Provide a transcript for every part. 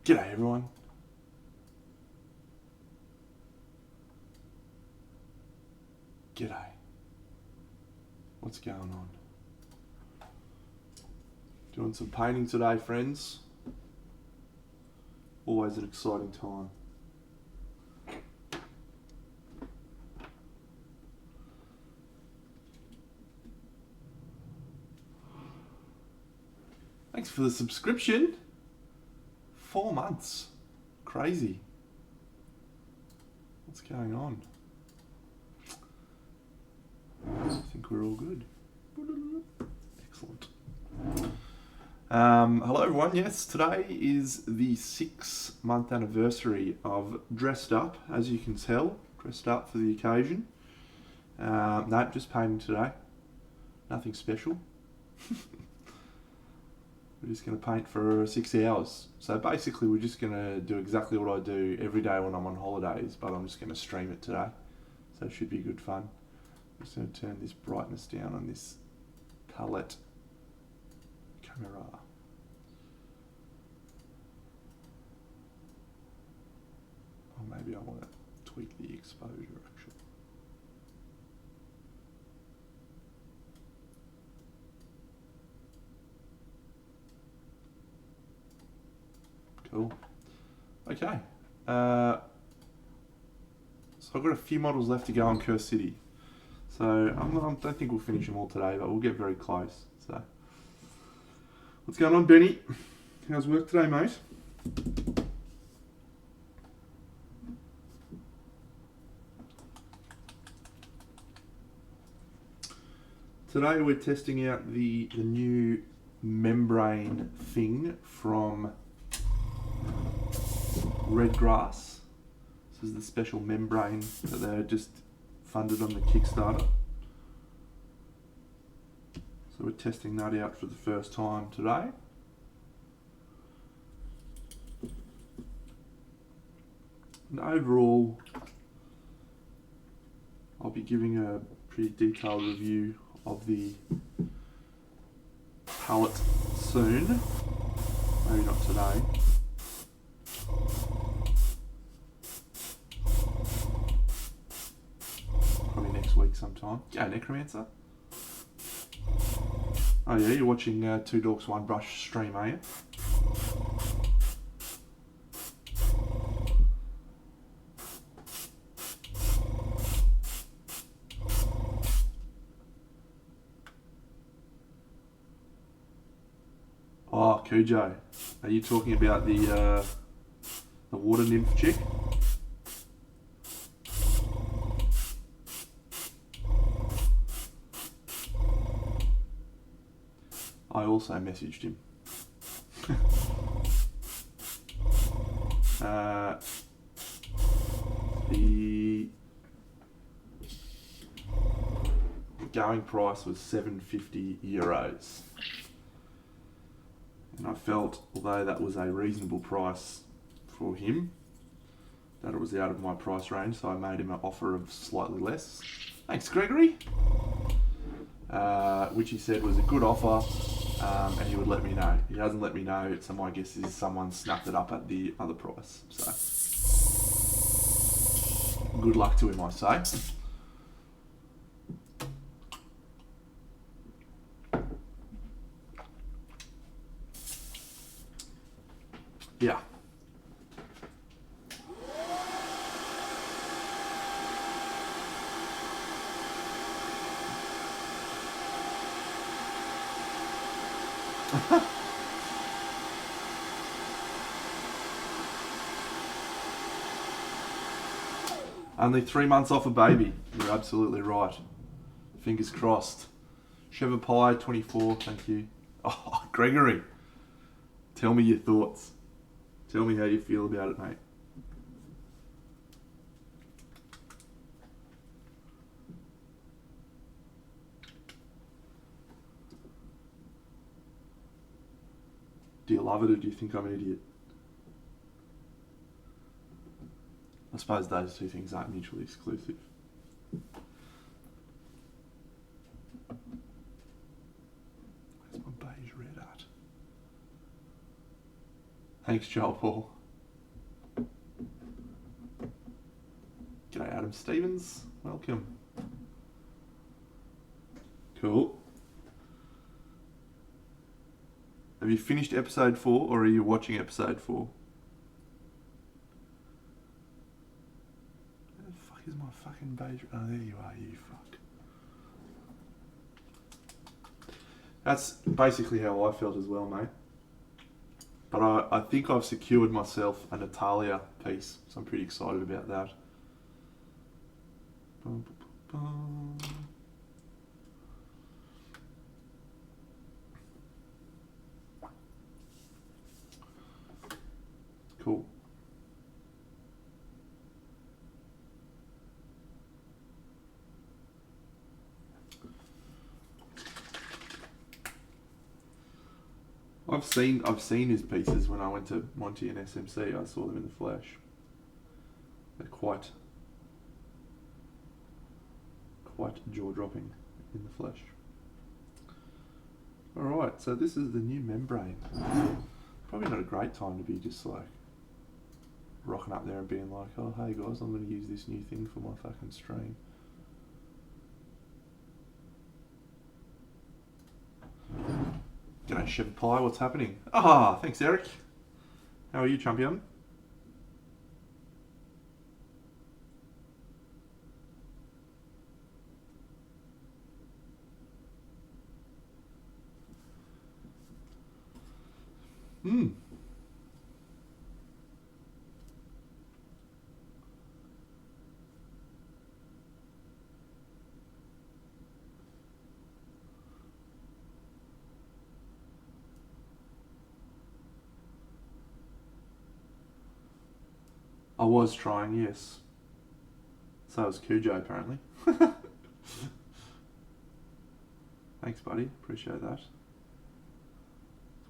G'day everyone. G'day. What's going on? Doing some painting today, friends. Always an exciting time. Thanks for the subscription. 4 months. Crazy. What's going on? I think we're all good. Excellent. Hello everyone. Yes, today is the 6-month anniversary of Dressed Up, as you can tell. Dressed up for the occasion. No, just painting today. Nothing special. We're just going to paint for 6 hours. So basically we're just going to do exactly what I do every day when I'm on holidays, but I'm just going to stream it today. So it should be good fun. I'm just going to turn this brightness down on this palette camera. Or maybe I want to tweak the exposure actually. Cool. Okay. So I've got a few models left to go on Curse City. So I don't think we'll finish them all today, but we'll get very close. So, what's going on, Benny? How's work today, mate? Today we're testing out the new membrane thing from Redgrass. This is the special membrane that they just funded on the Kickstarter. So we're testing that out for the first time today. And overall, I'll be giving a pretty detailed review of the palette soon. Maybe not today. Probably next week sometime. Yeah, Necromancer. Oh yeah, you're watching Two Dorks One Brush stream, are you? Oh, Cujo. Are you talking about the water nymph chick? I also messaged him. The going price was €750. And I felt, although that was a reasonable price for him, that it was out of my price range, so I made him an offer of slightly less. Thanks, Gregory. Which he said was a good offer, and he would let me know. He hasn't let me know, so my guess is someone snapped it up at the other price. So, good luck to him, I say. Yeah. Only 3 months off a baby. You're absolutely right. Fingers crossed. Sheva Pie 24, thank you. Oh, Gregory. Tell me your thoughts. Tell me how you feel about it, mate. Do you love it or do you think I'm an idiot? I suppose those two things aren't mutually exclusive. Where's my beige red at? Thanks, Joel Paul. G'day, Adam Stevens. Welcome. Cool. Have you finished episode 4 or are you watching episode 4? Where the fuck is my fucking beige? Oh, there you are, you fuck. That's basically how I felt as well, mate. But I think I've secured myself a Natalia piece, so I'm pretty excited about that. Cool. I've seen his pieces when I went to Monty and SMC. I saw them in the flesh. They're quite jaw-dropping in the flesh. Alright, so this is the new membrane. Probably not a great time to be just like rocking up there and being like, oh hey guys, I'm going to use this new thing for my fucking stream. G'day Chef Pie, what's happening? Ah, thanks Eric. How are you, champion? I was trying, yes. So was Cujo, apparently. Thanks, buddy. Appreciate that.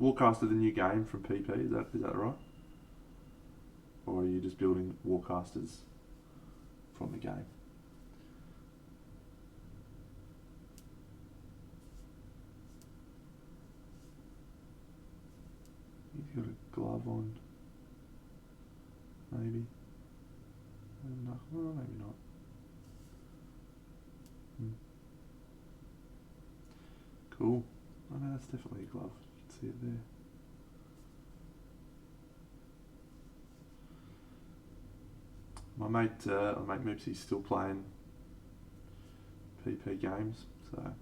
Warcaster the new game from PP, is that right? Or are you just building Warcasters from the game? He's got a glove on. Maybe. No, well, maybe not. Cool. Oh no, that's definitely a glove. You can see it there. My mate Moopsy's still playing PP games, so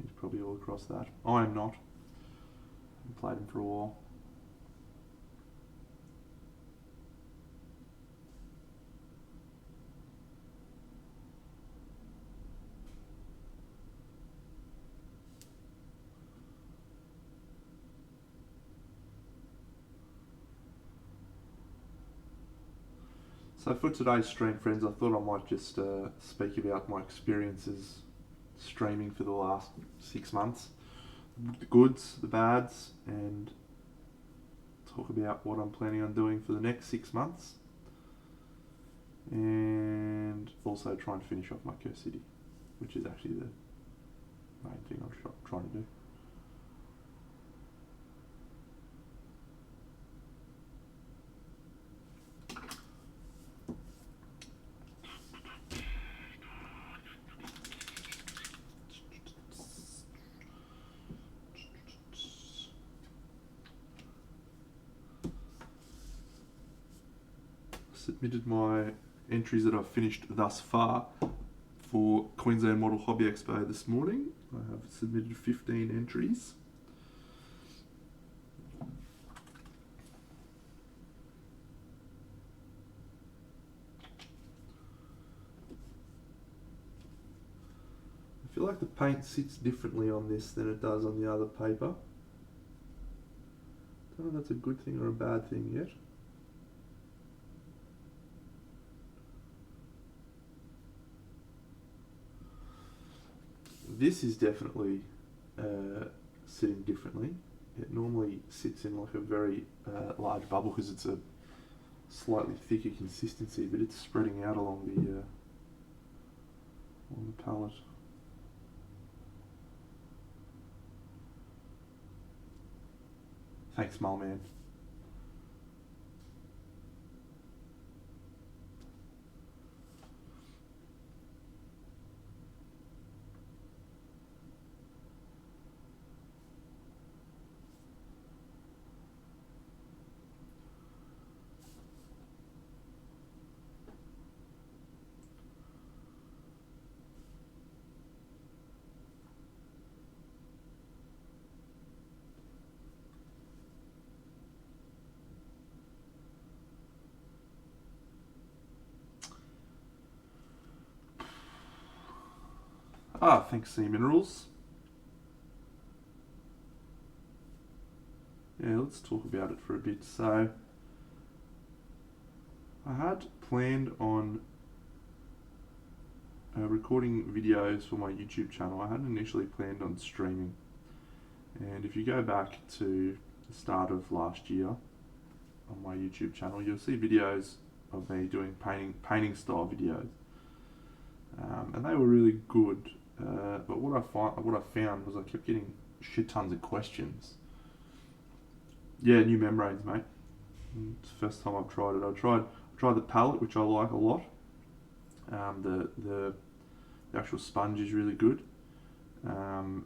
he's probably all across that. I am not. I've played him for a while. So for today's stream, friends, I thought I might just speak about my experiences streaming for the last 6 months. The goods, the bads, and talk about what I'm planning on doing for the next 6 months. And also try and finish off my Curse City, which is actually the main thing I'm trying to do. Submitted my entries that I've finished thus far for Queensland Model Hobby Expo this morning. I have submitted 15 entries. I feel like the paint sits differently on this than it does on the other paper. Don't know if that's a good thing or a bad thing yet. This is definitely sitting differently. It normally sits in like a very large bubble because it's a slightly thicker consistency, but it's spreading out along the on the palette. Thanks, Mulman. Thanks, Sea Minerals. Yeah, let's talk about it for a bit. So, I had planned on recording videos for my YouTube channel. I hadn't initially planned on streaming. And if you go back to the start of last year on my YouTube channel, you'll see videos of me doing painting style videos. And they were really good. But what I found was I kept getting shit tons of questions. Yeah, new membranes, mate. It's the first time I've tried it. I tried the palette, which I like a lot. The actual sponge is really good. And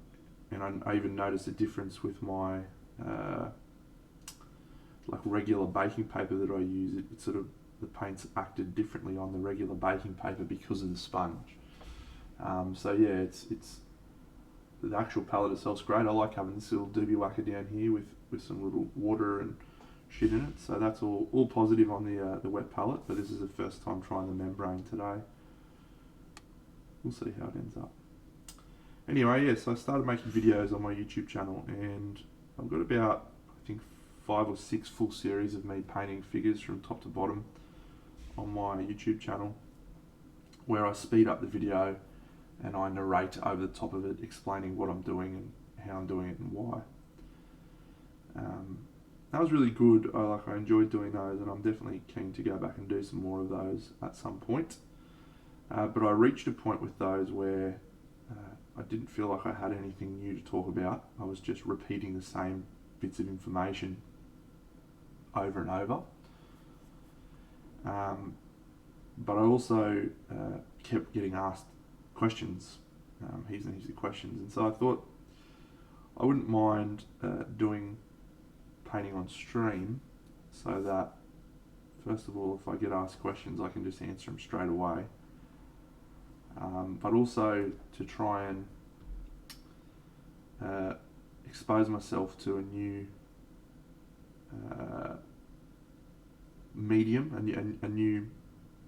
I even noticed a difference with my like regular baking paper that I use. It sort of, the paints acted differently on the regular baking paper because of the sponge. So yeah, it's the actual palette itself's great. I like having this little doobie whacker down here with some little water and shit in it. So that's all positive on the wet palette. But this is the first time trying the membrane today. We'll see how it ends up. Anyway, yeah, so I started making videos on my YouTube channel, and I've got about, I think, 5 or 6 full series of me painting figures from top to bottom on my YouTube channel, where I speed up the video and I narrate over the top of it, explaining what I'm doing and how I'm doing it and why. That was really good. I enjoyed doing those, and I'm definitely keen to go back and do some more of those at some point. But I reached a point with those where I didn't feel like I had anything new to talk about. I was just repeating the same bits of information over and over. But I also kept getting asked questions, heaps and heaps of questions, and so I thought I wouldn't mind doing painting on stream, so that first of all, if I get asked questions, I can just answer them straight away. But also to try and expose myself to a new medium, a new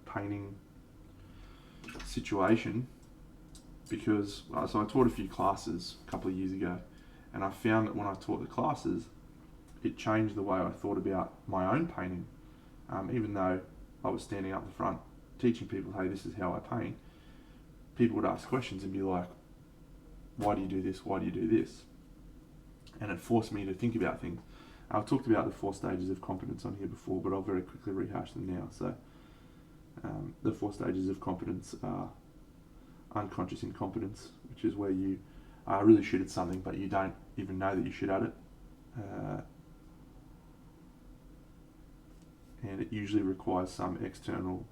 painting situation, because so I taught a few classes a couple of years ago, and I found that when I taught the classes, it changed the way I thought about my own painting. Even though I was standing up the front teaching people, hey, this is how I paint, people would ask questions and be like, why do you do this? Why do you do this? And it forced me to think about things. I've talked about the 4 stages of competence on here before, but I'll very quickly rehash them now. So the 4 stages of competence are unconscious incompetence, which is where you are really shit at something, but you don't even know that you're shit at it. And it usually requires some external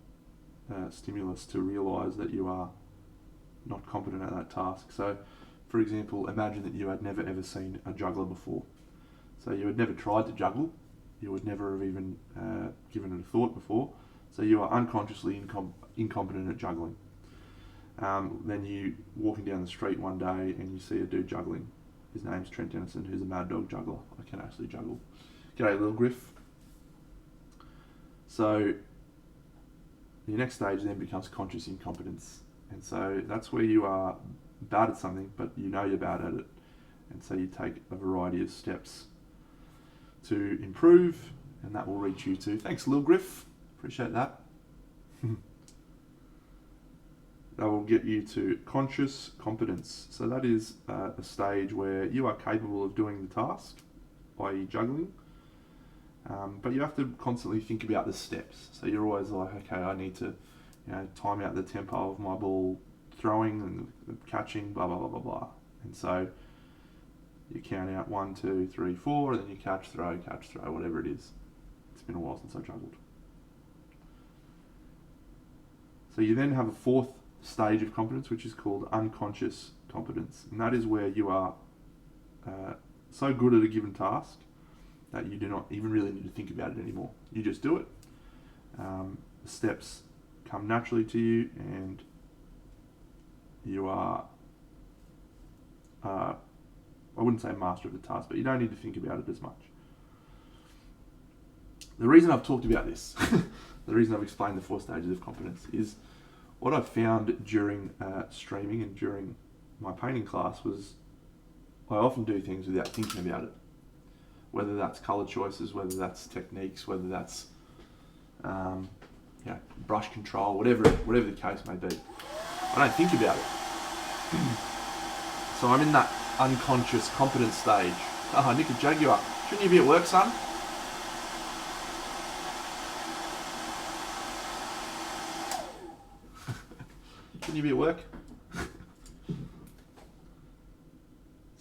stimulus to realise that you are not competent at that task. So, for example, imagine that you had never ever seen a juggler before. So you had never tried to juggle, you would never have even given it a thought before, so you are unconsciously incompetent at juggling. Then you walking down the street one day and you see a dude juggling. His name's Trent Dennison, who's a mad dog juggler. I can actually juggle. G'day, little Griff. So your next stage then becomes conscious incompetence. And so that's where you are bad at something, but you know you're bad at it. And so you take a variety of steps to improve, and that will reach you to, thanks Lil Griff, appreciate that. That will get you to conscious competence. So that is a stage where you are capable of doing the task, i.e. juggling, but you have to constantly think about the steps. So you're always like, okay, I need to time out the tempo of my ball throwing and catching, blah, blah, blah, blah, blah. And so you count out 1, 2, 3, 4, and then you catch, throw, whatever it is. It's been a while since I juggled. So you then have a 4th stage of competence, which is called unconscious competence. And that is where you are so good at a given task that you do not even really need to think about it anymore. You just do it. The steps come naturally to you, and you are, I wouldn't say master of the task, but you don't need to think about it as much. The reason I've talked about this, the reason I've explained the 4 stages of competence, is what I've found during streaming and during my painting class was I often do things without thinking about it. Whether that's colour choices, whether that's techniques, whether that's brush control, whatever the case may be. I don't think about it. So I'm in that unconscious competence stage. Oh, Nick a Jaguar. Shouldn't you be at work, son? Shouldn't you be at work?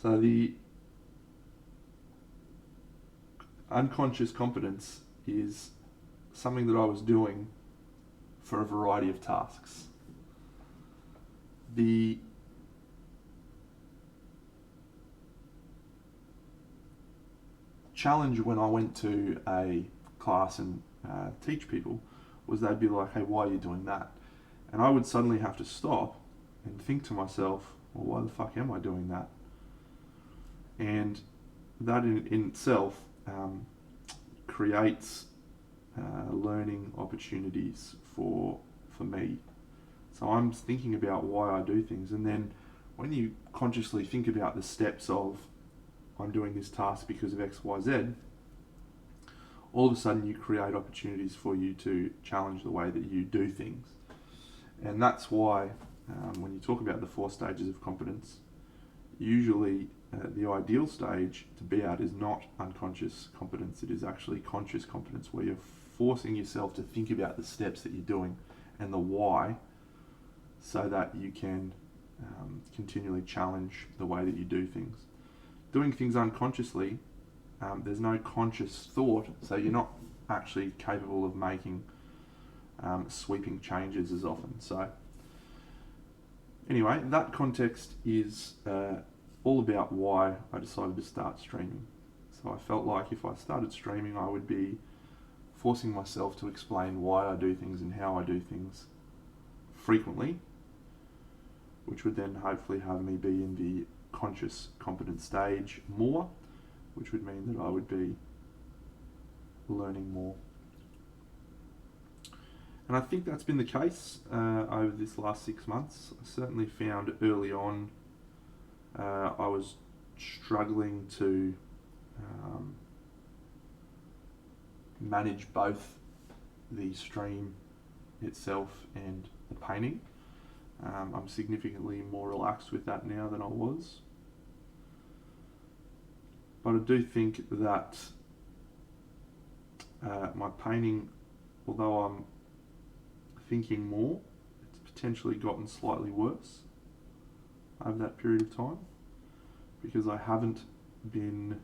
So the unconscious competence is something that I was doing for a variety of tasks. The challenge when I went to a class and teach people was they'd be like, hey, why are you doing that? And I would suddenly have to stop and think to myself, well, why the fuck am I doing that? And that in itself creates learning opportunities for me. So I'm thinking about why I do things, and then when you consciously think about the steps of I'm doing this task because of X, Y, Z, all of a sudden you create opportunities for you to challenge the way that you do things. And that's why when you talk about the 4 stages of competence, usually the ideal stage to be at is not unconscious competence, it is actually conscious competence, where you're forcing yourself to think about the steps that you're doing and the why, so that you can continually challenge the way that you do things. Doing things unconsciously, there's no conscious thought, so you're not actually capable of making sweeping changes as often. So anyway, that context is all about why I decided to start streaming. So I felt like if I started streaming, I would be forcing myself to explain why I do things and how I do things frequently, which would then hopefully have me be in the conscious competent stage more, which would mean that I would be learning more. And I think that's been the case over this last 6 months. I certainly found early on I was struggling to manage both the stream itself and the painting. I'm significantly more relaxed with that now than I was. But I do think that my painting, although I'm thinking more, it's potentially gotten slightly worse over that period of time, because I haven't been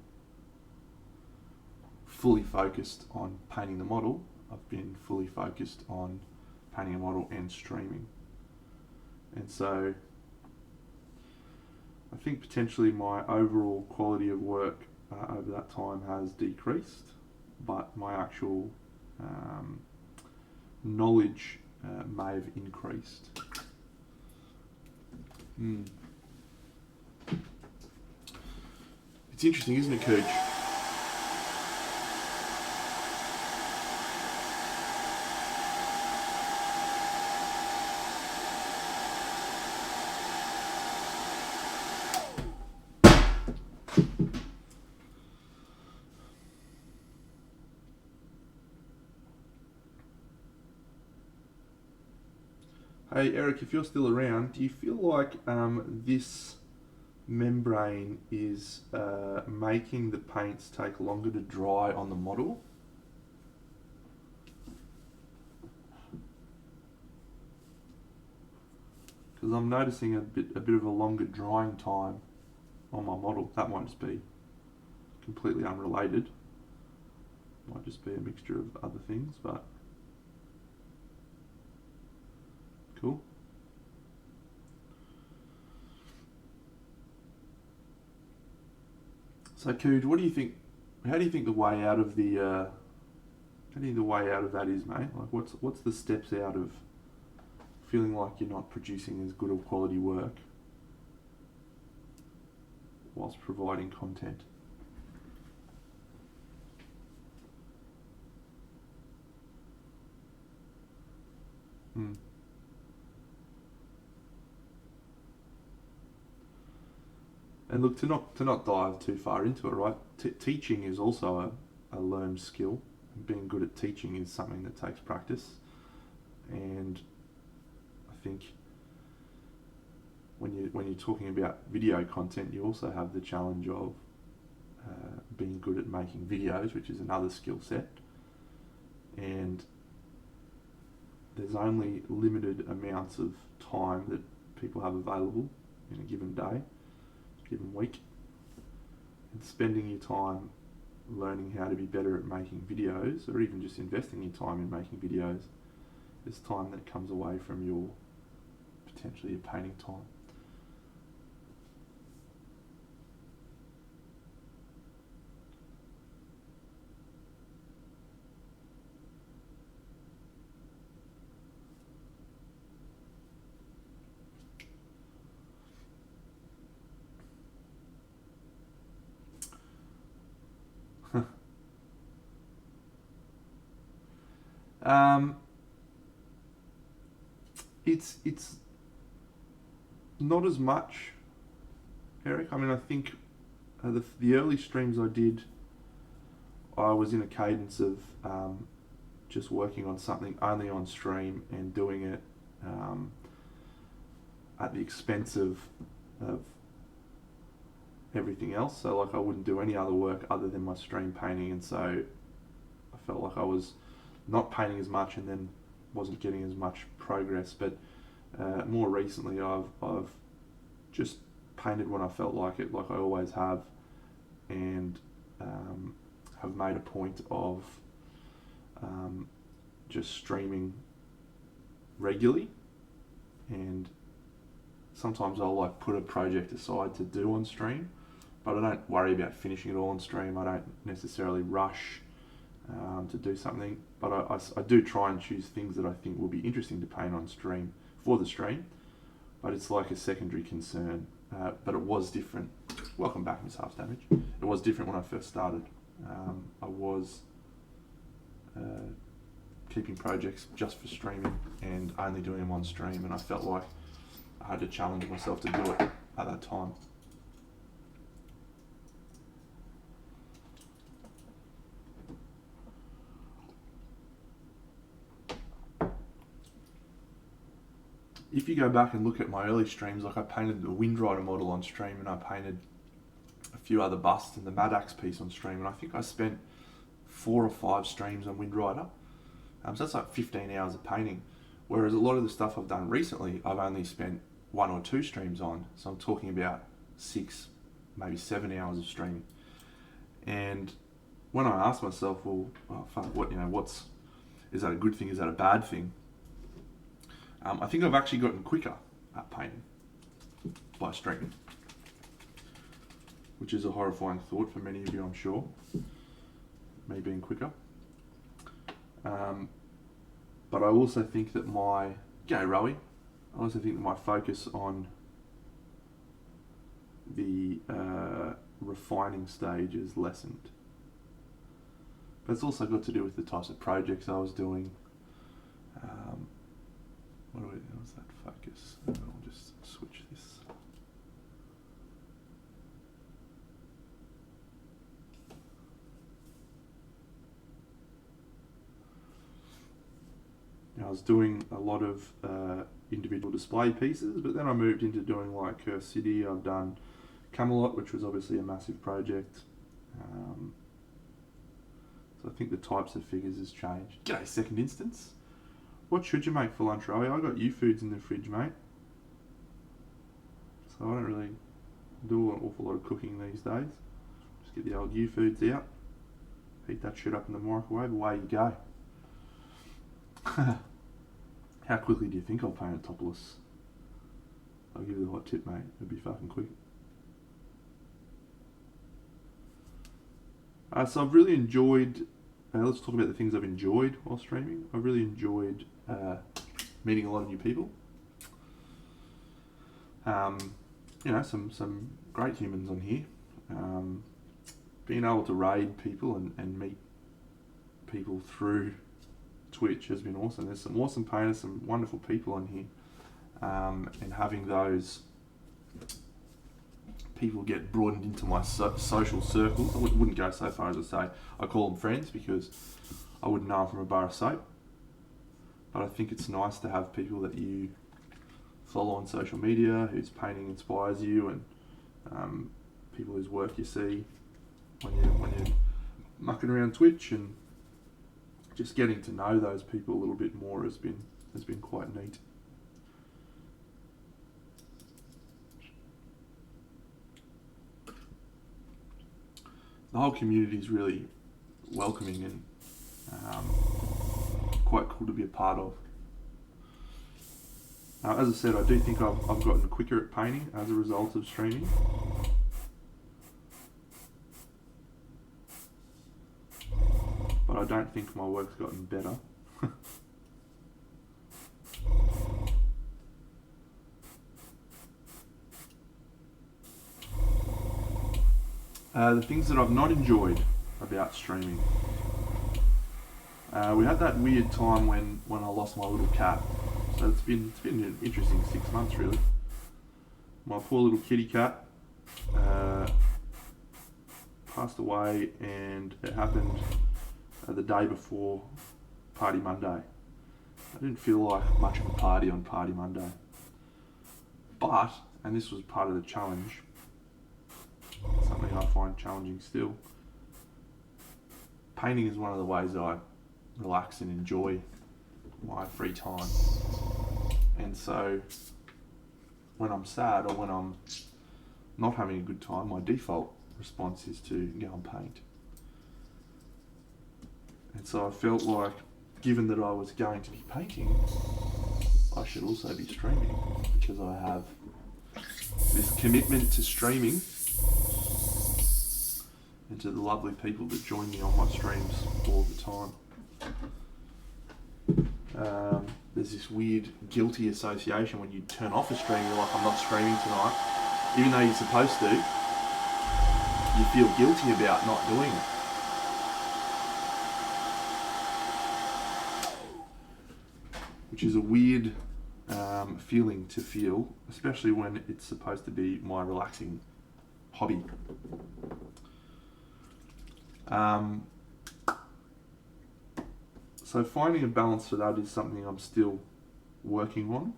fully focused on painting the model. I've been fully focused on painting a model and streaming. And so I think potentially my overall quality of work over that time has decreased, but my actual knowledge may have increased. It's interesting, isn't it, Cooch? Hey Eric, if you're still around, do you feel like this membrane is making the paints take longer to dry on the model? Because I'm noticing a bit of a longer drying time on my model. That might just be completely unrelated. Might just be a mixture of other things, but cool. So, Cooj, what do you think? How do you think the way out of the? How do you think the way out of that is, mate? Like, what's the steps out of feeling like you're not producing as good of quality work whilst providing content? And look, to not dive too far into it, right? Teaching is also a learned skill. Being good at teaching is something that takes practice. And I think when you're talking about video content, you also have the challenge of being good at making videos, which is another skill set. And there's only limited amounts of time that people have available in a given day, given week. And spending your time learning how to be better at making videos, or even just investing your time in making videos, is time that comes away from your potentially your painting time. It's not as much, Eric. I mean, I think the early streams I did, I was in a cadence of just working on something only on stream and doing it at the expense of everything else. So like I wouldn't do any other work other than my stream painting, and so I felt like I was not painting as much and then wasn't getting as much progress. But more recently I've just painted when I felt like it, like I always have, and have made a point of just streaming regularly. And sometimes I'll like put a project aside to do on stream, but I don't worry about finishing it all on stream. I don't necessarily rush to do something, but I do try and choose things that I think will be interesting to paint on stream for the stream, but it's like a secondary concern. But it was different. Welcome back, Miss Half Damage. It was different when I first started. I was keeping projects just for streaming and only doing them on stream, and I felt like I had to challenge myself to do it at that time. If you go back and look at my early streams, like I painted the Windrider model on stream, and I painted a few other busts and the Madax piece on stream, and I think I spent 4 or 5 streams on Windrider. So that's like 15 hours of painting. Whereas a lot of the stuff I've done recently, I've only spent 1 or 2 streams on. So I'm talking about 6, maybe 7 hours of streaming. And when I ask myself, well, oh, fuck, is that a good thing? Is that a bad thing? I think I've actually gotten quicker at painting by streaming, which is a horrifying thought for many of you, I'm sure, me being quicker. But I also think that my focus on the refining stage is lessened. But it's also got to do with the types of projects I was doing. What's that focus? I'll just switch this. I was doing a lot of individual display pieces, but then I moved into doing like Curse City. I've done Camelot, which was obviously a massive project. So I think the types of figures has changed. G'day, Second Instance. What should you make for lunch, Rowie? I got U-Foods in the fridge, mate. So I don't really do an awful lot of cooking these days. Just get the old U-Foods out, heat that shit up in the microwave, away you go. How quickly do you think I'll paint a topless? I'll give you the hot tip, mate. It'll be fucking quick. So I've really enjoyed, let's talk about the things I've enjoyed while streaming. I've really enjoyed meeting a lot of new people. Some great humans on here. Being able to raid people and meet people through Twitch has been awesome. There's some awesome painters, some wonderful people on here, and having those people get broadened into my social circles. I wouldn't go so far as to say I call them friends, because I wouldn't know them from a bar of soap. But I think it's nice to have people that you follow on social media, whose painting inspires you, and people whose work you see when you're mucking around Twitch, and just getting to know those people a little bit more has been quite neat. The whole community is really welcoming and quite cool to be a part of. As I said, I do think I've gotten quicker at painting as a result of streaming. But I don't think my work's gotten better. The things that I've not enjoyed about streaming. We had that weird time when I lost my little cat. So it's been an interesting 6 months really. My poor little kitty cat passed away, and it happened the day before Party Monday. I didn't feel like much of a party on Party Monday. But, and this was part of the challenge, something I find challenging still, painting is one of the ways that I relax and enjoy my free time. And so when I'm sad or when I'm not having a good time, my default response is to go and paint. And so I felt like, given that I was going to be painting, I should also be streaming, because I have this commitment to streaming and to the lovely people that join me on my streams all the time. There's this weird guilty association when you turn off a stream. You're like, I'm not streaming tonight, even though you're supposed to. You feel guilty about not doing it. Which is a weird feeling to feel, especially when it's supposed to be my relaxing hobby. So finding a balance for that is something I'm still working on.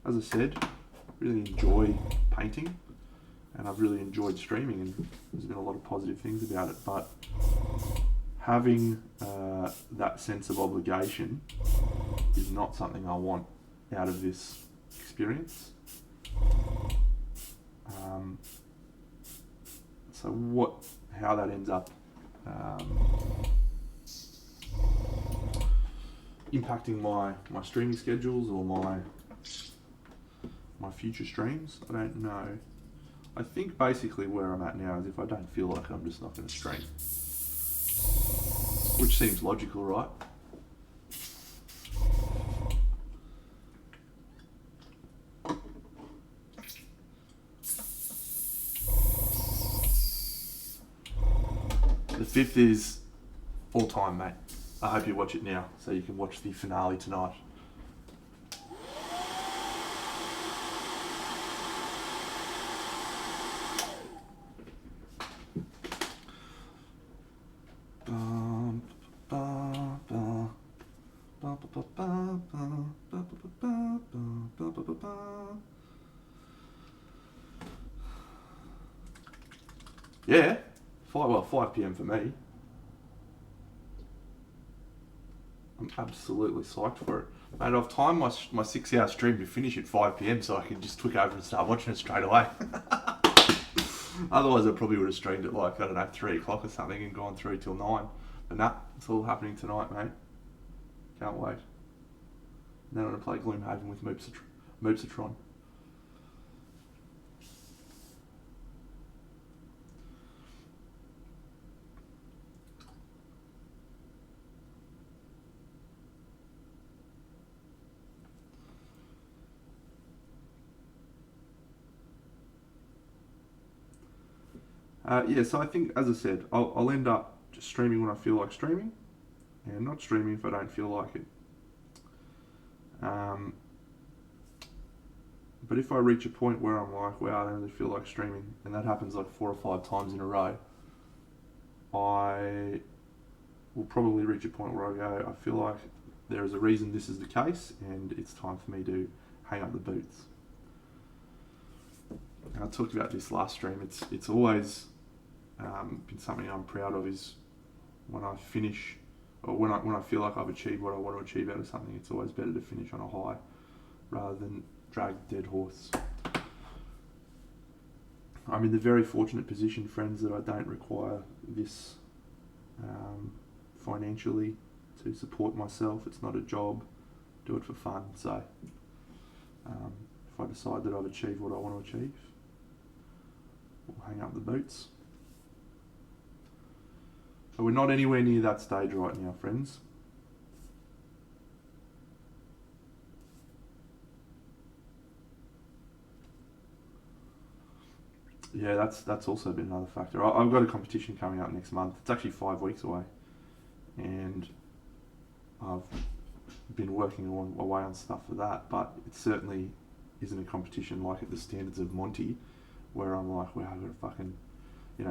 As I said, really enjoy painting, and I've really enjoyed streaming, and there's been a lot of positive things about it, but having that sense of obligation is not something I want out of this experience. So how that ends up impacting my streaming schedules or my future streams, I don't know. I think basically where I'm at now is if I don't feel like it, I'm just not going to stream. Which seems logical, right? The 5th is all time, mate. I hope you watch it now so you can watch the finale tonight. Yeah, 5 p.m. for me. I'm absolutely psyched for it. Mate, I've timed my 6-hour stream to finish at 5 p.m. so I can just click over and start watching it straight away. Otherwise I probably would have streamed at 3 o'clock or something and gone through till 9. But nah, it's all happening tonight, mate. Can't wait. Then I'm going to play Gloomhaven with Moopsatron. So I think, as I said, I'll end up just streaming when I feel like streaming, and not streaming if I don't feel like it. But if I reach a point where I'm like, wow, I don't really feel like streaming, and that happens like 4 or 5 times in a row, I will probably reach a point where I go, I feel like there is a reason this is the case, and it's time for me to hang up the boots. And I talked about this last stream. It's always been something I'm proud of. Is when I finish, or when I feel like I've achieved what I want to achieve out of something, it's always better to finish on a high rather than drag the dead horse. I'm in the very fortunate position, friends, that I don't require this financially to support myself. It's not a job. Do it for fun. So if I decide that I've achieved what I want to achieve, we'll hang up the boots. But we're not anywhere near that stage right now, friends. Yeah, that's also been another factor. I've got a competition coming up next month. It's actually 5 weeks away, and I've been working away on stuff for that. But it certainly isn't a competition like at the standards of Monty, where I'm like, wow, I've got to fucking,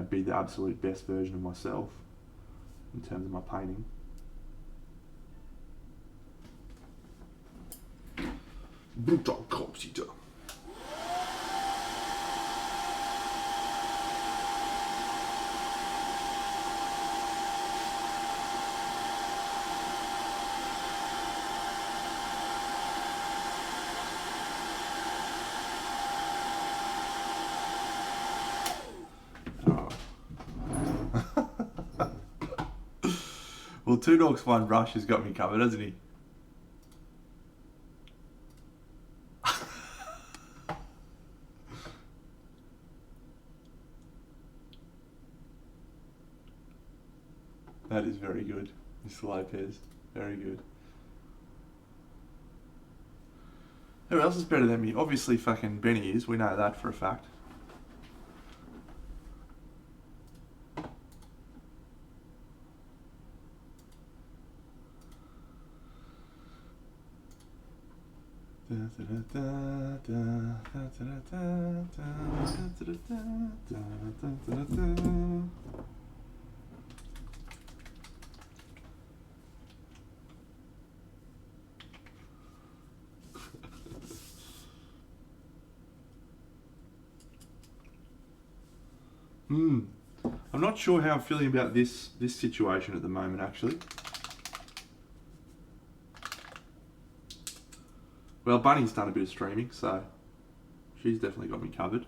be the absolute best version of myself in terms of my painting. Brutal computer. Well, Two Dogs One Brush has got me covered, hasn't he? That is very good, Mr. Lopez. Very good. Who else is better than me? Obviously fucking Benny is. We know that for a fact. I'm not sure how I'm feeling about this situation at the moment, actually. Well, Bunny's done a bit of streaming, so she's definitely got me covered.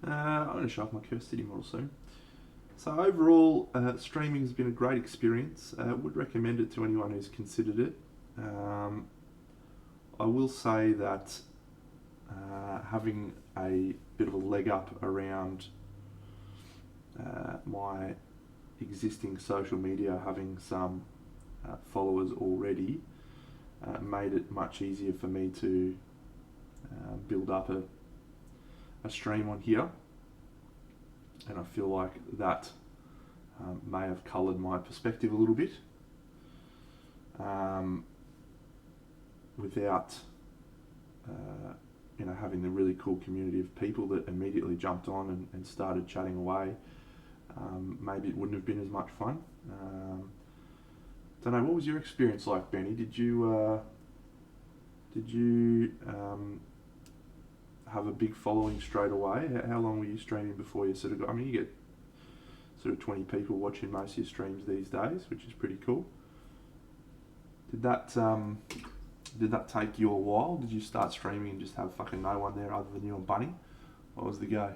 I'm going to show off my Curse City model soon. So overall, streaming has been a great experience. Would recommend it to anyone who's considered it. I will say that having a bit of a leg up around my existing social media, having some followers already, made it much easier for me to build up a stream on here, and I feel like that may have coloured my perspective a little bit without having the really cool community of people that immediately jumped on and started chatting away. Maybe it wouldn't have been as much fun. Don't know. What was your experience like, Benny? Did you have a big following straight away? How long were you streaming before you sort of got? I mean, you get sort of 20 people watching most of your streams these days, which is pretty cool. Did that take you a while? Did you start streaming and just have fucking no one there other than you and Bunny? What was the go?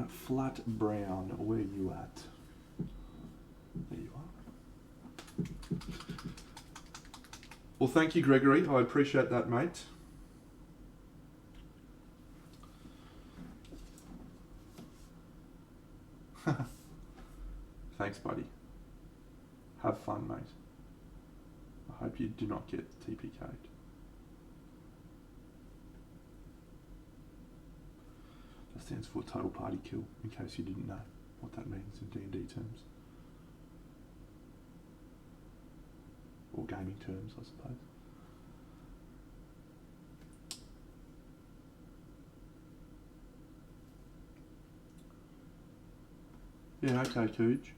Flat Brown, where are you at? There you are. Well, thank you, Gregory. I appreciate that, mate. Thanks, buddy. Have fun, mate. I hope you do not get TPK'd. That stands for total party kill, in case you didn't know what that means in D&D terms. Or gaming terms, I suppose. Yeah, okay, Cooge.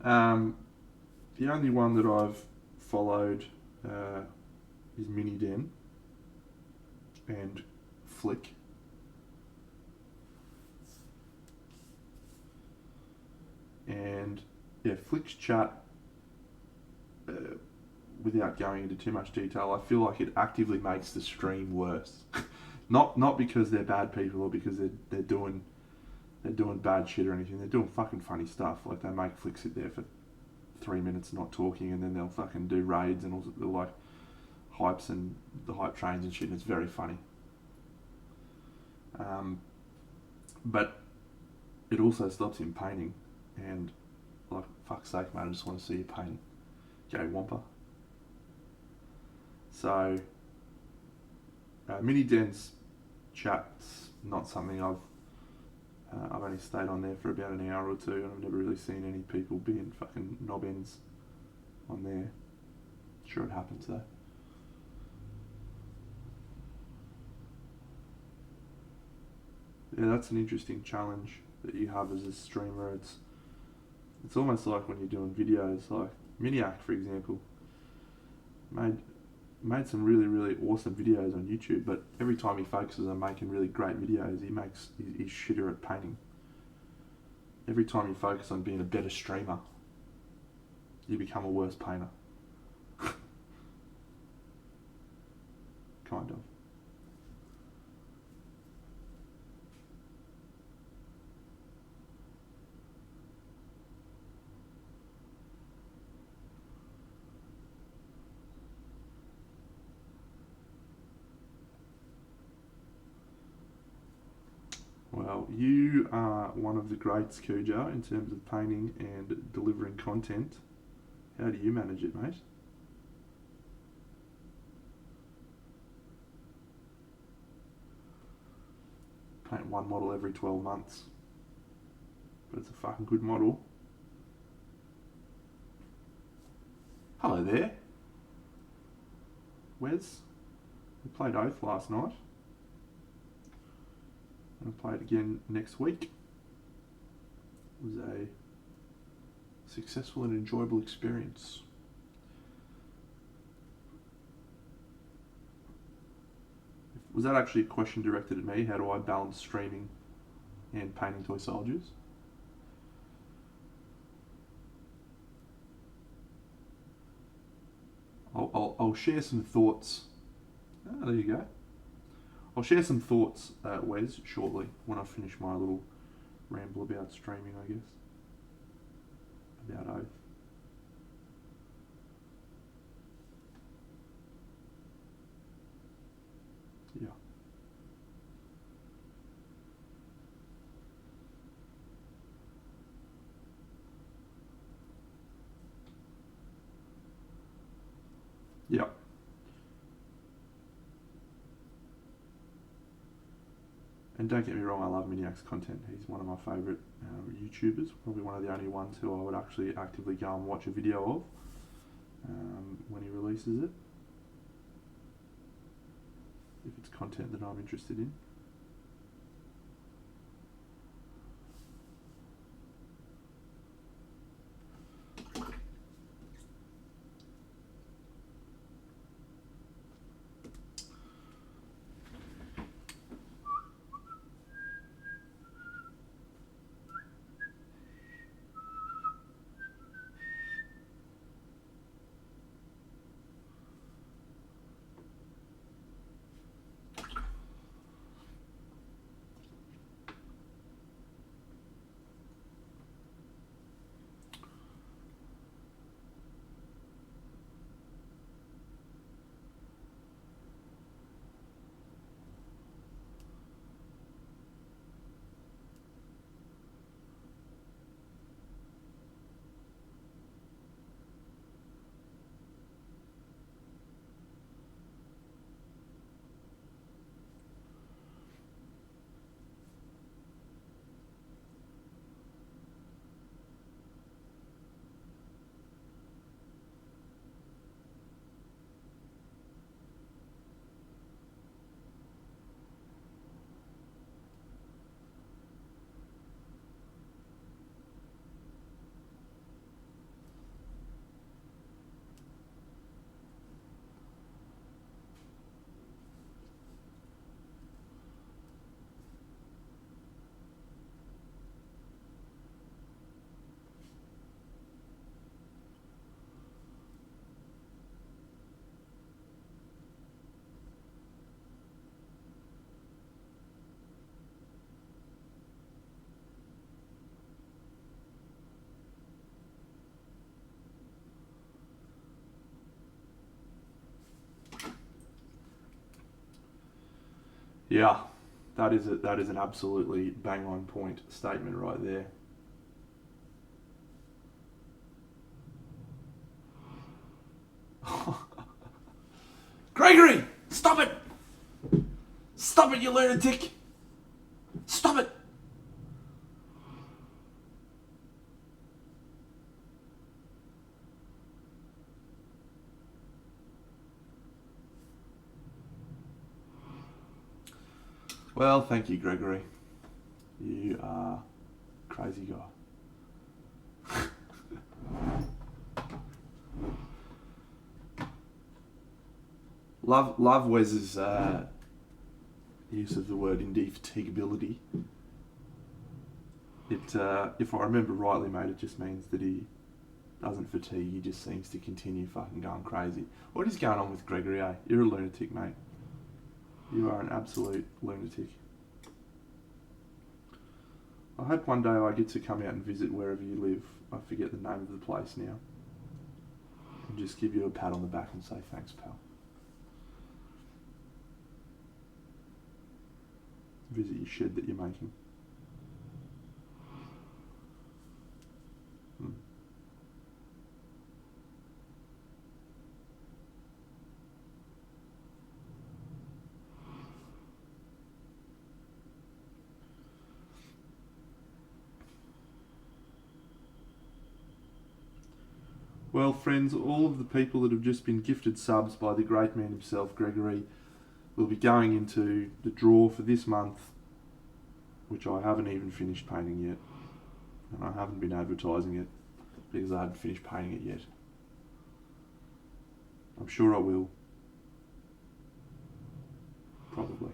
The only one that I've followed is Mini Den and Flick. And yeah, Flick's chat, without going into too much detail, I feel like it actively makes the stream worse. not because they're bad people or because they're doing bad shit or anything. They're doing fucking funny stuff. Like, they make Flick sit there for 3 minutes not talking, and then they'll fucking do raids and all the like hypes and the hype trains and shit, and it's very funny. But it also stops him painting, and like, fuck's sake, mate, I just want to see you paint. Go Wampa. So Mini Den's chat's not something I've only stayed on there for about an hour or two, and I've never really seen any people being fucking knob ends on there. Sure, it happens though. Yeah, that's an interesting challenge that you have as a streamer. It's almost like when you're doing videos, like Miniac, for example, made some really, really awesome videos on YouTube, but every time he focuses on making really great videos, he's shitter at painting. Every time you focus on being a better streamer, you become a worse painter. Kind of. Well, you are one of the greats, Cujo, in terms of painting and delivering content. How do you manage it, mate? Paint one model every 12 months. But it's a fucking good model. Hello there. Wes. We played Oath last night. And I'll play it again next week. It was a successful and enjoyable experience. Was that actually a question directed at me? How do I balance streaming and painting toy soldiers? I'll share some thoughts. Ah, there you go. I'll share some thoughts, Wes, shortly, when I finish my little ramble about streaming, I guess. About Oath. Yeah. Yeah. And don't get me wrong, I love Miniac's content. He's one of my favourite YouTubers, probably one of the only ones who I would actually actively go and watch a video of when he releases it, if it's content that I'm interested in. Yeah, that is an absolutely bang on point statement right there. Gregory, stop it! Stop it, you lunatic! Stop it! Well, thank you, Gregory. You are a crazy guy. Love Wes's use of the word indefatigability. It, if I remember rightly, mate, it just means that he doesn't fatigue. He just seems to continue fucking going crazy. What is going on with Gregory? Eh? You're a lunatic, mate. You are an absolute lunatic. I hope one day I get to come out and visit wherever you live. I forget the name of the place now. And just give you a pat on the back and say thanks, pal. Visit your shed that you're making. Well, friends, all of the people that have just been gifted subs by the great man himself, Gregory, will be going into the draw for this month, which I haven't even finished painting yet. And I haven't been advertising it because I haven't finished painting it yet. I'm sure I will. Probably.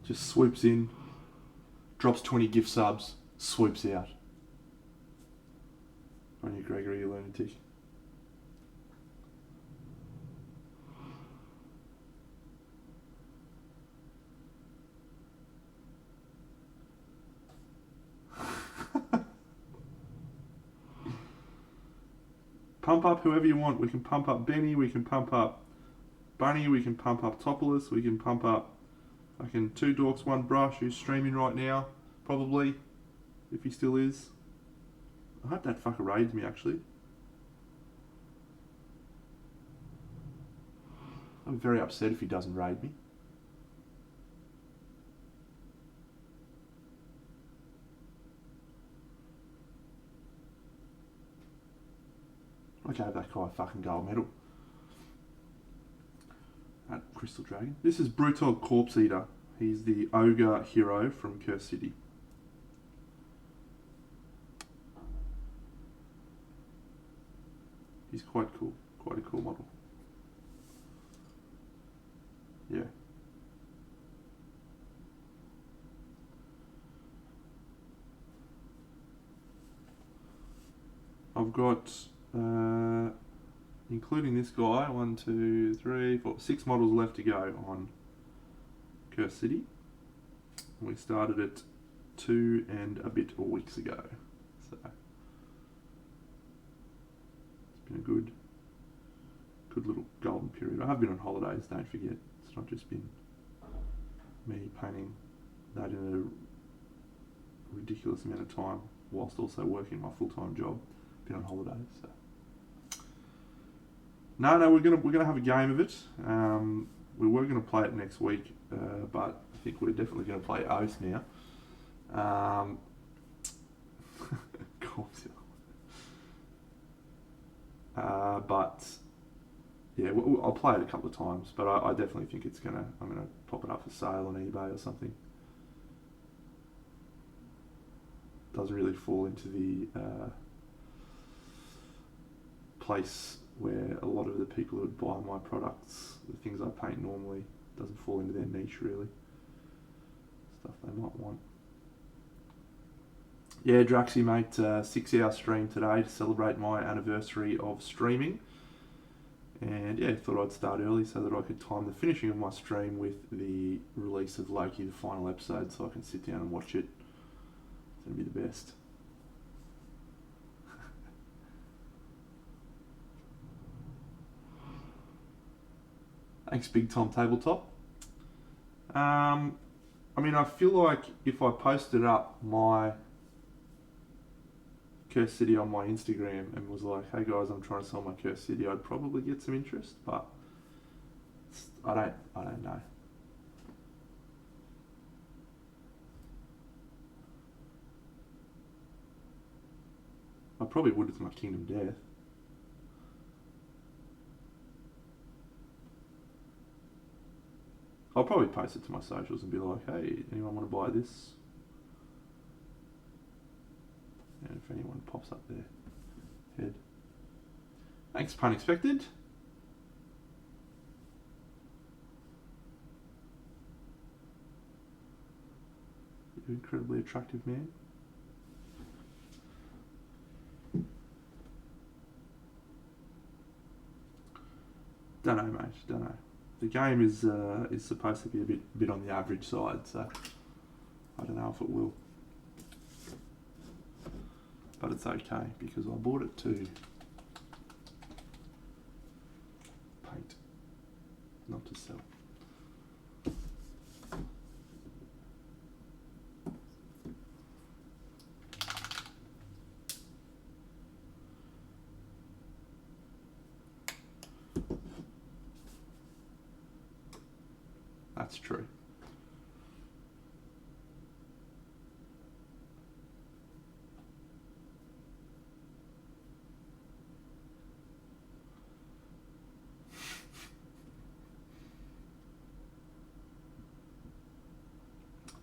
Just swoops in, drops 20 gift subs, swoops out. On you, Gregory, you lunatic. Pump up whoever you want. We can pump up Benny, we can pump up Bunny, we can pump up Topolis, we can pump up fucking Two Dorks, One Brush, who's streaming right now, probably, if he still is. I hope that fucker raids me, actually. I'm very upset if he doesn't raid me. I gave that guy a fucking gold medal. At Crystal Dragon. This is Brutog Corpse Eater. He's the ogre hero from Curse City. He's quite cool. Quite a cool model. Yeah. I've got, including this guy, 1, 2, 3, 4, 6 models left to go on Curse City. We started it 2 and a bit weeks ago. So it's been a good little golden period. I have been on holidays, don't forget. It's not just been me painting that in a ridiculous amount of time whilst also working my full-time job. Been on holidays, so no, we're gonna have a game of it. We were gonna play it next week, but I think we're definitely gonna play Oath now. But yeah, I'll play it a couple of times. But I definitely think I'm gonna pop it up for sale on eBay or something. Doesn't really fall into the place where a lot of the people who would buy my products, the things I paint normally, doesn't fall into their niche really. Stuff they might want. Yeah, Draxy, mate, 6-hour stream today to celebrate my anniversary of streaming. And yeah, thought I'd start early so that I could time the finishing of my stream with the release of Loki, the final episode, so I can sit down and watch it. It's going to be the best. Thanks, Big Tom Tabletop. I mean, I feel like if I posted up my Cursed City on my Instagram and was like, hey guys, I'm trying to sell my Cursed City, I'd probably get some interest, but I don't know. I probably would with my Kingdom Death. I'll probably post it to my socials and be like, hey, anyone want to buy this? And if anyone pops up their head. Thanks, pun expected. You're an incredibly attractive man. Don't know, mate. Don't know. The game is supposed to be a bit on the average side, so I don't know if it will. But it's okay because I bought it to paint, not to sell. That's true.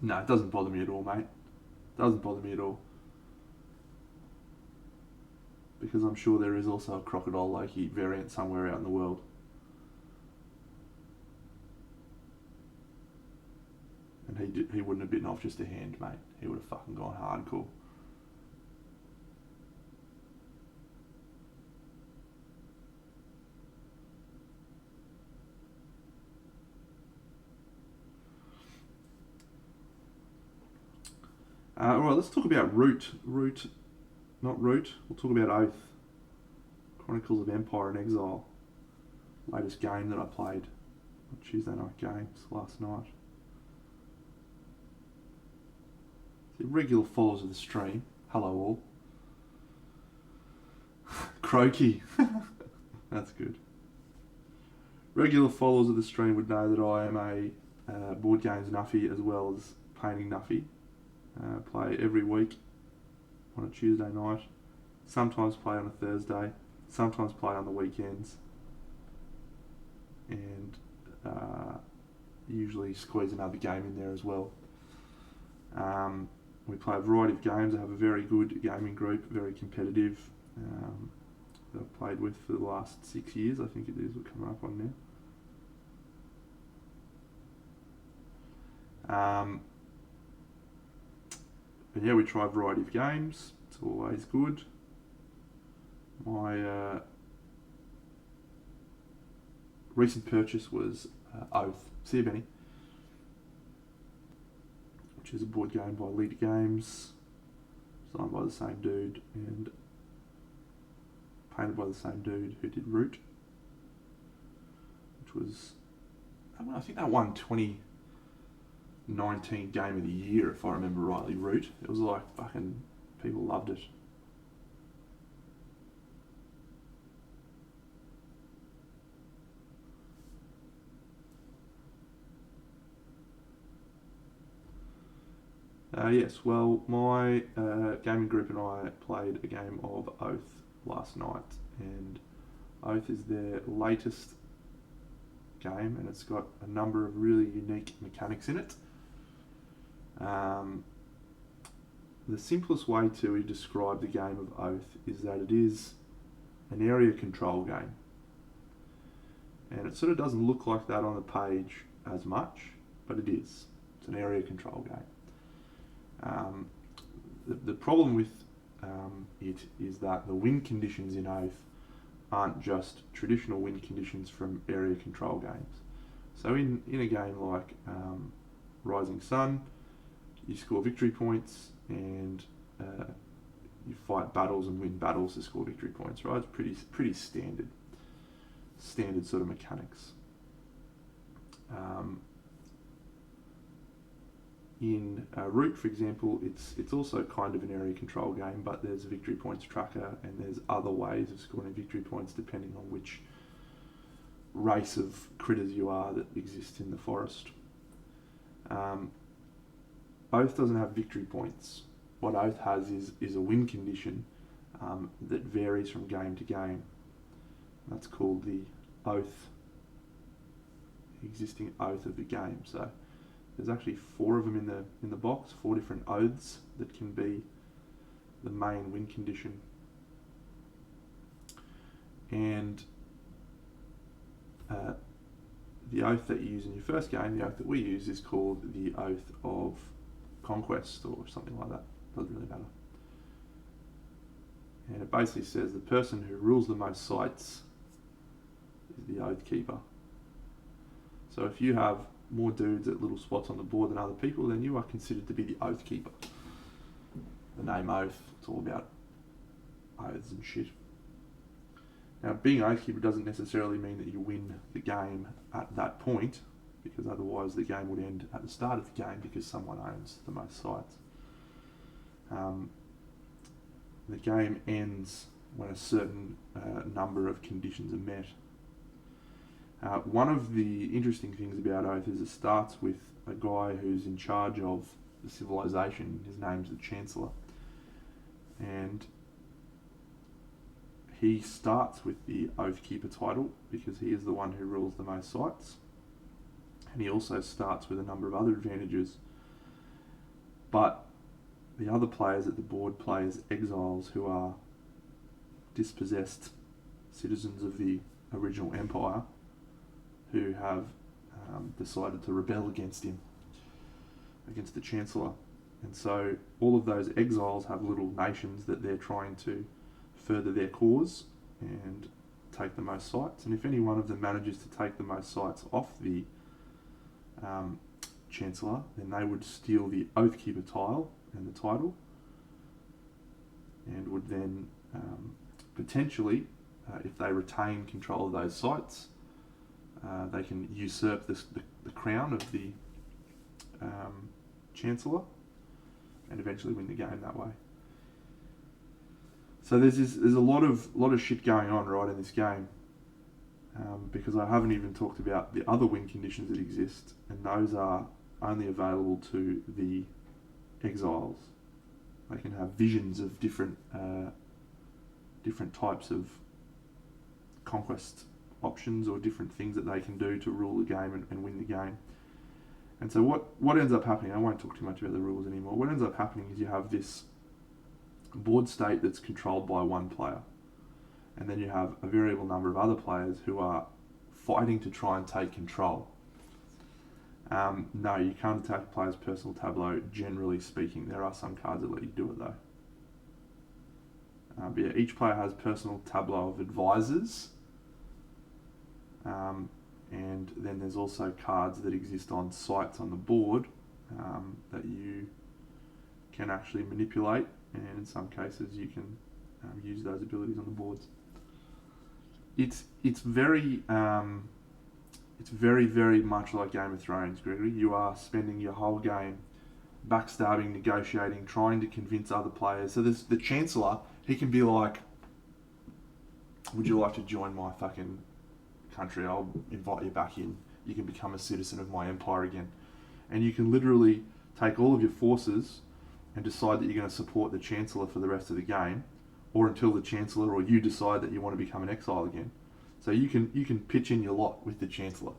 No, it doesn't bother me at all, mate. Doesn't bother me at all. Because I'm sure there is also a Crocodile Loki variant somewhere out in the world. And he wouldn't have bitten off just a hand, mate. He would have fucking gone hardcore. Alright, let's talk about Root. Not Root. We'll talk about Oath. Chronicles of Empire and Exile. Latest game that I played. Tuesday night games last night. The regular followers of the stream. Hello all. Croaky. That's good. Regular followers of the stream would know that I am a board games nuffy as well as painting nuffy. Play every week on a Tuesday night. Sometimes play on a Thursday. Sometimes play on the weekends. And usually squeeze another game in there as well. We play a variety of games. I have a very good gaming group, very competitive, that I've played with for the last 6 years, I think it is, we're coming up on now. But yeah, we try a variety of games. It's always good. My recent purchase was Oath. See you, Benny. Which is a board game by Leader Games, designed by the same dude and painted by the same dude who did Root, which was, I think that won 2019 Game of the Year, if I remember rightly, Root. It was like fucking, people loved it. Yes, well, my gaming group and I played a game of Oath last night, and Oath is their latest game, and it's got a number of really unique mechanics in it. The simplest way to describe the game of Oath is that it is an area control game. And it sort of doesn't look like that on the page as much, but it is. It's an area control game. The problem with it is that the win conditions in Oath aren't just traditional win conditions from area control games. So in a game like Rising Sun, you score victory points and you fight battles and win battles to score victory points, right? It's pretty standard sort of mechanics. In Root, for example, it's also kind of an area control game, but there's a victory points tracker and there's other ways of scoring victory points depending on which race of critters you are that exist in the forest. Oath doesn't have victory points. What Oath has is a win condition that varies from game to game. That's called the Oath, the existing Oath of the game. So there's actually 4 of them in the box, 4 different oaths that can be the main win condition. And the oath that you use in your first game, the oath that we use, is called the Oath of Conquest or something like that. Doesn't really matter. And it basically says the person who rules the most sites is the Oath Keeper. So if you have more dudes at little spots on the board than other people, then you are considered to be the Oath Keeper. The name Oath, it's all about oaths and shit. Now, being Oath Keeper doesn't necessarily mean that you win the game at that point, because otherwise the game would end at the start of the game because someone owns the most sites. The game ends when a certain number of conditions are met. One of the interesting things about Oath is it starts with a guy who's in charge of the civilization. His name's the Chancellor. And he starts with the Oath Keeper title because he is the one who rules the most sites. And he also starts with a number of other advantages. But the other players at the board play as exiles who are dispossessed citizens of the original empire who have decided to rebel against him, against the Chancellor. And so all of those exiles have little nations that they're trying to further their cause and take the most sites. And if any one of them manages to take the most sites off the Chancellor, then they would steal the Oathkeeper tile and the title, and would then potentially, if they retain control of those sites, they can usurp the crown of the Chancellor and eventually win the game that way. So there's a lot of shit going on right in this game, because I haven't even talked about the other win conditions that exist, and those are only available to the exiles. They can have visions of different types of conquest options or different things that they can do to rule the game and win the game. And so what ends up happening, I won't talk too much about the rules anymore, what ends up happening is you have this board state that's controlled by one player, and then you have a variable number of other players who are fighting to try and take control. No, you can't attack a player's personal tableau, generally speaking. There are some cards that let you do it though. But yeah, each player has personal tableau of advisors, and then there's also cards that exist on sites on the board that you can actually manipulate, and in some cases you can use those abilities on the boards. It's very very much like Game of Thrones, Gregory. You are spending your whole game backstabbing, negotiating, trying to convince other players. So there's the Chancellor. He can be like, "Would you like to join my fucking country? I'll invite you back in. You can become a citizen of my empire again." And you can literally take all of your forces and decide that you're going to support the Chancellor for the rest of the game, or until the Chancellor or you decide that you want to become an exile again. So you can pitch in your lot with the Chancellor,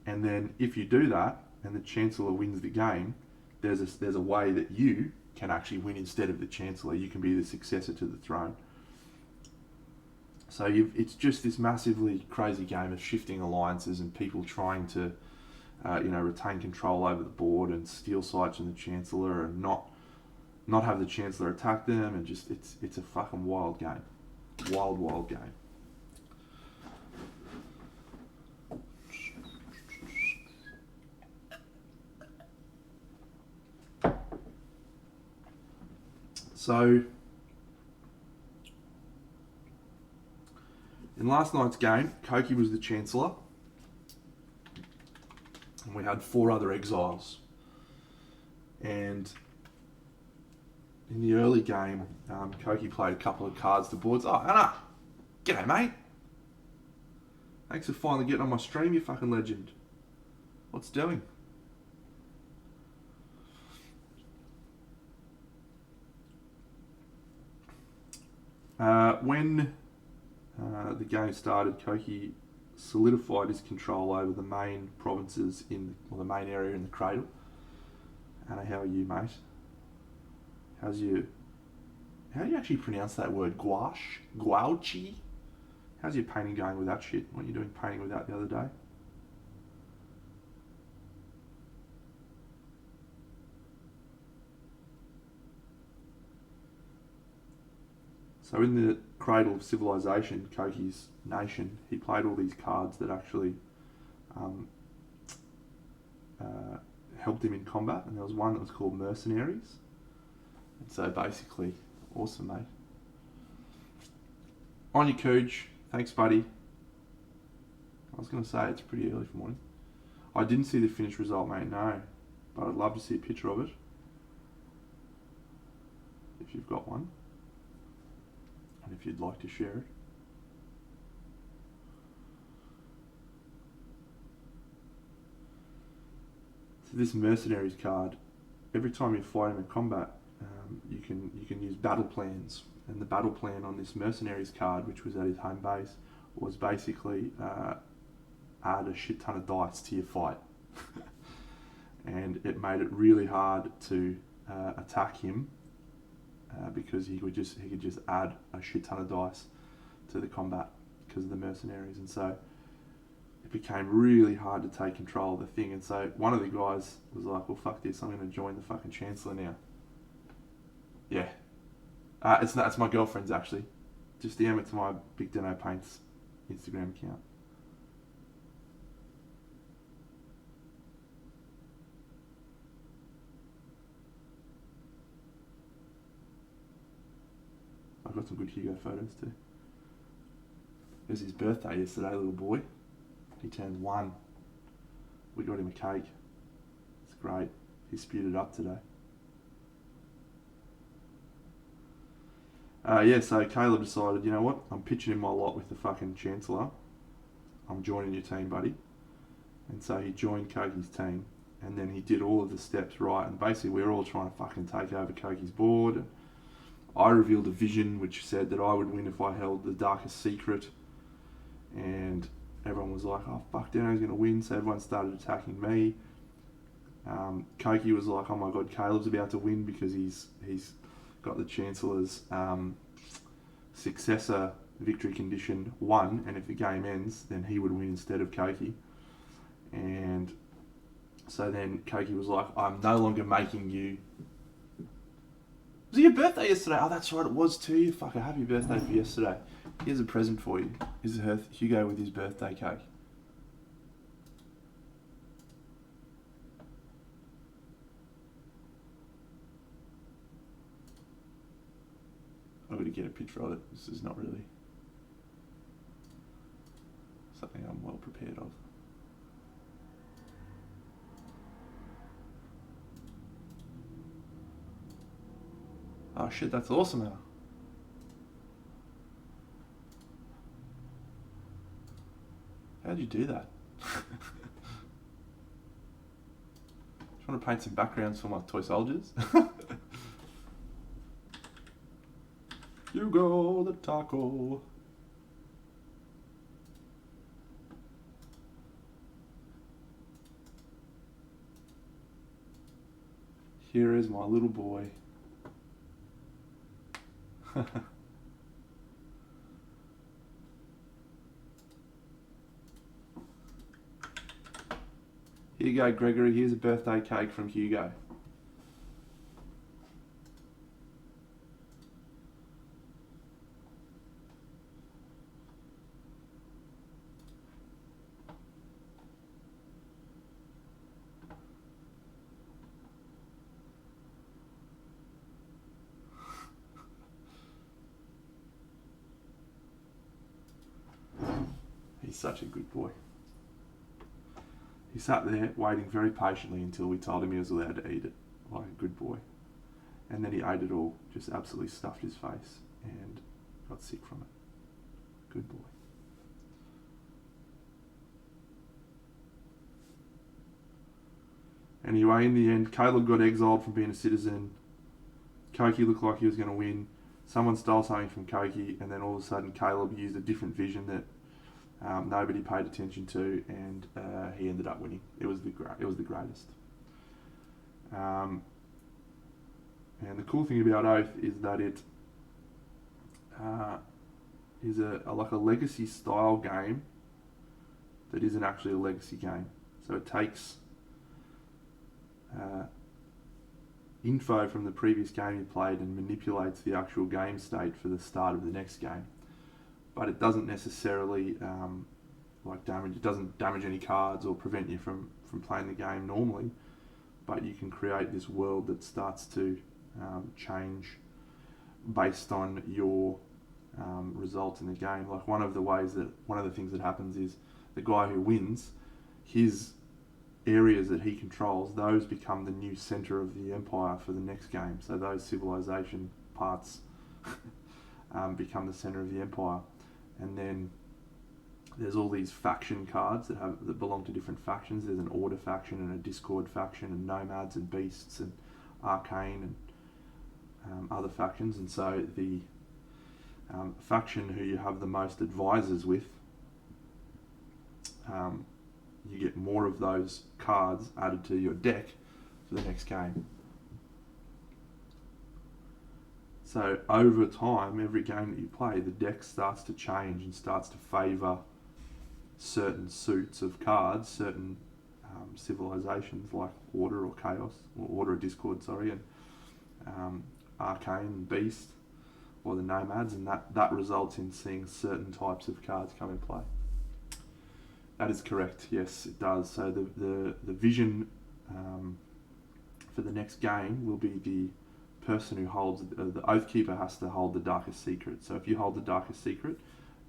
and then if you do that and the Chancellor wins the game, there's a way that you can actually win instead of the Chancellor. You can be the successor to the throne. So it's just this massively crazy game of shifting alliances and people trying to, retain control over the board and steal sites from the Chancellor and not have the Chancellor attack them, and just it's a fucking wild game, wild game. So in last night's game, Koki was the Chancellor, and we had 4 other exiles. And in the early game, Koki played a couple of cards to boards. Oh, Anna! G'day, mate! Thanks for finally getting on my stream, you fucking legend. What's doing? When the game started, Koki solidified his control over the main provinces the main area in the Cradle. Anna, how are you, mate? How do you actually pronounce that word? Gouache? Gouache? How's your painting going with that shit? Weren't you doing painting with that the other day? So in the Cradle of Civilization, Koki's nation, he played all these cards that actually helped him in combat, and there was one that was called Mercenaries. And so basically, awesome, mate. On your Cooge, thanks, buddy. I was going to say it's pretty early for morning. I didn't see the finished result, mate, no. But I'd love to see a picture of it. If you've got one. And if you'd like to share it. So this Mercenaries card, every time you fight him in combat, you can use battle plans. And the battle plan on this Mercenaries card, which was at his home base, was basically add a shit ton of dice to your fight. And it made it really hard to attack him because he could just add a shit ton of dice to the combat because of the Mercenaries. And so it became really hard to take control of the thing. And so one of the guys was like, well, fuck this, I'm going to join the fucking Chancellor now. Yeah. It's my girlfriend's, actually. Just DM it to my Big Deno Paints Instagram account. I've got some good Hugo photos too. It was his birthday yesterday, little boy. He turned 1. We got him a cake. It's great. He spewed it up today. So Caleb decided, you know what? I'm pitching in my lot with the fucking Chancellor. I'm joining your team, buddy. And so he joined Koki's team. And then he did all of the steps right. And basically we were all trying to fucking take over Koki's board. And I revealed a vision which said that I would win if I held the Darkest Secret. And everyone was like, oh fuck, Deno's going to win. So everyone started attacking me. Koki was like, oh my god, Caleb's about to win because he's got the Chancellor's successor victory condition 1, and if the game ends, then he would win instead of Koki. And so then Koki was like, I'm no longer making you... Was it your birthday yesterday? Oh, that's right, it was too. Fuck, a happy birthday for yesterday. Here's a present for you. Here's Hugo with his birthday cake. I'm going to get a picture of it. This is not really something I'm well prepared of. Oh shit, that's awesome, Anna. How'd you do that? Just want to paint some backgrounds for my toy soldiers. Hugo the taco. Here is my little boy. Here you go, Gregory. Here's a birthday cake from Hugo. He's such a good boy. He sat there waiting very patiently until we told him he was allowed to eat it, like a good boy. And then he ate it all, just absolutely stuffed his face and got sick from it. Good boy. Anyway, in the end, Caleb got exiled from being a citizen. Koki looked like he was going to win. Someone stole something from Koki, and then all of a sudden Caleb used a different vision that nobody paid attention to, and he ended up winning. It was the greatest. And the cool thing about Oath is that it is like a legacy style game that isn't actually a legacy game. So it takes info from the previous game you played and manipulates the actual game state for the start of the next game. But it doesn't necessarily it doesn't damage any cards or prevent you from playing the game normally, but you can create this world that starts to change based on your results in the game. Like one of the things that happens is the guy who wins, his areas that he controls, those become the new center of the empire for the next game. So those civilization parts become the center of the empire. And then there's all these faction cards that belong to different factions. There's an Order faction and a Discord faction and Nomads and Beasts and Arcane and other factions. And so the faction who you have the most advisors with, you get more of those cards added to your deck for the next game. So over time, every game that you play, the deck starts to change and starts to favour certain suits of cards, certain civilizations like Order or Chaos, or Order or Discord, and Arcane and Beast, or the Nomads, and that results in seeing certain types of cards come in play. That is correct, yes, it does. So the vision for the next game will be the person who holds the Oathkeeper has to hold the Darkest Secret. So if you hold the Darkest Secret,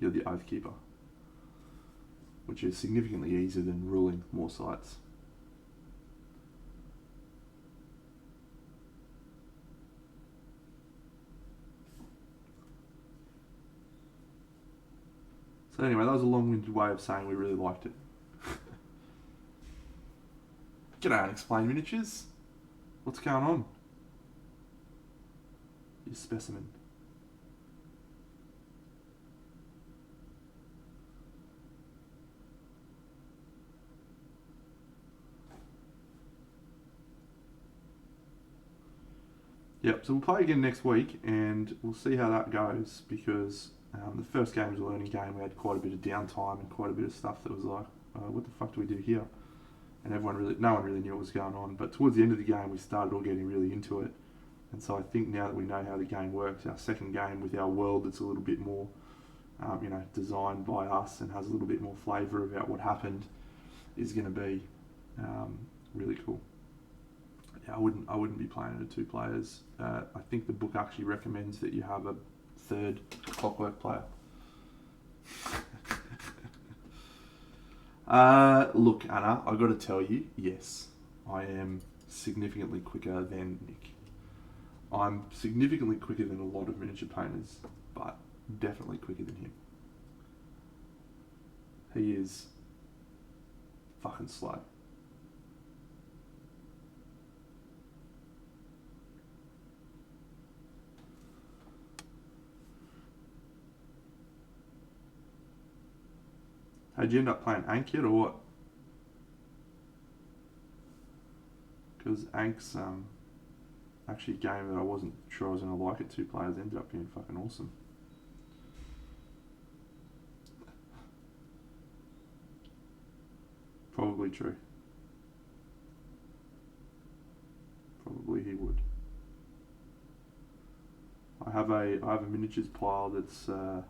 you're the Oathkeeper, which is significantly easier than ruling more sites. So anyway, that was a long-winded way of saying we really liked it. G'day, Unexplained Miniatures. What's going on? You specimen. Yep, so we'll play again next week and we'll see how that goes, because the first game was a learning game. We had quite a bit of downtime and quite a bit of stuff that was like, what the fuck do we do here? And no one really knew what was going on. But towards the end of the game, we started all getting really into it. And so I think now that we know how the game works, our second game with our world that's a little bit more, designed by us and has a little bit more flavour about what happened, is going to be really cool. Yeah, I wouldn't be playing it at 2 players. I think the book actually recommends that you have a third Clockwork player. Look, Anna, I've got to tell you, yes, I am significantly quicker than Nick. I'm significantly quicker than a lot of miniature painters, but definitely quicker than him. He is fucking slow. Did you end up playing Ankh yet, or what? Because Ankh's actually a game that I wasn't sure I was going to like at 2 players, ended up being fucking awesome. Probably true. Probably he would. I have a miniatures pile that's. Can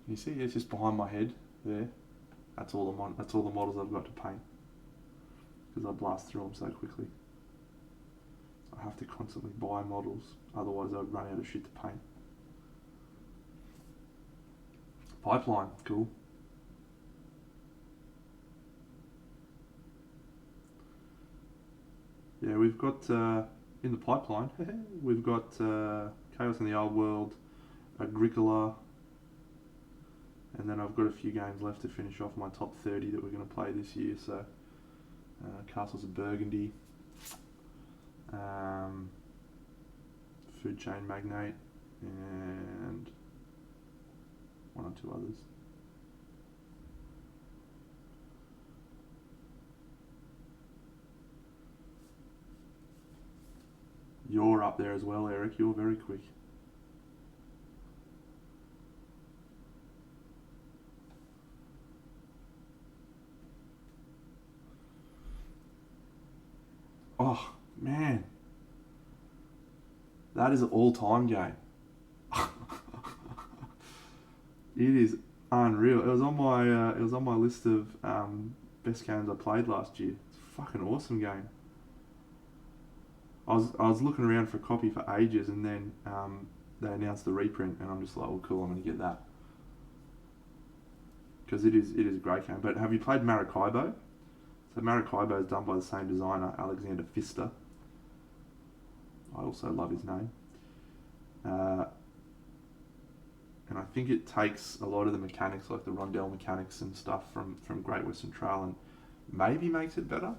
you see? It's just behind my head there. That's all the models I've got to paint. Because I blast through them so quickly. I have to constantly buy models, otherwise I'd run out of shit to paint. Pipeline, cool. Yeah, we've got in the pipeline. We've got Chaos in the Old World, Agricola, and then I've got a few games left to finish off my top 30 that we're going to play this year. So, Castles of Burgundy, Food Chain Magnate, and one or two others. You're up there as well, Eric. You're very quick. Oh, man. That is an all-time game. It is unreal. It was on my list of best games I played last year. It's a fucking awesome game. I was looking around for a copy for ages, and then they announced the reprint, and I'm just like, well, cool, I'm going to get that. Because it is a great game. But have you played Maracaibo? So Maracaibo is done by the same designer, Alexander Pfister. I also love his name. And I think it takes a lot of the mechanics, like the rondel mechanics and stuff from Great Western Trail, and maybe makes it better.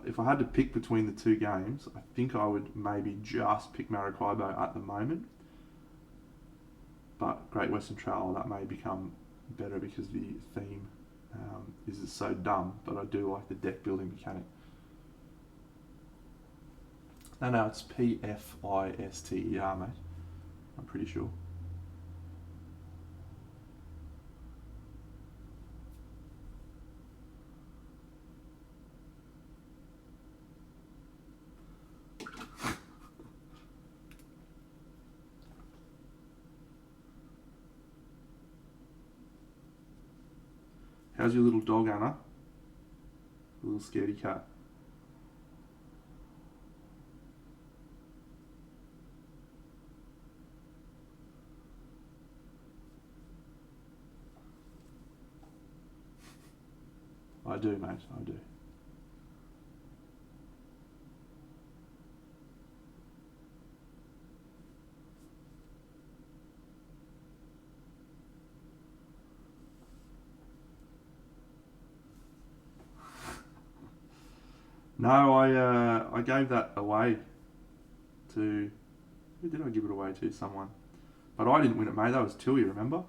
If I had to pick between the two games, I think I would maybe just pick Maracaibo at the moment. But Great Western Trail, that may become better because the theme is so dumb, but I do like the deck building mechanic. No, it's Pfister, mate. I'm pretty sure. How's your little dog, Anna? A little scaredy cat. I do, mate, I do. No, I gave that away to... Who did I give it away to? Someone. But I didn't win it, mate. That was Tui, remember?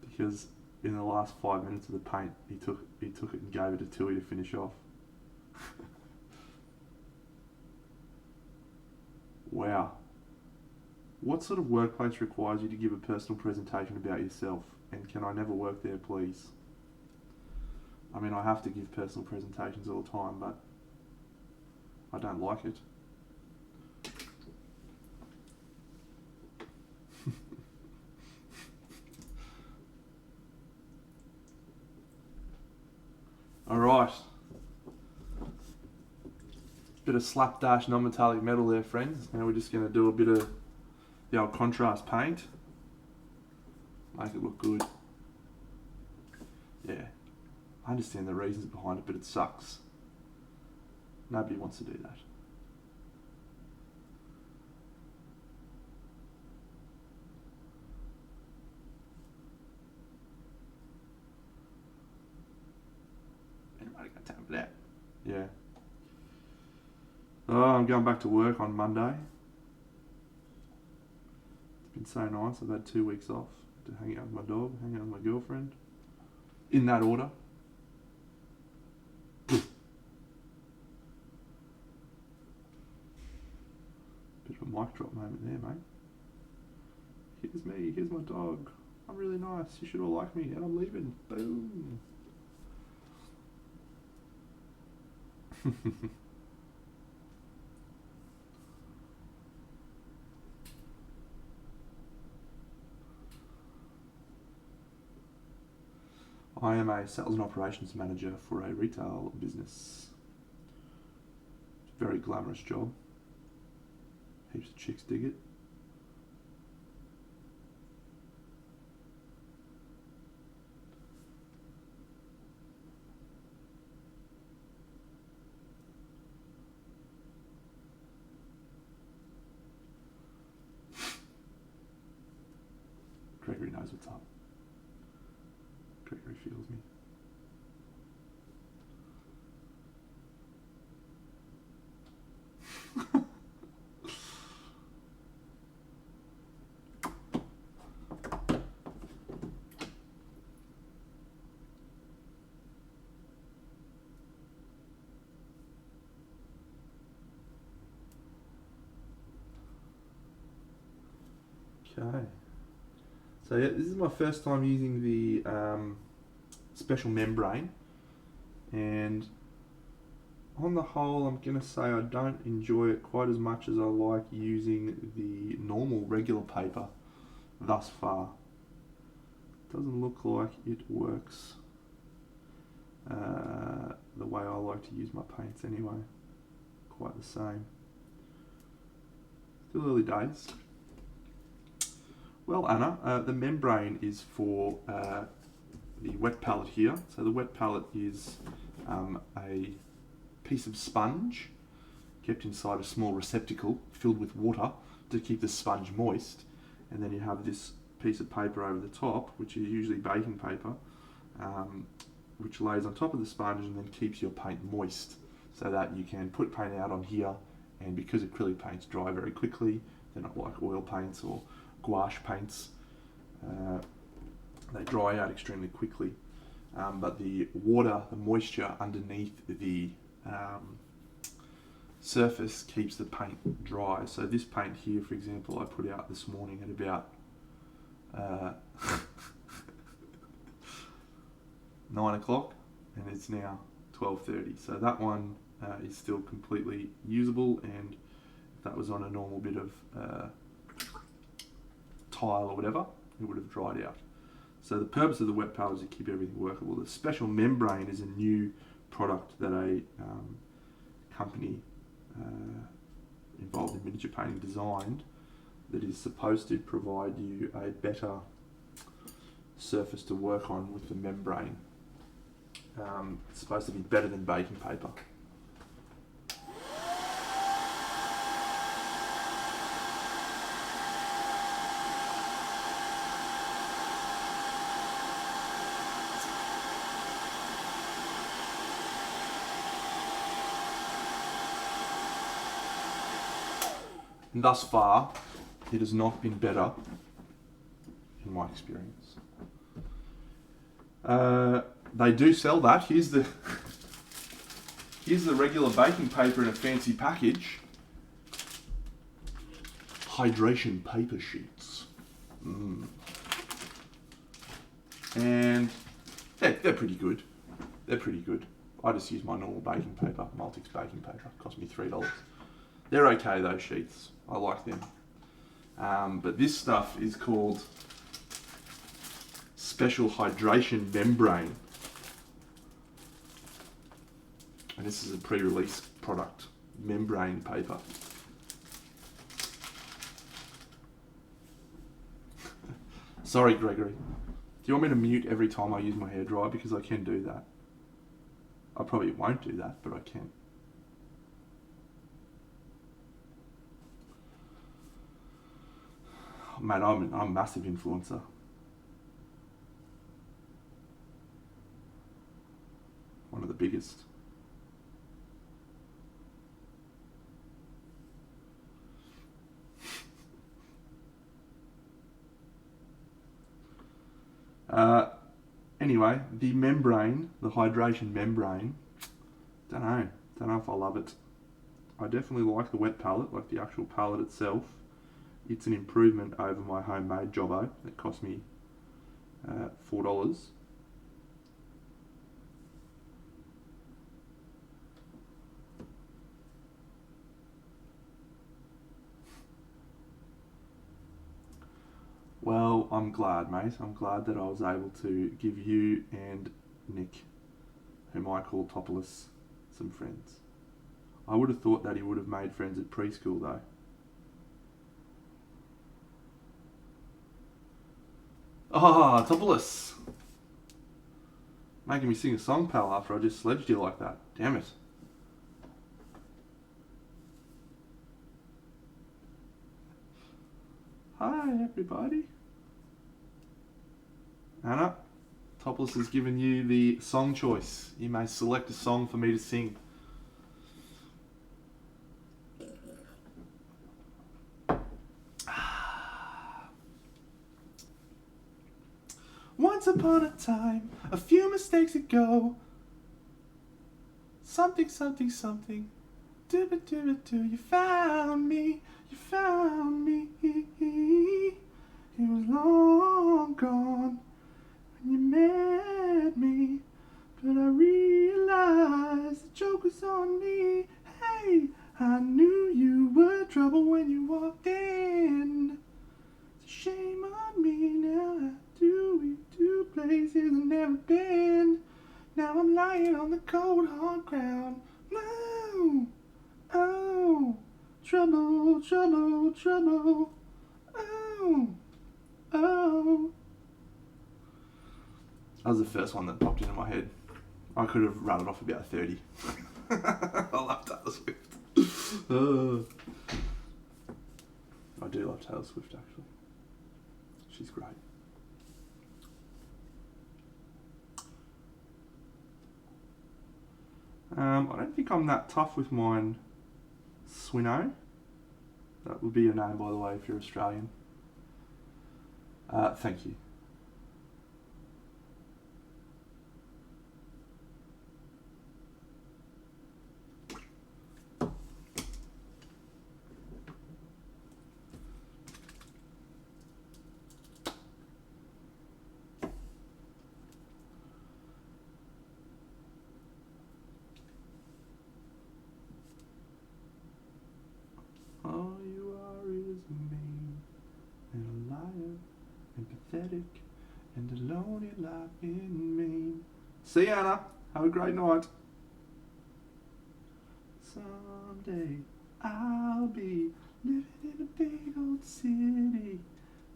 Because in the last 5 minutes of the paint, he took it and gave it to Tui to finish off. Wow. What sort of workplace requires you to give a personal presentation about yourself? And can I never work there, please? I mean, I have to give personal presentations all the time, but I don't like it. Alright. Bit of slapdash non-metallic metal there, friends. Now we're just going to do a bit of the old contrast paint. Make it look good. Yeah. I understand the reasons behind it, but it sucks. Nobody wants to do that. Anybody got time for that? Yeah. Oh, I'm going back to work on Monday. It's been so nice. I've had 2 weeks off to hang out with my dog, hang out with my girlfriend. In that order. Bit of a mic drop moment there, mate. Here's me, here's my dog. I'm really nice. You should all like me, and I'm leaving. Boom. I am a sales and operations manager for a retail business. Very glamorous job. Heaps of chicks dig it. Gregory knows what's up. Gregory feels me. Okay. So yeah, this is my first time using the special membrane, and on the whole I'm going to say I don't enjoy it quite as much as I like using the normal regular paper thus far. Doesn't look like it works the way I like to use my paints anyway. Quite the same. Still early days. Well, Anna, the membrane is for the wet palette here. So the wet palette is a piece of sponge kept inside a small receptacle filled with water to keep the sponge moist. And then you have this piece of paper over the top, which is usually baking paper, which lays on top of the sponge and then keeps your paint moist so that you can put paint out on here. And because acrylic paints dry very quickly, they're not like oil paints or gouache paints, they dry out extremely quickly, but the water, the moisture underneath the surface keeps the paint dry. So this paint here, for example, I put out this morning at about 9 o'clock, and it's now 12:30. So that one is still completely usable, and if that was on a normal bit of tile or whatever, it would have dried out. So the purpose of the wet palette is to keep everything workable. The special membrane is a new product that a company involved in miniature painting designed, that is supposed to provide you a better surface to work on with the membrane. It's supposed to be better than baking paper. And thus far, it has not been better, in my experience. They do sell that. Here's the regular baking paper in a fancy package. Hydration paper sheets. And they're pretty good. They're pretty good. I just use my normal baking paper, Multix baking paper. It cost me $3. They're okay, those sheets. I like them. But this stuff is called Special Hydration Membrane. And this is a pre-release product, membrane paper. Sorry, Gregory. Do you want me to mute every time I use my hairdryer? Because I can do that. I probably won't do that, but I can. Mate, I'm a massive influencer. One of the biggest. Anyway, the membrane, the hydration membrane, don't know if I love it. I definitely like the wet palette, like the actual palette itself. It's an improvement over my homemade Jobbo that cost me $4. Well, I'm glad, mate. I'm glad that I was able to give you and Nick, whom I call Topless, some friends. I would have thought that he would have made friends at preschool, though. Ah, Topless! Making me sing a song, pal, after I just sledged you like that. Damn it. Hi, everybody. Anna, Topless has given you the song choice. You may select a song for me to sing. Once upon a time, a few mistakes ago, something, something, something, do, you found me, it was long gone when you met me, but I realized the joke was on me. Hey, I knew you were trouble when you walked in. It's a shame on me now. How do we do places I've never been? Now I'm lying on the cold hard ground. No, oh, trouble, trouble, trouble. Oh, oh. That was the first one that popped into my head. I could have run it off about 30. I love Taylor Swift. I do love Taylor Swift, actually. She's great. I don't think I'm that tough with mine, Swino. That would be your name, by the way, if you're Australian. Thank you. All you are is mean and a liar and pathetic and a lonely life in me. See you, Anna. Have a great night. Someday I'll be living in a big old city.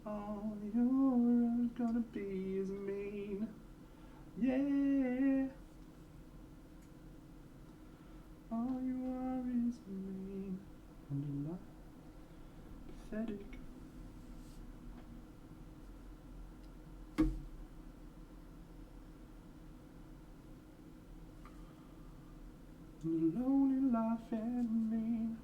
All you're gonna be is mean. Yeah. All you are is mean and a lot pathetic. And a lonely life and mean.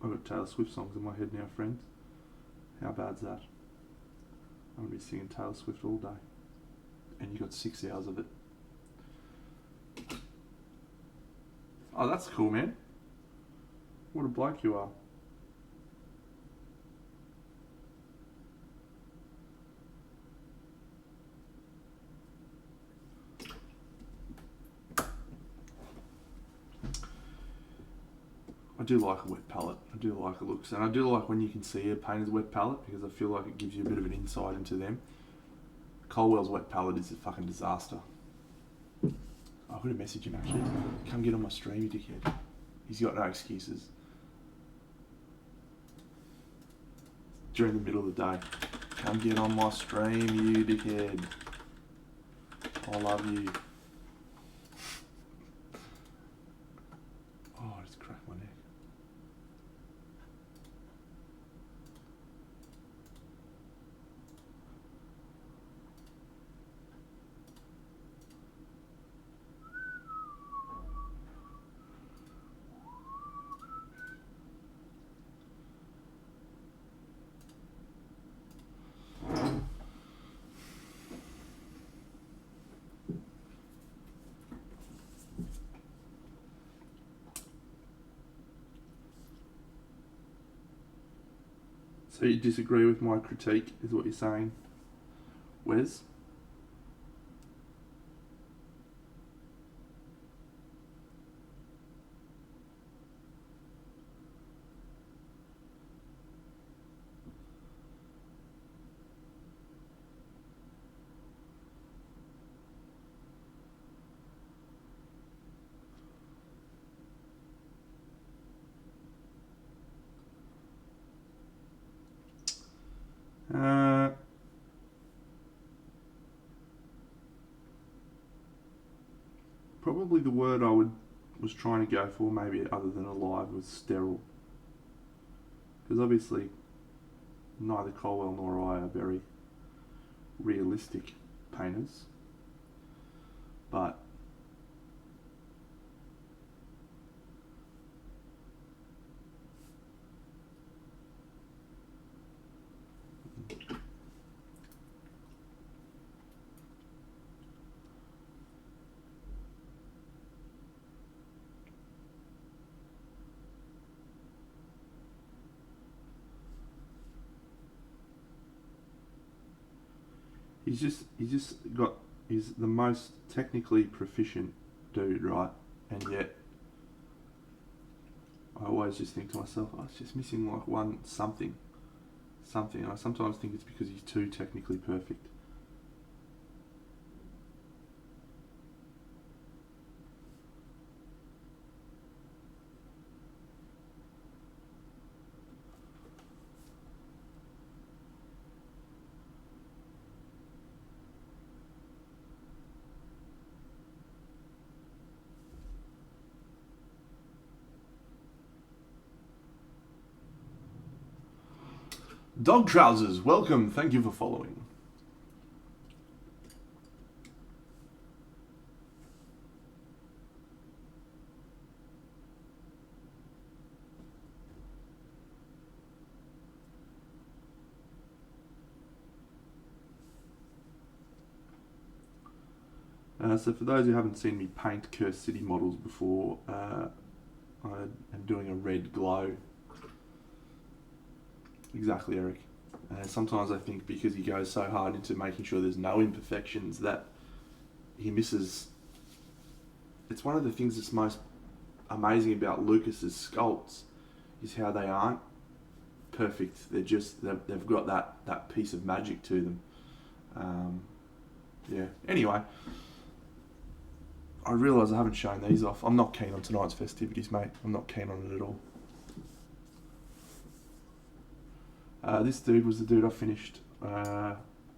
I've got Taylor Swift songs in my head now, friends. How bad's that? I'm going to be singing Taylor Swift all day. And you got 6 hours of it. Oh, that's cool, man. What a bloke you are. I do like a wet palette. I do like the looks. And I do like when you can see a painter's wet palette because I feel like it gives you a bit of an insight into them. Colwell's wet palette is a fucking disaster. I'm going to message him actually. Come get on my stream, you dickhead. He's got no excuses. During the middle of the day. Come get on my stream, you dickhead. I love you. Oh, I just cracked my neck. So you disagree with my critique, is what you're saying, Wes? Probably the word I was trying to go for, maybe other than alive, was sterile. Because obviously, neither Colwell nor I are very realistic painters, but he's the most technically proficient dude, right? And yet I always just think to myself, oh, it's just missing like one something. I sometimes think it's because he's too technically perfect. Dog Trousers, welcome. Thank you for following. So for those who haven't seen me paint Curse City models before, I am doing a red glow. Exactly, Eric. Sometimes I think because he goes so hard into making sure there's no imperfections that he misses. It's one of the things that's most amazing about Lucas's sculpts is how they aren't perfect. They've got that piece of magic to them. Yeah. Anyway, I realise I haven't shown these off. I'm not keen on tonight's festivities, mate. I'm not keen on it at all. This dude was the dude I finished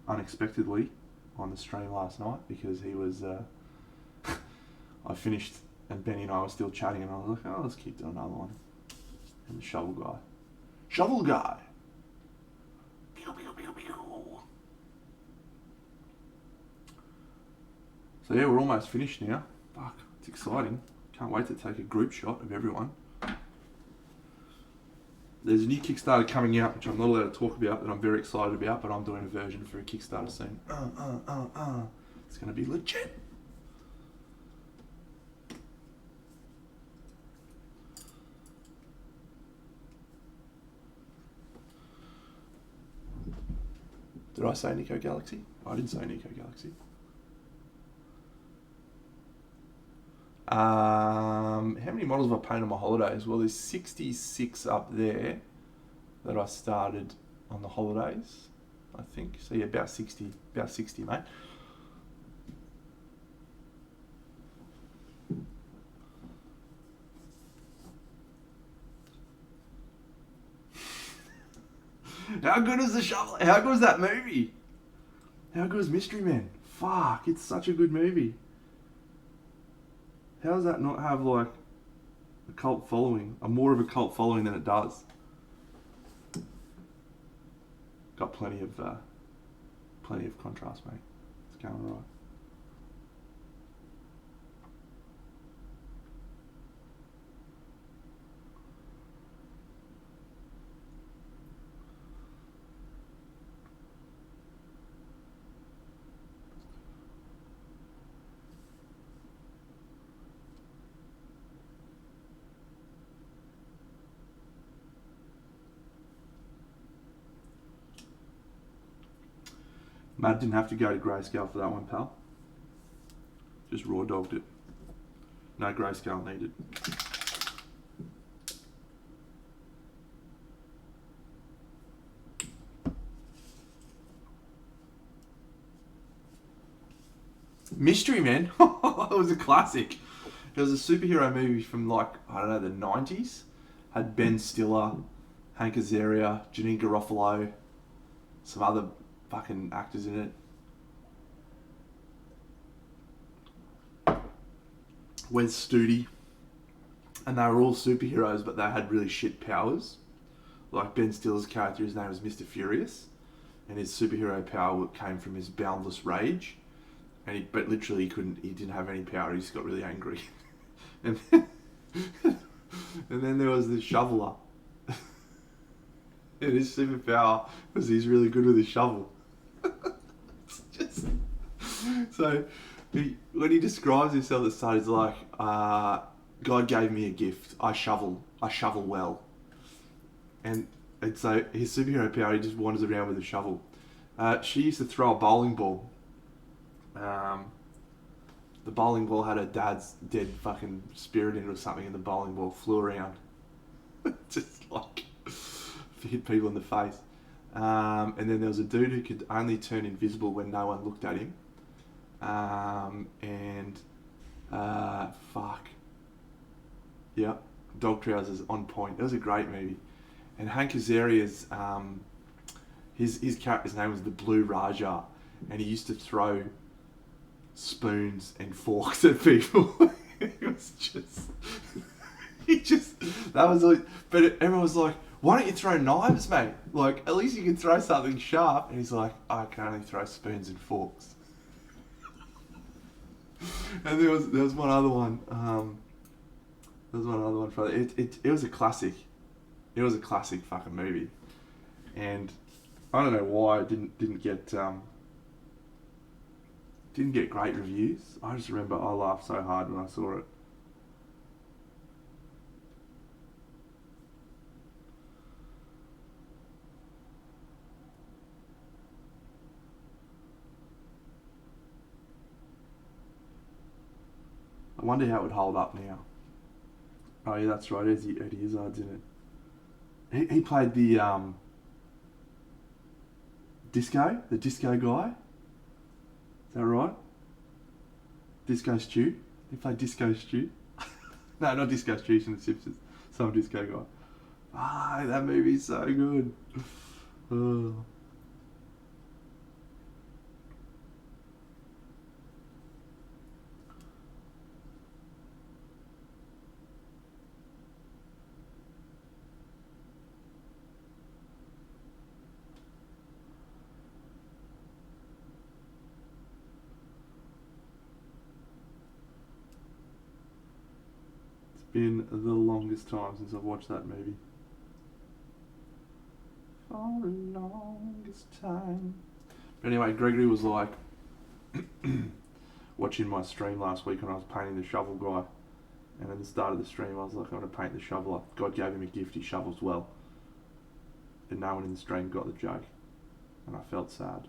unexpectedly on the stream last night because he was. I finished and Benny and I were still chatting and I was like, oh, let's keep doing another one. And the shovel guy. Shovel guy! Pew, pew, pew, pew. So yeah, we're almost finished now. Fuck, it's exciting. Can't wait to take a group shot of everyone. There's a new Kickstarter coming out, which I'm not allowed to talk about, that I'm very excited about, but I'm doing a version for a Kickstarter soon. It's going to be legit. Did I say Nico Galaxy? I didn't say Nico Galaxy. How many models have I painted on my holidays? Well, there's 66 up there that I started on the holidays, I think. So yeah, about 60, mate. How good is the shovel? How good is that movie? How good is Mystery Men? Fuck, it's such a good movie. How does that not have like a cult following? More of a cult following than it does. Got plenty of contrast, mate. It's going alright. Matt didn't have to go to grayscale for that one, pal. Just raw dogged it. No grayscale needed. Mystery Men. It was a classic. It was a superhero movie from like, I don't know, the 90s. Had Ben Stiller, Hank Azaria, Janine Garofalo, some other fucking actors in it. Wes Studi. And they were all superheroes, but they had really shit powers. Like Ben Stiller's character, his name was Mr. Furious. And his superhero power came from his boundless rage. But literally he didn't have any power, he just got really angry. and, then, and then there was the shoveler. And his superpower was he's really good with his shovel. So when he describes himself at the start, he's like, God gave me a gift. I shovel well. And so his superhero power, he just wanders around with a shovel. She used to throw a bowling ball. The bowling ball had her dad's dead fucking spirit in it or something, and the bowling ball flew around. Just like hit people in the face. And then there was a dude who could only turn invisible when no one looked at him. Fuck. Yeah, Dog Trousers on point. It was a great movie. And Hank Azaria's his character's name was the Blue Raja, and he used to throw spoons and forks at people. It was just that was like, but everyone was like, why don't you throw knives, mate? Like, at least you can throw something sharp. And he's like, I can only throw spoons and forks. And there was one other one. For it was a classic. It was a classic fucking movie, and I don't know why it didn't get great reviews. I just remember I laughed so hard when I saw it. I wonder how it would hold up now. Oh yeah, that's right. Eddie Izzard's in it. He played the disco guy. Is that right? Disco Stu. He played Disco Stu. No, not Disco Stu from The Simpsons. Some disco guy. That movie's so good. Oh. Been the longest time since I've watched that movie. For the longest time. But anyway, Gregory was like watching my stream last week when I was painting the shovel guy. And at the start of the stream I was like, I'm going to paint the shoveler. God gave him a gift, he shovels well. And no one in the stream got the joke. And I felt sad.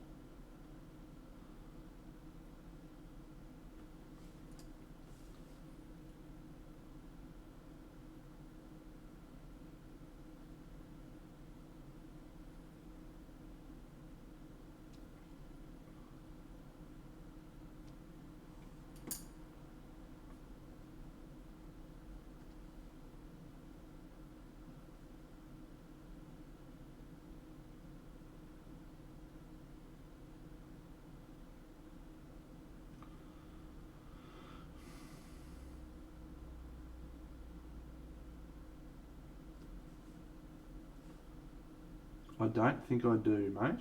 I don't think I do, mate.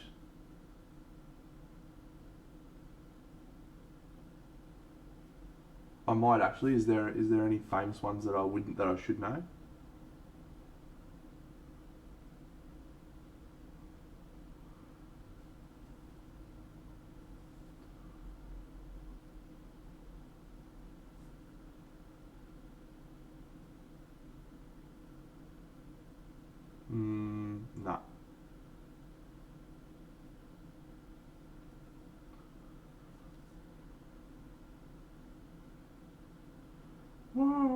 I might actually. Is there any famous ones that I should know? No.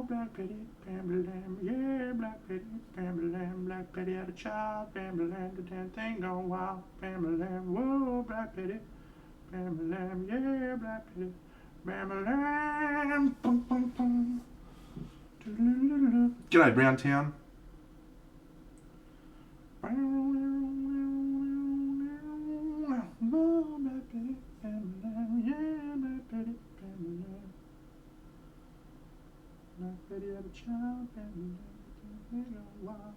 Black Betty, bam-ba-lam, yeah, Black Betty, bam-ba-lam, Black Betty had a child, bam-ba-lam, the damn thing gone wild, bam-ba-lam, whoa, Black Betty, bam-ba-lam, yeah, Black Betty, bam-ba-lam, pum pum pum. G'day, Browntown. Whoa, Black Betty, bam-ba-lam, yeah, Black Betty, bam-ba-lam. Black Betty had a child, bam-a-lam, wild.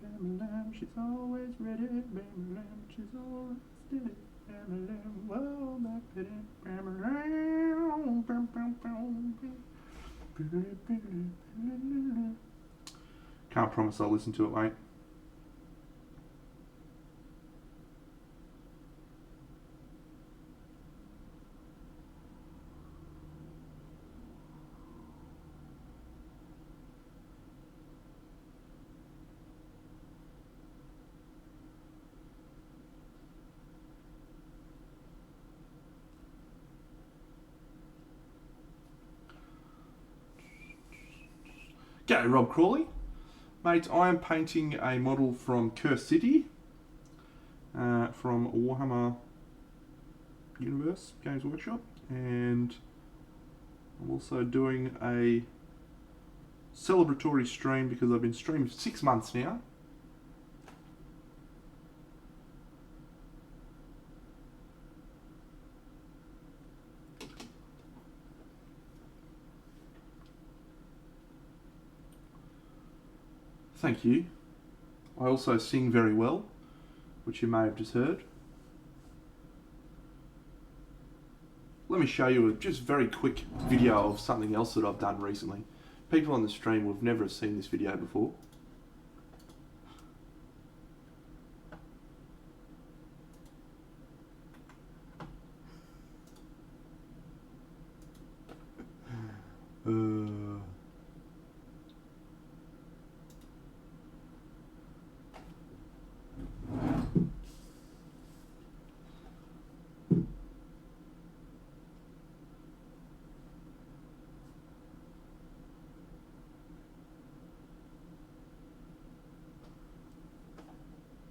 Bam-a-lam, she's always ready, bam-a-lam, she's always steady, bam-a-lam, whoa, Black Betty, bam-a-lam, bam-bam-bam. Can't promise I'll listen to it, mate. G'day, Rob Crawley. Mate, I am painting a model from Curse City, from Warhammer Universe Games Workshop, and I'm also doing a celebratory stream because I've been streaming for 6 months now. Thank you. I also sing very well, which you may have just heard. Let me show you a just very quick video of something else that I've done recently. People on the stream will have never seen this video before.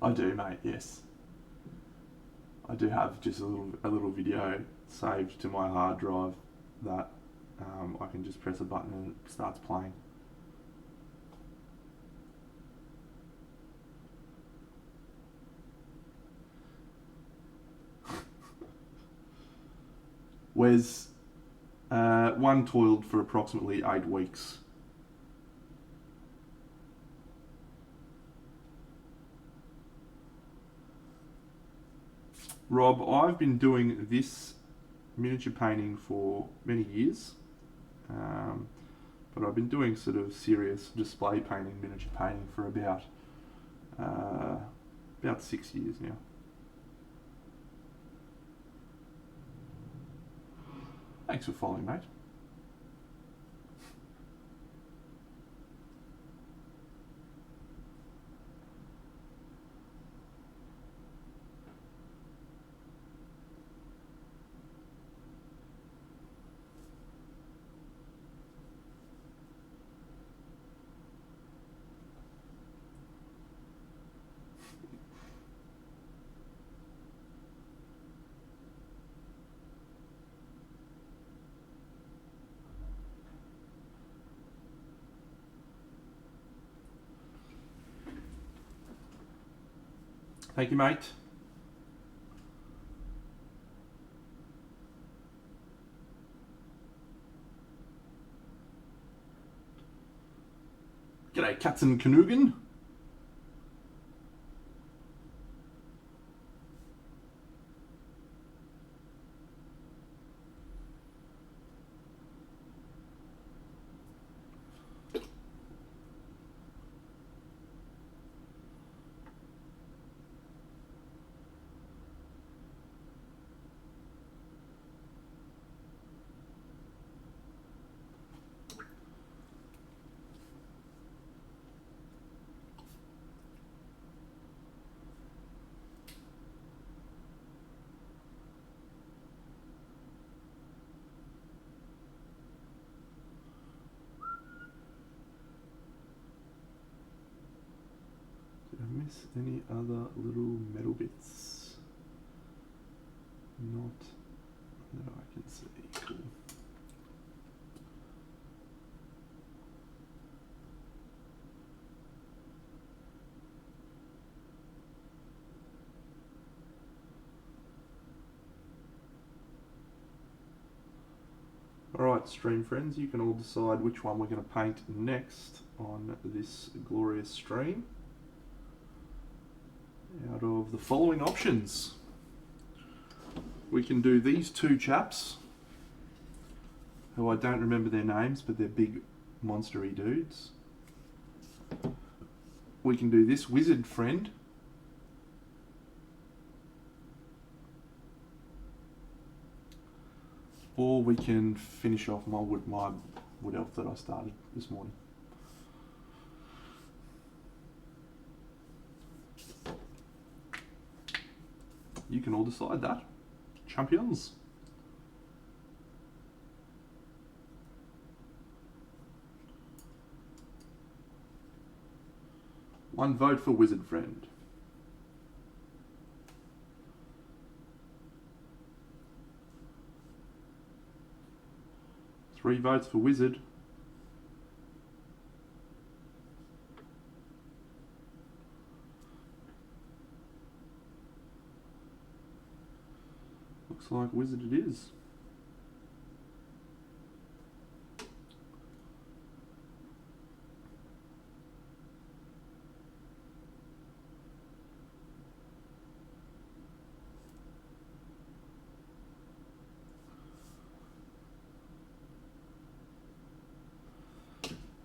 I do, mate, yes. I do have just a little video saved to my hard drive that I can just press a button and it starts playing. Wes, one toiled for approximately 8 weeks. Rob, I've been doing this miniature painting for many years, but I've been doing sort of serious display painting, miniature painting for about 6 years now. Thanks for following, mate. Thank you, mate. G'day, Katzen Kanugan. miss any other little metal bits? Not that I can see. Cool. Alright, stream friends, you can all decide which one we're going to paint next on this glorious stream out of the following options. We can do these two chaps, who I don't remember their names, but they're big monstery dudes. We can do this wizard friend. Or we can finish off my wood elf that I started this morning. You can all decide that. Champions. One vote for wizard friend. Three votes for wizard. Looks like wizard it is.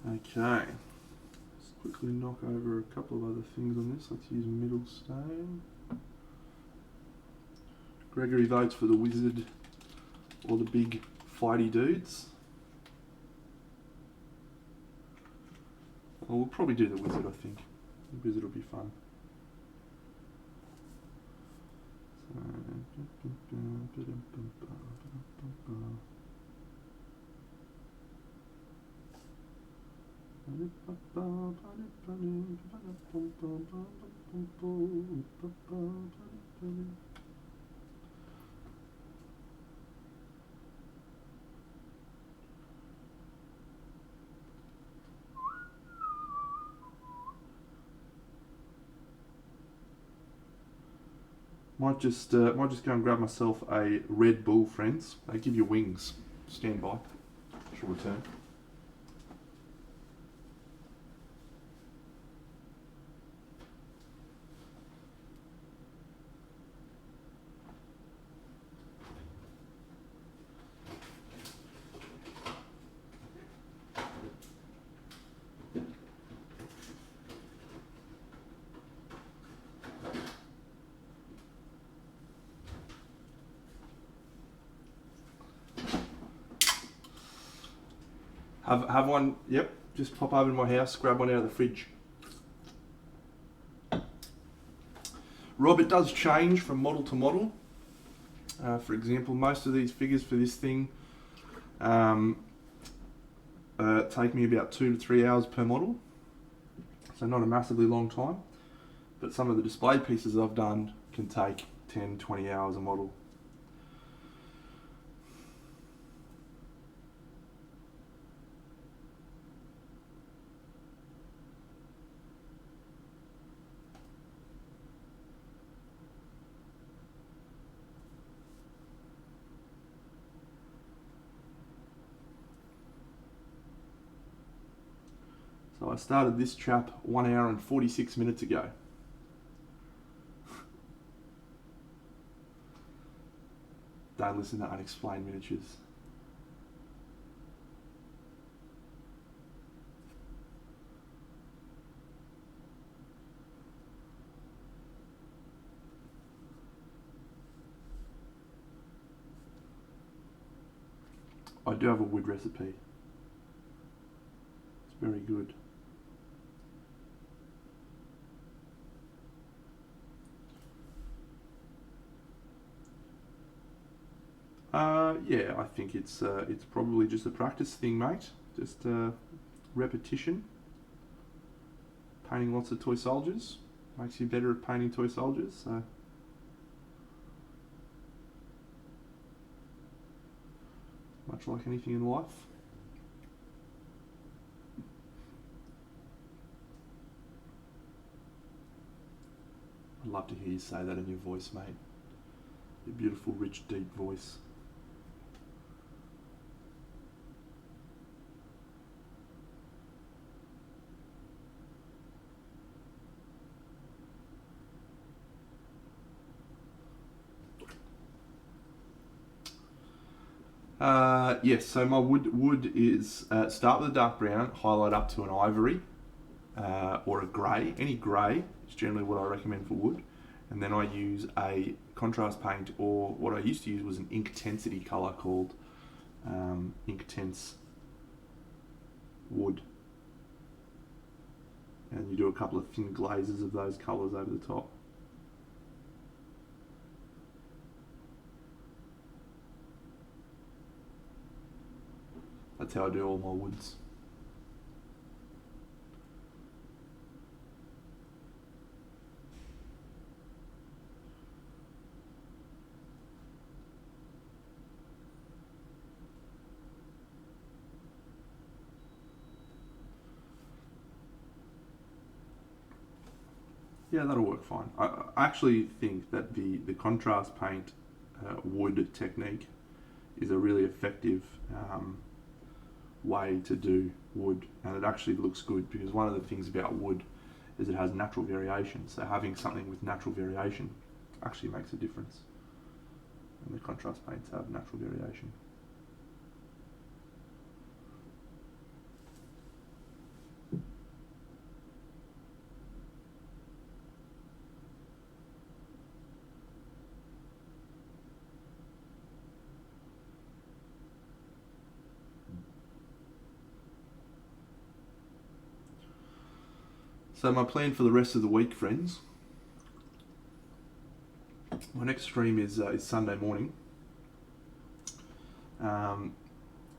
Okay, let's quickly knock over a couple of other things on this. Let's use middle stone. Gregory votes for the wizard or the big fighty dudes. Well, we'll probably do the wizard, I think. The wizard will be fun. Might just go and grab myself a Red Bull, friends. They give you wings. Stand by. Shall return. Have one, yep, just pop over to my house, grab one out of the fridge. Rob, it does change from model to model. For example, most of these figures for this thing take me about 2 to 3 hours per model. So not a massively long time. But some of the display pieces I've done can take 10, 20 hours a model. So I started this chap 1 hour and 46 minutes ago. Don't listen to Unexplained Miniatures. I do have a wood recipe. It's very good. Yeah, I think it's probably just a practice thing, mate. Just repetition. Painting lots of toy soldiers. makes you better at painting toy soldiers. So much like anything in life. I'd love to hear you say that in your voice, mate. Your beautiful, rich, deep voice. Yes, so my wood is start with a dark brown, highlight up to an ivory or a grey. Any grey is generally what I recommend for wood. And then I use a contrast paint, or what I used to use was an Inktense colour called Inktense Wood. And you do a couple of thin glazes of those colours over the top. That's how I do all my woods. Yeah, that'll work fine. I actually think that the contrast paint wood technique is a really effective way to do wood, and it actually looks good, because one of the things about wood is it has natural variation, so having something with natural variation actually makes a difference, and the contrast paints have natural variation. So my plan for the rest of the week, friends, my next stream is Sunday morning,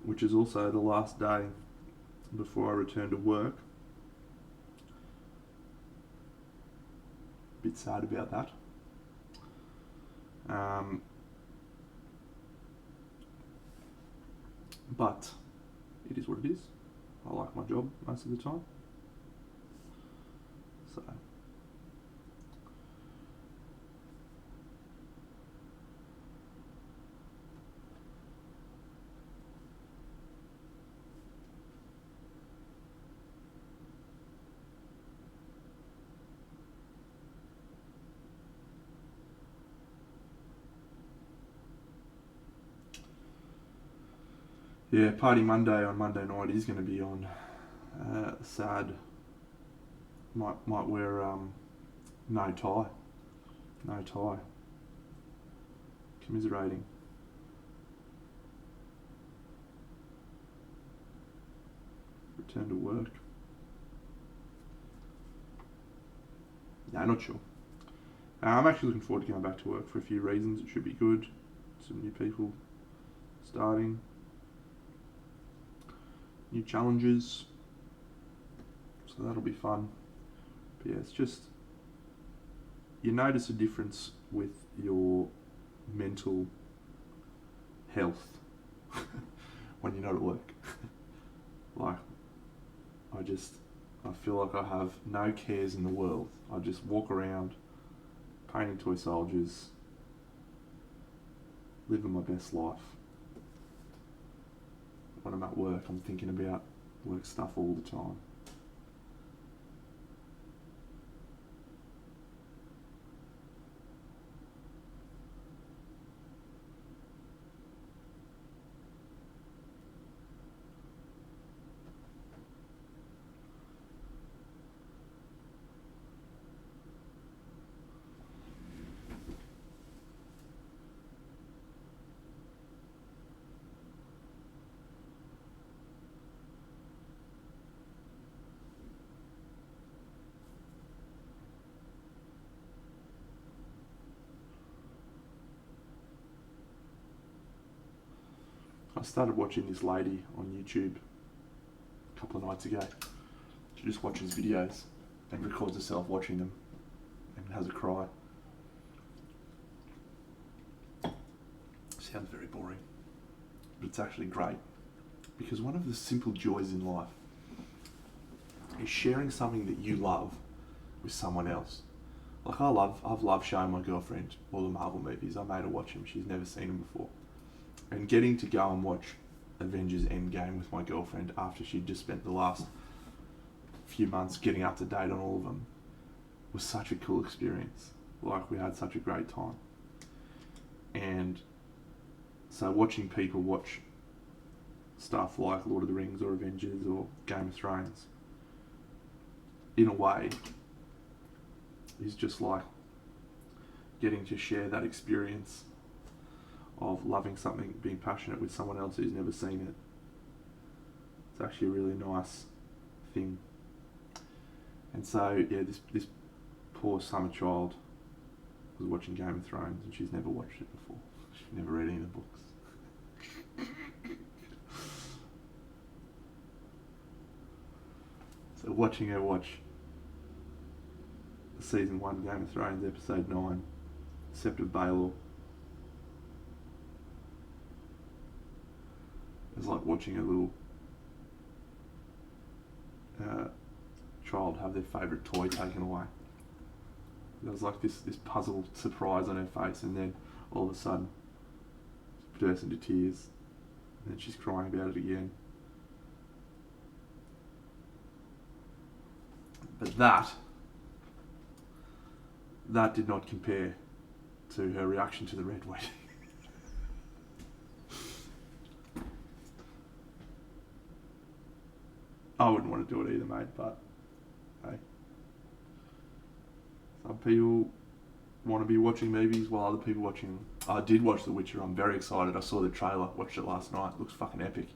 which is also the last day before I return to work. A bit sad about that. But it is what it is. I like my job most of the time. So yeah, Party Monday on Monday night is going to be on. Sad. Might wear no tie. No tie. Commiserating. Return to work. No, not sure. I'm actually looking forward to going back to work for a few reasons. It should be good. Some new people starting. New challenges. So that'll be fun. But yeah, it's just, you notice a difference with your mental health when you're not at work. Like, I feel like I have no cares in the world. I just walk around painting toy soldiers, living my best life. When I'm at work, I'm thinking about work stuff all the time. I started watching this lady on YouTube a couple of nights ago. She just watches videos and records herself watching them. and has a cry. Sounds very boring, but it's actually great, because one of the simple joys in life is sharing something that you love with someone else. Like I've loved showing my girlfriend all the Marvel movies. I made her watch them. She's never seen them before. And getting to go and watch Avengers Endgame with my girlfriend after she'd just spent the last few months getting up to date on all of them was such a cool experience. Like, we had such a great time. And so watching people watch stuff like Lord of the Rings or Avengers or Game of Thrones, in a way, is just like getting to share that experience of loving something, being passionate with someone else who's never seen it. It's actually a really nice thing. And so, yeah, this poor summer child was watching Game of Thrones and she's never watched it before. She's never read any of the books. So watching her watch Season 1 Game of Thrones, Episode 9, Sept of Baelor, it's like watching a little child have their favourite toy taken away. There was like this puzzled surprise on her face, and then all of a sudden she bursts into tears, and then she's crying about it again. But that did not compare to her reaction to the Red Wedding. I wouldn't want to do it either, mate, but hey. Some people want to be watching movies while other people watching. I did watch The Witcher. I'm very excited. I saw the trailer, watched it last night. It looks fucking epic.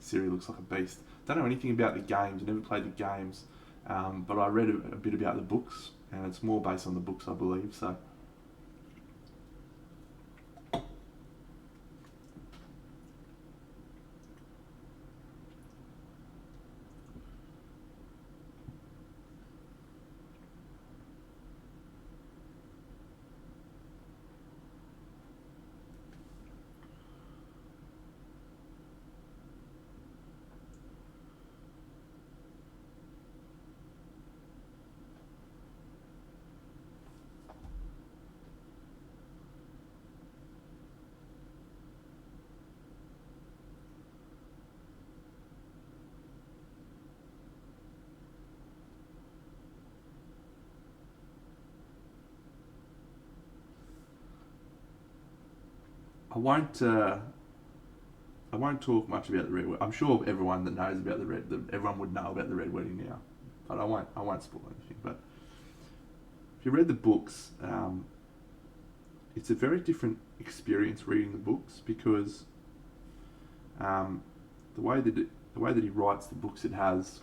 Ciri looks like a beast. Don't know anything about the games. I never played the games, but I read a bit about the books, and it's more based on the books, I believe. So. I won't talk much about the Red Wedding. I'm sure everyone that knows about everyone would know about the Red Wedding now, but I won't spoil anything. But if you read the books, it's a very different experience reading the books, because the way that he writes the books, it has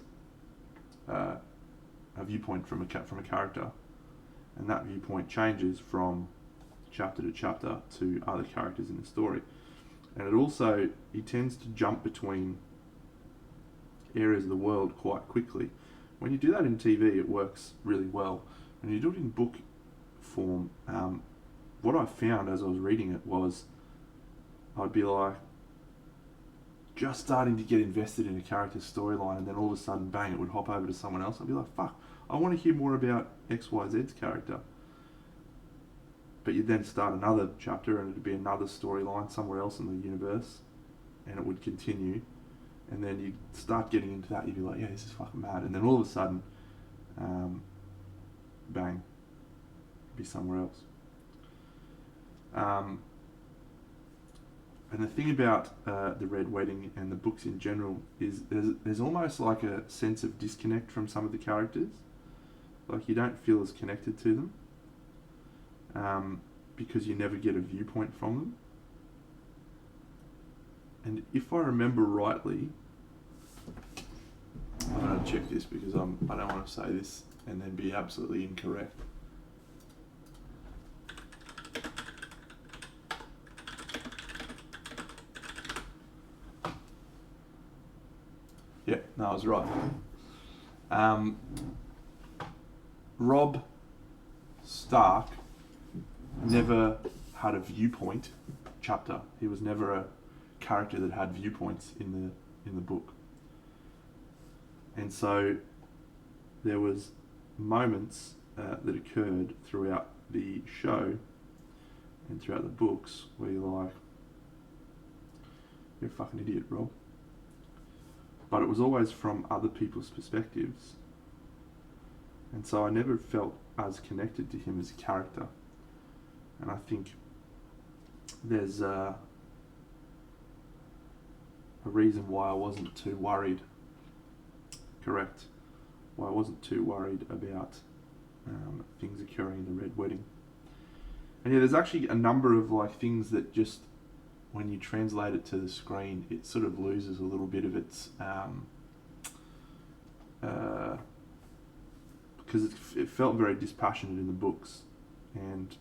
a viewpoint from a character, and that viewpoint changes from chapter to chapter to other characters in the story. And it also, he tends to jump between areas of the world quite quickly. When you do that in TV, it works really well. When you do it in book form, what I found as I was reading it was, I'd be like, just starting to get invested in a character's storyline, and then all of a sudden, bang, it would hop over to someone else. I'd be like, fuck, I want to hear more about XYZ's character. But you'd then start another chapter, and it'd be another storyline somewhere else in the universe, and it would continue. And then you'd start getting into that, you'd be like, yeah, this is fucking mad. And then all of a sudden, bang, it'd be somewhere else. And the thing about the Red Wedding and the books in general is there's almost like a sense of disconnect from some of the characters. Like, you don't feel as connected to them. Because you never get a viewpoint from them. And if I remember rightly, I'm going to check this because I don't want to say this and then be absolutely incorrect. Yeah, no, I was right. Robb Stark never had a viewpoint chapter. He was never a character that had viewpoints in the book. And so there was moments that occurred throughout the show and throughout the books where you're like, you're a fucking idiot, Rob. But it was always from other people's perspectives. And so I never felt as connected to him as a character. And I think there's a reason why I wasn't too worried. Correct. Why I wasn't too worried about things occurring in the Red Wedding. And yeah, there's actually a number of like things that just, when you translate it to the screen, it sort of loses a little bit of its because it felt very dispassionate in the books, and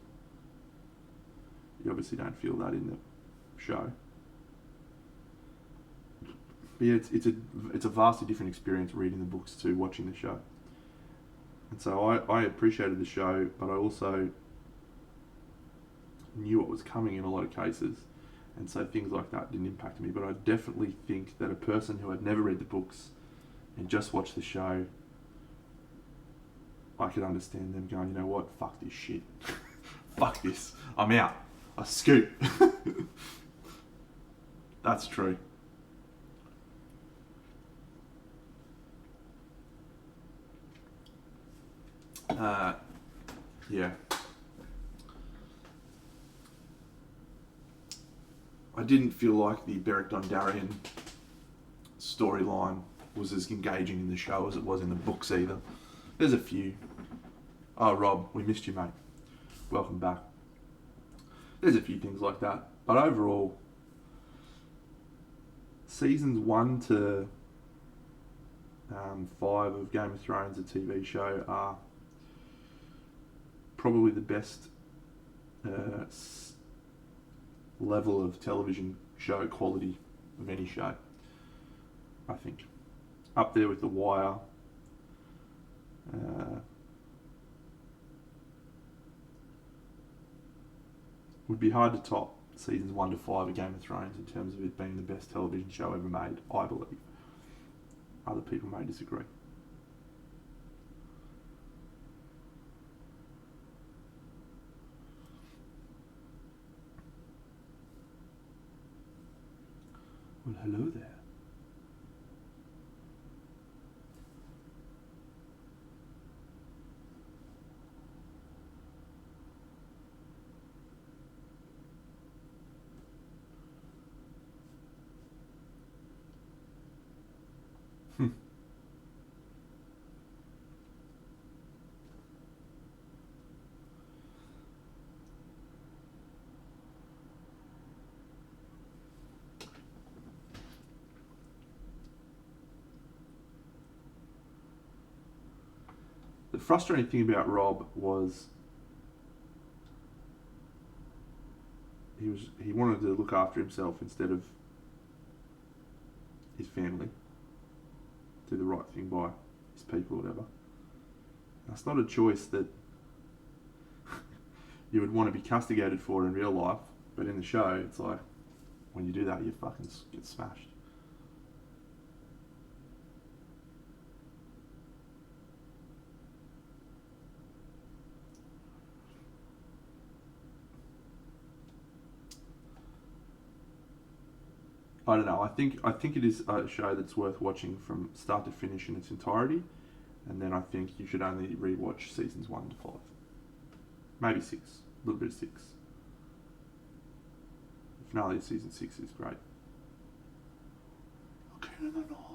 you obviously don't feel that in the show. But yeah, it's a vastly different experience reading the books to watching the show. And so I appreciated the show, but I also knew what was coming in a lot of cases, and so things like that didn't impact me. But I definitely think that a person who had never read the books and just watched the show, I could understand them going, you know what, fuck this shit. Fuck this. I'm out. I scoot. That's true. Yeah. I didn't feel like the Beric Dondarrion storyline was as engaging in the show as it was in the books either. There's a few. Oh, Rob, we missed you, mate. Welcome back. There's a few things like that. But overall, seasons 1 to 5 of Game of Thrones, the TV show, are probably the best level of television show quality of any show, I think. Up there with The Wire. Would be hard to top seasons 1 to 5 of Game of Thrones in terms of it being the best television show ever made, I believe. Other people may disagree. Well, hello there. The frustrating thing about Rob was he wanted to look after himself instead of his family, do the right thing by his people, or whatever. That's not a choice that you would want to be castigated for in real life, but in the show, it's like, when you do that, you fucking get smashed. I don't know. I think it is a show that's worth watching from start to finish in its entirety, and then I think you should only rewatch seasons 1 to 5, maybe 6, a little bit of 6. The finale of season 6 is great. Okay, to the north.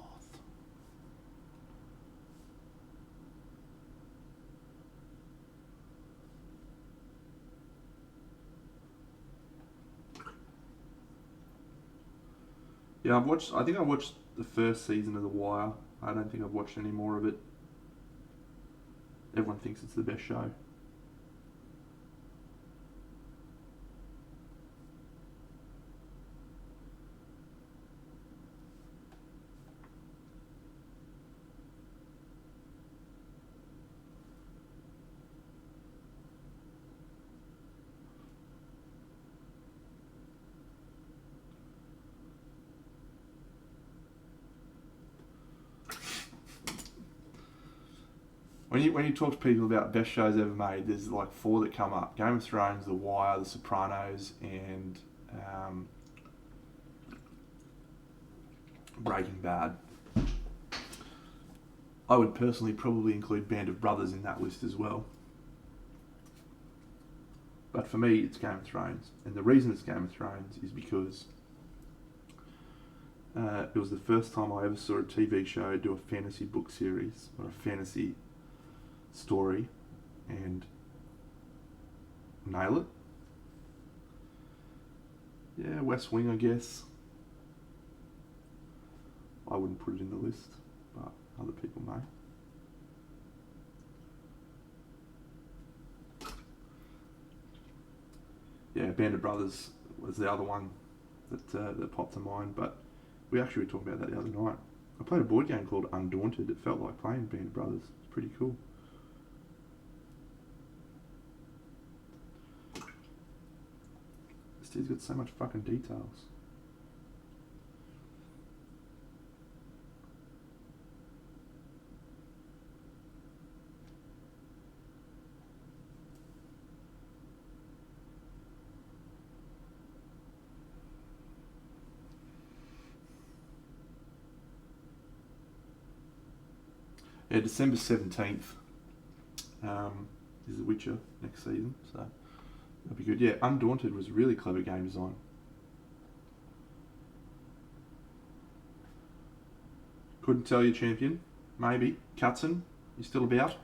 Yeah, I think I watched the first season of The Wire. I don't think I've watched any more of it. Everyone thinks it's the best show. when you talk to people about best shows ever made, there's like 4 that come up: Game of Thrones, The Wire, The Sopranos, and Breaking Bad. I would personally probably include Band of Brothers in that list as well. But for me, it's Game of Thrones. And the reason it's Game of Thrones is because it was the first time I ever saw a TV show do a fantasy book series or a fantasy story and nail it. Yeah, West Wing, I guess. I wouldn't put it in the list, but other people may. Yeah, Band of Brothers was the other one that popped to mind, but we actually were talking about that the other night. I played a board game called Undaunted. It felt like playing Band of Brothers. It's pretty cool. This dude's got so much fucking details. Yeah, December 17th is The Witcher next season, so that'll be good. Yeah, Undaunted was really clever game design. Couldn't tell you, champion. Maybe. Katzen, you still about?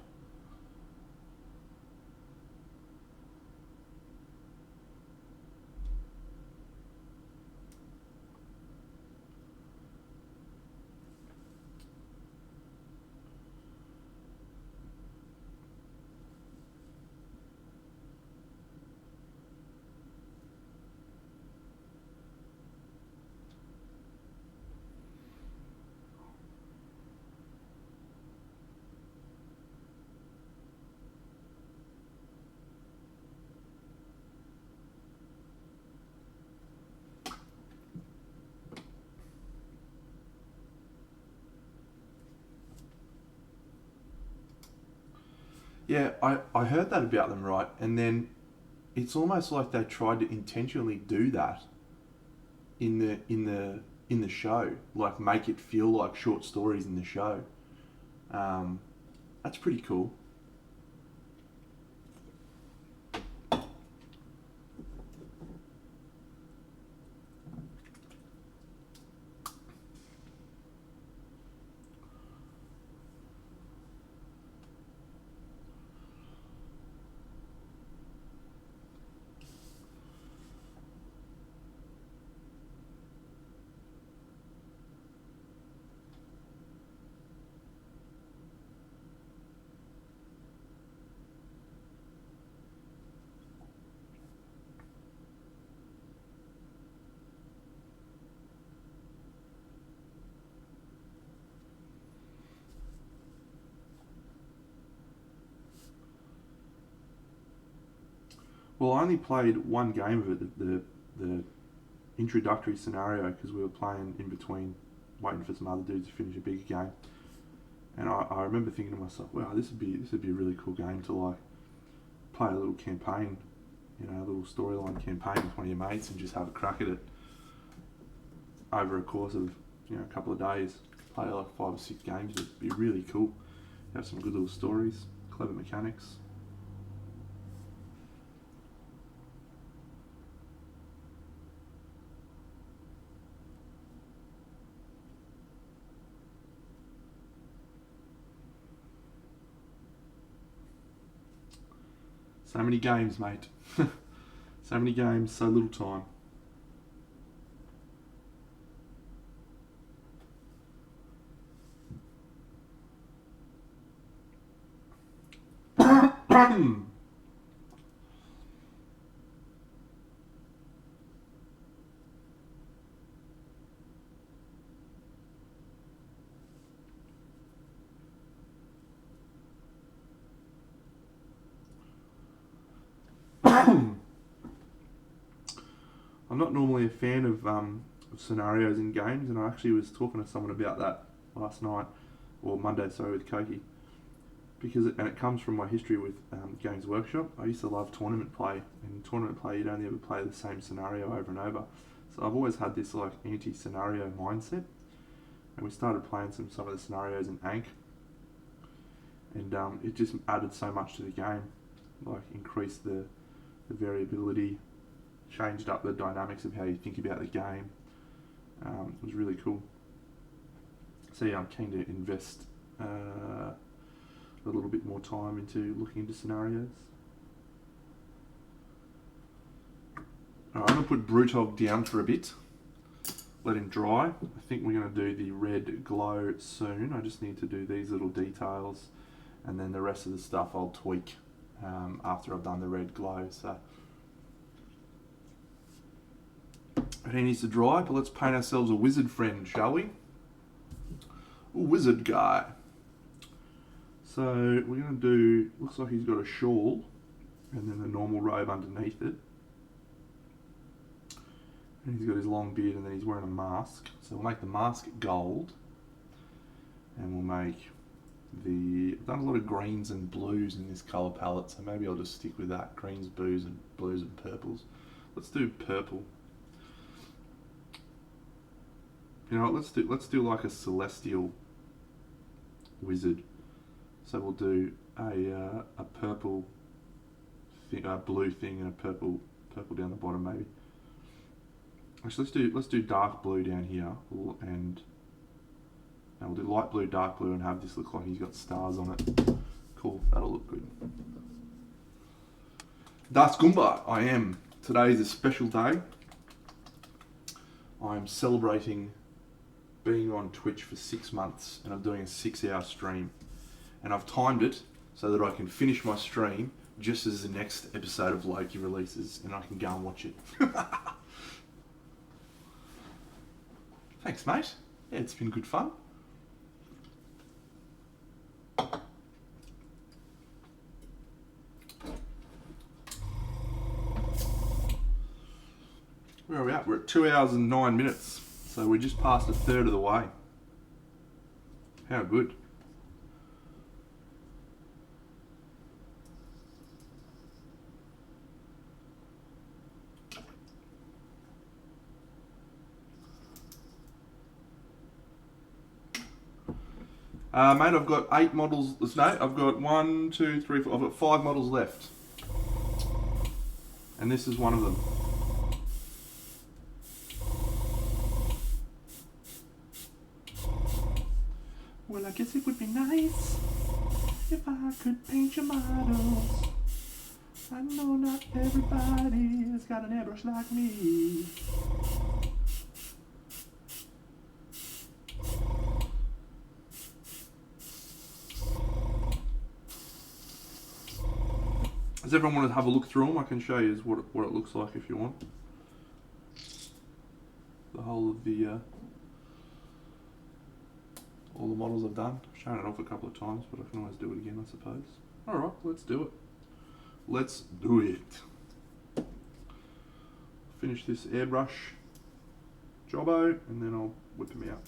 Yeah, I heard that about them, right? And then it's almost like they tried to intentionally do that in the show, like make it feel like short stories in the show. That's pretty cool. Well, I only played one game of it, the introductory scenario, because we were playing in between, waiting for some other dudes to finish a bigger game. And I remember thinking to myself, wow, this would be a really cool game to like play a little campaign, a little storyline campaign with one of your mates and just have a crack at it over a course of a couple of days. Play like 5 or 6 games. It'd be really cool. Have some good little stories, clever mechanics. So many games, mate. So many games, so little time. I'm not normally a fan of scenarios in games, and I actually was talking to someone about that last night, or Monday, sorry, with Koki. because it comes from my history with Games Workshop. I used to love tournament play, and in tournament play you'd only ever play the same scenario over and over. So I've always had this like anti-scenario mindset, and we started playing some of the scenarios in Ankh, and it just added so much to the game, like increased the variability, changed up the dynamics of how you think about the game. It was really cool. So yeah, I'm keen to invest a little bit more time into looking into scenarios. Alright, I'm going to put Brutog down for a bit, let him dry. I think we're going to do the red glow soon. I just need to do these little details, and then the rest of the stuff I'll tweak after I've done the red glow. So he needs to dry, but let's paint ourselves a wizard friend, shall we? A wizard guy. So we're going to do, looks like he's got a shawl and then a normal robe underneath it. And he's got his long beard, and then he's wearing a mask. So we'll make the mask gold, and we'll make I've done a lot of greens and blues in this colour palette, so maybe I'll just stick with that. Greens, blues and purples. Let's do purple. You know what, let's do like a celestial wizard. So we'll do a purple thing, a blue thing, and a purple down the bottom maybe. Actually, let's do dark blue down here, and we'll do light blue, dark blue, and have this look like he's got stars on it. Cool, that'll look good. Das Goomba, I am. Today is a special day. I'm celebrating being on Twitch for 6 months, and I'm doing a 6-hour stream. And I've timed it so that I can finish my stream just as the next episode of Loki releases, and I can go and watch it. Thanks, mate. Yeah, it's been good fun. Where are we at? We're at 2 hours and 9 minutes. So we're just past a third of the way. How good. Mate, I've got 8 models. No, I've got 1, 2, 3, 4. I've got 5 models left. And this is one of them. Well, I guess it would be nice if I could paint your models. I know not everybody has got an airbrush like me. Does everyone want to have a look through them? I can show you what it looks like if you want. The whole of the all the models I've done. I've shown it off a couple of times, but I can always do it again, I suppose. Alright, let's do it. Let's do it. Finish this airbrush jobbo, and then I'll whip them out.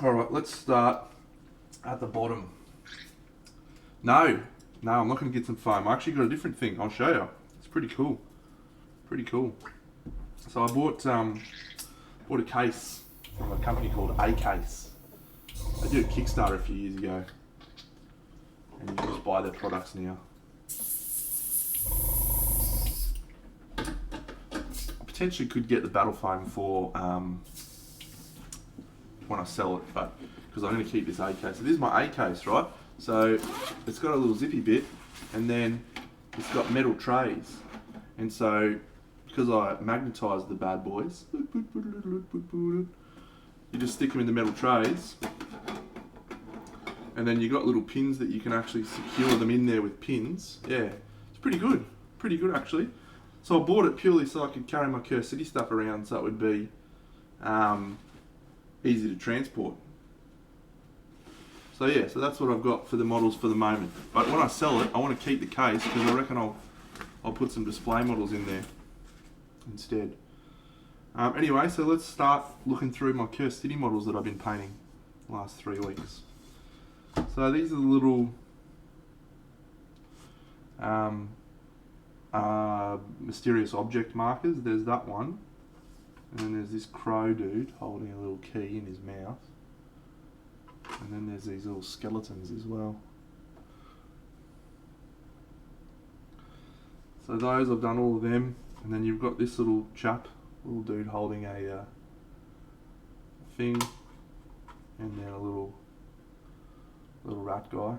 Alright, let's start at the bottom. No, I'm not going to get some foam. I actually got a different thing. I'll show you. It's pretty cool. Pretty cool. So I bought a case from a company called A-Case. They did a Kickstarter a few years ago. And you can just buy their products now. I potentially could get the battle foam for when I sell it, but because I'm going to keep this A case. So this is my A case, right? So it's got a little zippy bit, and then it's got metal trays. And so because I magnetized the bad boys, you just stick them in the metal trays, and then you got little pins that you can actually secure them in there with pins. Yeah, it's pretty good actually. So I bought it purely so I could carry my Curse City stuff around, so it would be easy to transport. So yeah, so that's what I've got for the models for the moment. But when I sell it, I want to keep the case because I reckon I'll put some display models in there instead. Anyway, so let's start looking through my Curse City models that I've been painting the last 3 weeks. So these are the little mysterious object markers. There's that one, and then there's this crow dude holding a little key in his mouth, and then there's these little skeletons as well. So those, I've done all of them, and then you've got this little dude holding a thing, and then a little rat guy.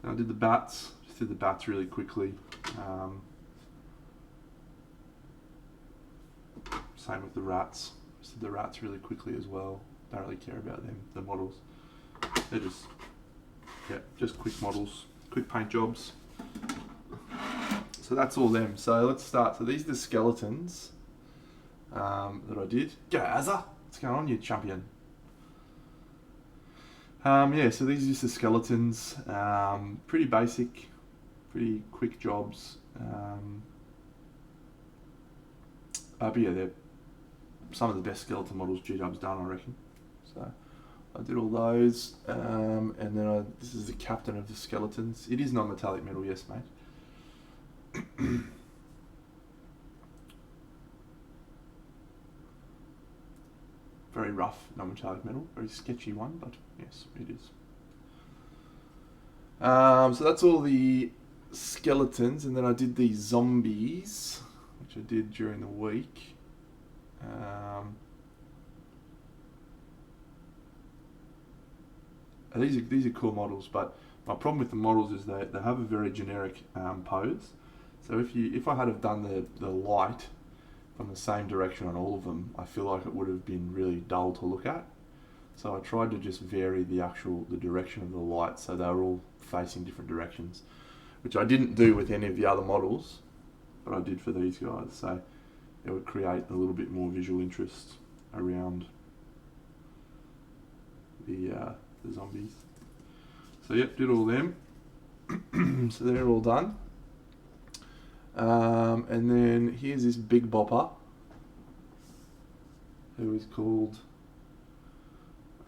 And I did the bats. Just did the bats really quickly. Same with the rats. Just did the rats really quickly as well. Don't really care about them, the models. They're just quick models, quick paint jobs. So that's all them. So let's start. So these are the skeletons that I did. G'day, Azza. What's going on, you champion? Yeah, so these are just the skeletons. Pretty basic, pretty quick jobs. But yeah, they're some of the best skeleton models G-Dub's done, I reckon. So I did all those, and then this is the captain of the skeletons. It is non-metallic metal, yes, mate. Very rough non-metallic metal, very sketchy one, but yes, it is. So that's all the skeletons, and then I did the zombies, which I did during the week. These are cool models, but my problem with the models is they have a very generic pose. So if I had have done the light from the same direction on all of them, I feel like it would have been really dull to look at. So I tried to just vary the direction of the light so they were all facing different directions, which I didn't do with any of the other models, but I did for these guys. So it would create a little bit more visual interest around the zombies. So yep, did all them. So they're all done. And then here's this big bopper who is called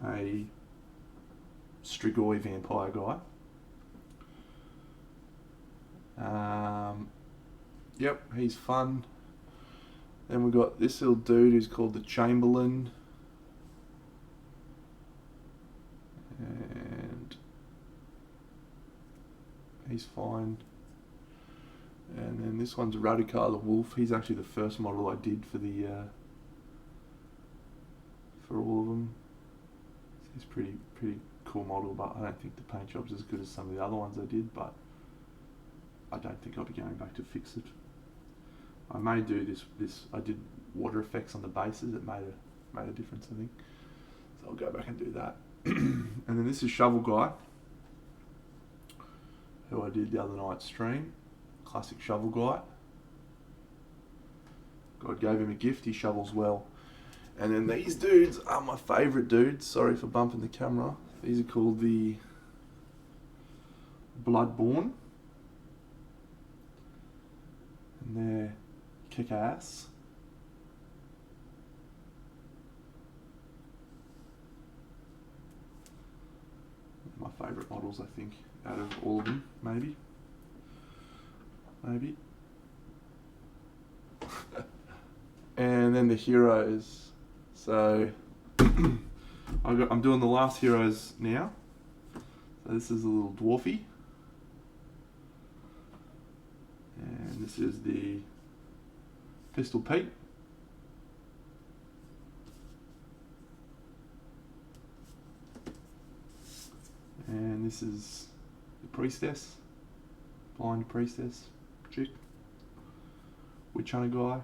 a Strigoi vampire guy. Yep, he's fun. Then we've got this little dude who's called the Chamberlain. And he's fine. And then this one's Radukar the Wolf. He's actually the first model I did for all of them. He's pretty cool model, but I don't think the paint job's as good as some of the other ones I did, but I don't think I'll be going back to fix it. I may do this. I did water effects on the bases. It made a difference, I think. So I'll go back and do that. And then this is Shovel Guy, who I did the other night stream. Classic Shovel Guy. God gave him a gift. He shovels well. And then these dudes are my favourite dudes. Sorry for bumping the camera. These are called the Bloodborne. And they're kick-ass. My favourite models, I think, out of all of them, maybe. And then the heroes. So I'm doing the last heroes now. So this is a little dwarfy. And this is the Pistol Pete. this is the priestess, blind priestess chick, witch hunter guy.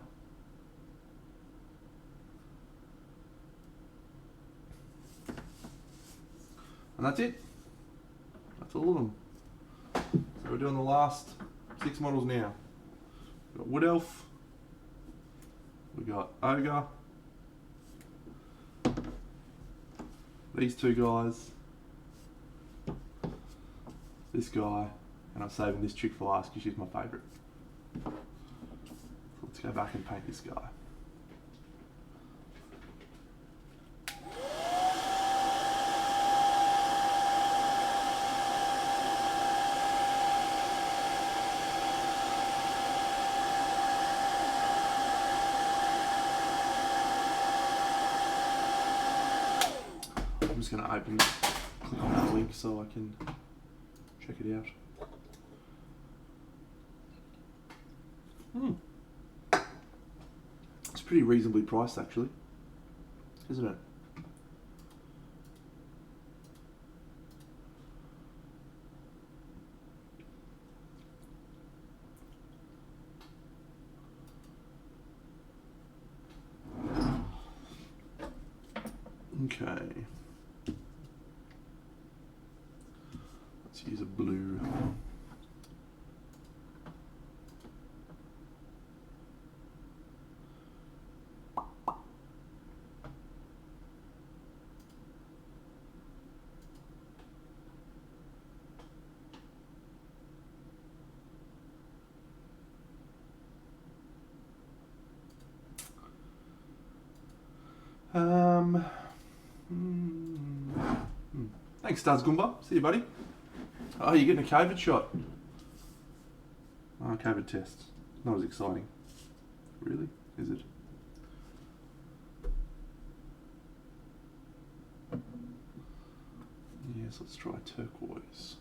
And that's it. That's all of them. So we're doing the last 6 models now. We've got Wood Elf, we got Ogre, these two guys, this guy, and I'm saving this chick for last because she's my favourite. So let's go back and paint this guy. I'm just going to click on that link so I can check it out. It's pretty reasonably priced actually, isn't it? Okay. Let's use a blue. Thanks, Studs Goomba. See you, buddy. Oh, you're getting a COVID shot. Oh, COVID test. Not as exciting. Really? Is it? Yes, let's try turquoise.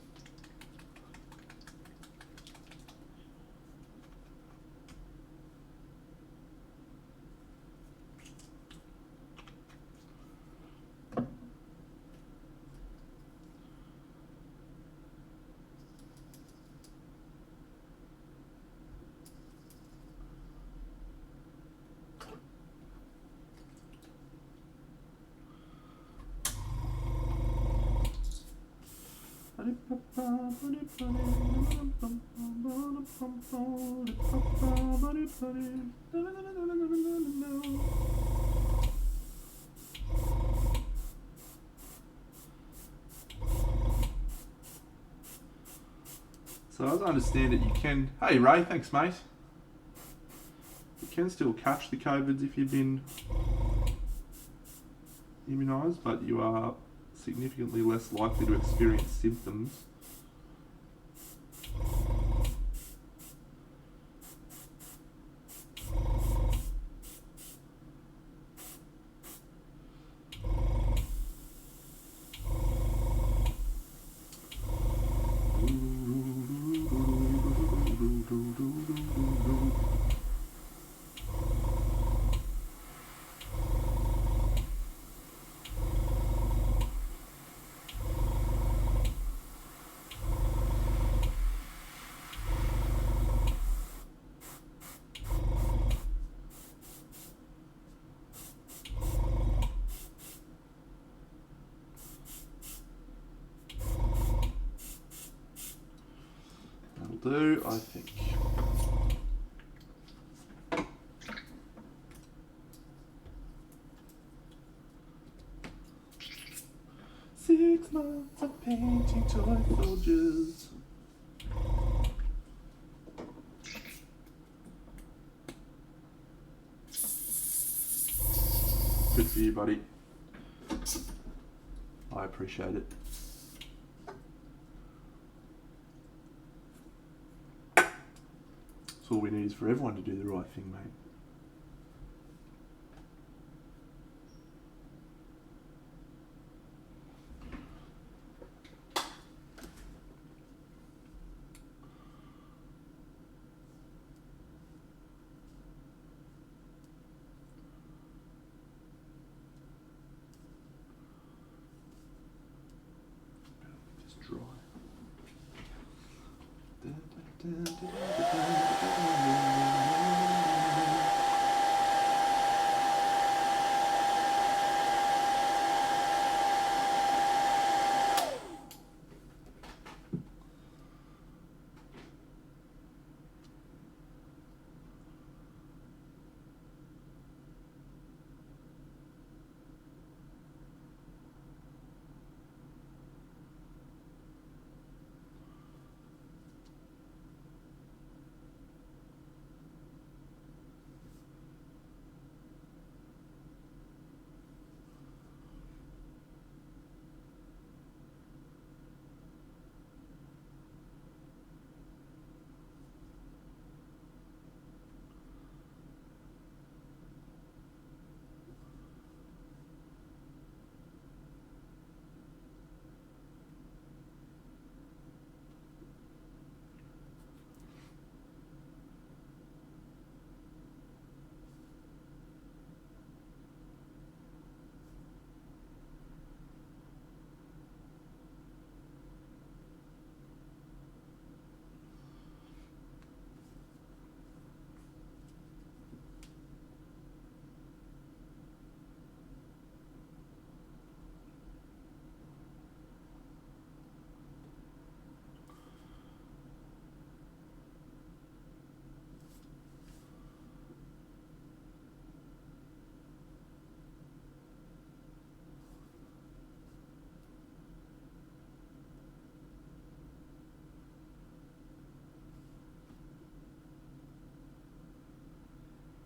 So as I understand it, you can... Hey Ray, thanks mate. You can still catch the COVIDs if you've been immunised, but you are significantly less likely to experience symptoms. Do, I think. Six months of painting toy soldiers. Good for you, buddy. I appreciate it. All we need is for everyone to do the right thing, mate. Just dry.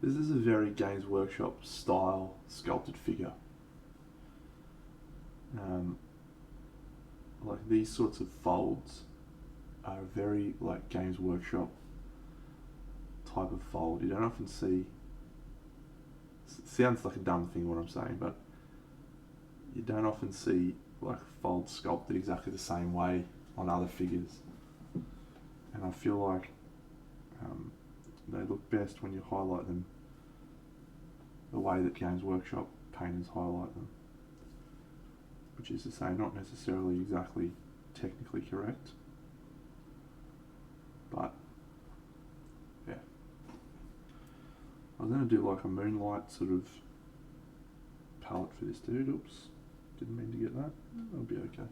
This is a very Games Workshop style sculpted figure. Like these sorts of folds are very like Games Workshop type of fold. You don't often see. Sounds like a dumb thing what I'm saying, but you don't often see like folds sculpted exactly the same way on other figures. And I feel like they look best when you highlight them the way that Games Workshop painters highlight them, which is to say not necessarily exactly technically correct, but yeah. I was going to do like a moonlight sort of palette for this dude. Oops, didn't mean to get that. That'll be okay.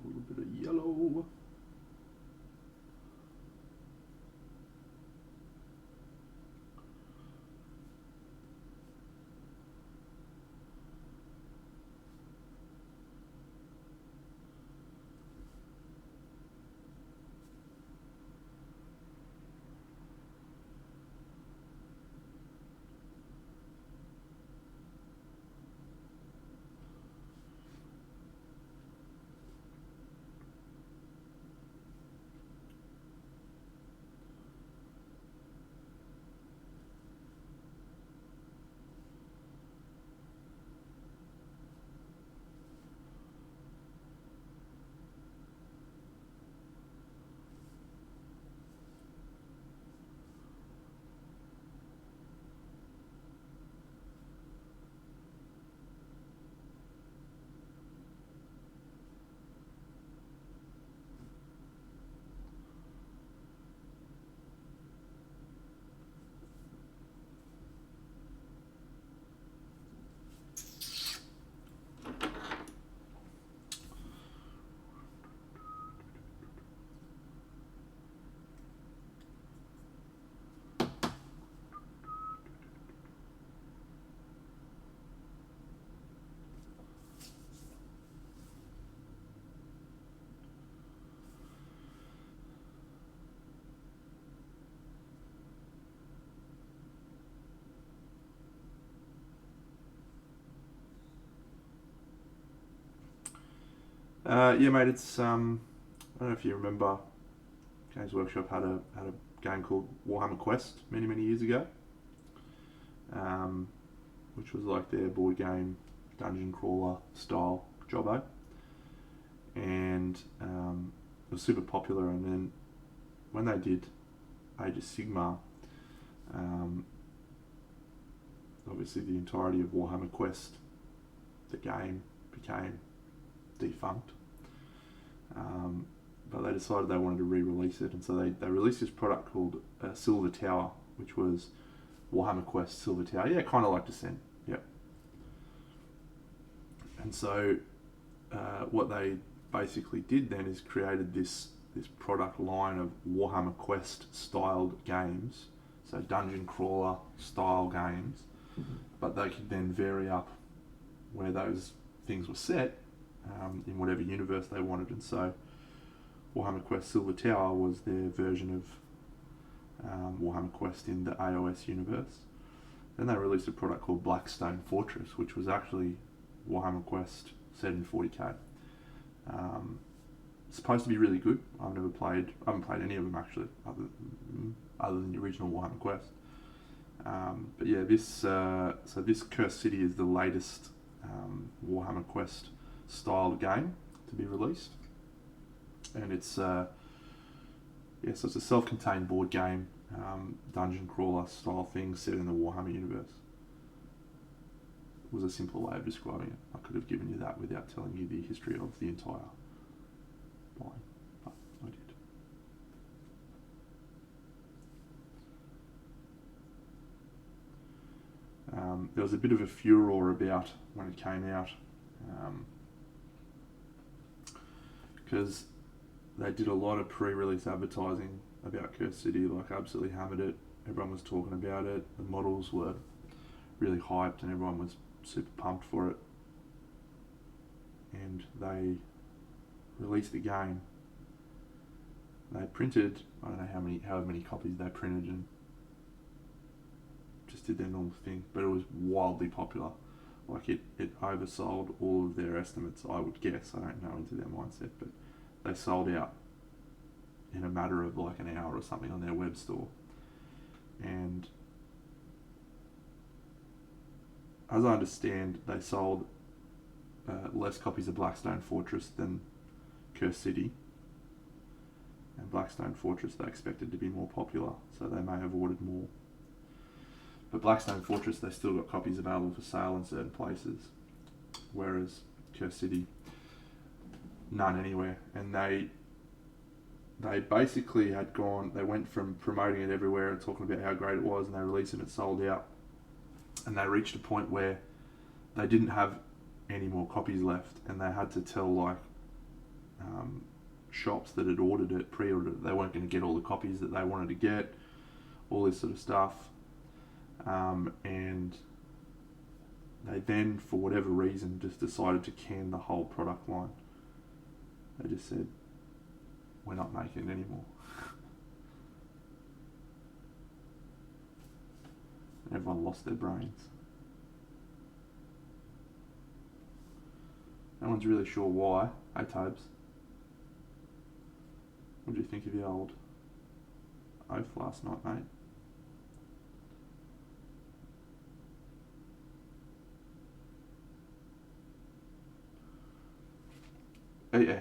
A little bit of yellow. Yeah, mate. It's I don't know if you remember, Games Workshop had a game called Warhammer Quest many years ago, which was like their board game dungeon crawler style jobbo, and it was super popular. And then when they did Age of Sigmar, obviously the entirety of Warhammer Quest, the game, became defunct. But they decided they wanted to re-release it, and so they released this product called Silver Tower, which was Warhammer Quest Silver Tower. Yeah, kind of like Descent. Yep. And so what they basically did then is created this product line of Warhammer Quest styled games, so dungeon crawler style games, but they could then vary up where those things were set in whatever universe they wanted. And so Warhammer Quest Silver Tower was their version of Warhammer Quest in the AOS universe. Then they released a product called Blackstone Fortress, which was actually Warhammer Quest set in 40k. It's supposed to be really good. I haven't played any of them actually, other than the original Warhammer Quest. But yeah, this Cursed City is the latest Warhammer Quest styled game to be released, and it's so it's a self-contained board game, dungeon crawler style thing set in the Warhammer universe. It was a simple way of describing it. I could have given you that without telling you the history of the entire line, but I did. There was a bit of a furore about when it came out, because they did a lot of pre-release advertising about Cursed City, like absolutely hammered it. Everyone was talking about it. The models were really hyped and everyone was super pumped for it. And they released the game. They printed, I don't know however many copies they printed, and just did their normal thing, but it was wildly popular. Like it oversold all of their estimates, I would guess. I don't know into their mindset, but they sold out in a matter of like an hour or something on their web store. And as I understand, they sold less copies of Blackstone Fortress than Cursed City. And Blackstone Fortress they expected to be more popular, so they may have ordered more. But Blackstone Fortress, they still got copies available for sale in certain places, whereas Cursed City, none anywhere. And they basically they went from promoting it everywhere and talking about how great it was, and they released it and it sold out. And they reached a point where they didn't have any more copies left, and they had to tell like shops that had pre-ordered it, they weren't going to get all the copies that they wanted to get, all this sort of stuff. And they then, for whatever reason, just decided to can the whole product line. They just said, we're not making it anymore. And everyone lost their brains. No one's really sure why. Hey Tobes, what do you think of the old oath last night, mate? Yeah.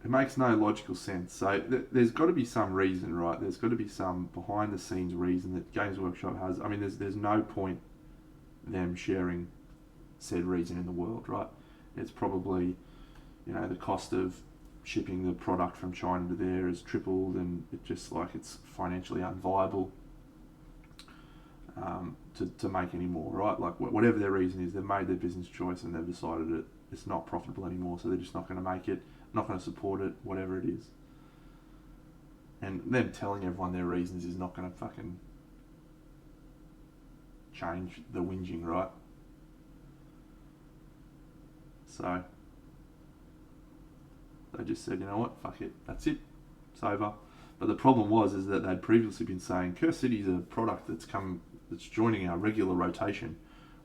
It makes no logical sense. So there's got to be some reason, right? There's got to be some behind the scenes reason that Games Workshop has. I mean, there's no point them sharing said reason in the world, right? It's probably, the cost of shipping the product from China to there has tripled, and it's financially unviable to make any more, right? Like whatever their reason is, they've made their business choice and they've decided it's not profitable anymore, so they're just not going to make it, not going to support it, whatever it is. And them telling everyone their reasons is not going to fucking change the whinging, right? So they just said, you know what, fuck it, that's it, it's over. But the problem is that they'd previously been saying Cursed City is a product that's joining our regular rotation.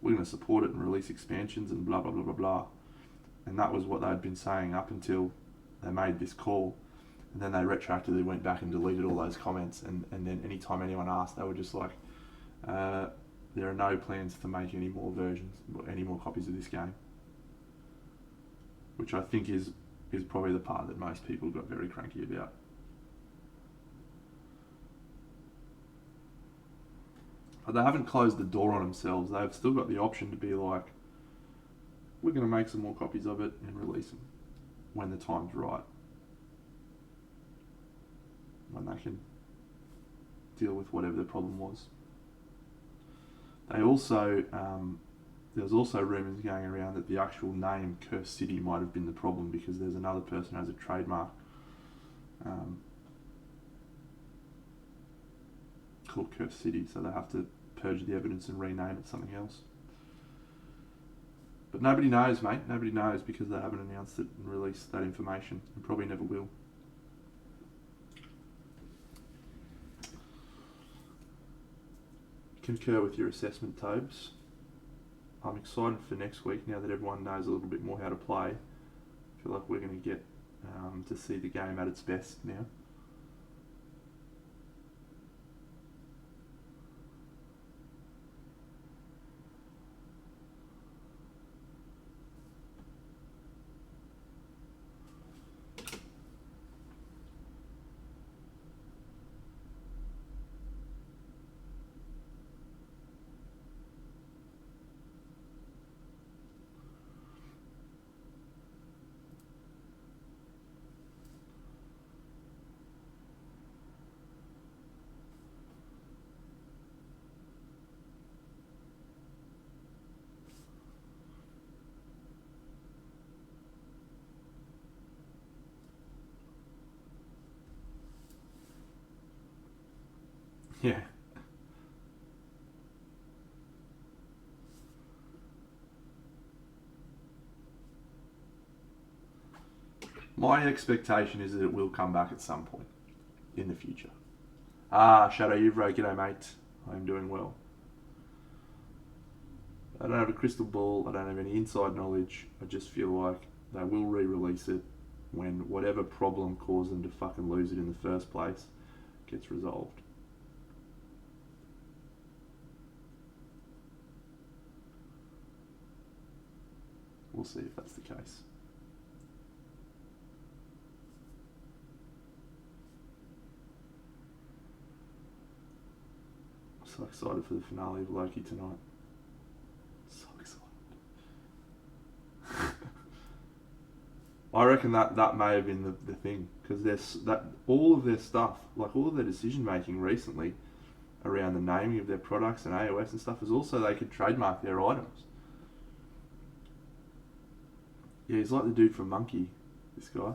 We're going to support it and release expansions and blah blah blah blah blah. and that was what they'd been saying up until they made this call. And then they retroactively went back and deleted all those comments, and then anytime anyone asked, they were just like, there are no plans to make any more versions, any more copies of this game. Which I think is probably the part that most people got very cranky about. But they haven't closed the door on themselves. They've still got the option to be like, we're going to make some more copies of it and release them when the time's right. When they can deal with whatever the problem was. They also, there was also rumours going around that the actual name Curse City might have been the problem, because there's another person who has a trademark called Curse City, so they have to purge the evidence and rename it something else. But nobody knows, mate. Nobody knows, because they haven't announced it and released that information, and probably never will. Concur with your assessment, Tobes. I'm excited for next week now that everyone knows a little bit more how to play. I feel like we're going to get to see the game at its best now. Yeah. My expectation is that it will come back at some point in the future. Shadow Uvro, g'day mate. I'm doing well. I don't have a crystal ball, I don't have any inside knowledge. I just feel like they will re-release it when whatever problem caused them to fucking lose it in the first place gets resolved. We'll see if that's the case. I'm so excited for the finale of Loki tonight. So excited. I reckon that may have been the thing, because all of their stuff, like all of their decision making recently around the naming of their products and AOS and stuff, is also they could trademark their items. Yeah, he's like the dude from Monkey, this guy.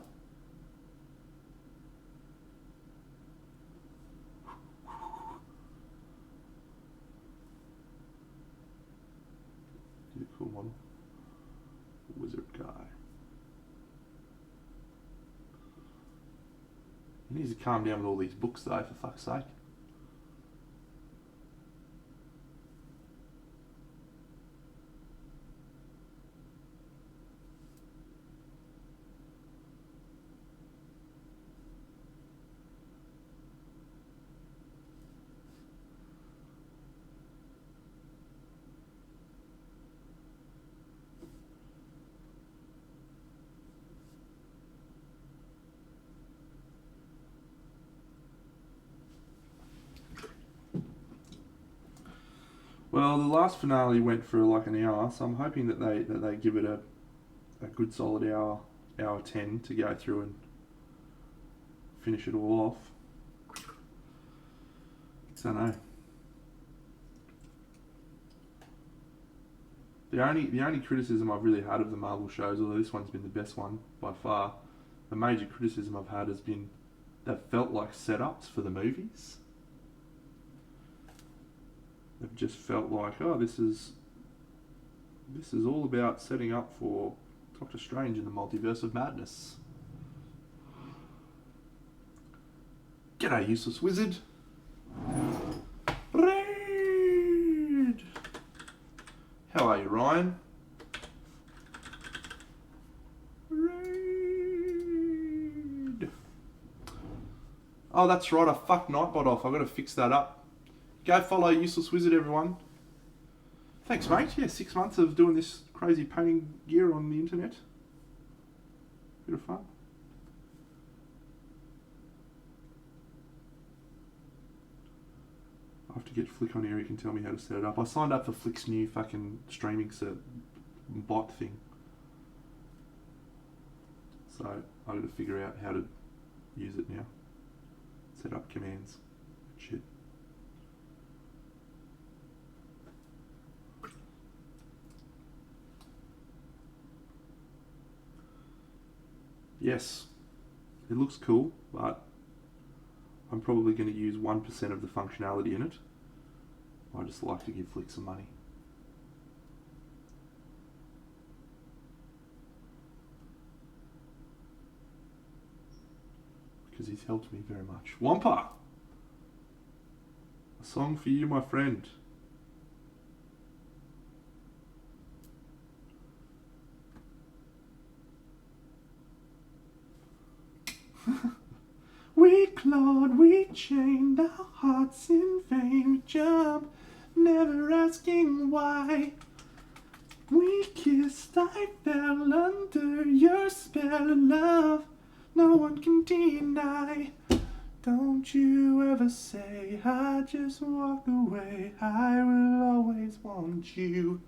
He's a cool model. Wizard guy. He needs to calm down with all these books though, for fuck's sake. Well, the last finale went for like an hour, so I'm hoping that they give it a good solid hour 10 to go through and finish it all off. So no. The only criticism I've really had of the Marvel shows, although this one's been the best one by far, the major criticism I've had has been they've felt like setups for the movies. They've just felt like, oh, this is all about setting up for Doctor Strange in the Multiverse of Madness. G'day, useless wizard. Red. How are you, Ryan? Oh, that's right. I fucked Nightbot off. I've got to fix that up. Go follow Useless Wizard, everyone. Thanks, mate. Yeah, 6 months of doing this crazy painting gear on the internet. Bit of fun. I have to get Flick on here. He can tell me how to set it up. I signed up for Flick's new fucking streaming bot thing. So I've got to figure out how to use it now. Set up commands. Shit. Yes, it looks cool, but I'm probably going to use 1% of the functionality in it. I just like to give Flick some money. Because he's helped me very much. Wampa! A song for you, my friend. We clawed, we chained our hearts in vain. We jumped, never asking why. We kissed, I fell under your spell of love. No one can deny. Don't you ever say I just walked away. I will always want you.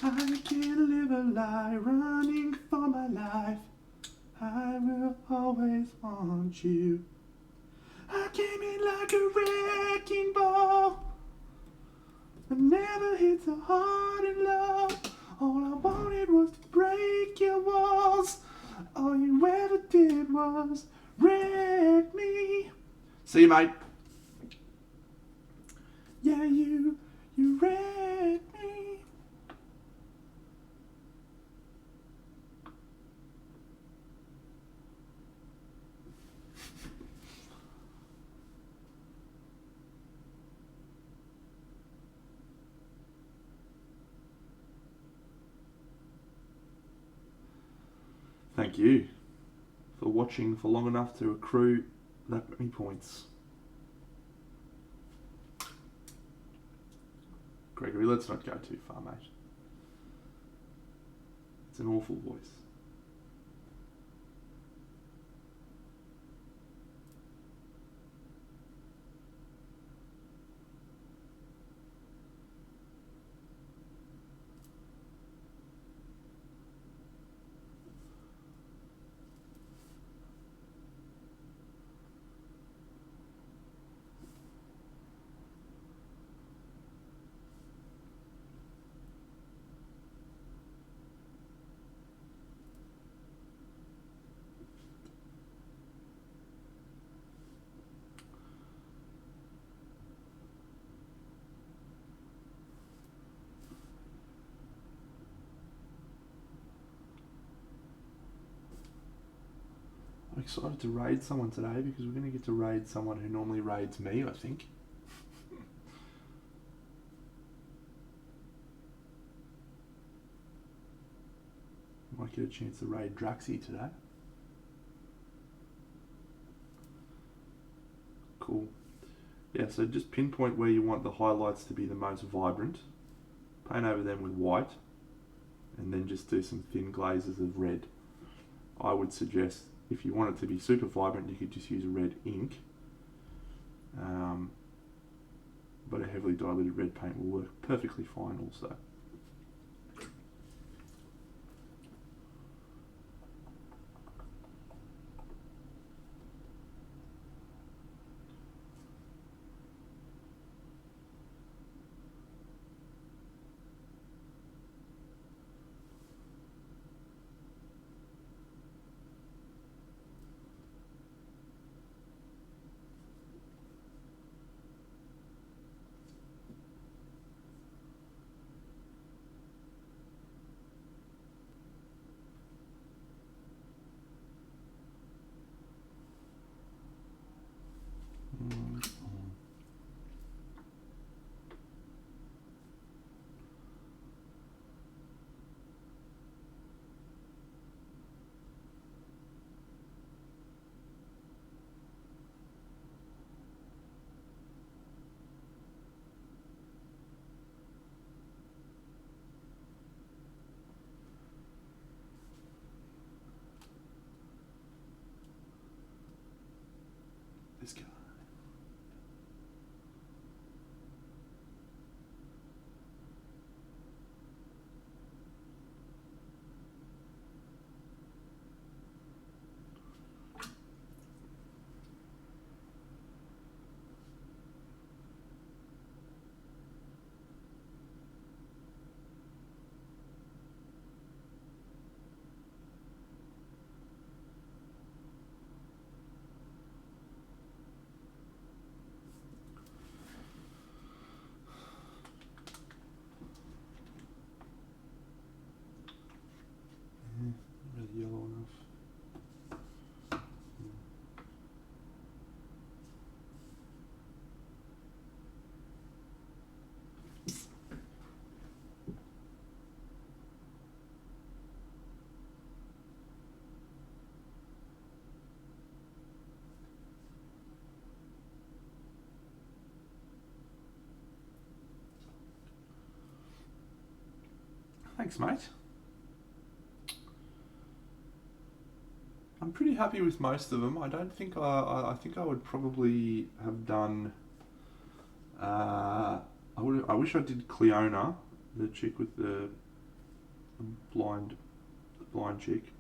I can't live a lie running for my life. I will always want you. I came in like a wrecking ball. I never hit so hard in love. All I wanted was to break your walls. All you ever did was wreck me. See you, mate. Yeah, you wrecked me. Thank you for watching for long enough to accrue that many points. Gregory, let's not go too far, mate. It's an awful voice. I'm excited to raid someone today because we're going to get to raid someone who normally raids me, I think. Might get a chance to raid Draxi today. Cool. Yeah, so just pinpoint where you want the highlights to be the most vibrant. Paint over them with white. And then just do some thin glazes of red. I would suggest if you want it to be super vibrant, you could just use red ink. But a heavily diluted red paint will work perfectly fine also. Thanks, mate. I'm pretty happy with most of them. I don't think I think I would probably have done. I wish I did Cleona, the chick with the blind, the blind chick,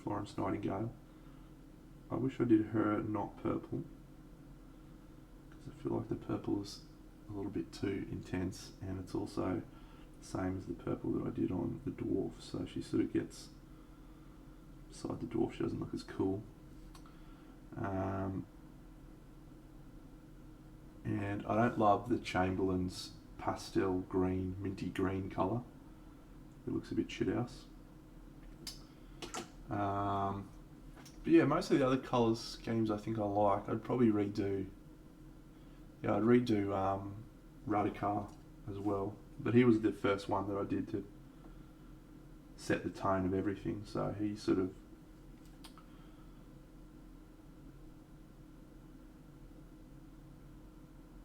Florence Nightingale. I wish I did her, not purple, because I feel like the purple is a little bit too intense, and it's also the same as the purple that I did on the dwarf. So she sort of gets, beside the dwarf, she doesn't look as cool. And I don't love the Chamberlain's pastel green, minty green colour. It looks a bit shit house. But yeah, most of the other colour schemes I think I like. I'd probably redo. Yeah, I'd redo Radikar as well. But he was the first one that I did to set the tone of everything. So he sort of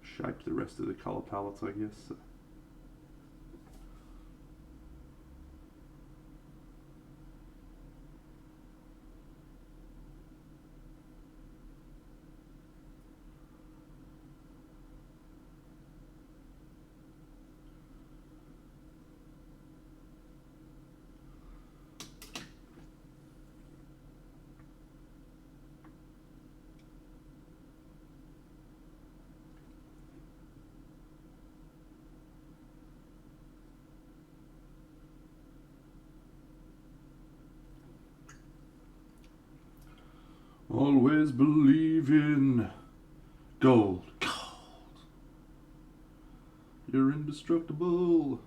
shaped the rest of the colour palettes, I guess. So. Always believe in gold. Gold. You're indestructible.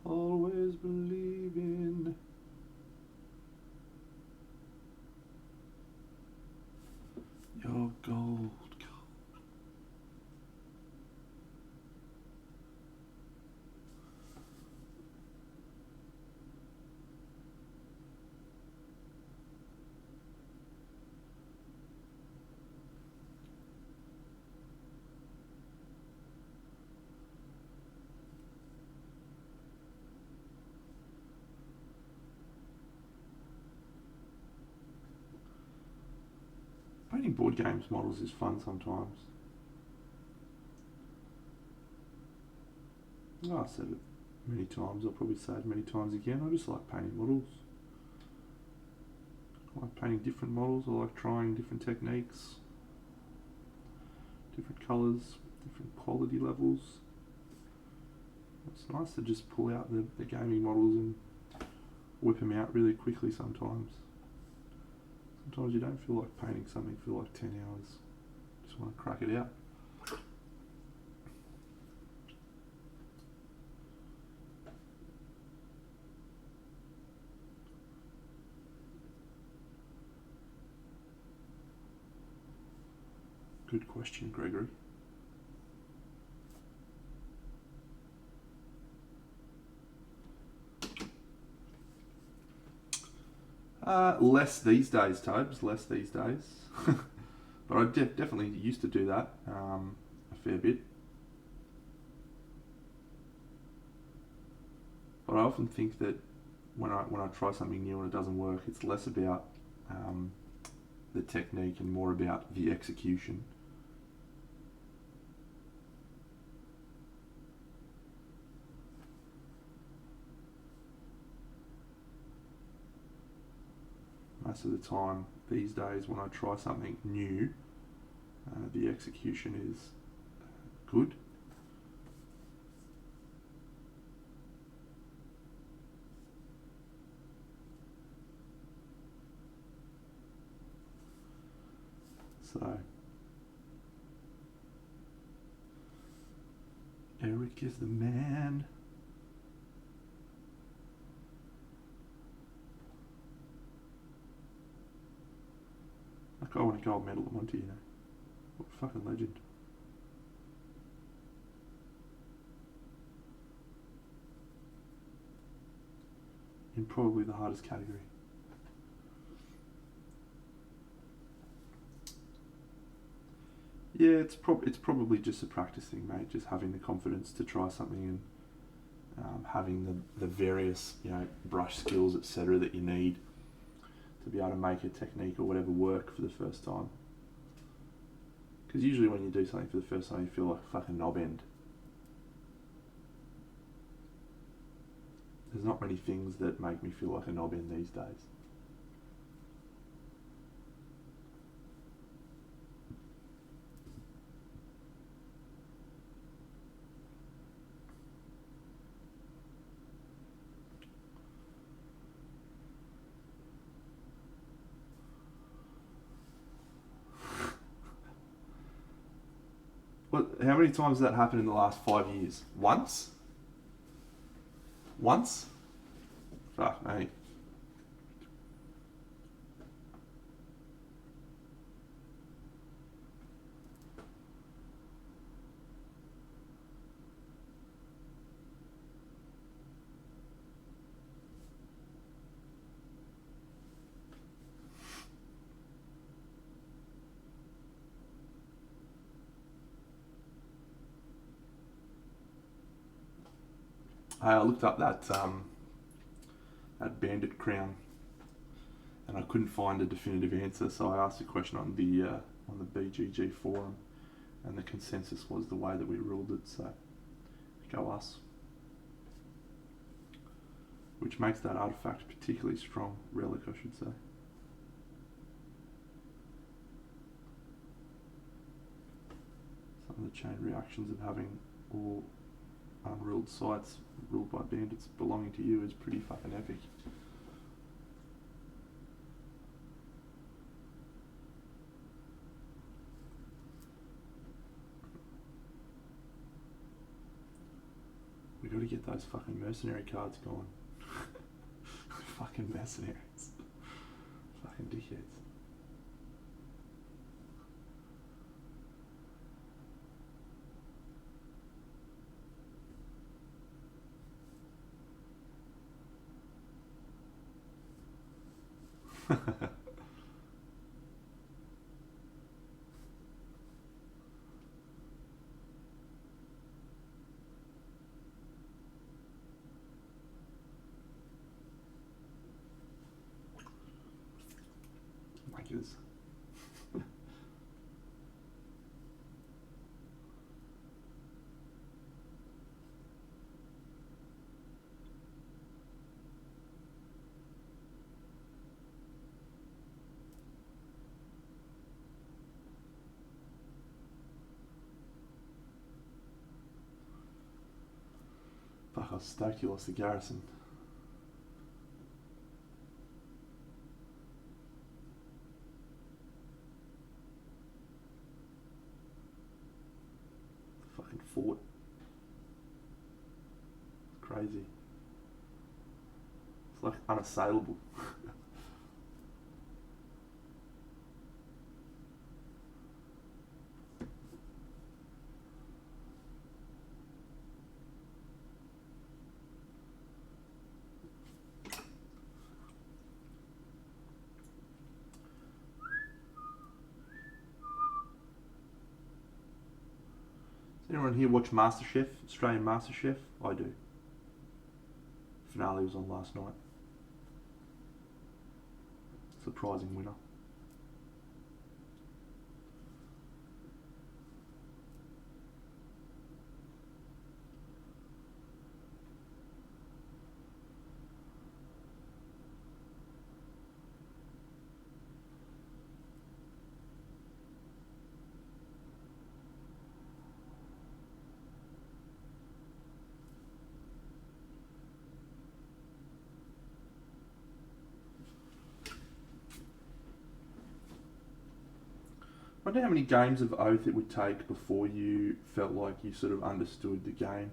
Always believe in. Your gold. Painting board games models is fun sometimes. Oh, I've said it many times, I'll probably say it many times again. I just like painting models. I like painting different models, I like trying different techniques, different colours, different quality levels. It's nice to just pull out the gaming models and whip them out really quickly sometimes. Sometimes you don't feel like painting something for like 10 hours. Just want to crack it out. Good question, Gregory. Less these days, Tobes. Less these days. But I definitely used to do that a fair bit. But I often think that when I try something new and it doesn't work, it's less about the technique and more about the execution. Most of the time these days when I try something new, the execution is good. So Eric is the man. Like, I want a gold medal at Monty, you know. What a fucking legend. In probably the hardest category. Yeah, it's probably just a practice thing, mate. Just having the confidence to try something having the various brush skills etc. that you need to be able to make a technique or whatever work for the first time. Because usually when you do something for the first time, you feel like a fucking knob end. There's not many things that make me feel like a knob end these days. How many times has that happened in the last 5 years? Once? Once? Fuck me. I looked up that bandit crown, and I couldn't find a definitive answer. So I asked a question on the BGG forum, and the consensus was the way that we ruled it. So go us, which makes that artifact particularly strong relic, I should say. Some of the chain reactions of having all unruled sites ruled by bandits belonging to you is pretty fucking epic. We gotta get those fucking mercenary cards going. Fucking mercenaries. Fucking dickheads. Wankers. Fuck, I was stoked you lost the garrison. Fucking fort. Crazy. It's like unassailable. Does anyone here watch MasterChef, Australian MasterChef? I do. Finale was on last night. Surprising winner. I wonder how many games of Oath it would take before you felt like you sort of understood the game.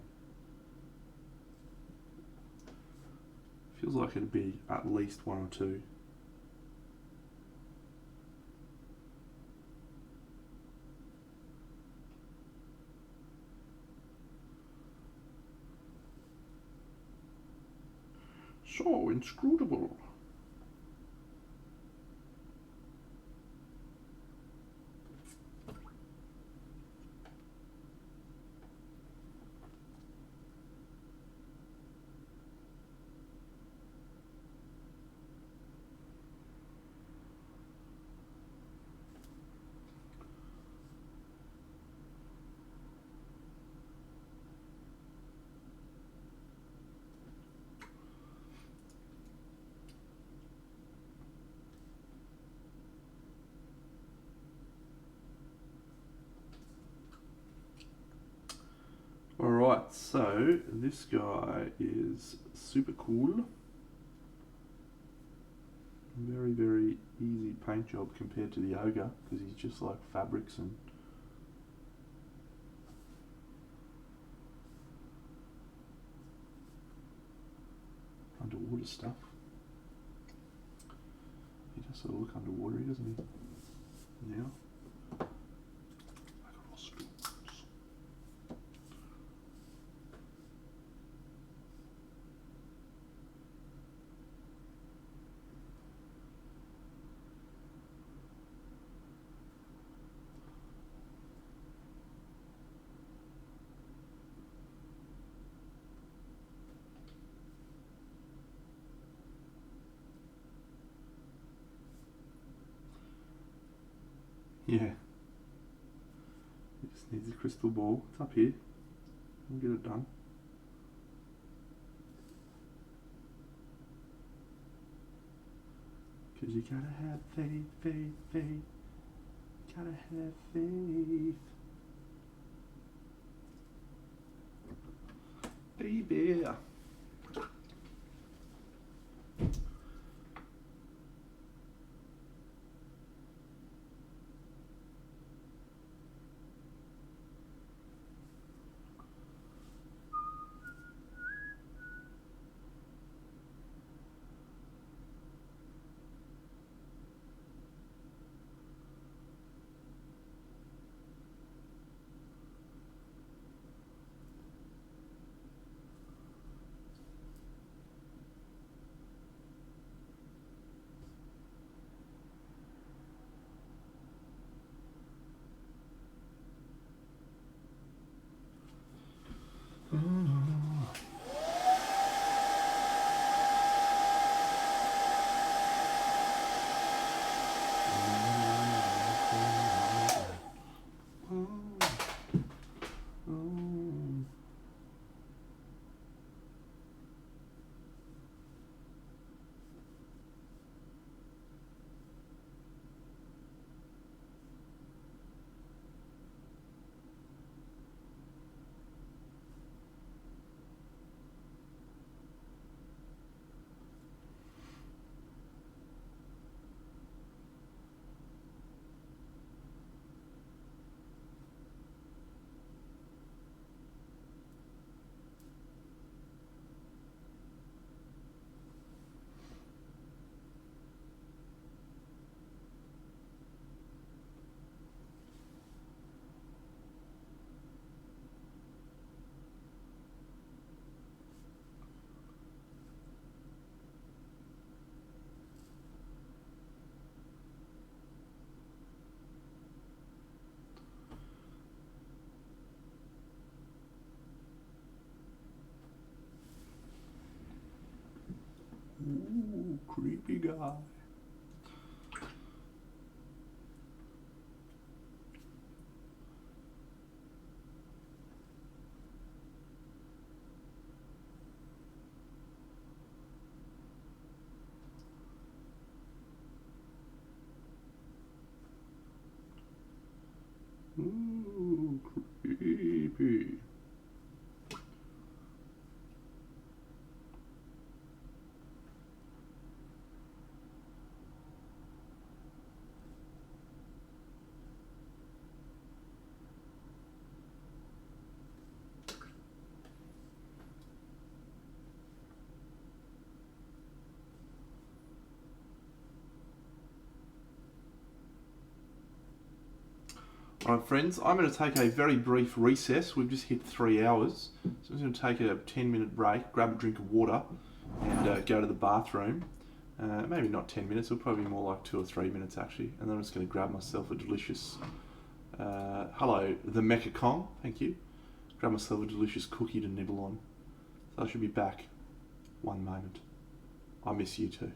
Feels like it'd be at least one or two. So inscrutable. So this guy is super cool. Very, very easy paint job compared to the ogre, because he's just like fabrics and underwater stuff. He does sort of look underwater, doesn't he? Now, yeah. He just needs a crystal ball. It's up here. We'll get it done. Cause you gotta have faith, faith, faith. Gotta have faith. Baby. Ooh, creepy guy. Ooh, creepy. Alright friends, I'm going to take a very brief recess. We've just hit 3 hours. So I'm just going to take a 10-minute break, grab a drink of water and go to the bathroom. Maybe not 10 minutes, it'll probably be more like 2 or 3 minutes actually. And then I'm just going to grab myself a delicious, hello, the Mecha Kong, thank you. Grab myself a delicious cookie to nibble on. So I should be back one moment. I miss you too.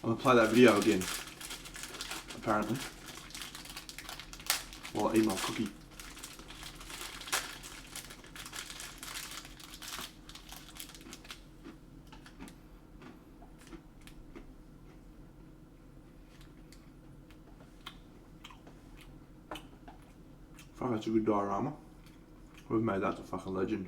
I'm gonna play that video again, apparently, while I eat my cookie. Fuck, that's a good diorama. Whoever made that's a fucking legend.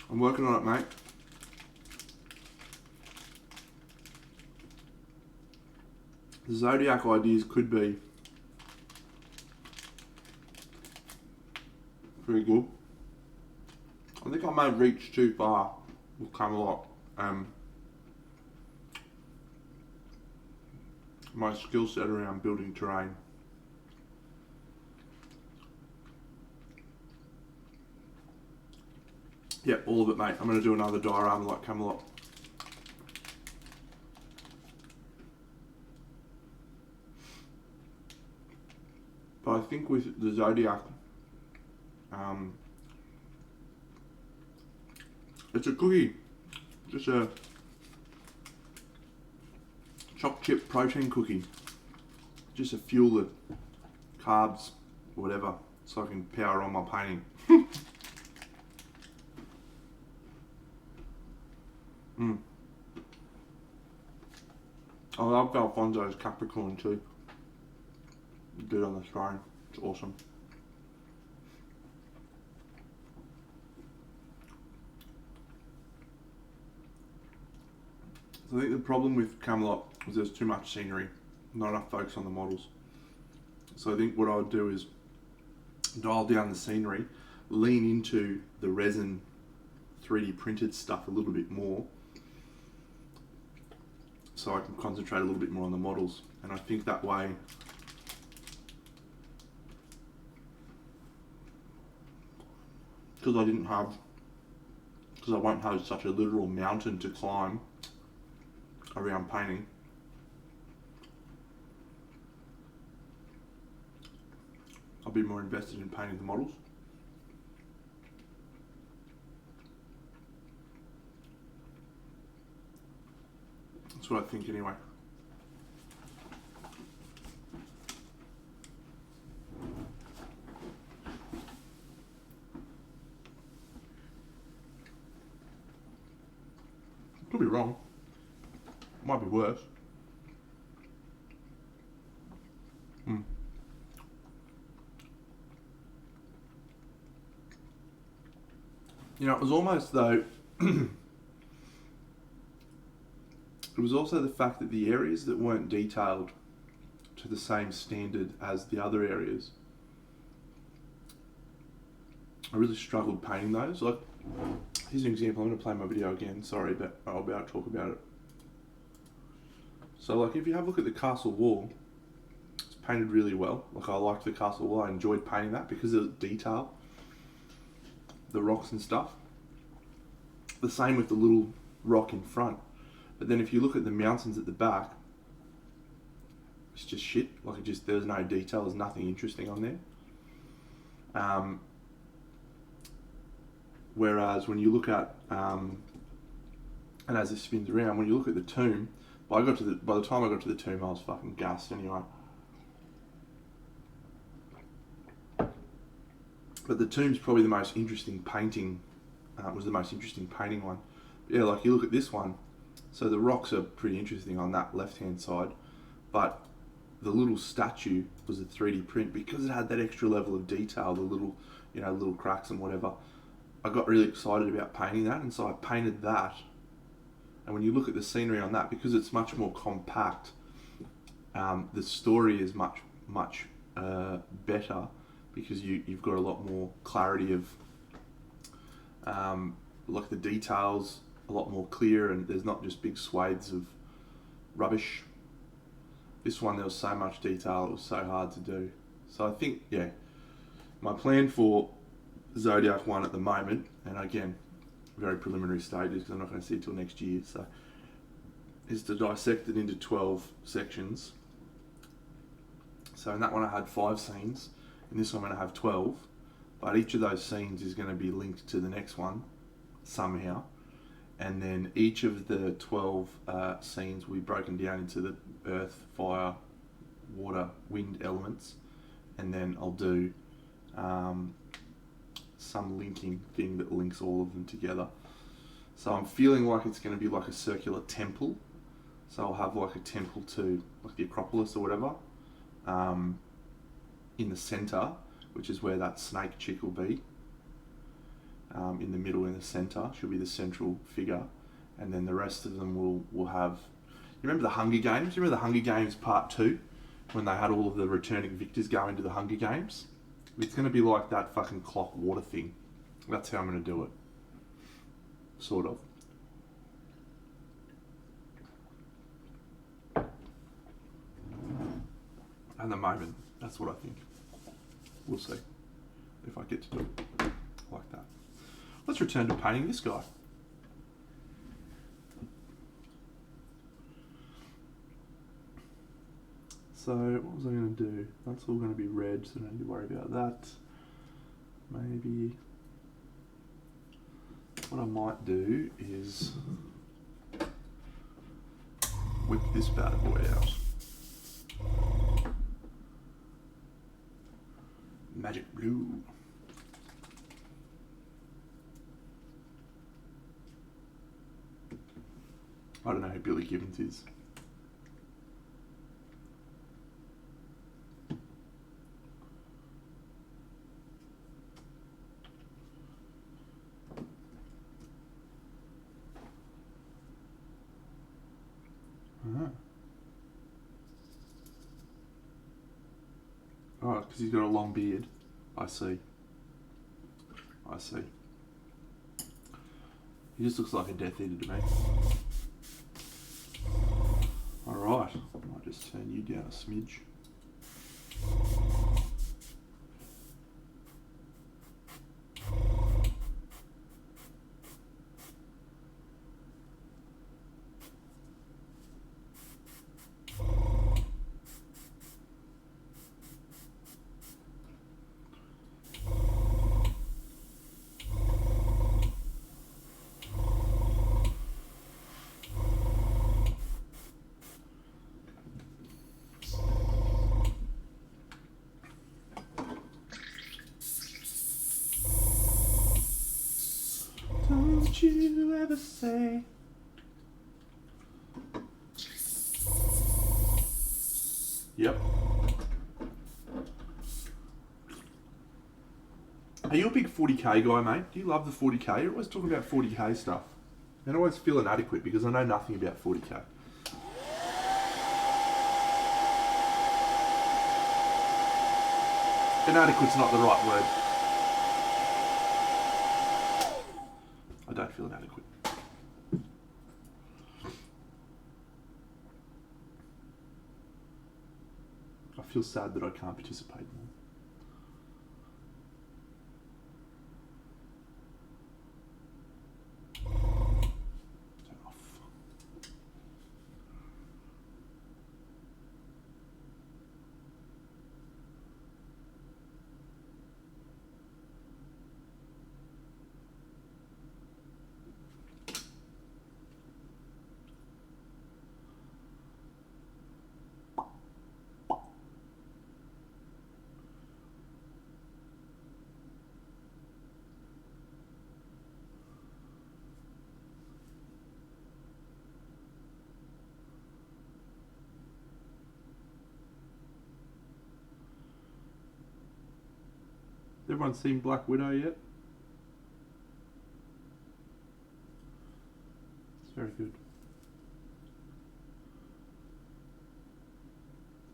I'm working on it, mate. The Zodiac ideas could be pretty good. I think I may have reached too far with Camelot. My skill set around building terrain. Yeah, all of it, mate. I'm going to do another diorama like Camelot. But I think with the Zodiac, it's a cookie. Just a choc chip protein cookie. Just to fuel the carbs, or whatever, so I can power on my painting. I love Alfonso's Capricorn too. Good on the throne. It's awesome. So I think the problem with Camelot is there's too much scenery, not enough focus on the models. So I think what I would do is dial down the scenery, lean into the resin 3D printed stuff a little bit more, so I can concentrate a little bit more on the models. And I think that way because I won't have such a literal mountain to climb around painting, I'll be more invested in painting the models. That's what I think anyway. Could be wrong. Might be worse. You know, it was almost though, it was also the fact that the areas that weren't detailed to the same standard as the other areas, I really struggled painting those. Like, here's an example. I'm going to play my video again, sorry, but I'll be able to talk about it. So like, if you have a look at the castle wall, it's painted really well. Like, I liked the castle wall, I enjoyed painting that because of the detail, the rocks and stuff. The same with the little rock in front. But then if you look at the mountains at the back, it's just shit. Like, there's no detail, there's nothing interesting on there. Whereas when you look at, and as it spins around, when you look at the tomb, by the time I got to the tomb, I was fucking gassed anyway. But the tomb's probably the most interesting painting, was the most interesting painting one. But yeah, like, you look at this one, so the rocks are pretty interesting on that left-hand side, but the little statue was a 3D print because it had that extra level of detail, the little, little cracks and whatever. I got really excited about painting that, and so I painted that. And when you look at the scenery on that, because it's much more compact, the story is much better, because you've got a lot more clarity of, like, the details a lot more clear, and there's not just big swathes of rubbish. This one, there was so much detail, it was so hard to do. So I think, yeah, my plan for Zodiac 1 at the moment, and again, very preliminary stages because I'm not going to see it till next year. So, is to dissect it into 12 sections. So in that one I had 5 scenes. In this one I'm going to have 12. But each of those scenes is going to be linked to the next one somehow. And then each of the 12 scenes will be broken down into the earth, fire, water, wind elements. And then I'll do some linking thing that links all of them together. So I'm feeling like it's going to be like a circular temple. So I'll have like a temple to like the Acropolis or whatever in the centre, which is where that snake chick will be. In the middle, in the centre, she'll be the central figure. And then the rest of them will have... You remember the Hunger Games? You remember the Hunger Games Part 2? When they had all of the returning victors go into the Hunger Games? It's going to be like that fucking clock water thing. That's how I'm going to do it. Sort of. At the moment, that's what I think. We'll see if I get to do it like that. Let's return to painting this guy. So what was I going to do? That's all going to be red, so I don't need to worry about that. Maybe what I might do is whip this bad boy out. Magic blue. I don't know who Billy Gibbons is. Oh, because he's got a long beard. I see. I see. He just looks like a Death Eater to me. Alright, I'll just turn you down a smidge. Don't you ever say. Yep. Are you a big 40k guy, mate? Do you love the 40k? You're always talking about 40k stuff. And I always feel inadequate because I know nothing about 40k. Inadequate's not the right word. I don't feel inadequate. I feel sad that I can't participate more. Turn off. Everyone seen Black Widow yet? It's very good.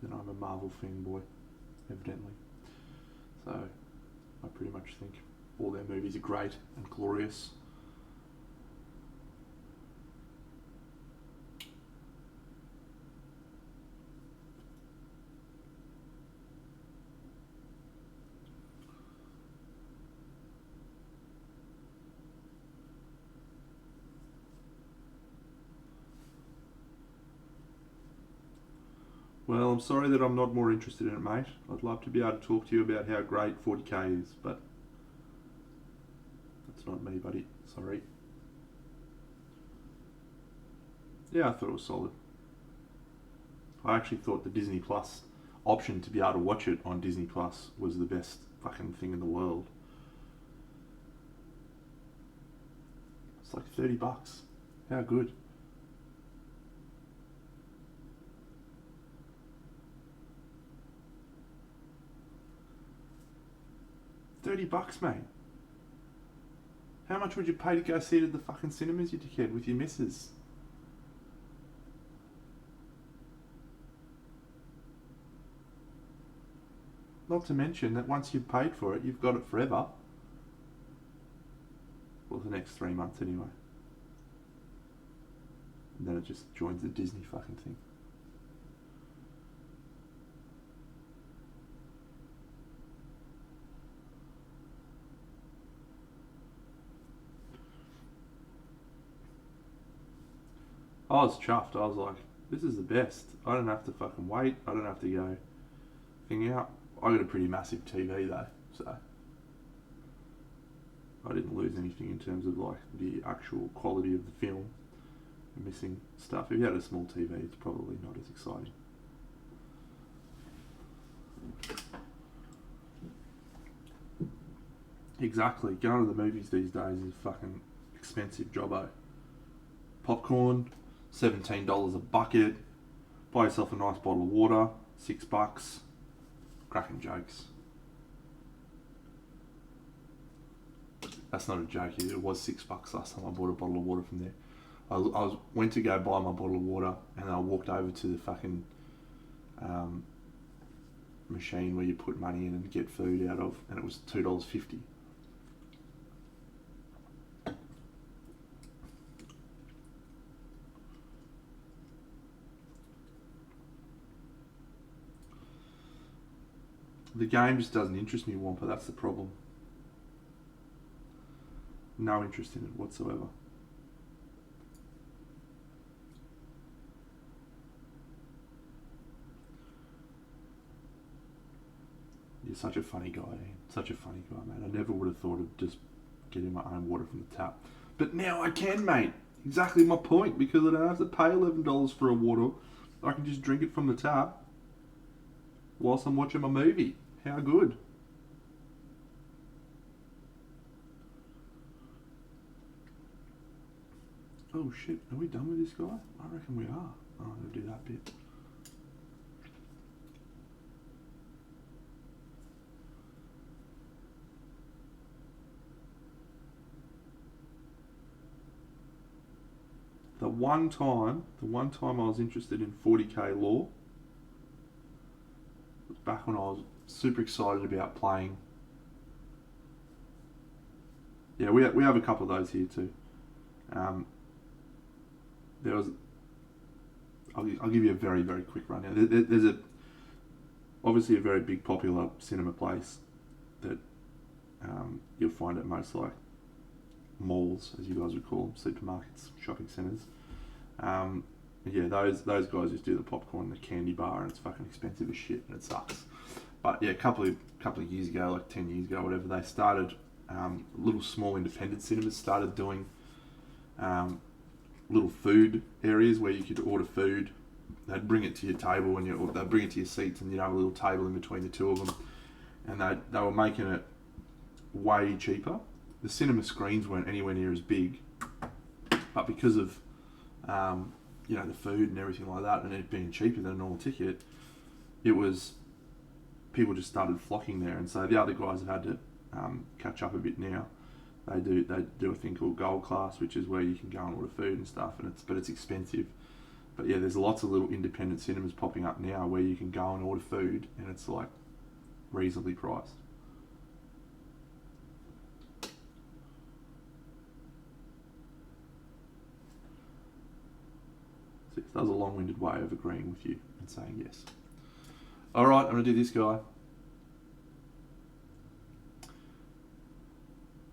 Then I'm a Marvel fanboy, evidently. So I pretty much think all their movies are great and glorious. Well, I'm sorry that I'm not more interested in it, mate. I'd love to be able to talk to you about how great 40k is, but that's not me, buddy. Sorry. Yeah, I thought it was solid. I actually thought the Disney Plus option to be able to watch it on Disney Plus was the best fucking thing in the world. It's like $30. How good. $30, mate. How much would you pay to go see it at the fucking cinemas, you dickhead, with your missus? Not to mention that once you've paid for it, you've got it forever. Well, the next 3 months anyway. And then it just joins the Disney fucking thing. I was chuffed. I was like, this is the best. I don't have to fucking wait. I don't have to go thing out. I got a pretty massive TV though, so I didn't lose anything in terms of like the actual quality of the film. I'm missing stuff. If you had a small TV, it's probably not as exciting. Exactly. Going to the movies these days is a fucking expensive jobbo. Popcorn, $17 a bucket. Buy yourself a nice bottle of water, $6. Cracking jokes. That's not a joke. It was $6 last time I bought a bottle of water from there. I went to go buy my bottle of water, and I walked over to the fucking machine where you put money in and get food out of, and it was $2.50. The game just doesn't interest me, Wampa. That's the problem. No interest in it whatsoever. You're such a funny guy, Ian. Such a funny guy, mate. I never would have thought of just getting my own water from the tap. But now I can, mate. Exactly my point, because I don't have to pay $11 for a water. I can just drink it from the tap whilst I'm watching my movie. How good. Oh shit, are we done with this guy? I reckon we are. Oh, I'll do that bit. The one time I was interested in 40k lore was back when I was super excited about playing. Yeah, we have a couple of those here too. There was. I'll give you a very, very quick rundown. There's obviously a very big popular cinema place that you'll find at most like malls, as you guys would call them, supermarkets, shopping centres. Yeah, those guys just do the popcorn and the candy bar, and it's fucking expensive as shit, and it sucks. But yeah, a couple of years ago, like 10 years ago, whatever, they started little small independent cinemas started doing little food areas where you could order food. They'd bring it to your table, or they'd bring it to your seats, and you'd have a little table in between the two of them. And they were making it way cheaper. The cinema screens weren't anywhere near as big, but because of the food and everything like that, and it being cheaper than a normal ticket, it was people just started flocking there. And so the other guys have had to catch up a bit now. They do a thing called Gold Class, which is where you can go and order food and stuff, but it's expensive. But yeah, there's lots of little independent cinemas popping up now where you can go and order food, and it's like reasonably priced. So that was a long-winded way of agreeing with you and saying yes. All right, I'm gonna do this guy.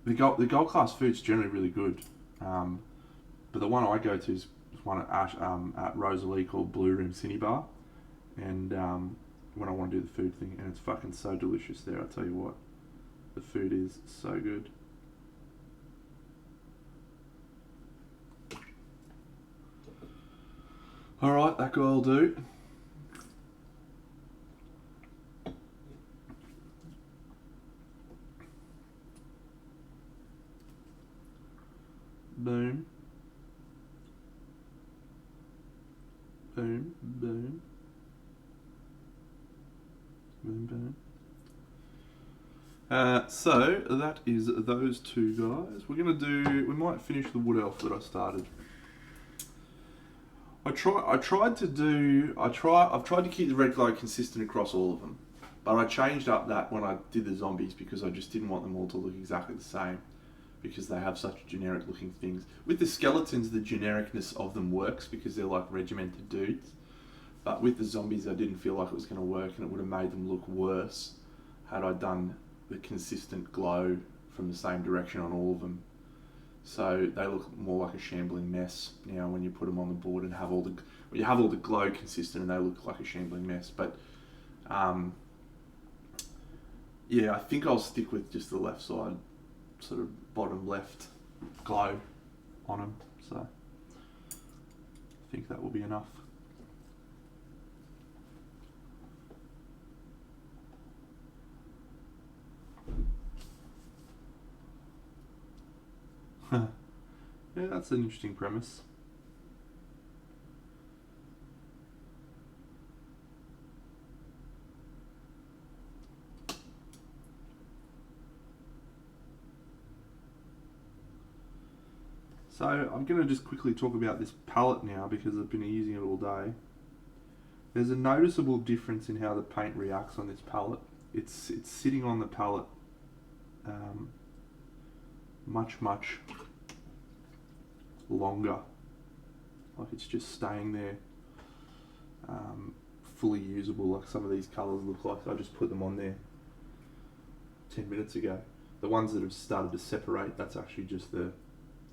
The gold class food's generally really good, but the one I go to is one at Rosalie called Blue Room Cine Bar, and when I want to do the food thing, and it's fucking so delicious there. I tell you what, the food is so good. All right, that guy will do. Boom. Boom, boom. Boom, boom. So that is those two guys. We might finish the wood elf that I started. I've tried to keep the red glow consistent across all of them, but I changed up that when I did the zombies because I just didn't want them all to look exactly the same, because they have such generic looking things. With the skeletons, the genericness of them works because they're like regimented dudes, but with the zombies I didn't feel like it was going to work, and it would have made them look worse had I done the consistent glow from the same direction on all of them. So they look more like a shambling mess now when you put them on the board and have all the glow consistent, and they look like a shambling mess. But yeah, I think I'll stick with just the left side, sort of bottom left glow on them. So I think that will be enough. Yeah, that's an interesting premise. So I'm going to just quickly talk about this palette now because I've been using it all day. There's a noticeable difference in how the paint reacts on this palette. It's sitting on the palette much longer, like it's just staying there, fully usable, like some of these colours look like I just put them on there 10 minutes ago. The ones that have started to separate, that's actually just the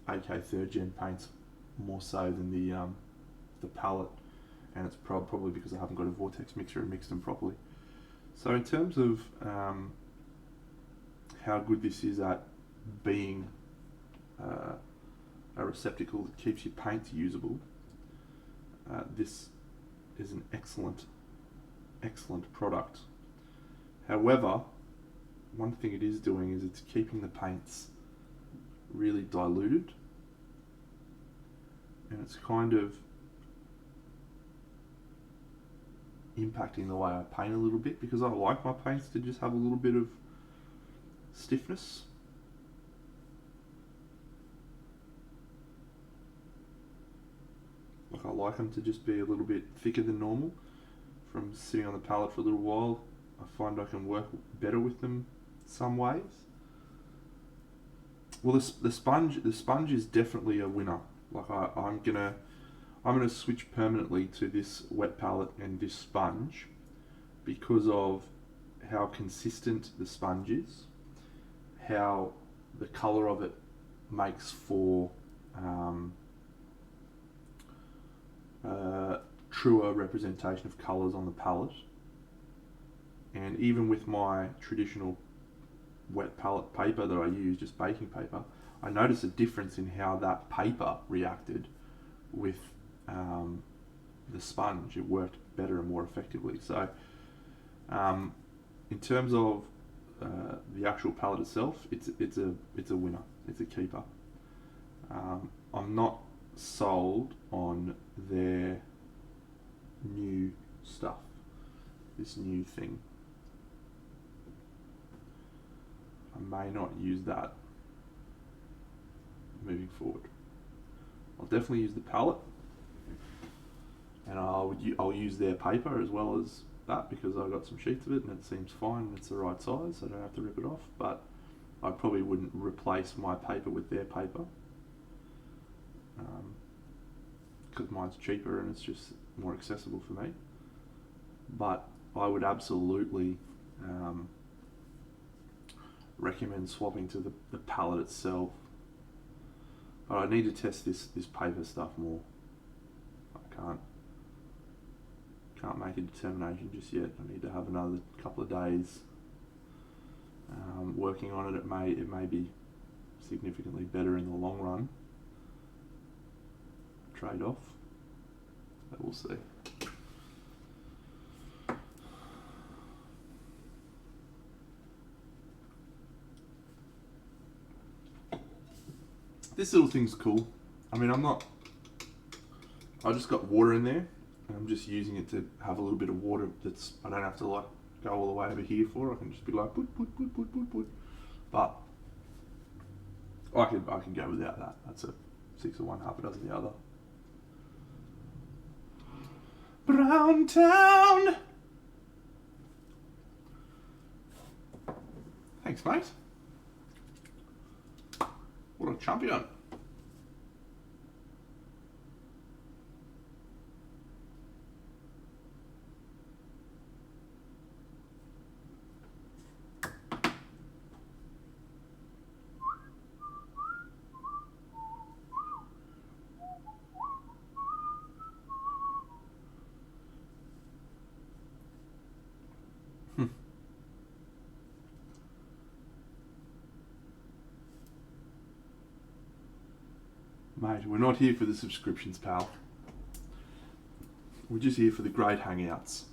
AK 3rd Gen paints more so than the palette, and it's probably because I haven't got a vortex mixer and mixed them properly. So in terms of how good this is at being a receptacle that keeps your paints usable, this is an excellent product. However, one thing it is doing is it's keeping the paints really diluted, and it's kind of impacting the way I paint a little bit, because I like my paints to just have a little bit of stiffness. Like I like them to just be a little bit thicker than normal. From sitting on the palette for a little while, I find I can work better with them some ways. Well, the sponge is definitely a winner. Like I'm gonna switch permanently to this wet palette and this sponge because of how consistent the sponge is, how the colour of it makes for truer representation of colours on the palette. And even with my traditional wet palette paper that I use, just baking paper, I noticed a difference in how that paper reacted with the sponge. It worked better and more effectively. So in terms of the actual palette itself, it's a winner. It's a keeper. I'm not sold on their new stuff, this new thing. I may not use that moving forward. I'll definitely use the palette, and I'll use their paper as well as that because I got some sheets of it and it seems fine and it's the right size, so I don't have to rip it off. But I probably wouldn't replace my paper with their paper because mine's cheaper and it's just more accessible for me. But I would absolutely recommend swapping to the palette itself. But I need to test this paper stuff more. I can't make make a determination just yet. I need to have another couple of days working on it. It may be significantly better in the long run. Trade off, but we'll see. This little thing's cool. I mean, I just got water in there, and I'm just using it to have a little bit of water I don't have to like go all the way over here for. I can just be like, put. But I can go without that. That's a 6 of one, half a dozen the other. Brown Town! Thanks, mate. What a champion. Mate, we're not here for the subscriptions, pal. We're just here for the great hangouts.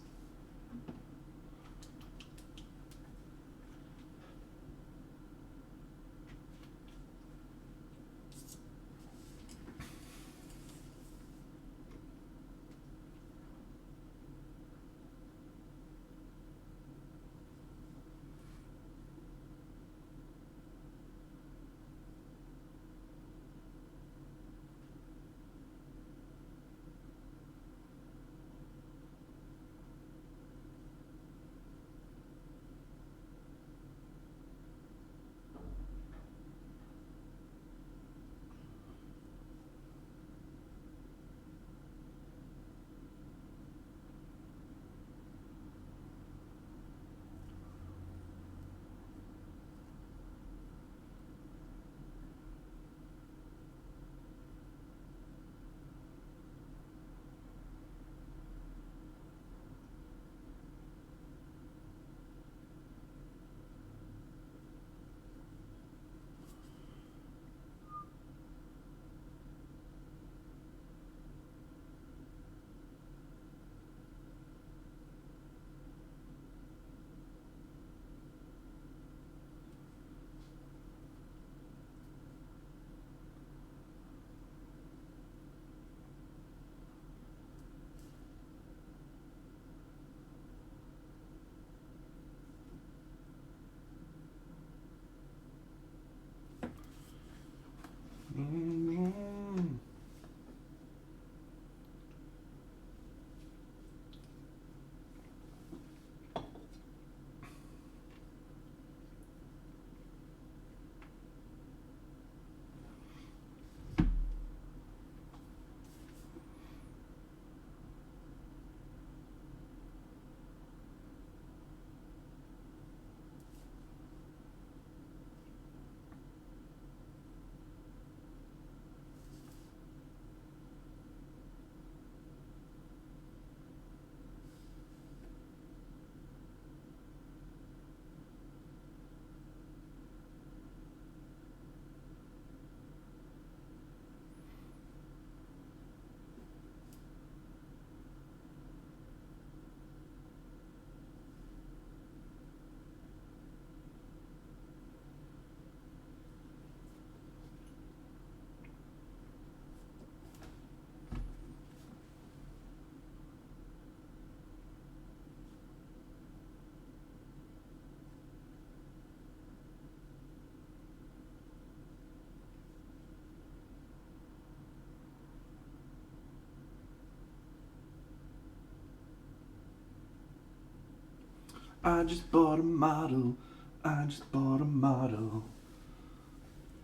I just bought a model. I just bought a model.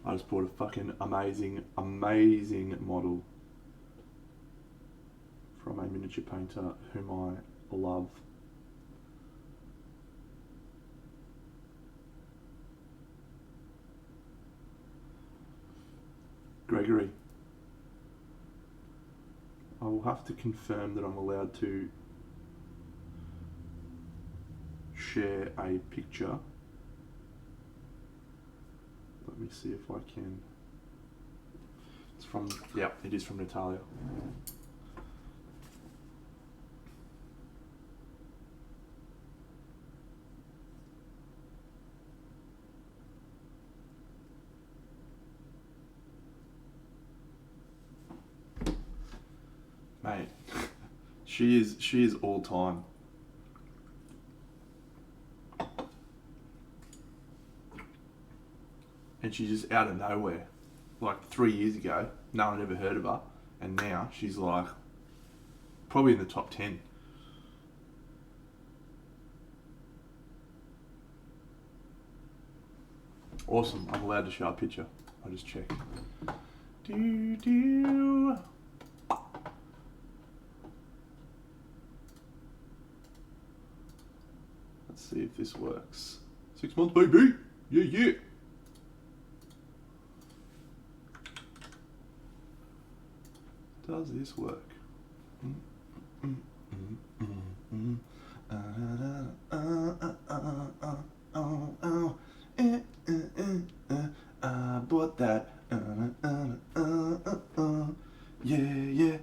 I just bought a fucking amazing model from a miniature painter whom I love. Gregory. I will have to confirm that I'm allowed to share a picture. Let me see if I can. It's from, yeah, it is from Natalia. Mate, she is all time. And she's just out of nowhere. Like 3 years ago, no one had ever heard of her, and now she's like probably in the top 10. Awesome. I'm allowed to show a picture. I'll just check. Let's see if this works. 6 months, baby. Yeah, yeah. Does this work? I bought that. Yeah, yeah.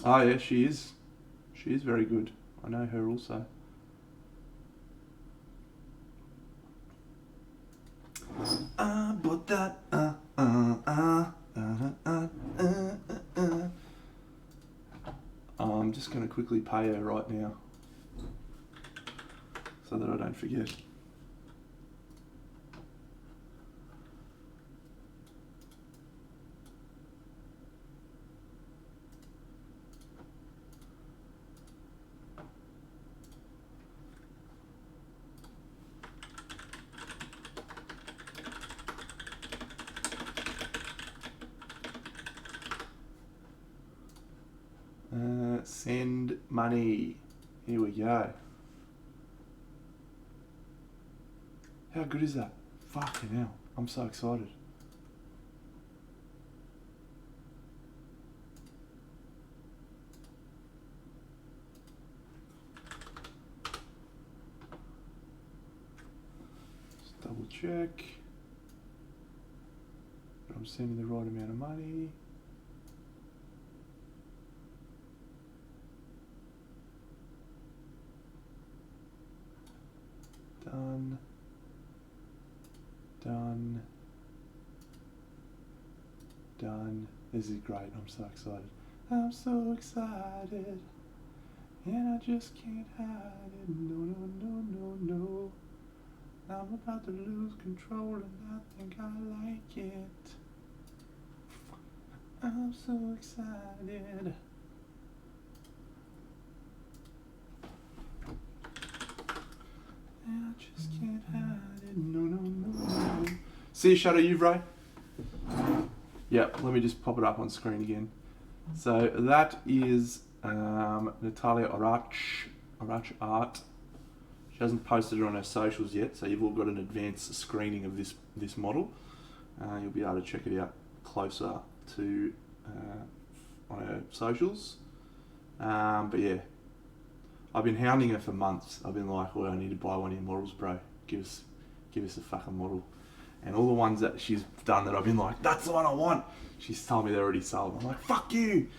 Oh yeah, she is. She is very good. I know her also. I bought that. I'm just going to quickly pay her right now so that I don't forget. Send money. Here we go. How good is that? Fucking hell. I'm so excited. Just double check. I'm sending the right amount of money. Done. Done. Done. This is great. I'm so excited. I'm so excited. And I just can't hide it. No, no, no, no, no. I'm about to lose control and I think I like it. I'm so excited. And I just can't hide it. No, no, no, no. See, Shadow Uvray? Yep, let me just pop it up on screen again. So that is Natalia Orach Art. She hasn't posted it on her socials yet, so you've all got an advanced screening of this model. You'll be able to check it out closer to on her socials. But yeah, I've been hounding her for months. I've been like, well, I need to buy one of your models, bro. Give us a fucking model. And all the ones that she's done that I've been like, that's the one I want. She's told me they're already sold. I'm like, fuck you.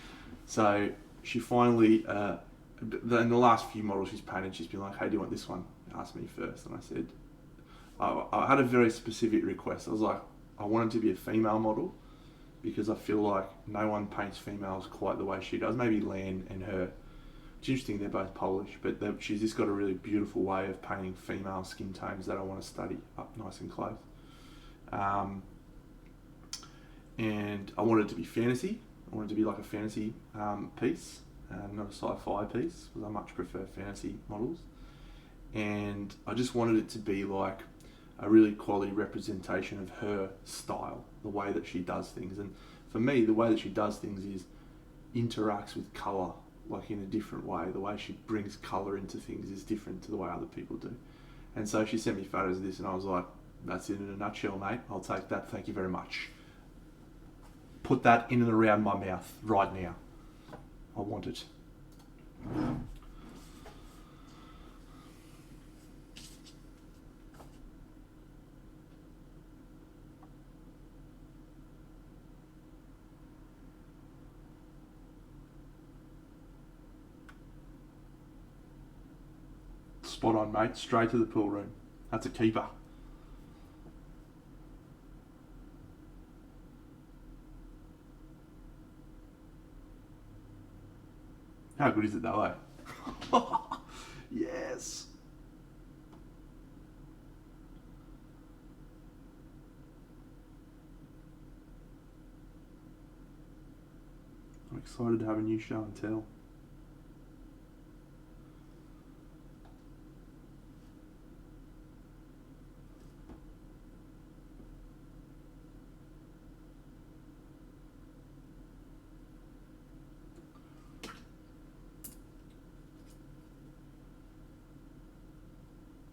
So she finally, in the last few models she's painted, she's been like, hey, do you want this one? Asked me first. And I said, I had a very specific request. I was like, I want it to be a female model because I feel like no one paints females quite the way she does. Maybe Lan and her. It's interesting, they're both Polish, but she's just got a really beautiful way of painting female skin tones that I want to study up nice and close. And I wanted it to be fantasy. I wanted it to be like a fantasy piece, not a sci-fi piece, because I much prefer fantasy models. And I just wanted it to be like a really quality representation of her style, the way that she does things. And for me, the way that she does things is interacts with colour like in a different way. The way she brings colour into things is different to the way other people do. And so she sent me photos of this and I was like, That's it in a nutshell, mate. I'll take that. Thank you very much. Put that in and around my mouth right now. I want it. Spot on, mate. Straight to the pool room. That's a keeper. How good is it though, eh? Yes. I'm excited to have a new show and tell.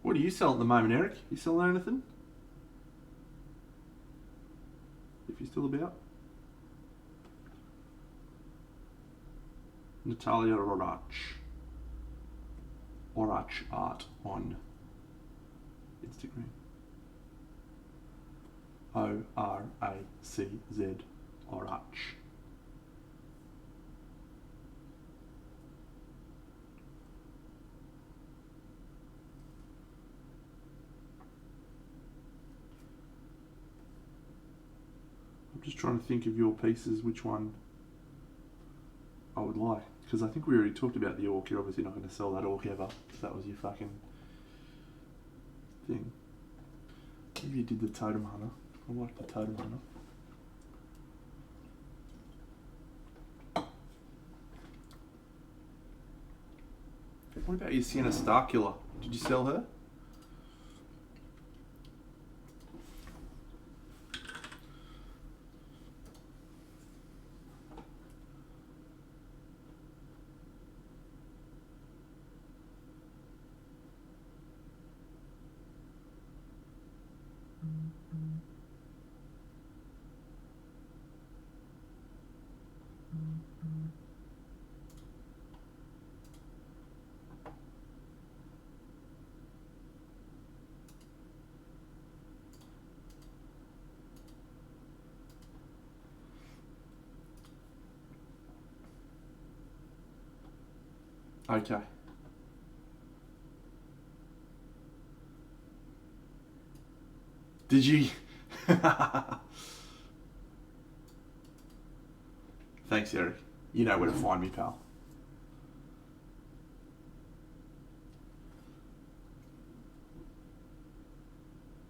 What are you selling at the moment, Eric? You selling anything? If you're still about. Natalia Orach. Orach Art on Instagram. O-R-A-C-Z. Orach. I'm just trying to think of your pieces, which one I would like. Because I think we already talked about the orc. You're obviously not going to sell that orc ever, because that was your fucking thing. Maybe you did the Totem Hunter. I like the Totem Hunter. What about your Sienna Starkiller? Did you sell her? Okay. Did you? Thanks, Eric. You know where to find me, pal.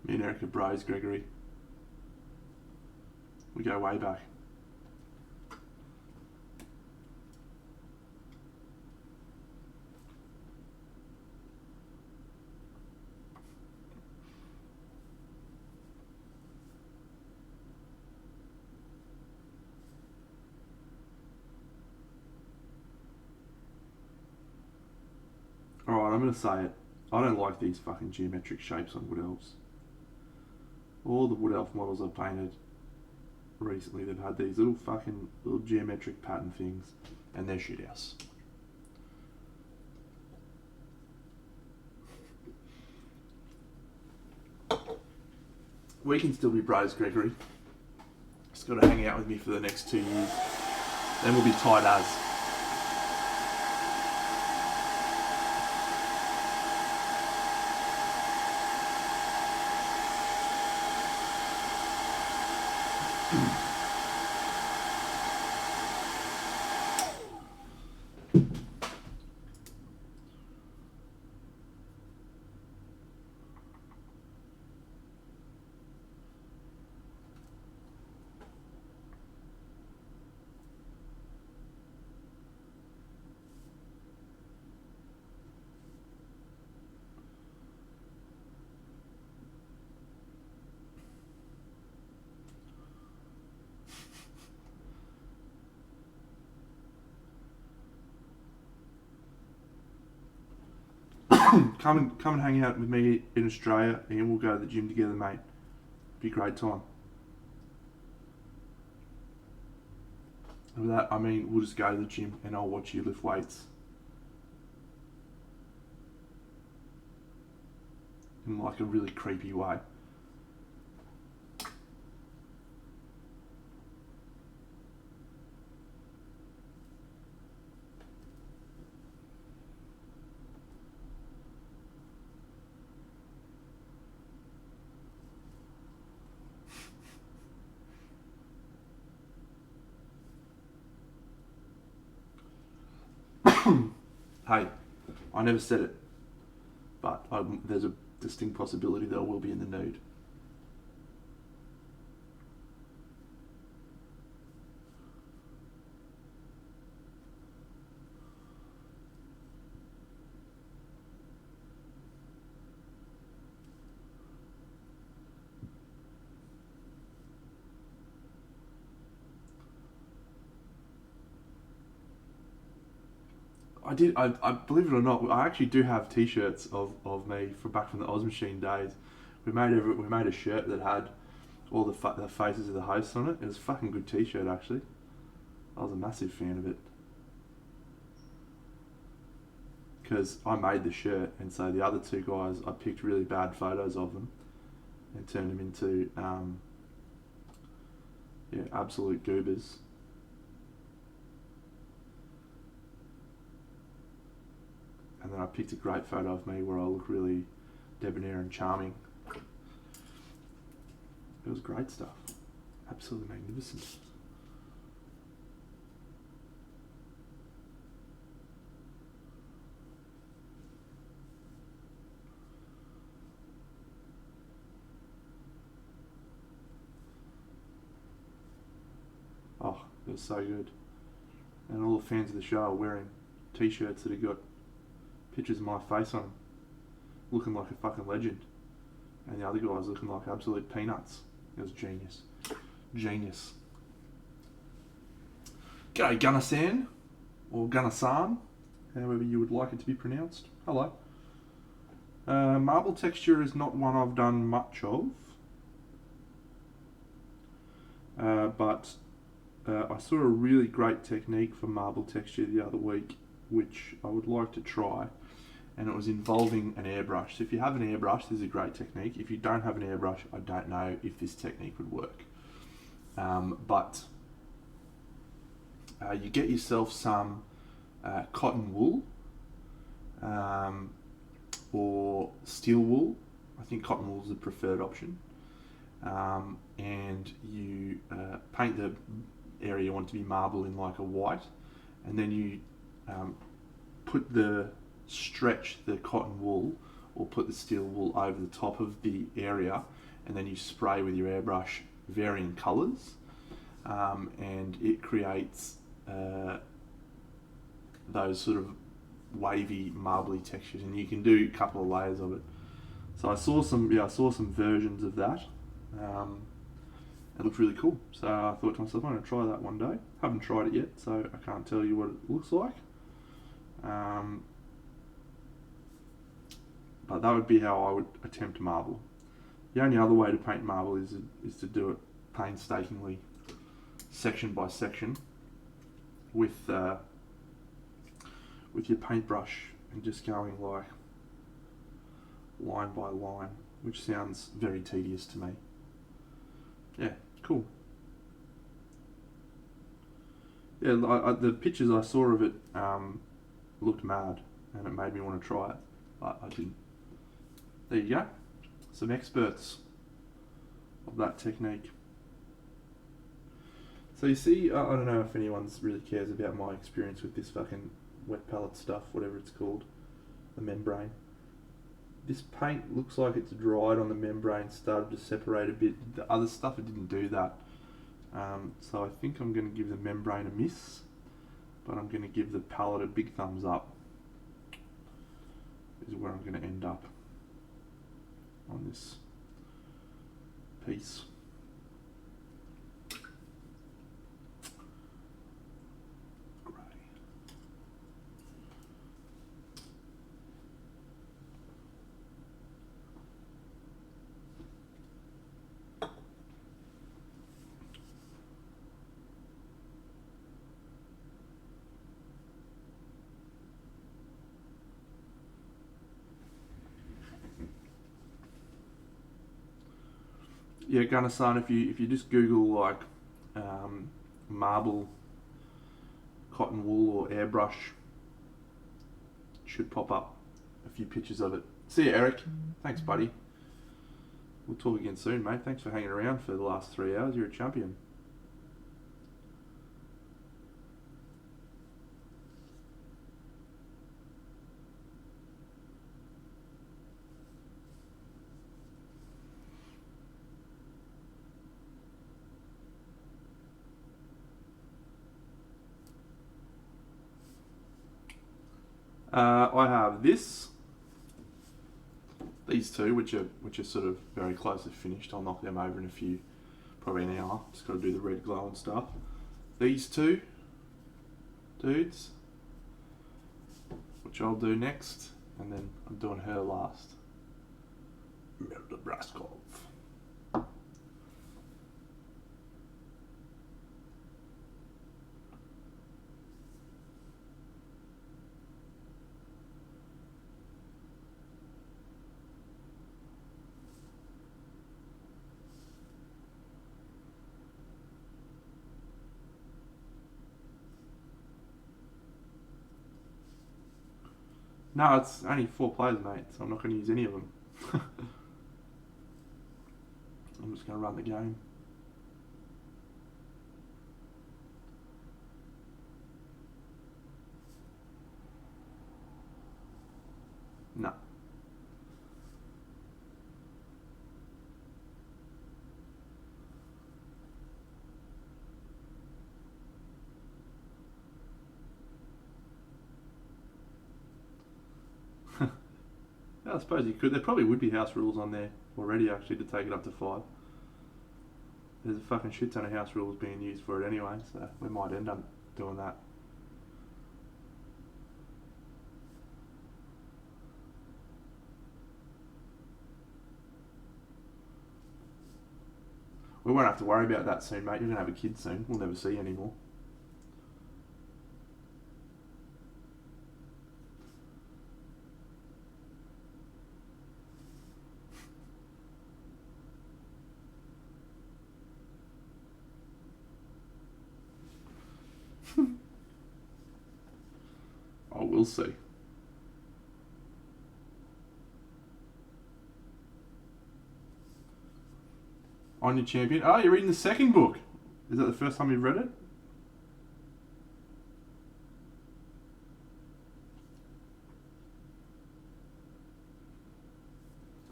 Me and Eric are bros, Gregory. We go way back. Alright, I'm going to say it. I don't like these fucking geometric shapes on Wood Elves. All the Wood Elf models I've painted recently, they've had these little fucking little geometric pattern things, and they're shit house. We can still be bros, Gregory. Just got to hang out with me for the next 2 years. Then we'll be tight as. Come and hang out with me in Australia, and we'll go to the gym together, mate. Be a great time. And with that, I mean, we'll just go to the gym and I'll watch you lift weights. In like a really creepy way. Hey, I never said it, but there's a distinct possibility that I will be in the nude. I believe it or not, I actually do have T-shirts of me from back from the Oz Machine days. We made a shirt that had all the faces of the hosts on it. It was a fucking good T-shirt actually. I was a massive fan of it because I made the shirt, and so the other two guys, I picked really bad photos of them and turned them into absolute goobers. And then I picked a great photo of me where I look really debonair and charming. It was great stuff. Absolutely magnificent. Oh, it was so good. And all the fans of the show are wearing T-shirts that have got pictures of my face on them, looking like a fucking legend. And the other guys looking like absolute peanuts. It was genius. Genius. G'day Gunnasan, or Gunnasan, however you would like it to be pronounced. Hello. Marble texture is not one I've done much of, but I saw a really great technique for marble texture the other week, which I would like to try, and it was involving an airbrush. So if you have an airbrush, this is a great technique. If you don't have an airbrush, I don't know if this technique would work. But you get yourself some cotton wool or steel wool. I think cotton wool is the preferred option. And you paint the area you want to be marble in like a white, and then you stretch the cotton wool or put the steel wool over the top of the area, and then you spray with your airbrush varying colours, and it creates those sort of wavy, marbly textures, and you can do a couple of layers of it. So I saw some versions of that. It looked really cool, so I thought to myself, I'm going to try that one day. Haven't tried it yet, so I can't tell you what it looks like. But that would be how I would attempt marble. The only other way to paint marble is to do it painstakingly, section by section, with your paintbrush, and just going like line by line, which sounds very tedious to me. Yeah, cool. Yeah, the pictures I saw of it looked mad, and it made me want to try it, but I didn't. There you go. Some experts of that technique. So you see, I don't know if anyone really cares about my experience with this fucking wet palette stuff, whatever it's called, the membrane. This paint looks like it's dried on the membrane, started to separate a bit. The other stuff, it didn't do that. So I think I'm going to give the membrane a miss, but I'm going to give the palette a big thumbs up. Is where I'm going to end up on this piece. yeah, Gunner-san, if you just Google like marble, cotton wool or airbrush, should pop up a few pictures of it. See you, Eric. Thanks, buddy. We'll talk again soon, mate. Thanks for hanging around for the last 3 hours. You're a champion. I have these two, which are sort of very closely finished. I'll knock them over in probably an hour. Just got to do the red glow and stuff. These two dudes, which I'll do next, and then I'm doing her last. Melda Braskov. No, it's only 4 players, mate, so I'm not going to use any of them. I'm just going to run the game. No. I suppose you could. There probably would be house rules on there already, actually, to take it up to 5. There's a fucking shit ton of house rules being used for it anyway, so we might end up doing that. We won't have to worry about that soon, mate. You're going to have a kid soon. We'll never see you anymore. Oh, we'll see. On your champion. Oh, you're reading the second book. Is that the first time you've read it?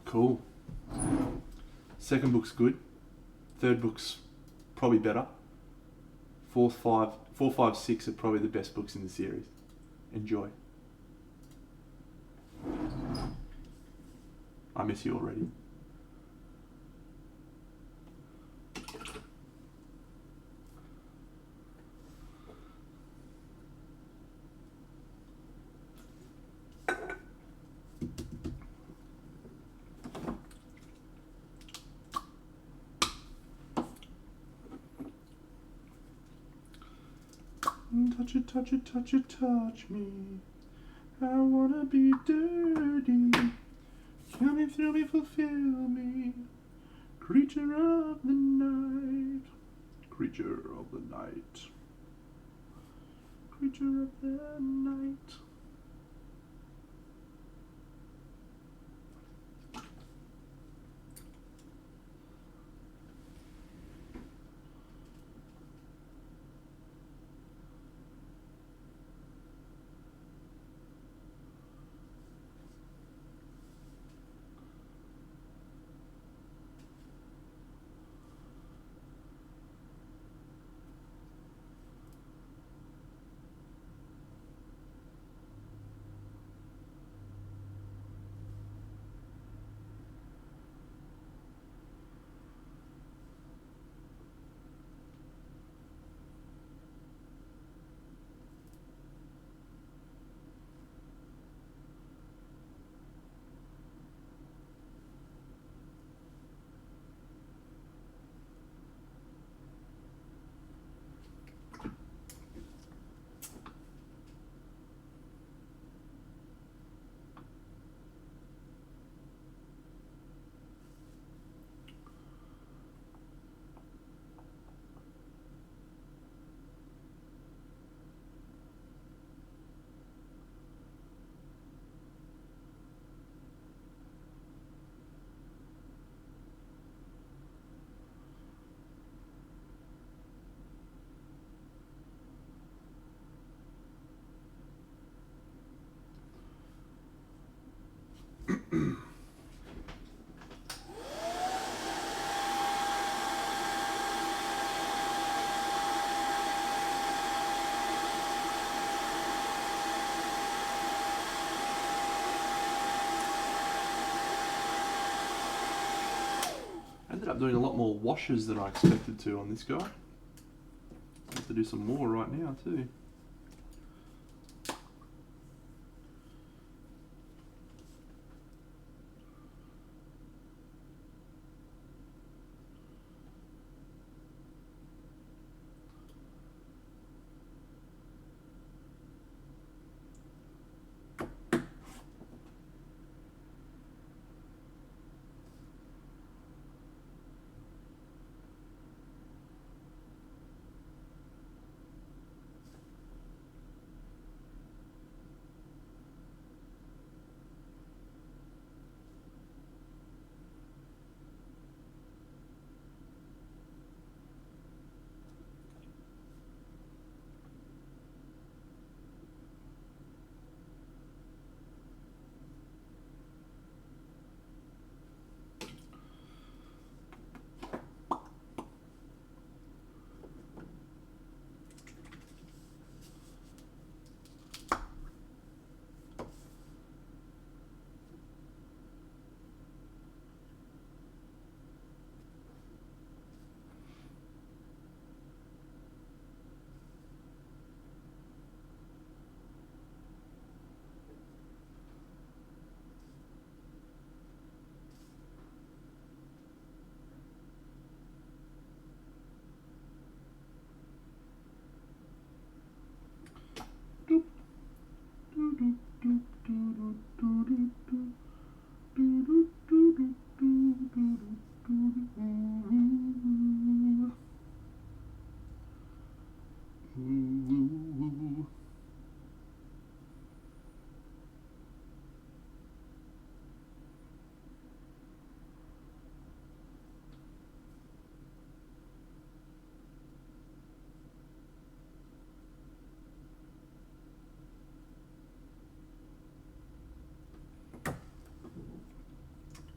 Cool. Second book's good. Third book's probably better. 4, 5, 6 are probably the best books in the series. Enjoy. I miss you already. Touch it, touch it, touch it, touch me. I wanna be dirty. Kill me, thrill me, fulfill me. Creature of the night. Creature of the night. Creature of the night. Ended up doing a lot more washes than I expected to on this guy. I have to do some more right now too.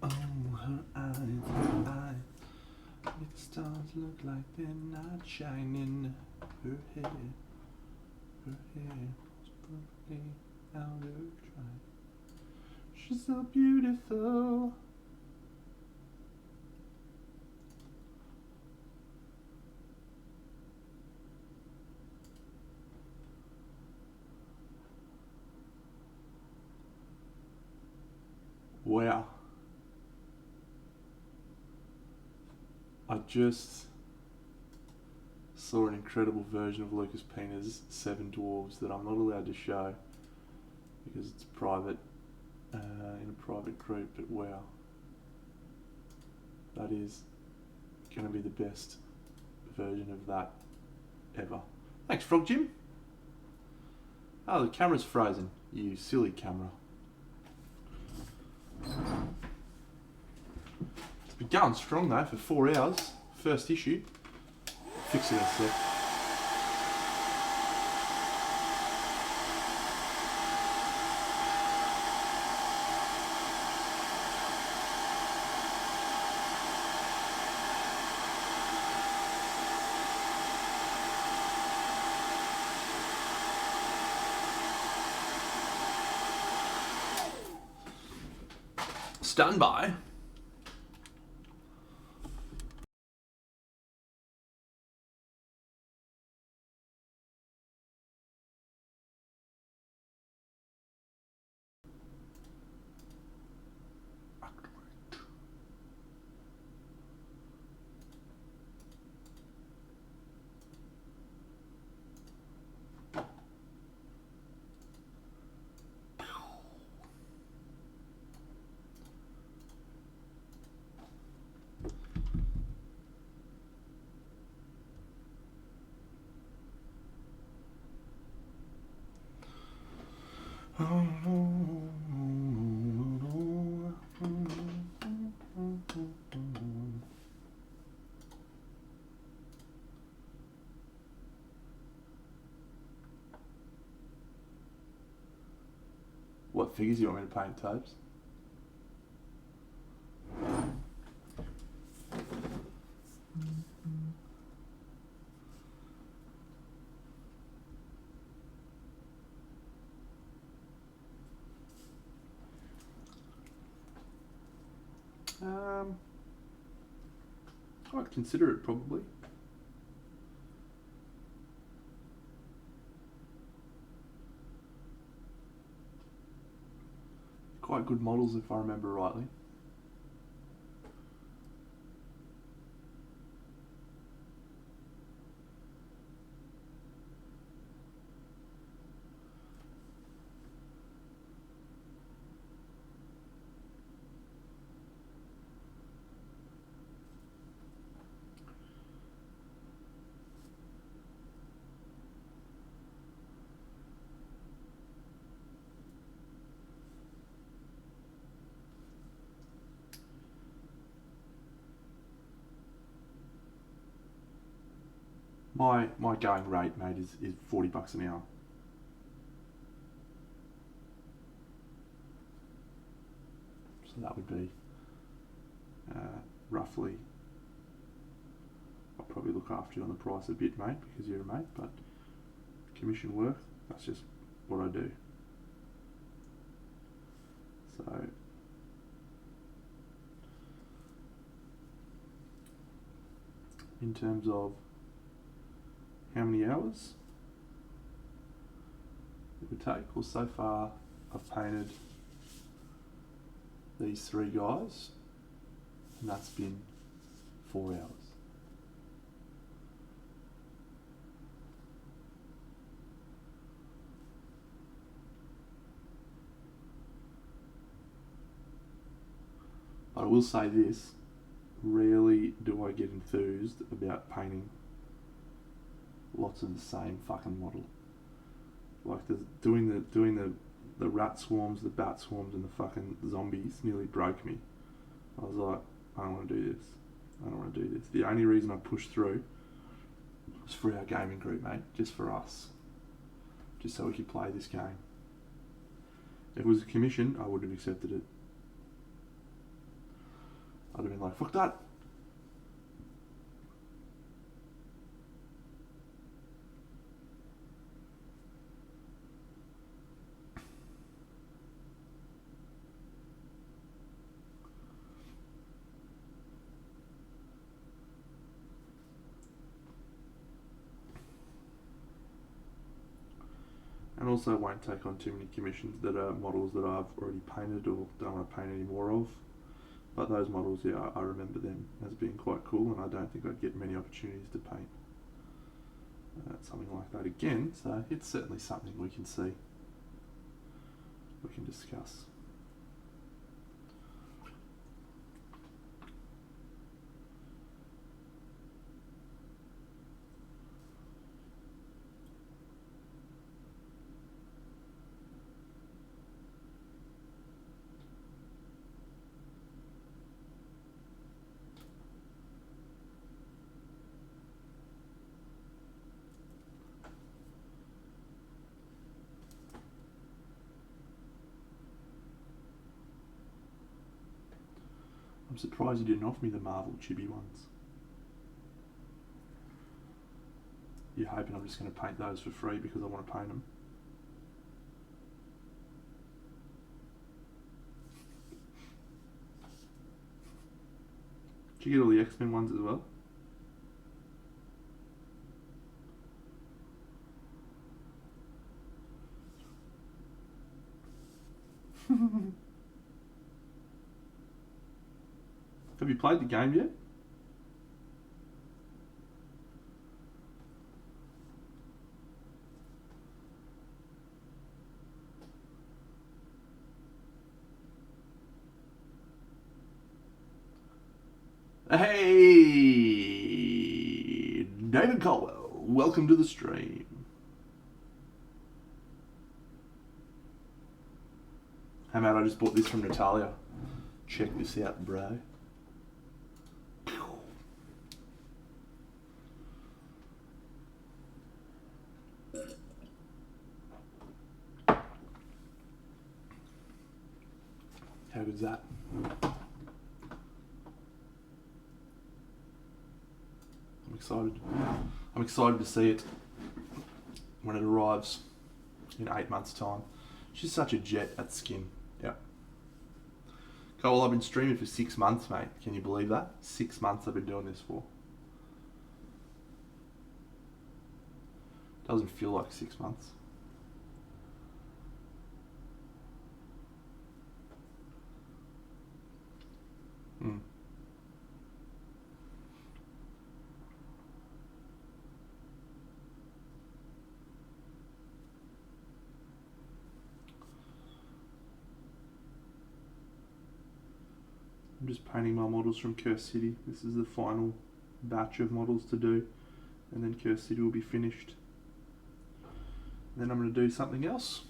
Oh, her eyes make the stars look like they're not shining. Her hair was perfectly out of dry. She's so beautiful. Wow. I just saw an incredible version of Lucas Pina's Seven Dwarves that I'm not allowed to show because it's private, in a private group, but wow. That is going to be the best version of that ever. Thanks, Frog Jim. Oh, the camera's frozen. You silly camera. It's been going strong though for 4 hours. First issue. Fix it in a sec. Stand by. What figures do you want me to paint, Tobes? I'd consider it probably. Quite good models if I remember rightly. My going rate, mate, is $40 an hour. So that would be roughly. I'll probably look after you on the price a bit, mate, because you're a mate. But commission work, that's just what I do. So in terms of how many hours it would take, well, so far I've painted these 3 guys, and that's been 4 hours. But I will say this, rarely do I get enthused about painting lots of the same fucking model. Like doing the rat swarms, the bat swarms, and the fucking zombies nearly broke me. I was like, I don't want to do this. I don't want to do this. The only reason I pushed through was for our gaming group, mate. Just for us. Just so we could play this game. If it was a commission, I would have accepted it. I'd have been like, fuck that. And also won't take on too many commissions that are models that I've already painted or don't want to paint any more of. But those models, yeah, I remember them as being quite cool, and I don't think I'd get many opportunities to paint something like that again. So it's certainly something we can see, we can discuss. I'm surprised you didn't offer me the Marvel chibi ones. You're hoping I'm just going to paint those for free because I want to paint them. Did you get all the X-Men ones as well? Have you played the game yet? Hey, David Colwell, welcome to the stream. Hey mate, I just bought this from Natalia. Check this out, bro. How good's that? excited. I'm excited to see it when it arrives in 8 months' time. She's such a jet at skin. Yeah. Cole, I've been streaming for 6 months, mate. Can you believe that? 6 months I've been doing this for. Doesn't feel like 6 months. Hmm. I'm just painting my models from Curse City. This is the final batch of models to do, and then Curse City will be finished. Then I'm going to do something else.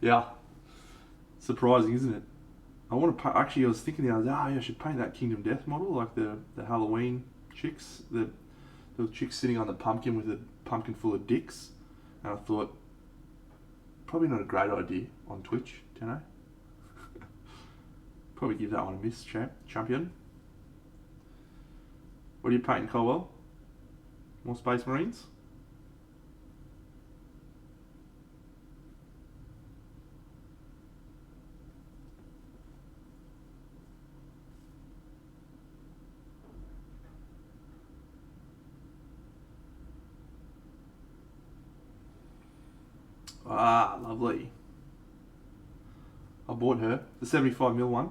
Yeah. Surprising, isn't it? I want to actually, I was thinking the other day, yeah, I should paint that Kingdom Death model, like the Halloween chicks, the chicks sitting on the pumpkin with a pumpkin full of dicks. And I thought, probably not a great idea on Twitch, don't know. Probably give that one a miss, champion. What are you painting, Colwell? More Space Marines? Ah, lovely. I bought her, the 75mm one.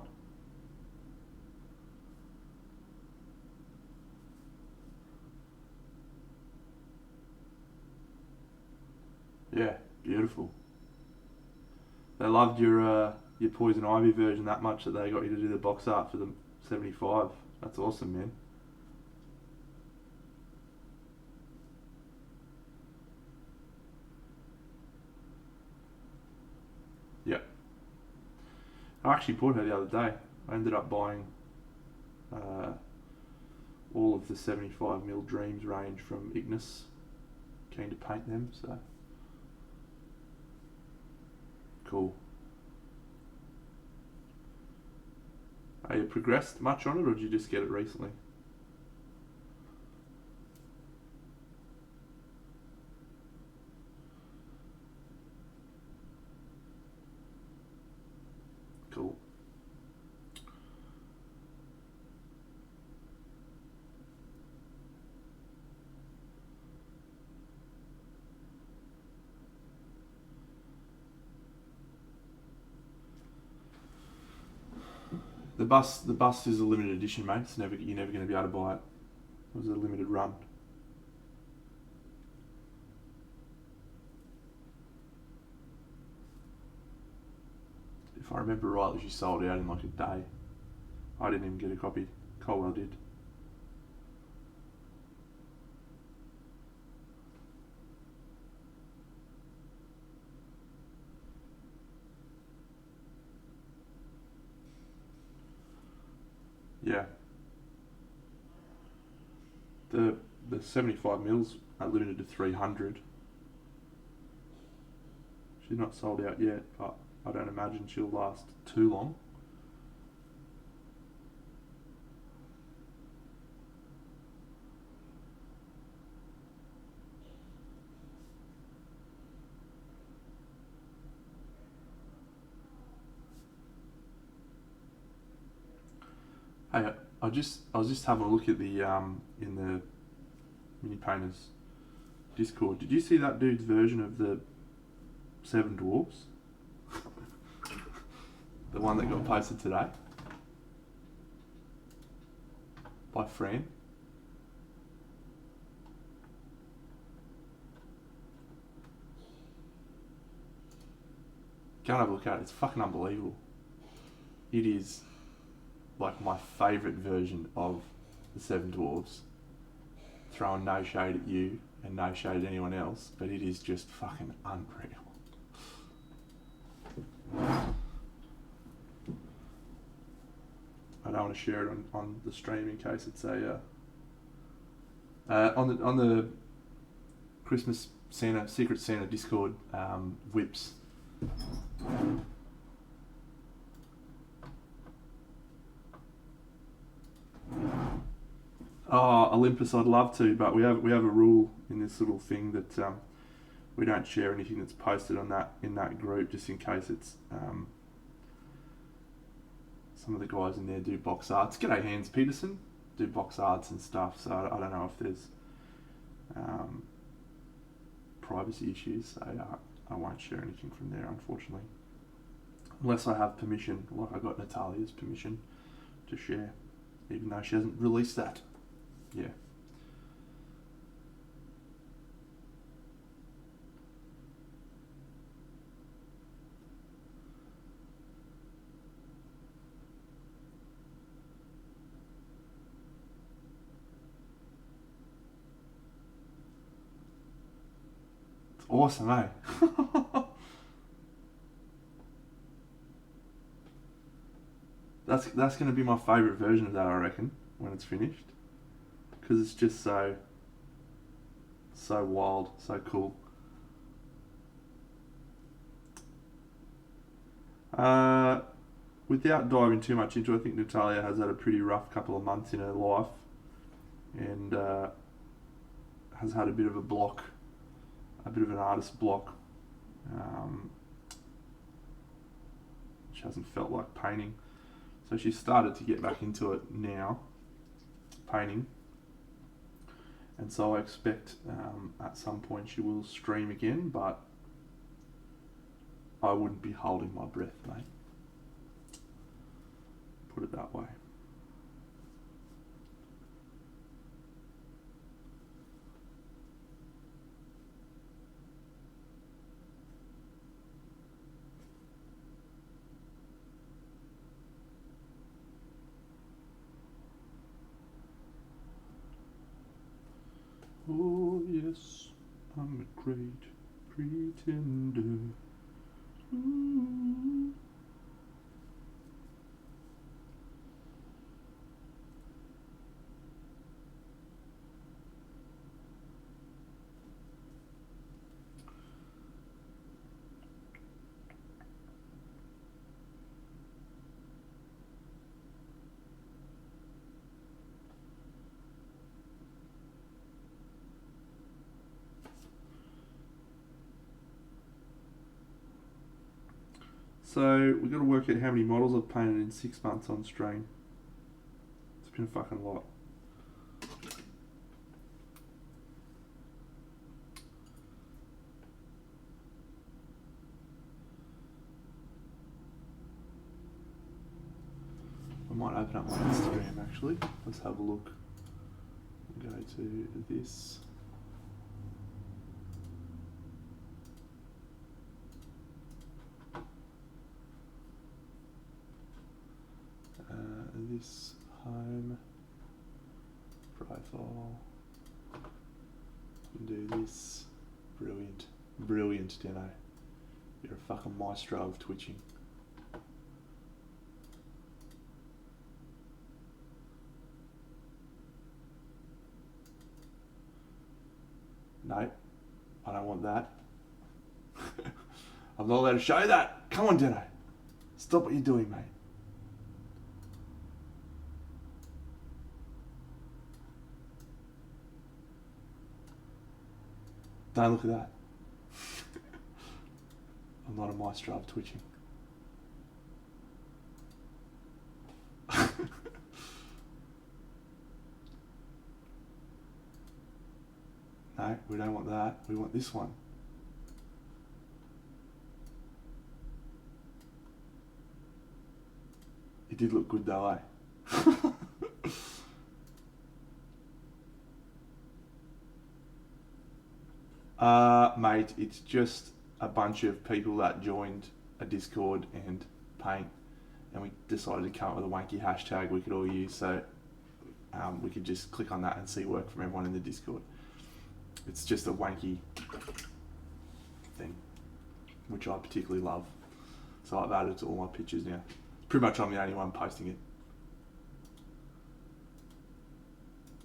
Yeah, beautiful. They loved your Poison Ivy version that much that they got you to do the box art for the 75. That's awesome, man. Yeah. I actually bought her the other day. I ended up buying all of the 75mm Dreams range from Ignis. Keen to paint them, so cool. Have you progressed much on it, or did you just get it recently? Cool. The bus is a limited edition, mate. You're never going to be able to buy it. It was a limited run. If I remember rightly, she sold out in like a day. I didn't even get a copy. Colwell did. Yeah. The 75mm are limited to 300. She's not sold out yet, but I don't imagine she'll last too long. Hey, I was just having a look at the in the Mini Painters Discord. Did you see that dude's version of the Seven Dwarfs? The one that got posted today by Fran. Go and have a look at it. It's fucking unbelievable. It is like my favourite version of the Seven Dwarfs. Throwing no shade at you and no shade at anyone else, but it is just fucking unreal. I don't want to share it on the stream in case it's a on the Christmas Santa Secret Santa Discord whips. Oh, Olympus, I'd love to, but we have a rule in this little thing that we don't share anything that's posted on that in that group, just in case it's some of the guys in there do box arts. G'day, Hans Peterson, do box arts and stuff. So I don't know if there's privacy issues. So I won't share anything from there, unfortunately, unless I have permission, like I got Natalia's permission to share, even though she hasn't released that. Yeah. It's awesome, eh? That's going to be my favourite version of that, I reckon, when it's finished, because it's just so wild, so cool. Without diving too much into it, I think Natalia has had a pretty rough couple of months in her life, and has had a bit of a block, a bit of an artist block. She hasn't felt like painting. So she started to get back into it now, painting. And so I expect at some point she will stream again, but I wouldn't be holding my breath, mate. Put it that way. Oh yes, I'm a great pretender. Ooh. So we've got to work out how many models I've painted in 6 months on stream. It's been a fucking lot. I might open up my Instagram actually. Let's have a look. Go to this. This home profile. Do this. Brilliant. Brilliant, Deno. You're a fucking maestro of twitching. No, I don't want that. I'm not allowed to show that. Come on, Deno. Stop what you're doing, mate. Don't look at that. I'm not a maestro of twitching. No, we don't want that. We want this one. It did look good though, eh? Mate, it's just a bunch of people that joined a Discord and paint, and we decided to come up with a wanky hashtag we could all use, so we could just click on that and see work from everyone in the Discord. It's just a wanky thing, which I particularly love. So I've added it to all my pictures now. Pretty much I'm the only one posting it.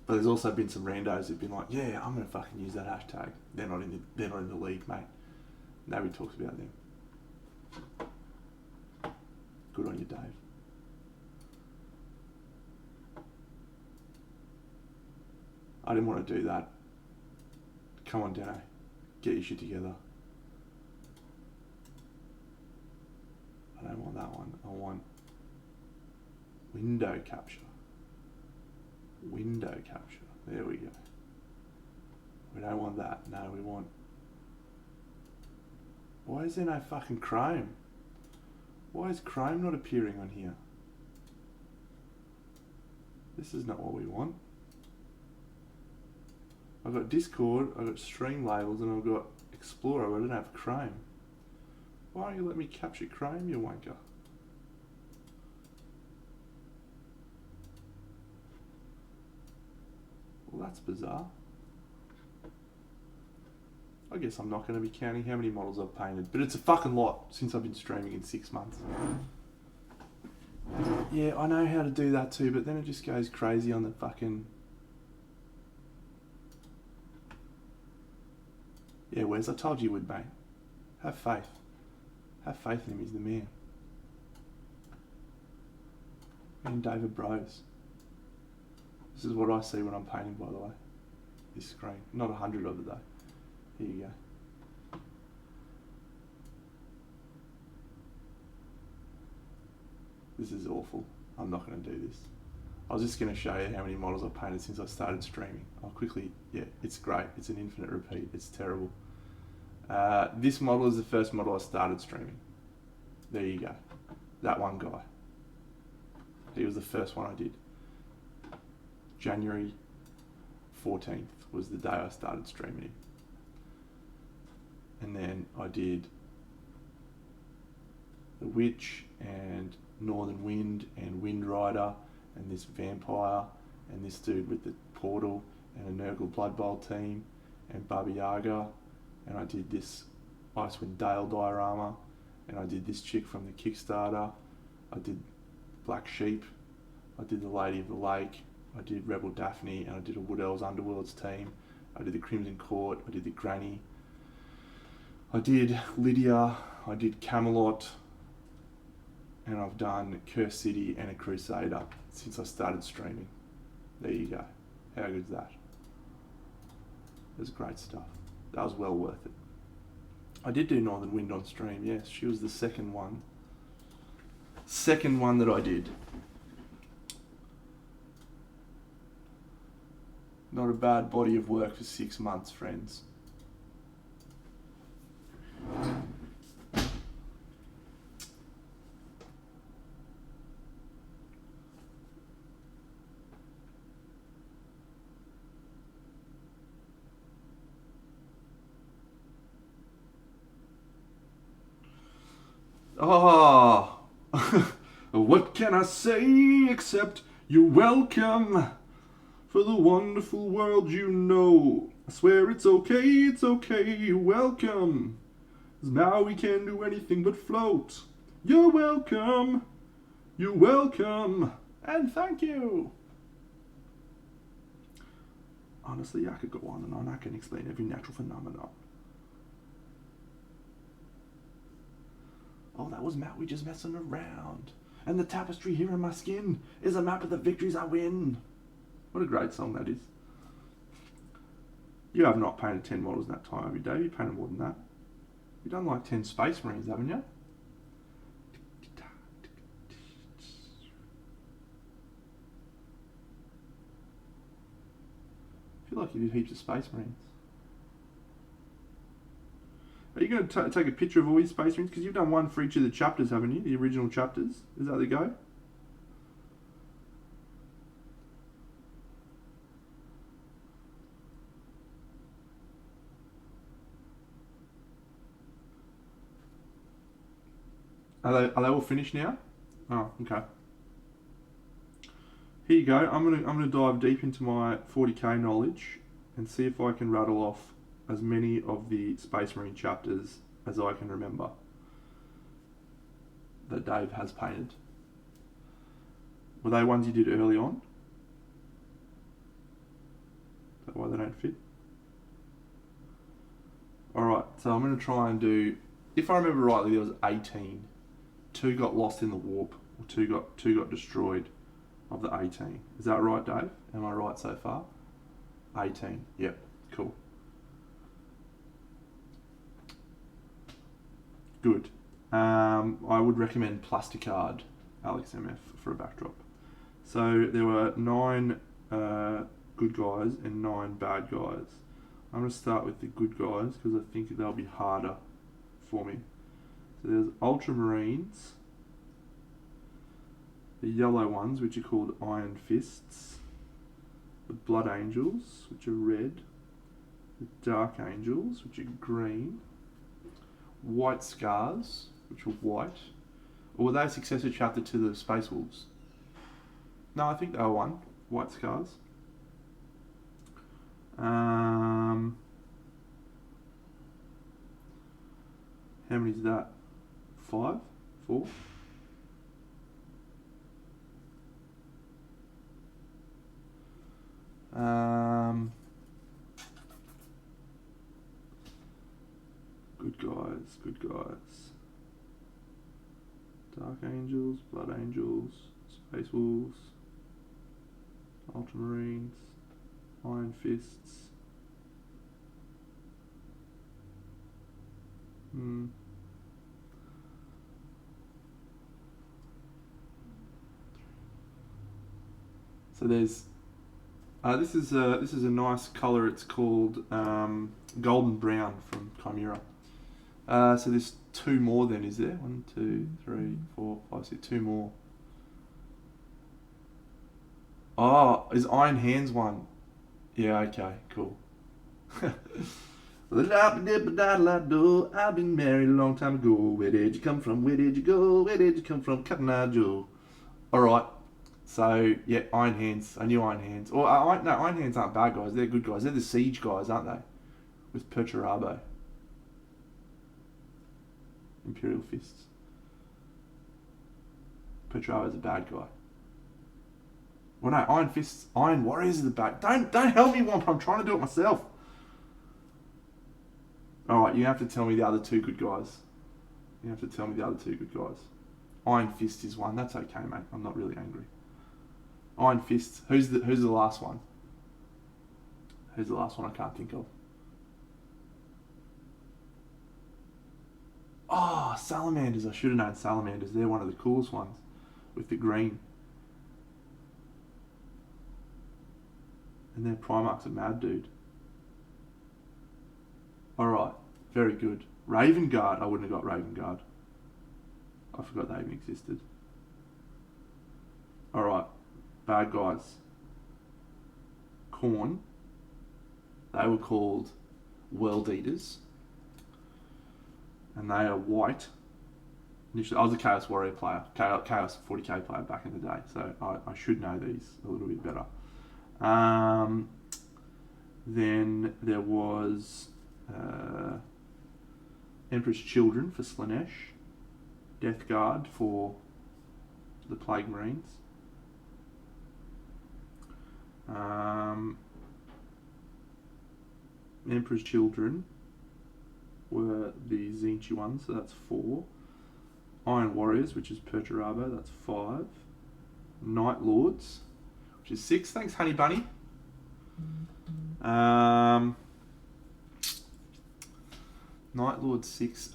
But there's also been some randos who've been like, yeah, I'm gonna fucking use that hashtag. They're not in the league, mate. Nobody talks about them. Good on you, Dave. I didn't want to do that. Come on, Dano. Get your shit together. I don't want that one. I want window capture. Window capture. There we go. We don't want that. No, we want... Why is there no fucking Chrome? Why is Chrome not appearing on here? This is not what we want. I've got Discord, I've got Stream Labels, and I've got Explorer, but I don't have Chrome. Why don't you let me capture Chrome, you wanker? Well, that's bizarre. I guess I'm not going to be counting how many models I've painted, but it's a fucking lot since I've been streaming in 6 months. Yeah, I know how to do that too, but then it just goes crazy on the fucking... Yeah, Wes, I told you would, mate. Have faith. Have faith in him, he's the man. Me and David Bros. This is what I see when I'm painting, by the way. This screen. Not 100 of it though. Here you go. This is awful. I'm not going to do this. I was just going to show you how many models I've painted since I started streaming. I'll quickly... Yeah, it's great. It's an infinite repeat. It's terrible. This model is the first model I started streaming. There you go. That one guy. He was the first one I did. January 14th was the day I started streaming. And then I did The Witch and Northern Wind and Wind Rider and this vampire and this dude with the portal and a Nurgle Blood Bowl team and Baba Yaga, and I did this Icewind Dale diorama, and I did this chick from the Kickstarter, I did Black Sheep, I did the Lady of the Lake, I did Rebel Daphne, and I did a Wood Elves Underworlds team, I did the Crimson Court, I did the Granny, I did Lydia, I did Camelot, and I've done Curse City and a Crusader since I started streaming. There you go. How good's that? It was great stuff. That was well worth it. I did do Northern Wind on stream, yes. She was the second one. Second one that I did. Not a bad body of work for 6 months, friends. Ah, what can I say except you're welcome for the wonderful world you know. I swear it's okay, you're welcome. 'Cause now we can't do anything but float. You're welcome, and thank you. Honestly, I could go on and on. I can explain every natural phenomenon. Oh, that was Matt, we just messing around. And the tapestry here in my skin is a map of the victories I win. What a great song that is. You have not painted 10 models in that time, have you, Dave? You painted more than that. You've done like 10 Space Marines, haven't you? I feel like you did heaps of Space Marines. Are you going to take a picture of all your Space Marines? Because you've done one for each of the chapters, haven't you? The original chapters. Is that the go? Are they all finished now? Oh, okay. Here you go. I'm gonna dive deep into my 40k knowledge and see if I can rattle off as many of the Space Marine chapters as I can remember that Dave has painted. Were they ones you did early on? Is that why they don't fit? Alright, so I'm going to try and do, if I remember rightly, there was 18. 2 got lost in the warp, or 2 got destroyed of the 18. Is that right, Dave? Am I right so far? 18. Yep, cool. Good. I would recommend Plasticard Alex MF for a backdrop. So there were 9 good guys and 9 bad guys. I'm going to start with the good guys because I think they'll be harder for me. So there's Ultramarines, the yellow ones, which are called Iron Fists, the Blood Angels, which are red, the Dark Angels, which are green, White Scars, which were white. Or were they a successor chapter to the Space Wolves? No, I think they were one. White Scars. How many is that? 5? 4? Good guys, good guys. Dark Angels, Blood Angels, Space Wolves, Ultramarines, Iron Fists. So there's this is a nice colour. It's called golden brown from Chimera. So there's 2 more then, is there? 1, 2, 3, 4, 5, 6. 2 more. Oh, is Iron Hands one? Yeah, okay, cool. I've been married a long time ago. Where did you come from? Where did you go? Where did you come from? Cotton Eye Joe. Alright. So, yeah, Iron Hands. I knew Iron Hands. Or, no, Iron Hands aren't bad guys. They're good guys. They're the Siege guys, aren't they? With Perturabo. Imperial Fists. Perturabo's a bad guy. Well, no, Iron Fists, Iron Warriors are the bad. Don't help me, Womp. I'm trying to do it myself. Alright, you have to tell me the other 2 good guys. Iron Fist is one. That's okay, mate. I'm not really angry. Iron Fist. Who's the last one? Who's the last one I can't think of? Oh, Salamanders. I should have known Salamanders. They're one of the coolest ones with the green. And their Primarch's a mad dude. Alright, very good. Raven Guard. I wouldn't have got Raven Guard. I forgot they even existed. Alright, bad guys. Khorne. They were called World Eaters. And they are white. Initially, I was a Chaos Warrior player. Chaos 40k player back in the day. So I should know these a little bit better. Then there was Emperor's Children for Slaanesh. Death Guard for the Plague Marines. Emperor's Children were the Tzeentch ones, so that's 4. Iron Warriors, which is Perturabo, that's 5. Night Lords, which is 6. Thanks, Honey Bunny. Night Lord 6.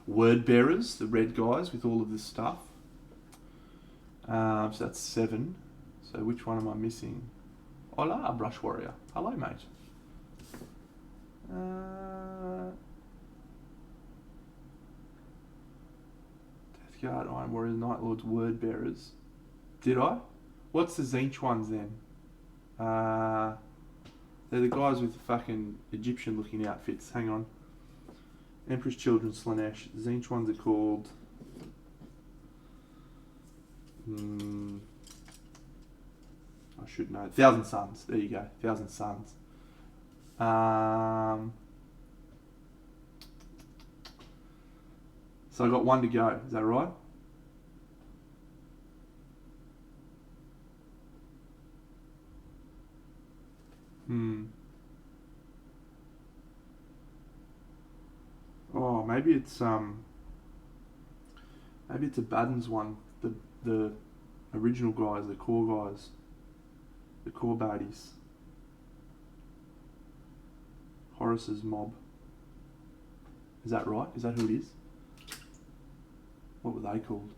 Word Bearers, the red guys with all of this stuff. So that's 7. So which one am I missing? Hola, Brush Warrior. Hello, mate. Death Guard, Iron Warriors, Night Lords, Word Bearers. Did I? What's the Tzeentch ones then? They're the guys with the fucking Egyptian looking outfits. Hang on. Emperor's Children, Slaanesh. Tzeentch ones are called... I should know. Thousand Suns. There you go. Thousand Suns. So I got 1 to go. Is that right? Oh, maybe it's a Baden's one. The original guys, the core guys, the core baddies. Horus's mob. Is that right? Is that who it is? What were they called?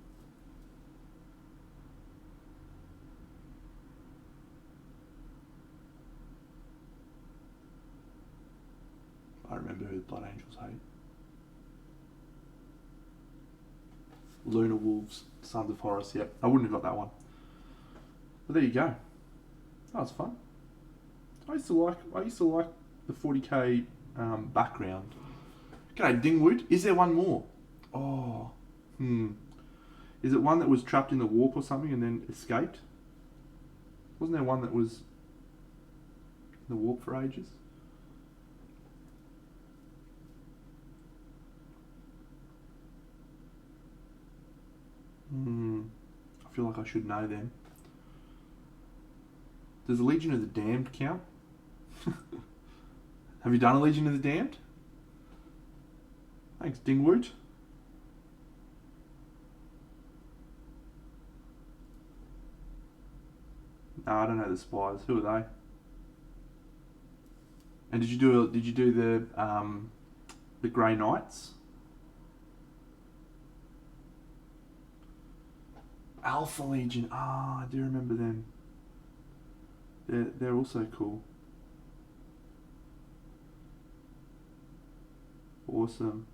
I remember who the Blood Angels hate. Lunar Wolves, Sons of Horus. Yep, I wouldn't have got that one. But there you go. That was fun. I used to like the 40k background. G'day, Dingwood. Is there one more? Oh, Is it one that was trapped in the warp or something and then escaped? Wasn't there one that was in the warp for ages? I feel like I should know them. Does the Legion of the Damned count? Have you done a Legion of the Damned? Thanks, Dingwood. No, I don't know the spies. Who are they? And did you do the Grey Knights? Alpha Legion. Ah, I do remember them. They're also cool. Awesome.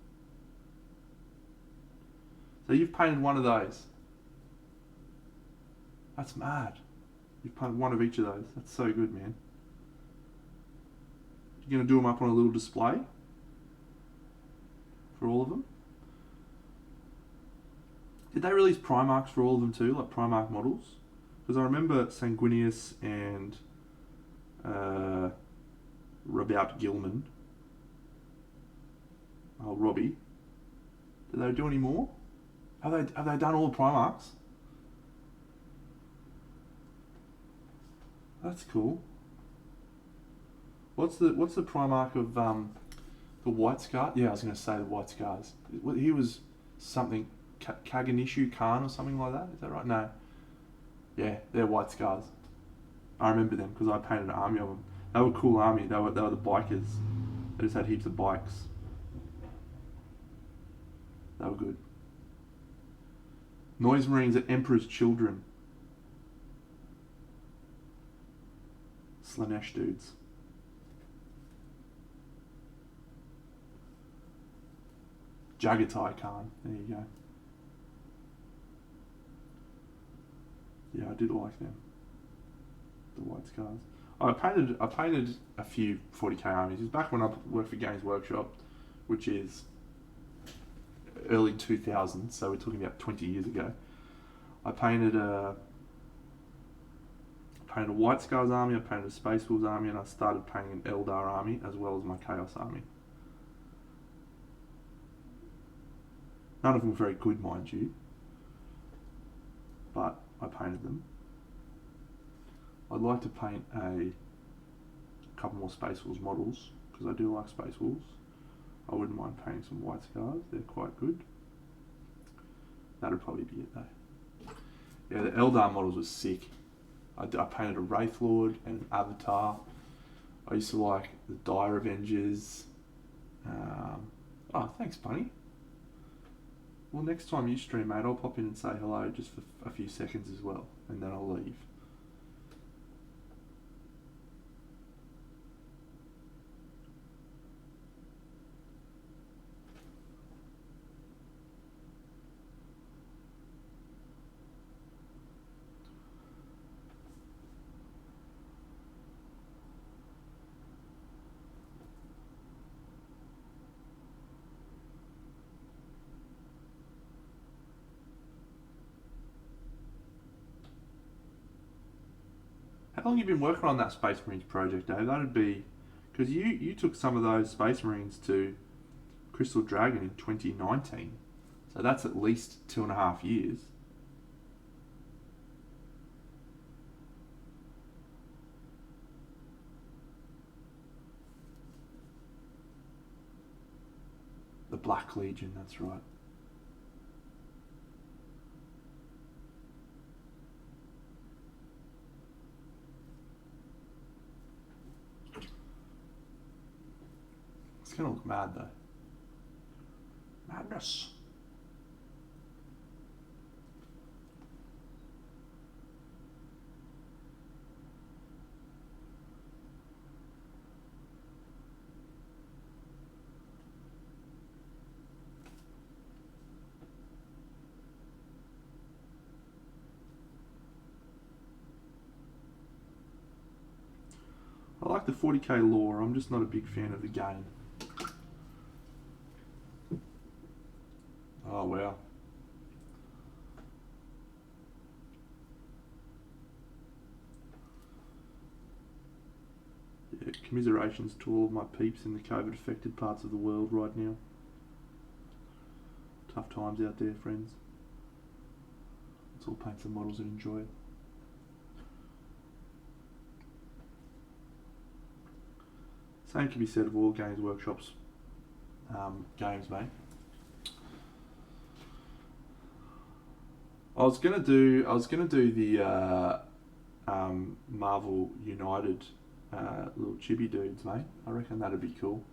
So you've painted one of those. That's mad. You've painted one of each of those. That's so good, man. You're going to do them up on a little display for all of them? Did they release Primarchs for all of them too, like Primarch models? Because I remember Sanguinius and Rabout Gilman. Oh, Robbie. Did they do any more? Have they done all the Primarchs? That's cool. What's the Primarch of the White Scar? Yeah, I was going to say the White Scars. He was something Kaganishu Khan or something like that. Is that right? No. Yeah, they're White Scars. I remember them because I painted an army of them. They were a cool army. They were the bikers. They just had heaps of bikes. They were good. Noise Marines are Emperor's Children. Slaanesh dudes. Jagatai Khan. There you go. Yeah, I did like them. The White Scars. I painted a few 40k armies. It was back when I worked for Games Workshop, which is early 2000s, so we're talking about 20 years ago. I painted a White Scars army, I painted a Space Wolves army, and I started painting an Eldar army as well as my Chaos army. None of them were very good, mind you, but I painted them. I'd like to paint a couple more Space Wolves models, because I do like Space Wolves. I wouldn't mind painting some White Scars, they're quite good. That'd probably be it though. Yeah, the Eldar models were sick. I painted a Wraith Lord and an Avatar. I used to like the Dire Avengers. Oh, thanks, Bunny. Well, next time you stream, mate, I'll pop in and say hello just for a few seconds as well, and then I'll leave. How long have you been working on that Space Marines project, Dave? That'd be... Because you took some of those Space Marines to Crystal Dragon in 2019. So that's at least 2.5 years. The Black Legion, that's right. going to look mad though. Madness. I like the 40k lore, I'm just not a big fan of the game. Oh wow. Yeah, commiserations to all of my peeps in the COVID affected parts of the world right now. Tough times out there, friends. Let's all paint some models and enjoy it. Same can be said of all Games Workshop's games, mate. I was gonna do the Marvel United little chibi dudes, mate. I reckon that'd be cool.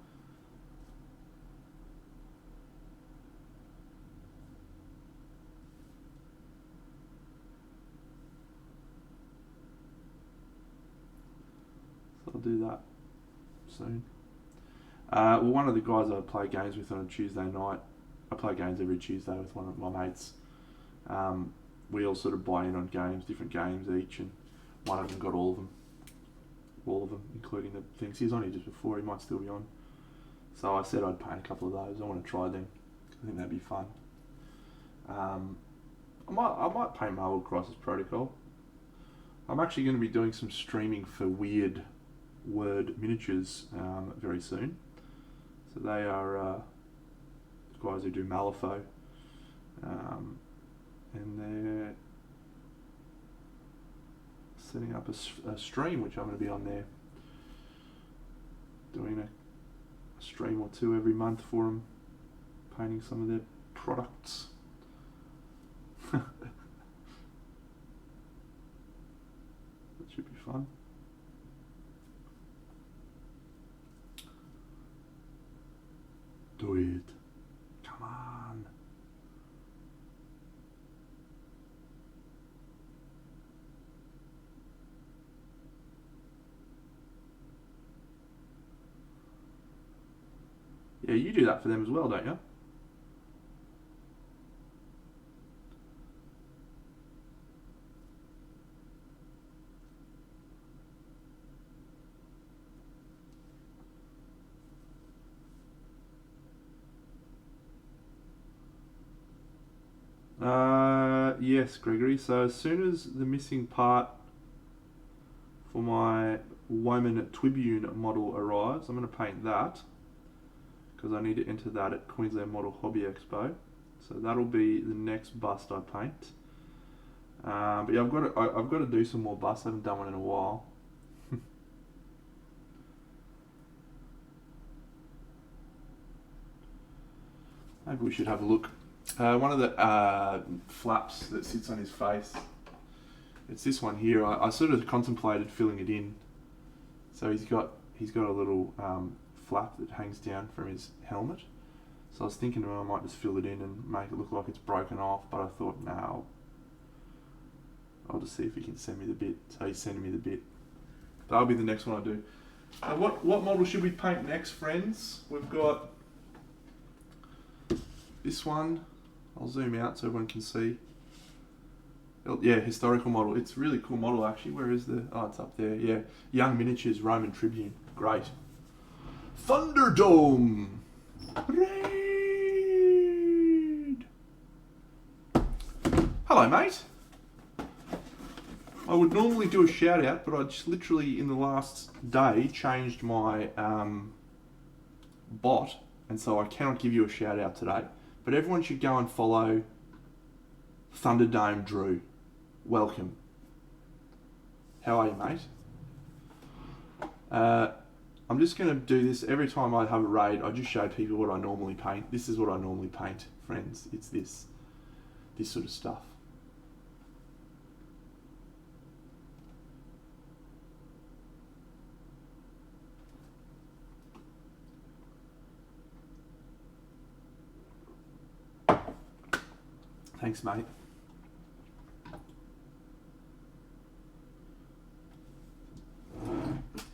So I'll do that soon. Well, one of the guys I play games with on a Tuesday night, I play games every Tuesday with one of my mates. We all sort of buy in on games, different games each, and one of them got all of them, including the things. He was on here just before, he might still be on. So I said I'd paint a couple of those. I want to try them. I think that'd be fun. I might paint Marvel Crisis Protocol. I'm actually going to be doing some streaming for Weird Word Miniatures very soon. So they are the guys who do Malifaux, and they're setting up a stream, which I'm going to be on there doing a stream or two every month for them, painting some of their products. That should be fun. Do it. Come on. Yeah, you do that for them as well, don't you? Yes, Gregory. So as soon as the missing part for my Woman Tribune model arrives, I'm going to paint that because I need to enter that at Queensland Model Hobby Expo. So that'll be the next bust I paint. But yeah, I've got to do some more busts. I haven't done one in a while. Maybe we should have a look. One of the flaps that sits on his face, it's this one here. I sort of contemplated filling it in. So he's got a little flap that hangs down from his helmet. So I was thinking, well, I might just fill it in and make it look like it's broken off. But I thought, no, I'll just see if he can send me the bit. So he's sending me the bit. That'll be the next one I do. What model should we paint next, friends? We've got this one. I'll zoom out so everyone can see. Yeah, historical model. It's a really cool model actually. Where is the... Oh, it's up there. Yeah. Young Miniatures Roman Tribune. Great. Thunderdome! Raid! Hello, mate. I would normally do a shout out, but I just literally in the last day changed my bot, and so I cannot give you a shout out today. But everyone should go and follow Thunderdome Drew. Welcome. How are you, mate? I'm just going to do this every time I have a raid. I just show people what I normally paint. This is what I normally paint, friends. It's this sort of stuff. Thanks, mate.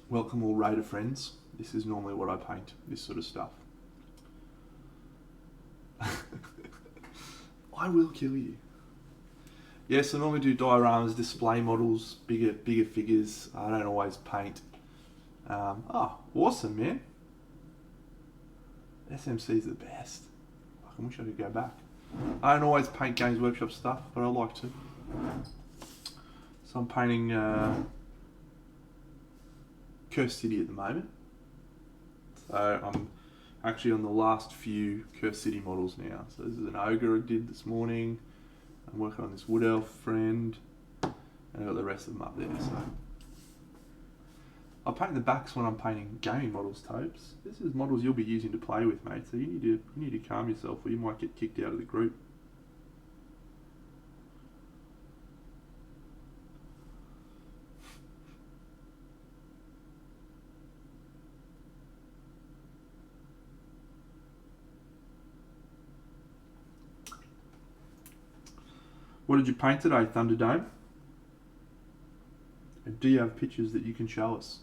Welcome all Raider friends. This is normally what I paint, this sort of stuff. I will kill you. Yes, I normally do dioramas, display models, bigger figures. I don't always paint. Awesome, man. SMC is the best. I wish I could go back. I don't always paint Games Workshop stuff, but I like to. So I'm painting Curse City at the moment. So I'm actually on the last few Curse City models now. So this is an ogre I did this morning. I'm working on this wood elf friend, and I've got the rest of them up there. So I paint the backs when I'm painting gaming models, Topes. This is models you'll be using to play with, mate. So you need to calm yourself, or you might get kicked out of the group. What did you paint today, Thunderdome? And do you have pictures that you can show us?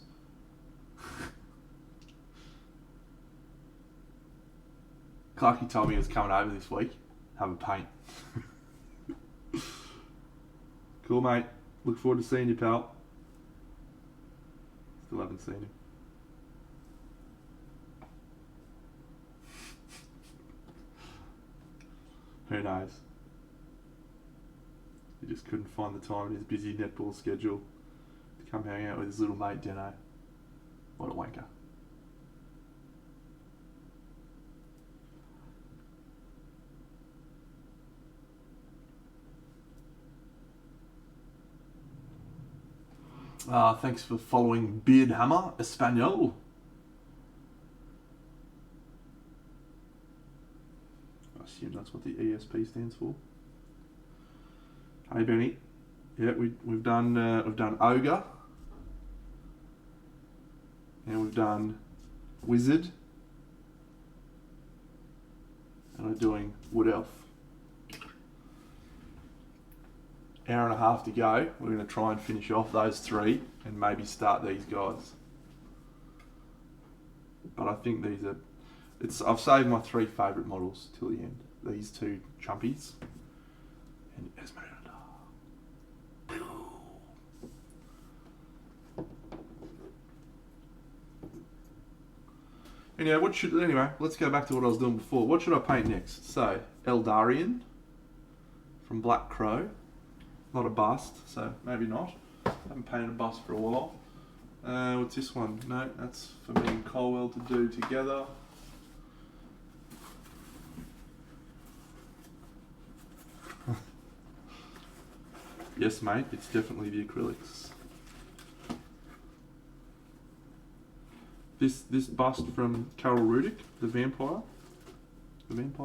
Clarky told me he was coming over this week. Have a paint. Cool, mate. Look forward to seeing you, pal. Still haven't seen him. Who knows? He just couldn't find the time in his busy netball schedule to come hang out with his little mate, Deno. What a wanker. Thanks for following Beard Hammer Espanol. I assume that's what the ESP stands for. Hey Benny, yeah, we've done ogre, and we've done wizard, and we're doing wood elf. Hour and a half to go. We're going to try and finish off those three, and maybe start these guys. But I think these are. I've saved my three favourite models till the end. These two chumpies, and Esmeralda. Anyway, let's go back to what I was doing before. What should I paint next? So, Eldarion from Black Crow. Not a bust, so maybe not. Haven't painted a bust for a while. What's this one? No, that's for me and Colwell to do together. Yes, mate, it's definitely the acrylics. This bust from Carol Rudick, the vampire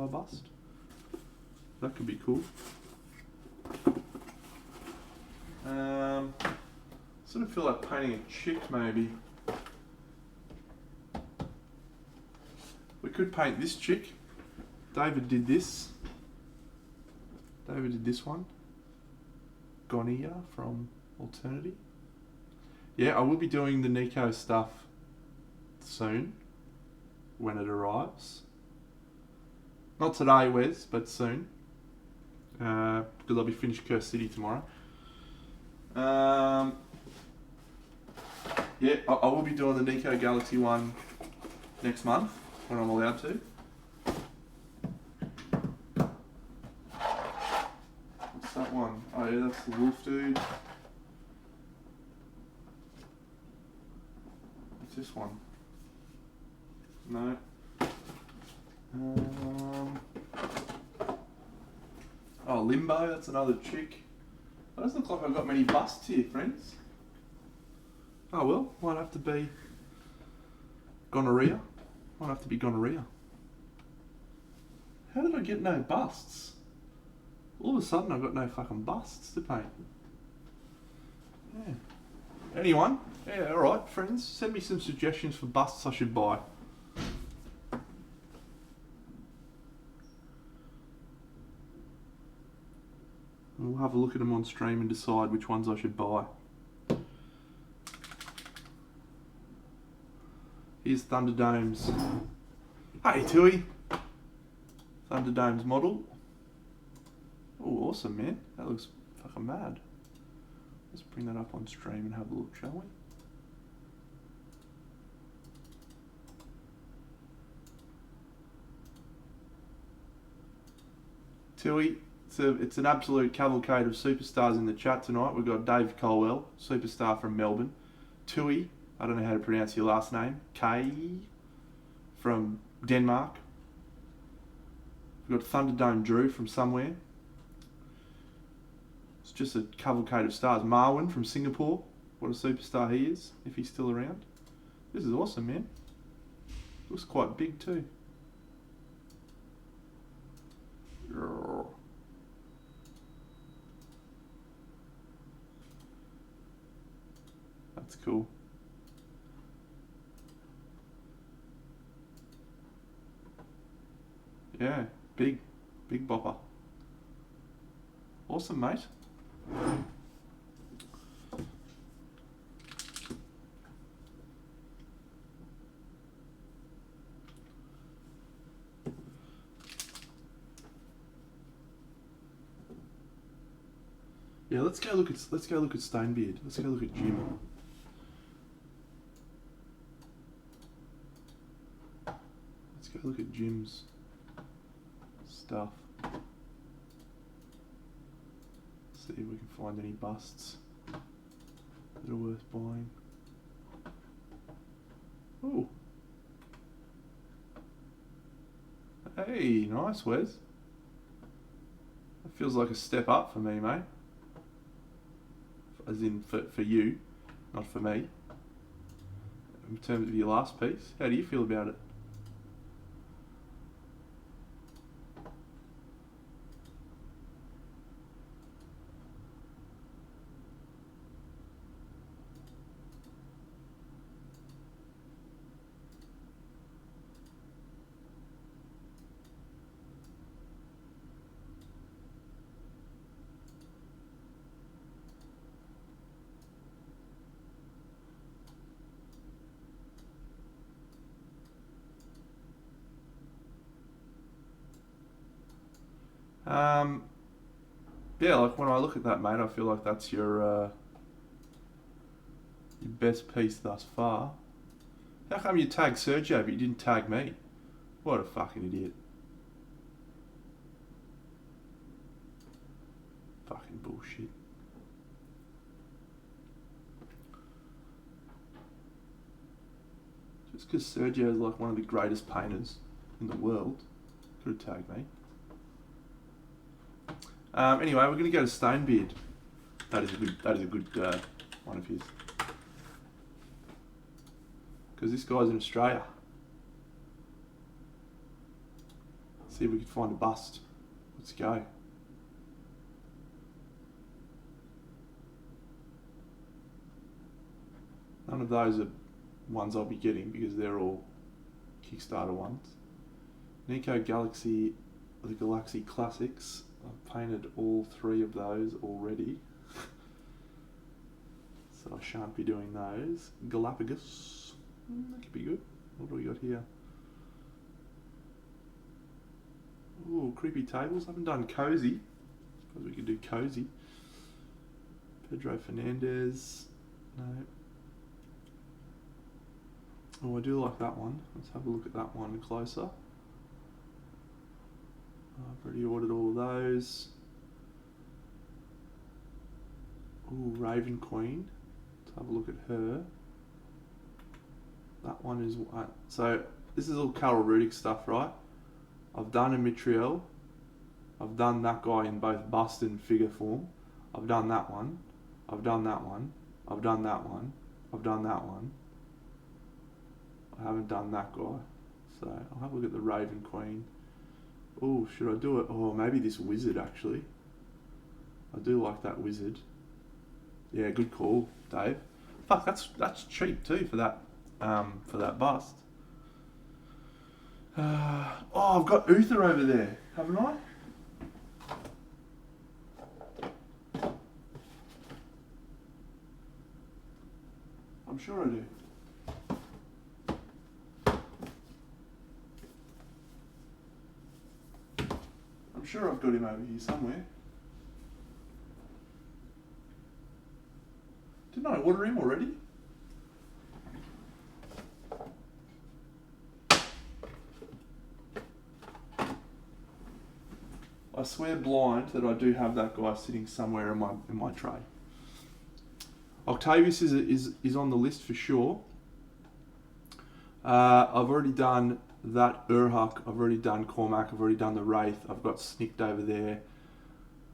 bust. That could be cool. Sort of feel like painting a chick, maybe. We could paint this chick. David did this. David did this one. Gonia from Alternity. Yeah, I will be doing the Nico stuff soon, when it arrives. Not today, Wes, but soon. Because I'll be finished Curse City tomorrow. Yeah, I will be doing the Nico Galaxy one next month, when I'm allowed to. What's that one? Oh yeah, that's the wolf dude. What's this one? No. Oh, Limbo, that's another chick. It doesn't look like I've got many busts here, friends. Oh well, might have to be gonorrhea. Might have to be gonorrhea. How did I get no busts? All of a sudden I've got no fucking busts to paint. Yeah. Anyone? Yeah, alright, friends. Send me some suggestions for busts I should buy. We'll have a look at them on stream and decide which ones I should buy. Here's Thunderdome's. Hey Tui! Thunderdome's model. Oh, awesome, man. That looks fucking mad. Let's bring that up on stream and have a look, shall we? Tui, it's an absolute cavalcade of superstars in the chat tonight. We've got Dave Colwell, superstar from Melbourne. Tui, I don't know how to pronounce your last name. K from Denmark. We've got Thunderdome Drew from somewhere. It's just a cavalcade of stars. Marwin from Singapore. What a superstar he is, if he's still around. This is awesome, man. Looks quite big too. That's cool. Yeah, big bopper. Awesome, mate. Yeah, let's go look at Stonebeard. Let's go look at Jim. Let's go look at Jim's stuff. See if we can find any busts that are worth buying. Oh. Hey, nice, Wes. That feels like a step up for me, mate. As in for you, not for me. In terms of your last piece, how do you feel about it? Yeah, like when I look at that, mate, I feel like that's your best piece thus far. How come you tagged Sergio but you didn't tag me? What a fucking idiot. Fucking bullshit. Just because Sergio is like one of the greatest painters in the world, could have tagged me. Anyway, we're going to go to Stonebeard. That is a good one of his. Because this guy's in Australia. Let's see if we can find a bust. Let's go. None of those are ones I'll be getting because they're all Kickstarter ones. Nico Galaxy, the Galaxy Classics. I've painted all 3 of those already. So I shan't be doing those. Galapagos. That could be good. What do we got here? Ooh, creepy tables. I haven't done cozy. Suppose we could do cozy. Pedro Fernandez. No. Oh, I do like that one. Let's have a look at that one closer. I've already ordered all of those. Ooh, Raven Queen. Let's have a look at her. That one is... So, this is all Carol Rudick stuff, right? I've done a Mitriel. I've done that guy in both bust and figure form. I've done that one. I've done that one. I've done that one. I've done that one. I haven't done that guy. So, I'll have a look at the Raven Queen. Oh, should I do it? Oh, maybe this wizard actually. I do like that wizard. Yeah, good call, Dave. Fuck, that's cheap too for that bust. Oh, I've got Uther over there, haven't I? I'm sure I do. I'm sure I've got him over here somewhere. Didn't I order him already? I swear blind that I do have that guy sitting somewhere in my tray. Octavius is on the list for sure. I've already done that Urhak, I've already done Cormac, I've already done the Wraith, I've got Snicked over there,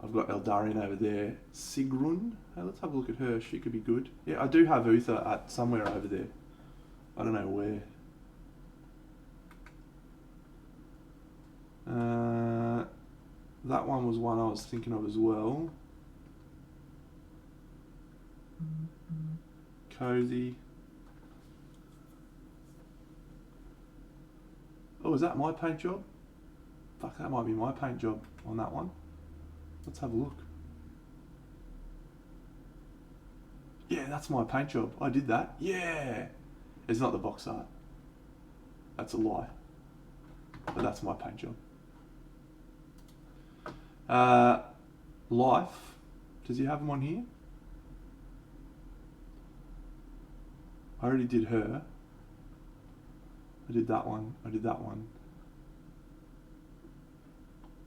I've got Eldarion over there. Sigrun, hey, let's have a look at her, she could be good. Yeah, I do have Uther at somewhere over there. I don't know where. That one was one I was thinking of as well. Cozy. Oh, is that my paint job? Fuck, that might be my paint job on that one. Let's have a look. Yeah, that's my paint job. I did that. Yeah! It's not the box art. That's a lie. But that's my paint job. Life. Does he have them on here? I already did her. I did that one. I did that one.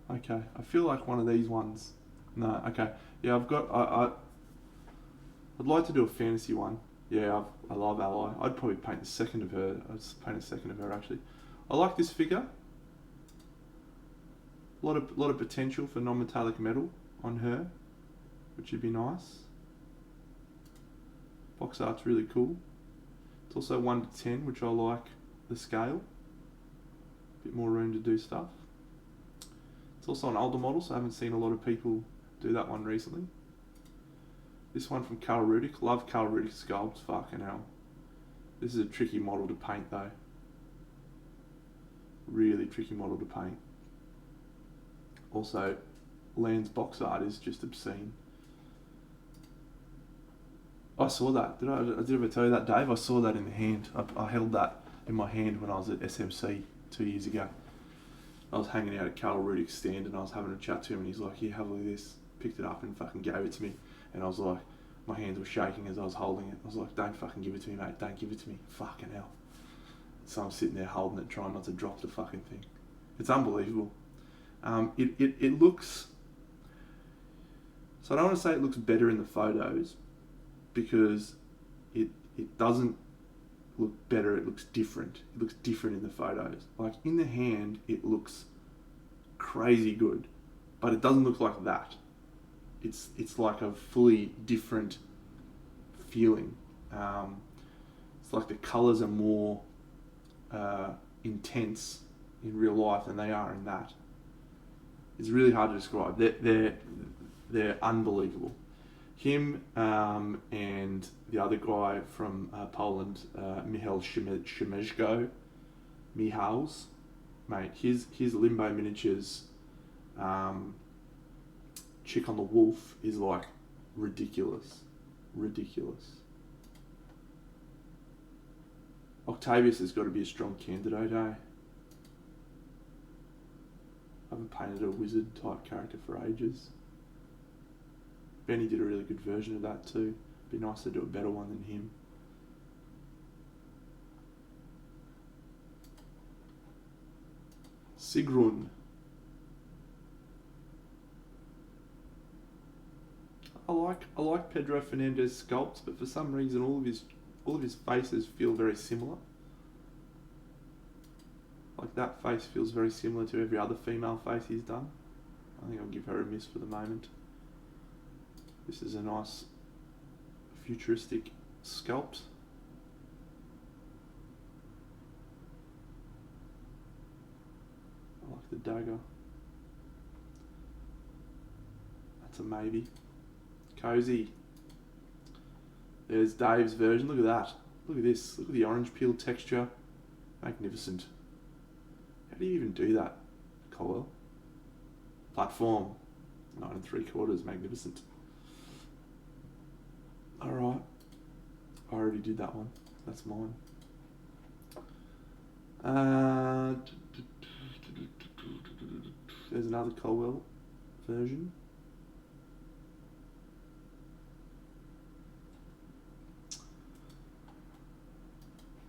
Okay. I feel like one of these ones. No, okay. Yeah, I've got... I'd like to do a fantasy one. Yeah, I love Ally. I'd probably paint the second of her. I'd paint a second of her, actually. I like this figure. A lot of potential for non-metallic metal on her, which would be nice. Box art's really cool. It's also 1 to 10, which I like the scale. Bit more room to do stuff. It's also an older model, so I haven't seen a lot of people do that one recently. This one from Karl Rudik. Love Karl Rudik sculpts, fucking hell. This is a tricky model to paint though. Really tricky model to paint. Also, Land's box art is just obscene. I saw that. Did I ever tell you that, Dave? I saw that in the hand. I held that in my hand when I was at SMC 2 years ago. I was hanging out at Karl Rudik's stand and I was having a chat to him and he's like, "Here, have a look at this." Picked it up and fucking gave it to me. And I was like, my hands were shaking as I was holding it. I was like, "Don't fucking give it to me, mate. Don't give it to me. Fucking hell." So I'm sitting there holding it, trying not to drop the fucking thing. It's unbelievable. It looks... So I don't want to say it looks better in the photos because it doesn't look better, it looks different. It looks different in the photos. Like in the hand, it looks crazy good, but it doesn't look like that. It's like a fully different feeling. It's like the colours are more intense in real life than they are in that. It's really hard to describe. They're unbelievable. Him and the other guy from Poland, Michał Szymeczko, Michał's, mate, his Limbo Miniatures chick on the wolf is like ridiculous. Octavius has got to be a strong candidate, eh? I haven't painted a wizard type character for ages. Benny did a really good version of that too. Be nice to do a better one than him. Sigrun. I like Pedro Fernandez sculpts, but for some reason all of his faces feel very similar. Like that face feels very similar to every other female face he's done. I think I'll give her a miss for the moment. This is a nice futuristic sculpt. I like the dagger. That's a maybe. Cozy. There's Dave's version. Look at that. Look at this. Look at the orange peel texture. Magnificent. How do you even do that, Colwell? Platform. 9 3/4. Magnificent. Alright. I already did that one. That's mine. There's another Colwell version.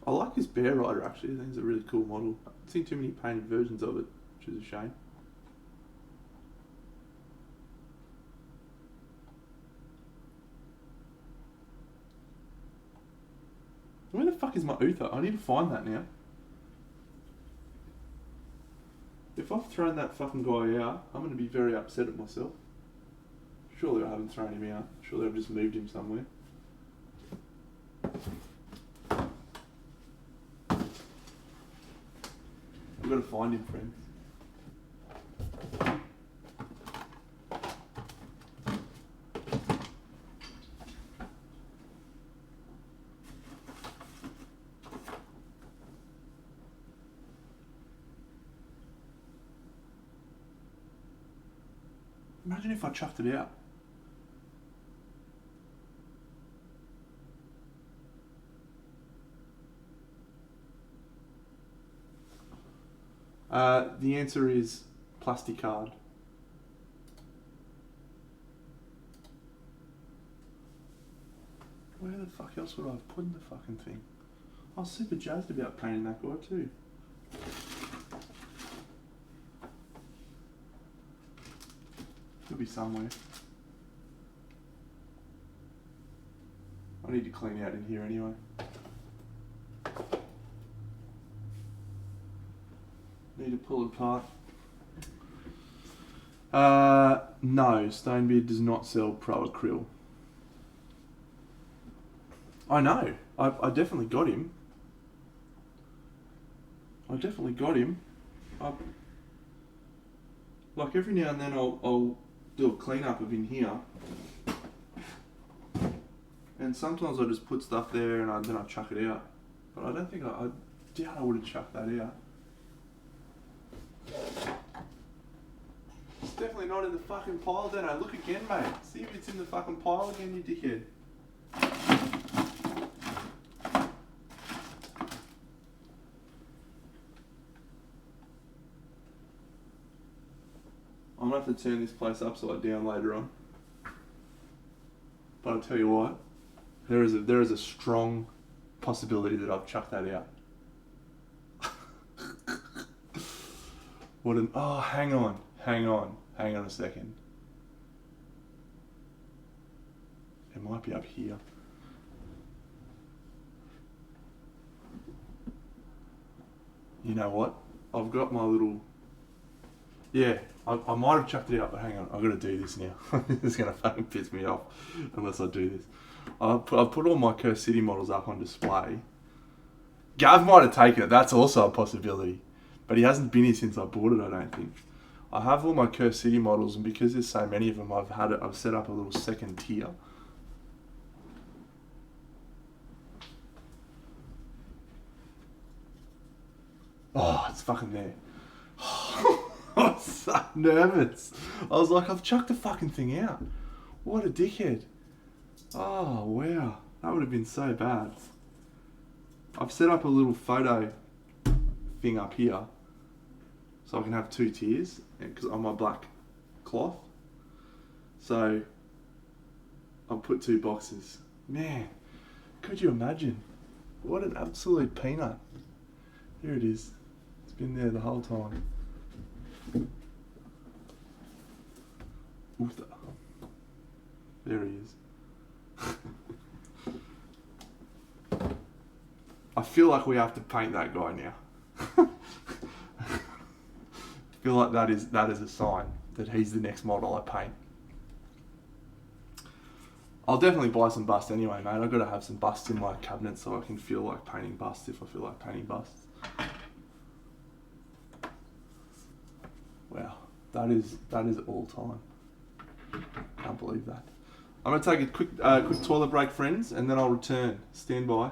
I like this Bear Rider actually. I think it's a really cool model. I've seen too many painted versions of it, which is a shame. Where the fuck is my Uther? I need to find that now. If I've thrown that fucking guy out, I'm going to be very upset at myself. Surely I haven't thrown him out. Surely I've just moved him somewhere. I've got to find him, friends. Imagine if I chucked it out. The answer is Plasticard. Where the fuck else would I have put in the fucking thing? I was super jazzed about painting that guy too. Could be somewhere. I need to clean out in here anyway. Need to pull it apart. No, Stonebeard does not sell Pro Acryl. I know. I definitely got him. Like every now and then I'll do a clean up of in here. And sometimes I just put stuff there and then I chuck it out. But I don't think I doubt I would have chucked that out. It's definitely not in the fucking pile, Dano. Look again, mate. See if it's in the fucking pile again, you dickhead. I'm gonna have to turn this place upside down later on. But I'll tell you what, there is a strong possibility that I've chucked that out. Hang on a second. It might be up here. You know what? I've got my little... Yeah, I might have chucked it out, but hang on, I've got to do this now. This is going to fucking piss me off unless I do this. I've put all my Curse City models up on display. Gav might have taken it, that's also a possibility. But he hasn't been here since I bought it, I don't think. I have all my Curse City models, and because there's so many of them, I've set up a little second tier. Oh, it's fucking there. I was so nervous. I was like, I've chucked the fucking thing out. What a dickhead. Oh, wow. That would have been so bad. I've set up a little photo thing up here so I can have two tiers because on my black cloth. So I'll put two boxes. Man, could you imagine? What an absolute peanut. Here it is. It's been there the whole time. Uther. There he is. I feel like we have to paint that guy now. I feel like that is a sign that he's the next model I paint. I'll definitely buy some busts anyway, mate. I've got to have some busts in my cabinet so I can feel like painting busts if I feel like painting busts. Wow, that is all time. Can't believe that. I'm going to take a quick toilet break, friends, and then I'll return. Stand by.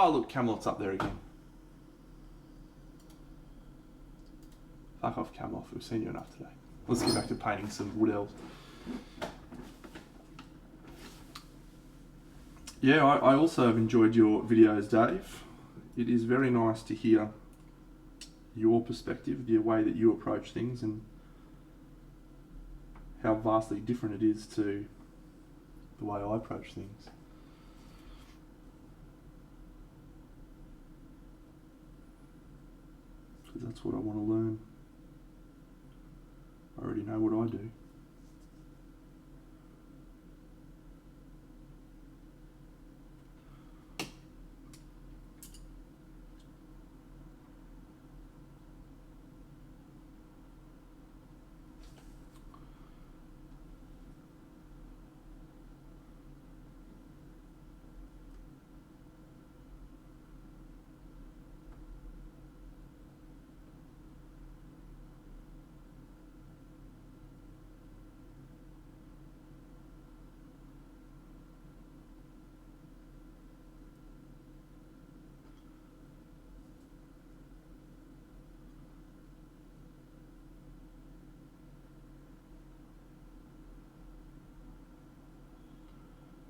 Oh, look, Camelot's up there again. Fuck off, Camelot. We've seen you enough today. Let's get back to painting some wood elves. Yeah, I also have enjoyed your videos, Dave. It is very nice to hear your perspective, the way that you approach things, and how vastly different it is to the way I approach things. Because that's what I want to learn. I already know what I do.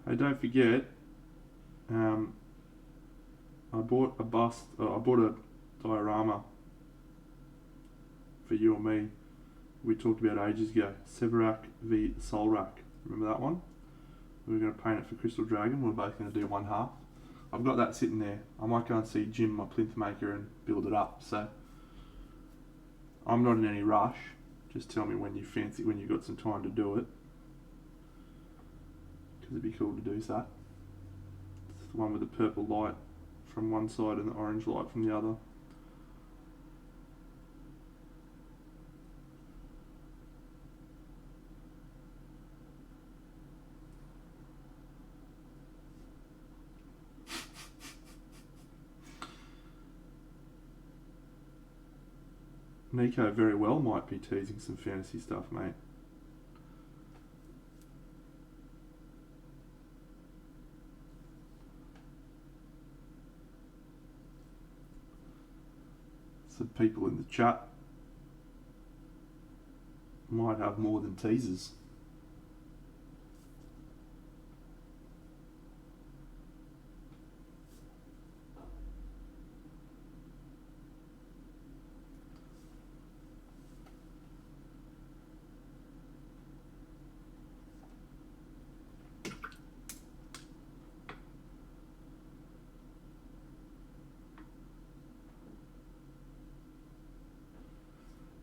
Hey, don't forget, I bought a diorama for you and me. We talked about ages ago. Severak v Solrak. Remember that one? We were going to paint it for Crystal Dragon. We were both going to do one half. I've got that sitting there. I might go and see Jim, my plinth maker, and build it up. So I'm not in any rush. Just tell me when you've got some time to do it. Because it'd be cool to do that. It's the one with the purple light from one side and the orange light from the other. Nico very well might be teasing some fantasy stuff, mate. Some people in the chat might have more than teasers.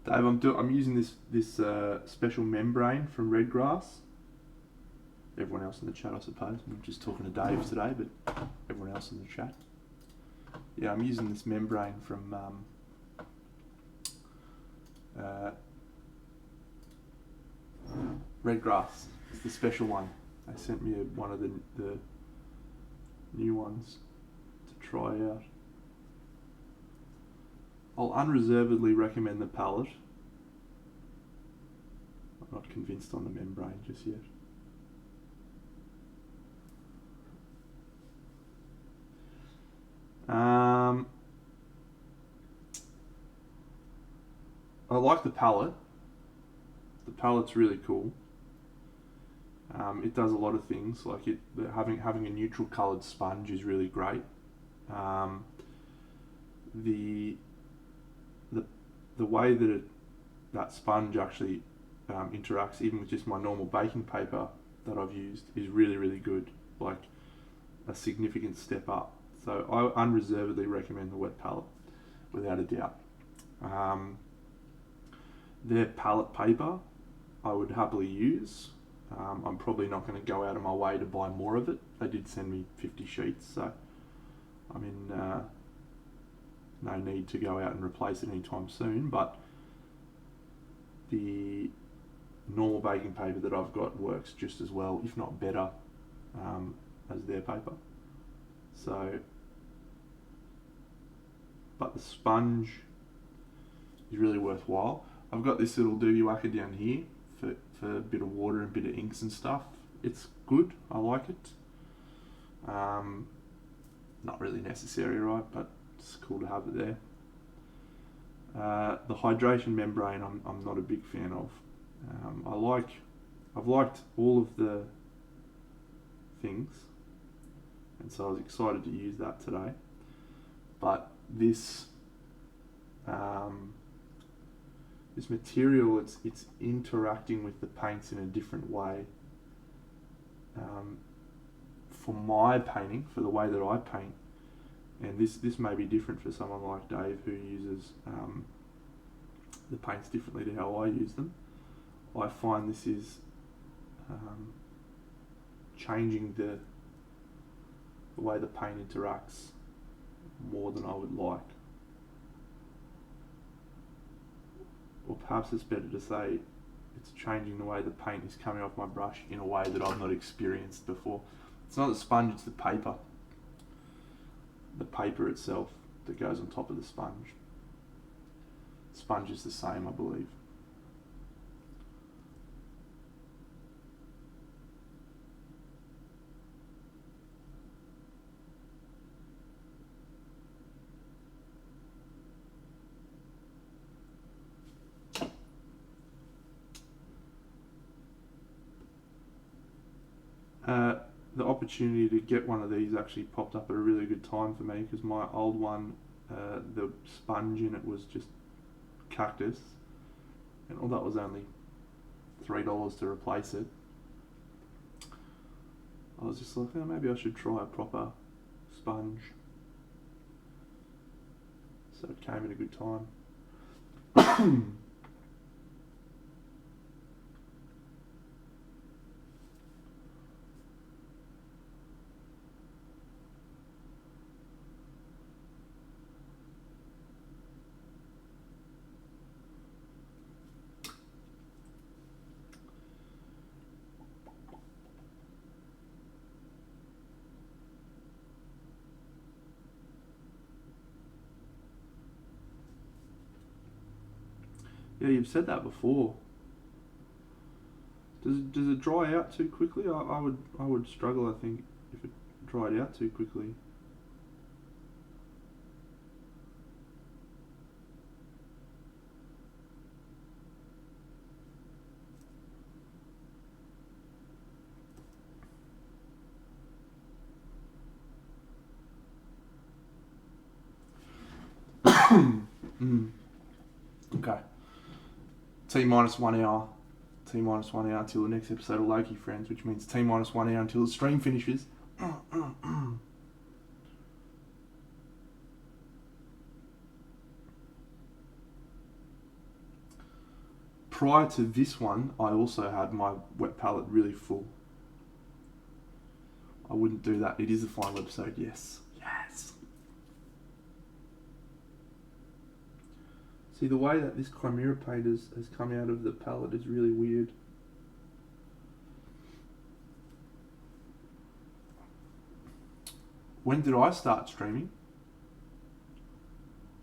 Dave, I'm using this special membrane from Redgrass. Everyone else in the chat, I suppose. I'm just talking to Dave today, but everyone else in the chat. Yeah, I'm using this membrane from Redgrass. It's the special one. They sent me one of the new ones to try out. I'll unreservedly recommend the palette. I'm not convinced on the membrane just yet. I like the palette. The palette's really cool. It does a lot of things, like having a neutral coloured sponge is really great. The way that that sponge actually interacts, even with just my normal baking paper that I've used, is really, really good. Like a significant step up. So I unreservedly recommend the wet palette, without a doubt. Their palette paper I would happily use. I'm probably not going to go out of my way to buy more of it. They did send me 50 sheets, so I'm in no need to go out and replace it anytime soon, but the normal baking paper that I've got works just as well, if not better, as their paper. So, but the sponge is really worthwhile. I've got this little doobie whacker down here for a bit of water and a bit of inks and stuff. It's good, I like it. not really necessary, right? But it's cool to have it there. The hydration membrane, I'm not a big fan of. I've liked all of the things, and so I was excited to use that today. But this this material, it's interacting with the paints in a different way. For my painting, for the way that I paint, and this may be different for someone like Dave who uses the paints differently to how I use them. I find this is changing the way the paint interacts more than I would like. Or perhaps it's better to say it's changing the way the paint is coming off my brush in a way that I've not experienced before. It's not the sponge, it's the paper. The paper itself that goes on top of the sponge. Sponge is the same, I believe. The opportunity to get one of these actually popped up at a really good time for me, because my old one, the sponge in it was just cactus, and all that was only $3 to replace it. I was just like, oh, maybe I should try a proper sponge. So it came at a good time. Yeah, you've said that before. Does it dry out too quickly? I would struggle, I think, if it dried out too quickly. Okay. T minus 1 hour. T minus 1 hour until the next episode of Loki Friends, which means T minus 1 hour until the stream finishes. Prior to this one, I also had my wet palette really full. I wouldn't do that. It is the final episode, yes. Yes. See, the way that this Chimera paint has come out of the palette is really weird. When did I start streaming?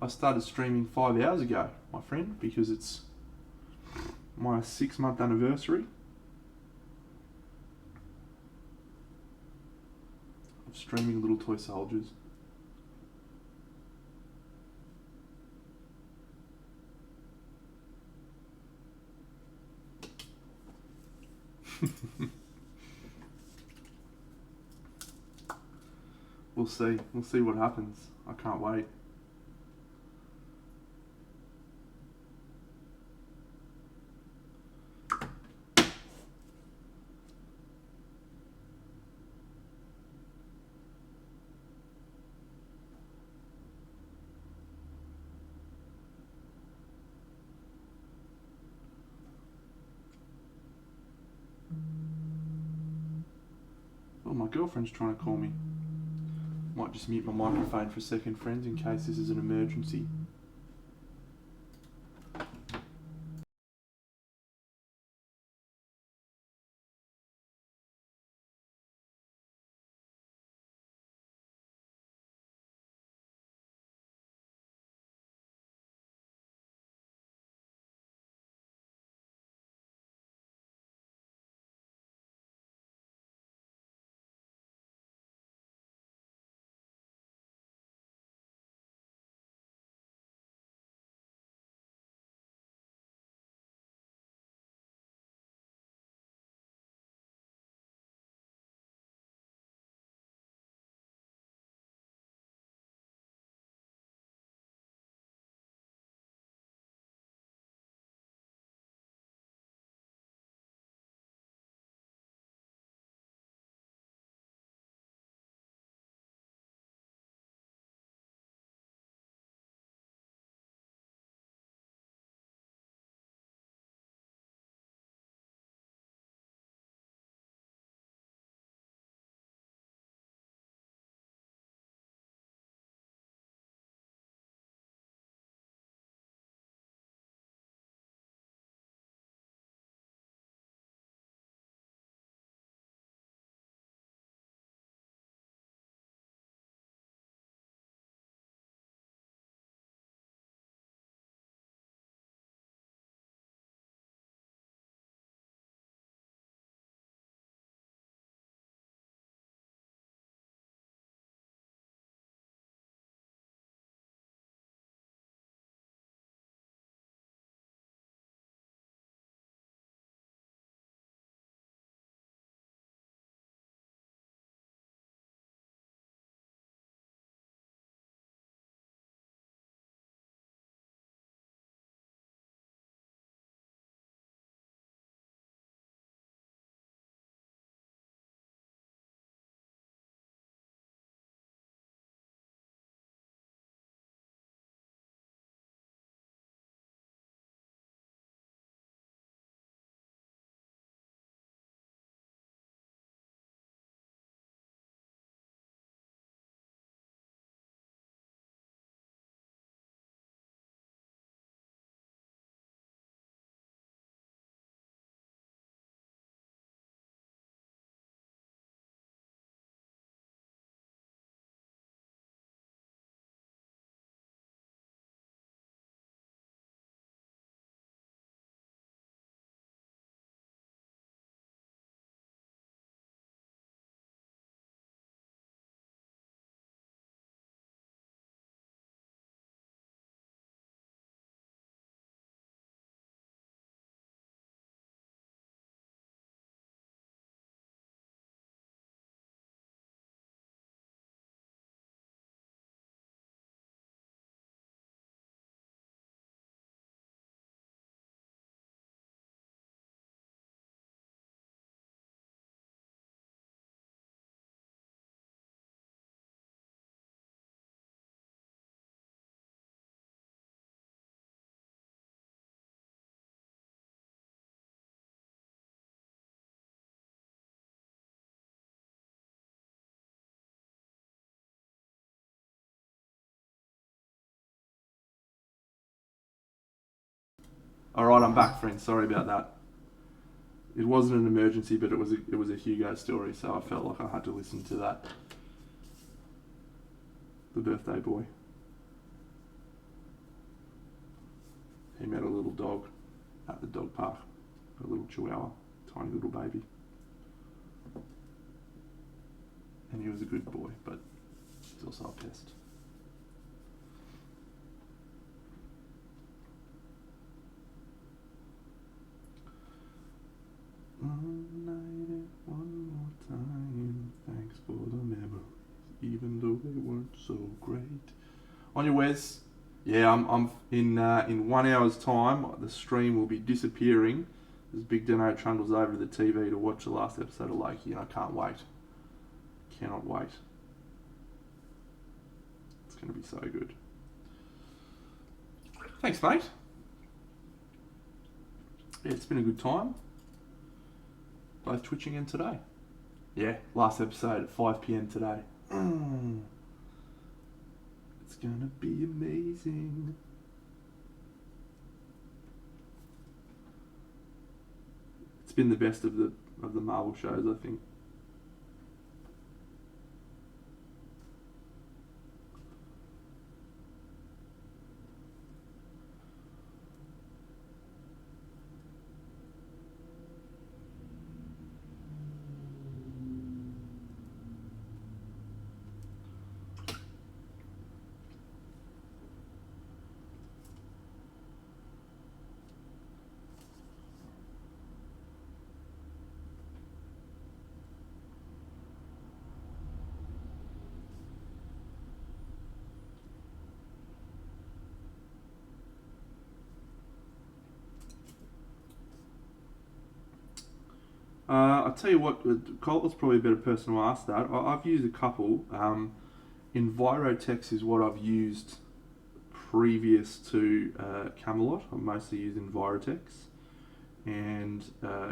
I started streaming 5 hours ago, my friend, because it's my 6-month anniversary of streaming Little Toy Soldiers. We'll see. We'll see what happens. I can't wait. Oh, my girlfriend's trying to call me. Might just mute my microphone for a second, friends, in case this is an emergency. All right, I'm back, friends. Sorry about that. It wasn't an emergency, but it was a Hugo story, so I felt like I had to listen to that. The birthday boy. He met a little dog at the dog park, a little chihuahua, tiny little baby. And he was a good boy, but he's also a pest. One more time. Thanks for the memories, even though they weren't so great. On your Wes? Yeah, I'm in 1 hour's time. The stream will be disappearing as Big Dano trundles over to the TV to watch the last episode of Lakey, and I can't wait. Cannot wait. It's going to be so good. Thanks, mate. Yeah, it's been a good time. Both twitching in today. Yeah, last episode at 5 p.m. today. It's gonna be amazing. It's been the best of the Marvel shows, I think. I'll tell you what, Colt was probably a better person to ask that. I've used a couple. Envirotex is what I've used previous to Camelot. I've mostly used Envirotex, and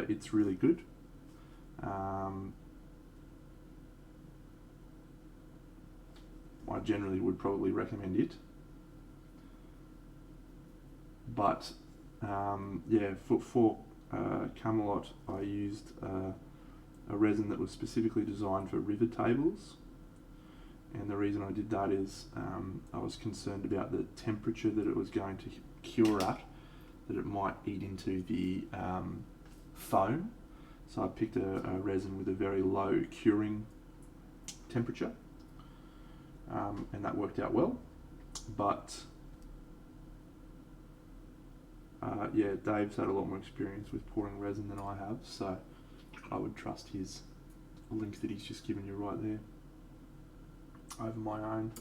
it's really good. I generally would probably recommend it. But yeah, for Camelot, I used a resin that was specifically designed for river tables, and the reason I did that is I was concerned about the temperature that it was going to cure at, that it might eat into the foam. So I picked a resin with a very low curing temperature, and that worked out well. But yeah, Dave's had a lot more experience with pouring resin than I have, so I would trust his link that he's just given you right there over my own.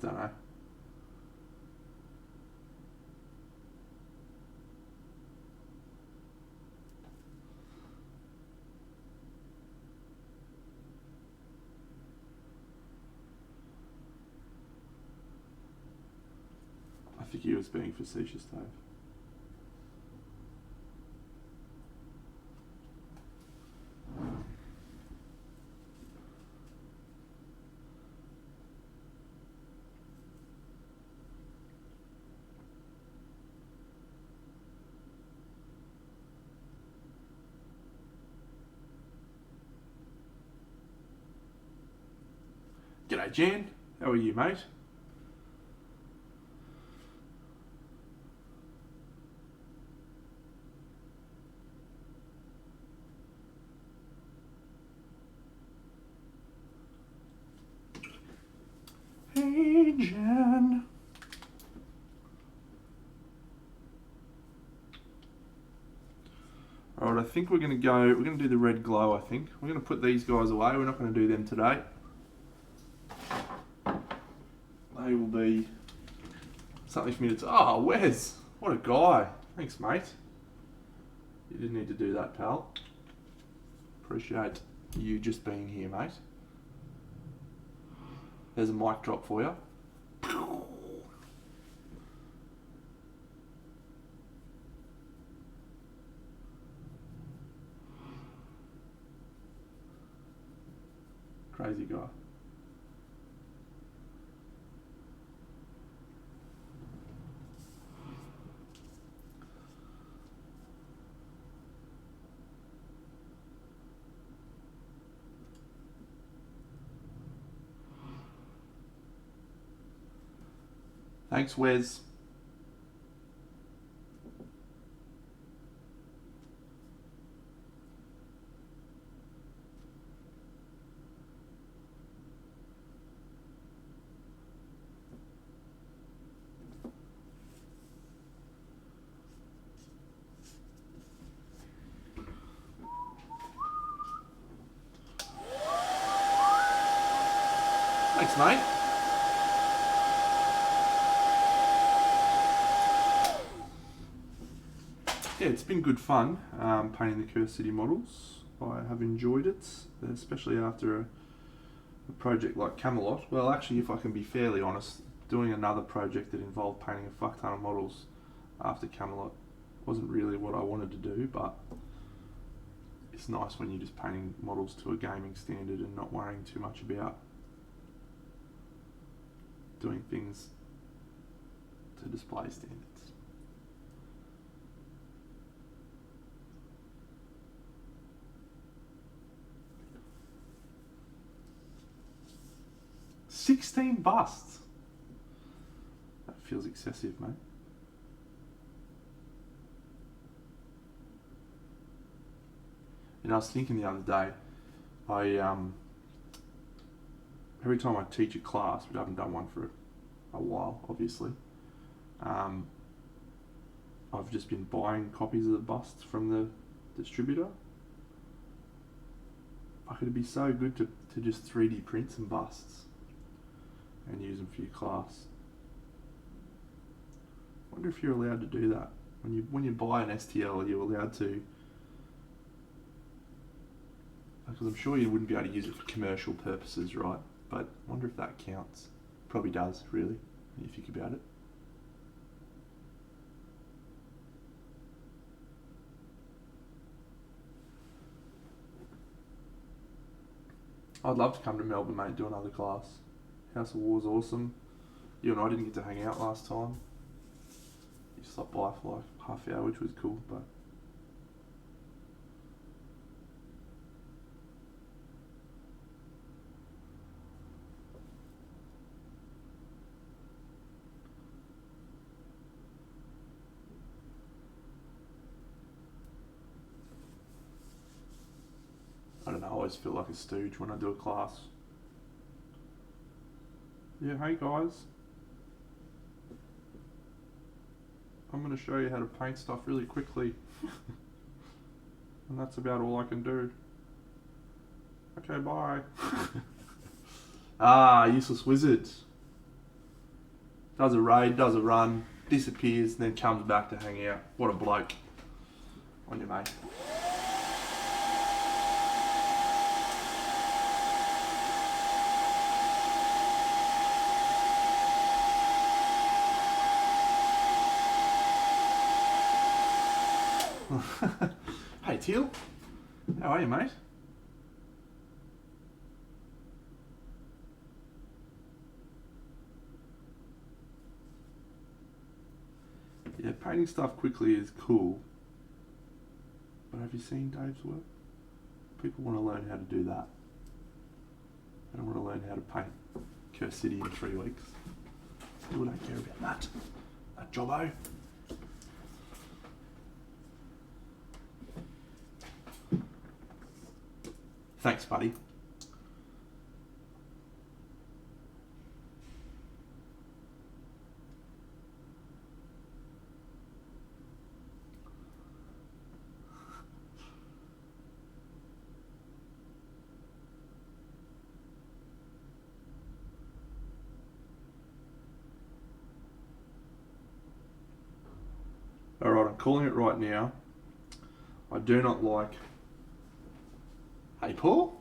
Don't know. I think he was being facetious, Dave. G'day, Jan. How are you, mate? Hey, Jan. Alright, I think we're going to do the red glow, I think. We're going to put these guys away. We're not going to do them today. They will be something for me to... Oh, Wes! What a guy. Thanks, mate. You didn't need to do that, pal. Appreciate you just being here, mate. There's a mic drop for you. Crazy guy. Thanks, Wes. Thanks, mate. Yeah, it's been good fun painting the Curse City models. I have enjoyed it, especially after a project like Camelot. Well, actually, if I can be fairly honest, doing another project that involved painting a fuck ton of models after Camelot wasn't really what I wanted to do, but it's nice when you're just painting models to a gaming standard and not worrying too much about doing things to display standards. $16 busts. That feels excessive, mate. And I was thinking the other day, every time I teach a class, but I haven't done one for a while, obviously, I've just been buying copies of the busts from the distributor. Like, it'd be so good to just 3D print some busts and use them for your class. I wonder if you're allowed to do that. When you buy an STL, are you allowed to? Because I'm sure you wouldn't be able to use it for commercial purposes, right? But I wonder if that counts. Probably does, really, when you think about it. I'd love to come to Melbourne, mate, do another class. House of War's awesome. You and I didn't get to hang out last time. You stopped by for like half an hour, which was cool, but I don't know, I always feel like a stooge when I do a class. Yeah, hey guys. I'm going to show you how to paint stuff really quickly. And that's about all I can do. Okay, bye. Useless wizard. Does a raid, does a run, disappears, then comes back to hang out. What a bloke. On your mate. Hey Teal, how are you, mate? Yeah, painting stuff quickly is cool, but have you seen Dave's work? People want to learn how to do that. They don't want to learn how to paint Curse City in 3 weeks. People don't care about that. That jobbo. Thanks, buddy. Alright, I'm calling it right now. I do not like... Hey, Paul?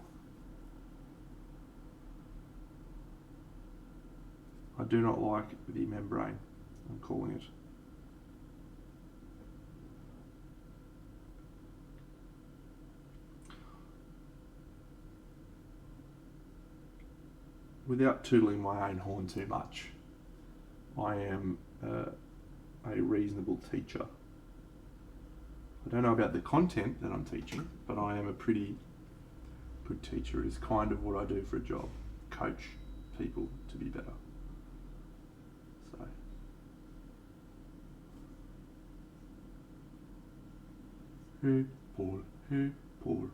I do not like the membrane. I'm calling it. without tootling my own horn too much, I am a reasonable teacher. I don't know about the content that I'm teaching, but I am a pretty good teacher. Is kind of what I do for a job. Coach people to be better. So. Hey, Paul. Hey, Paul.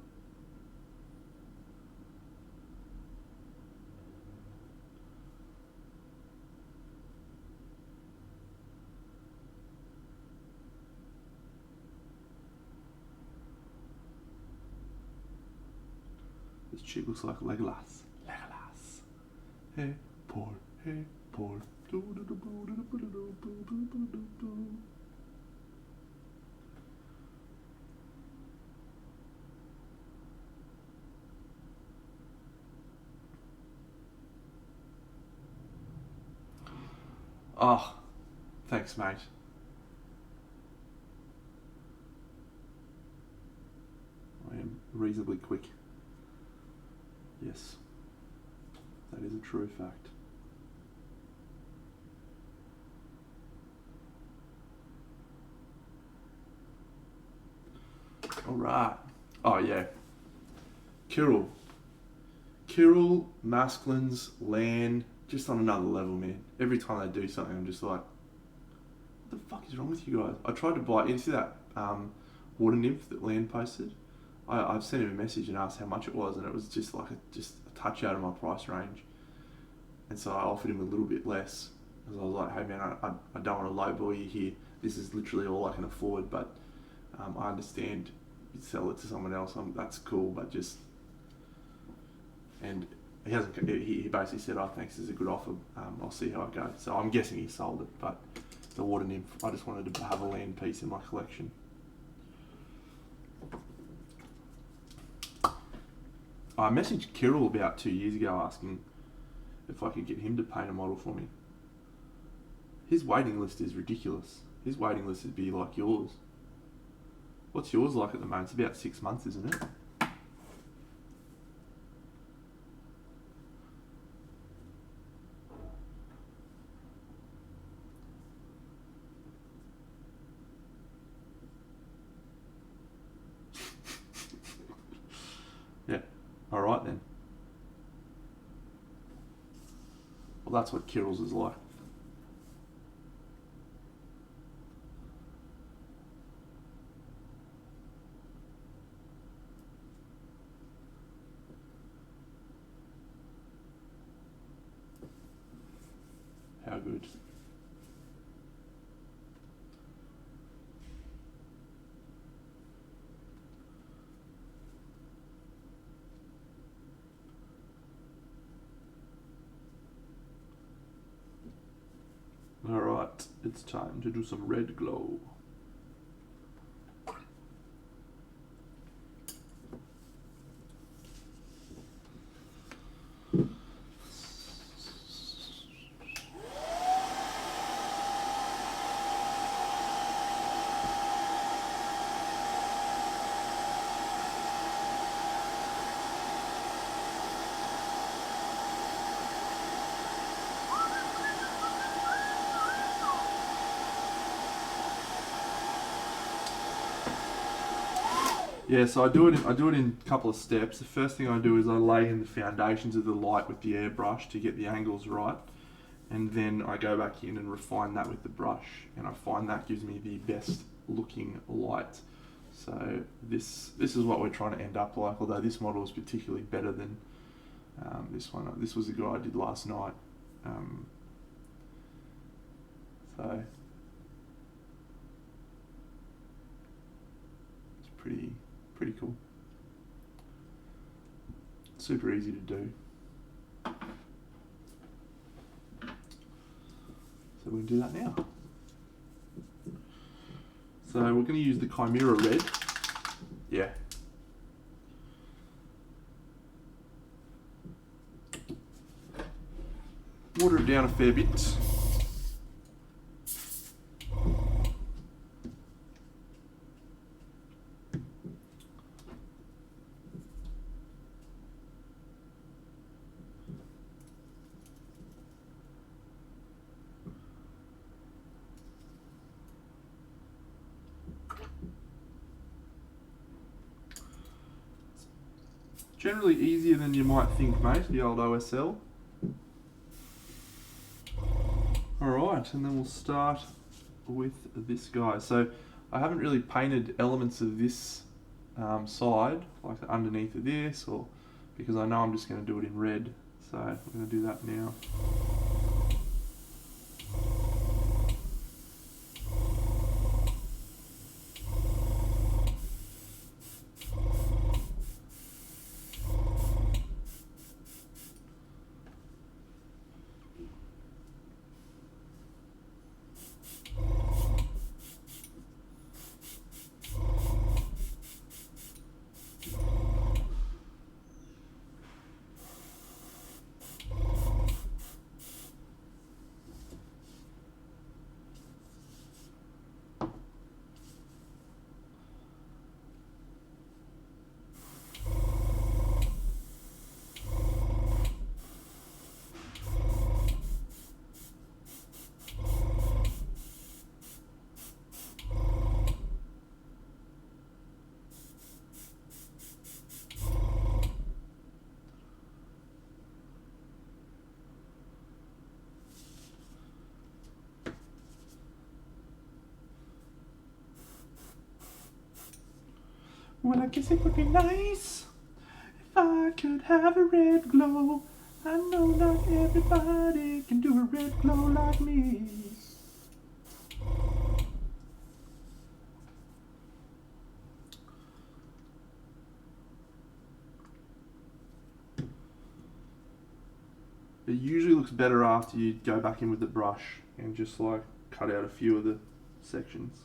This chick looks like Legolas. Legolas. Hey, Paul. Hey, Paul. Oh, thanks, mate. I am reasonably quick. Yes, that is a true fact. All right. Oh yeah. Kirill, Masklins, Lan, just on another level, man. Every time they do something, I'm just like, what the fuck is wrong with you guys? I tried to buy. You see that water nymph that Lan posted? I've sent him a message and asked how much it was, and it was just like just a touch out of my price range. And so I offered him a little bit less, because I was like, hey man, I don't want to lowball you here. This is literally all I can afford, but I understand you'd sell it to someone else. That's cool, but just... And he hasn't. He basically said, "Oh, thanks. This is a good offer. I'll see how it goes." So I'm guessing he sold it. But the water nymph, I just wanted to have a land piece in my collection. I messaged Kirill about 2 years ago asking if I could get him to paint a model for me. His waiting list is ridiculous. His waiting list would be like yours. What's yours like at the moment? It's about 6 months, isn't it? Yeah. All right then. Well, that's what Kirill's is like. How good. Alright, it's time to do some red glow. Yeah, so I do it in a couple of steps. The first thing I do is I lay in the foundations of the light with the airbrush to get the angles right, and then I go back in and refine that with the brush, and I find that gives me the best looking light. So this is what we're trying to end up like, although this model is particularly better than this one. This was the guy I did last night. So it's pretty cool. Super easy to do. So we can do that now. So we're going to use the Chimera Red. Yeah. Water it down a fair bit. generally easier than you might think, mate, the old OSL. Alright, and then we'll start with this guy. So I haven't really painted elements of this side, like underneath of this, or because I know I'm just going to do it in red. So I'm going to do that now. Well, I guess it would be nice if I could have a red glow. I know not everybody can do a red glow like me. It usually looks better after you go back in with the brush and just like cut out a few of the sections.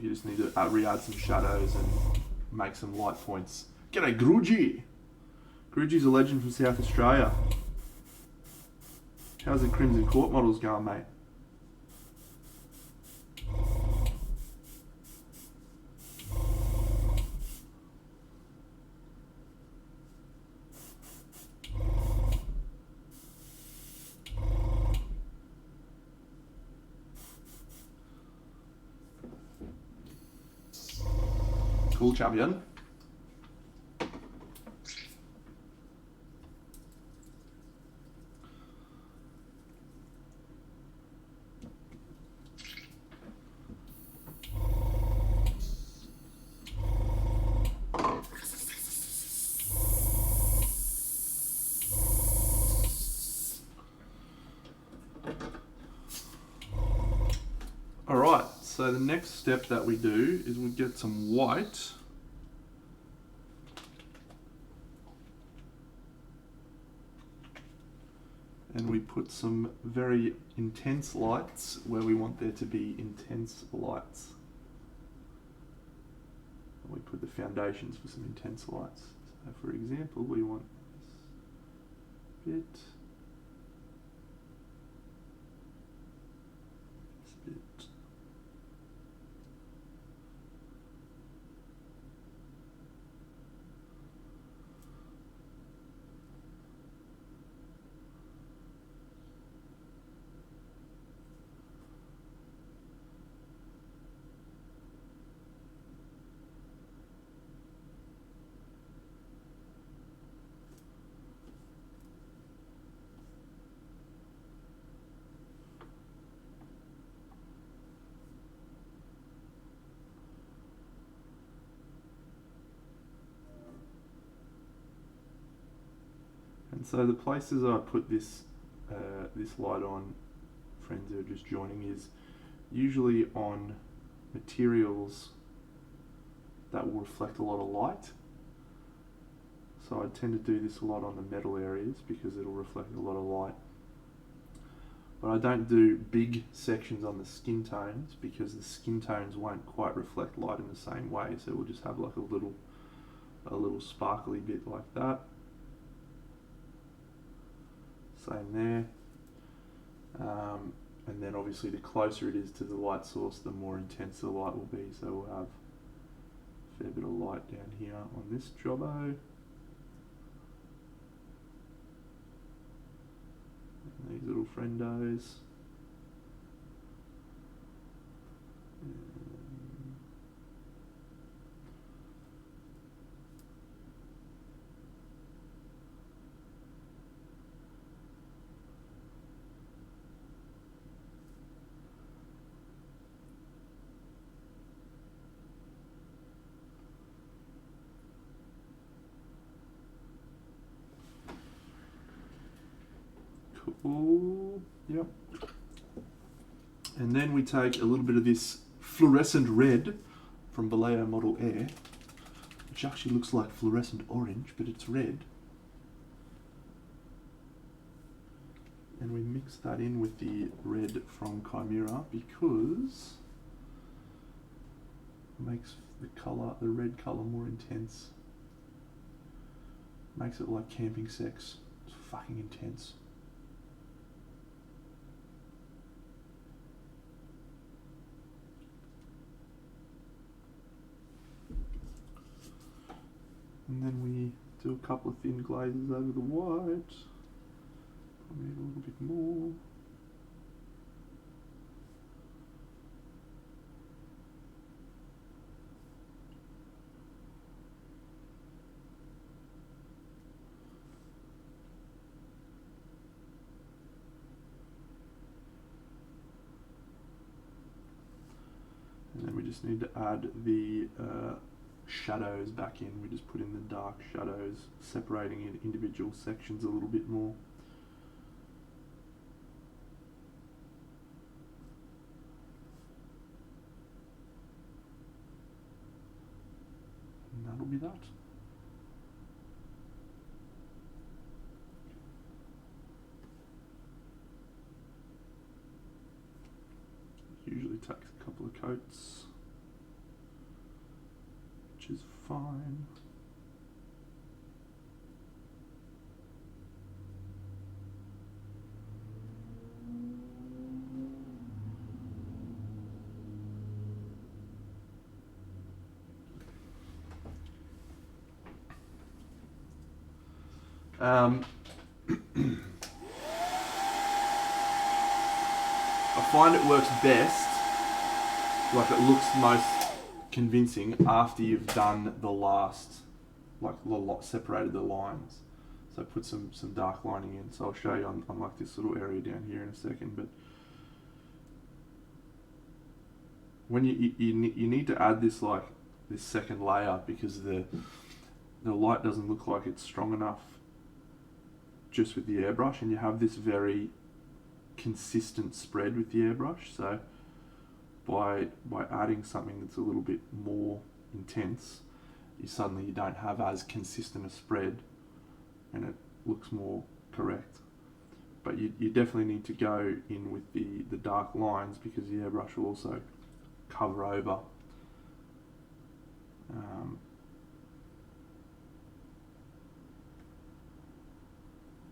You just need to re-add some shadows and make some light points. G'day, Grudgy! Grudgy's a legend from South Australia. How's the Crimson Court models going, mate? Cool, champion. Alright, so the next step that we do is we get some white. And we put some very intense lights where we want there to be intense lights. And we put the foundations for some intense lights. So for example, we want this bit. This bit. And so the places I put this this light on, friends who are just joining, is usually on materials that will reflect a lot of light. So I tend to do this a lot on the metal areas because it'll reflect a lot of light. But I don't do big sections on the skin tones because the skin tones won't quite reflect light in the same way. So we'll just have like a little sparkly bit like that. Same there. And then obviously the closer it is to the light source, the more intense the light will be. So we'll have a fair bit of light down here on this jobbo. And these little friendos. Oh, yep. And then we take a little bit of this fluorescent red from Vallejo Model Air, which actually looks like fluorescent orange, but it's red. And we mix that in with the red from Chimera because it makes the red colour more intense. Makes it like camping sex. It's fucking intense. And then we do a couple of thin glazes over the white. Probably need a little bit more. And then we just need to add the shadows back in. We just put in the dark shadows, separating in individual sections a little bit more. And that'll be that. Usually takes a couple of coats, which is fine. I find it works best, like it looks most convincing after you've done the last, like separated the lines. So put some dark lining in. So I'll show you on like this little area down here in a second. But when you need to add this second layer because the light doesn't look like it's strong enough just with the airbrush, and you have this very consistent spread with the airbrush. So by adding something that's a little bit more intense, you don't have as consistent a spread and it looks more correct. But you definitely need to go in with the dark lines because the airbrush will also cover over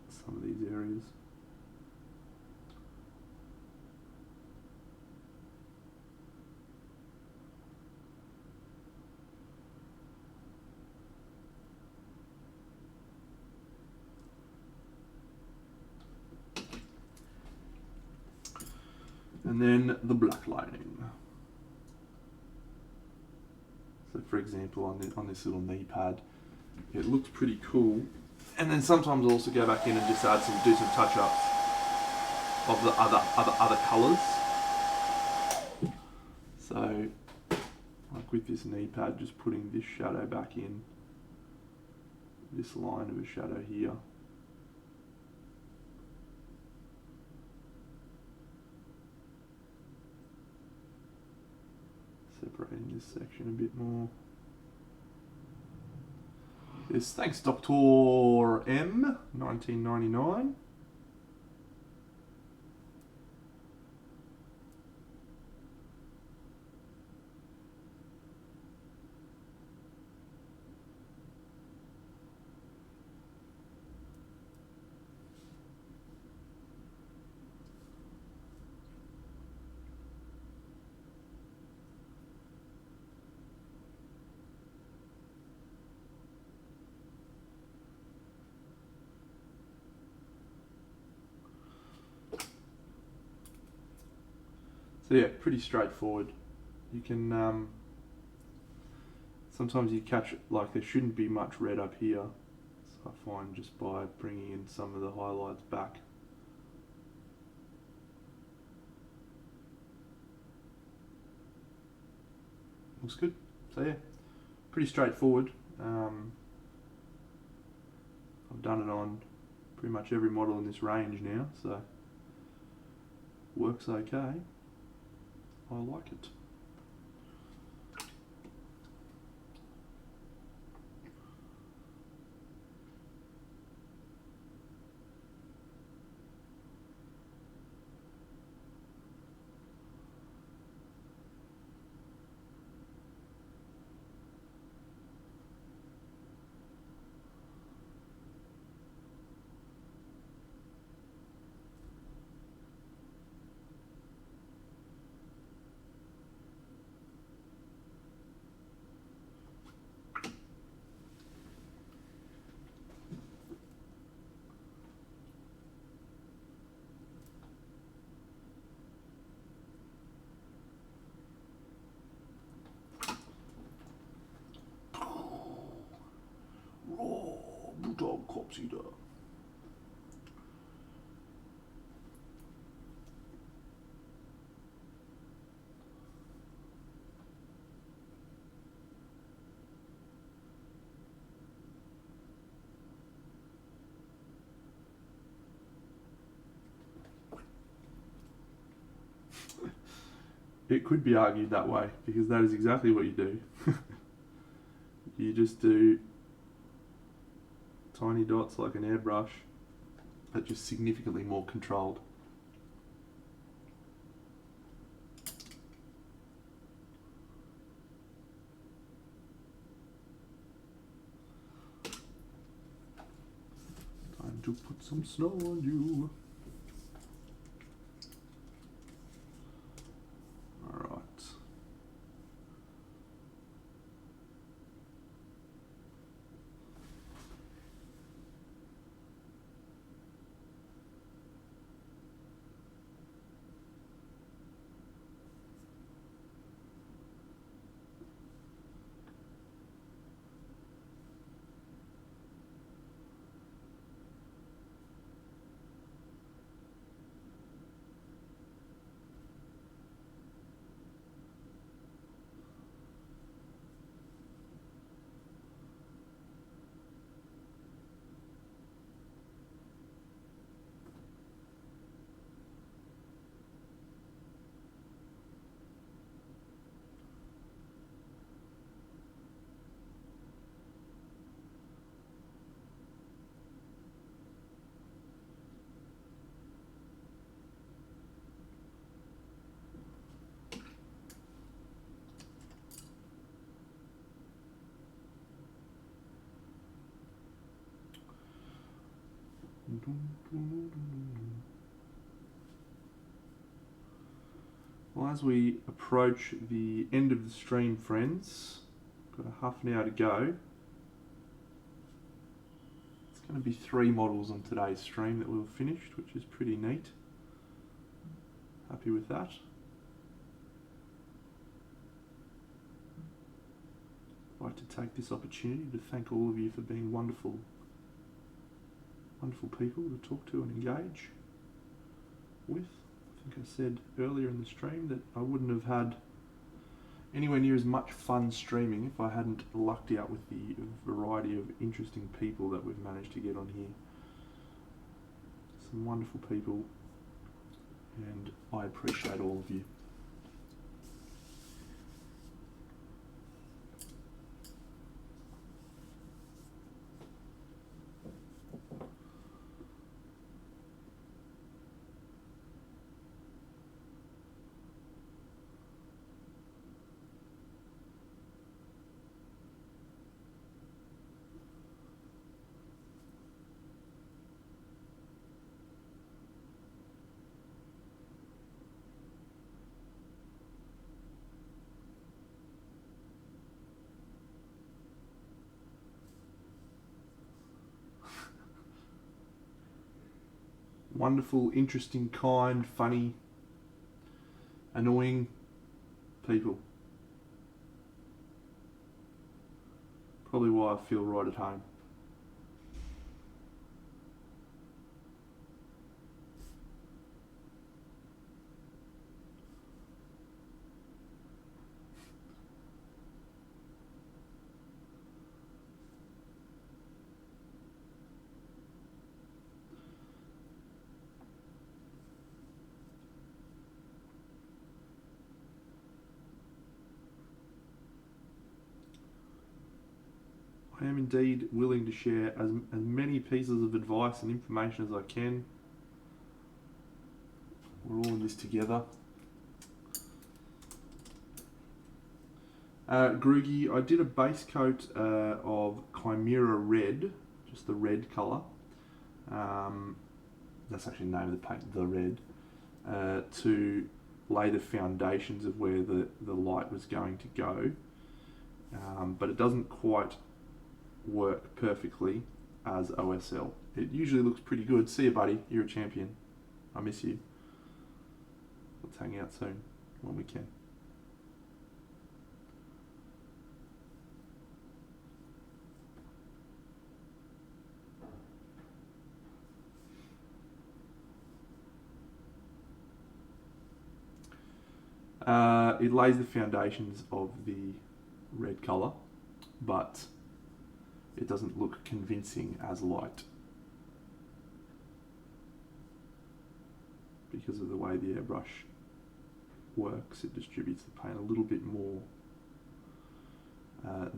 some of these areas. And then the black lining. So for example, on this little knee pad, it looks pretty cool. And then sometimes I'll also go back in and just do some touch-ups of the other colours. So, like with this knee pad, just putting this shadow back in, this line of a shadow here. Separating this section a bit more. Yes, thanks Dr. M, 1999. So yeah, pretty straightforward. You can, sometimes you catch, like there shouldn't be much red up here. So I find just by bringing in some of the highlights back. Looks good. So yeah, pretty straightforward. I've done it on pretty much every model in this range now, so works okay. I like it. Raw Bulldog Corpse Eater. It could be argued that way, because that is exactly what you do. You just do tiny dots like an airbrush, but just significantly more controlled. Time to put some snow on you. Alright. Well, as we approach the end of the stream, friends, got a half an hour to go. It's going to be 3 models on today's stream that we've finished, which is pretty neat. Happy with that. I'd like to take this opportunity to thank all of you for being wonderful people to talk to and engage with. I think I said earlier in the stream that I wouldn't have had anywhere near as much fun streaming if I hadn't lucked out with the variety of interesting people that we've managed to get on here. Some wonderful people, and I appreciate all of you. Wonderful, interesting, kind, funny, annoying people. Probably why I feel right at home. I am indeed willing to share as many pieces of advice and information as I can. We're all in this together. Groogy, I did a base coat of Chimera Red, just the red colour. That's actually the name of the paint, the red, to lay the foundations of where the light was going to go. But it doesn't quite work perfectly as OSL. It usually looks pretty good. See you, buddy. You're a champion. I miss you. Let's hang out soon when we can. It lays the foundations of the red colour, but it doesn't look convincing as light because of the way the airbrush works. It distributes the paint a little bit more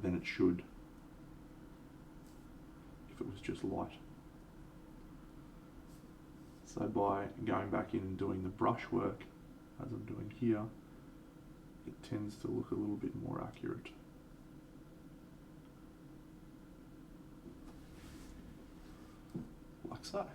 than it should if it was just light. So by going back in and doing the brush work, as I'm doing here, it tends to look a little bit more accurate. Like so.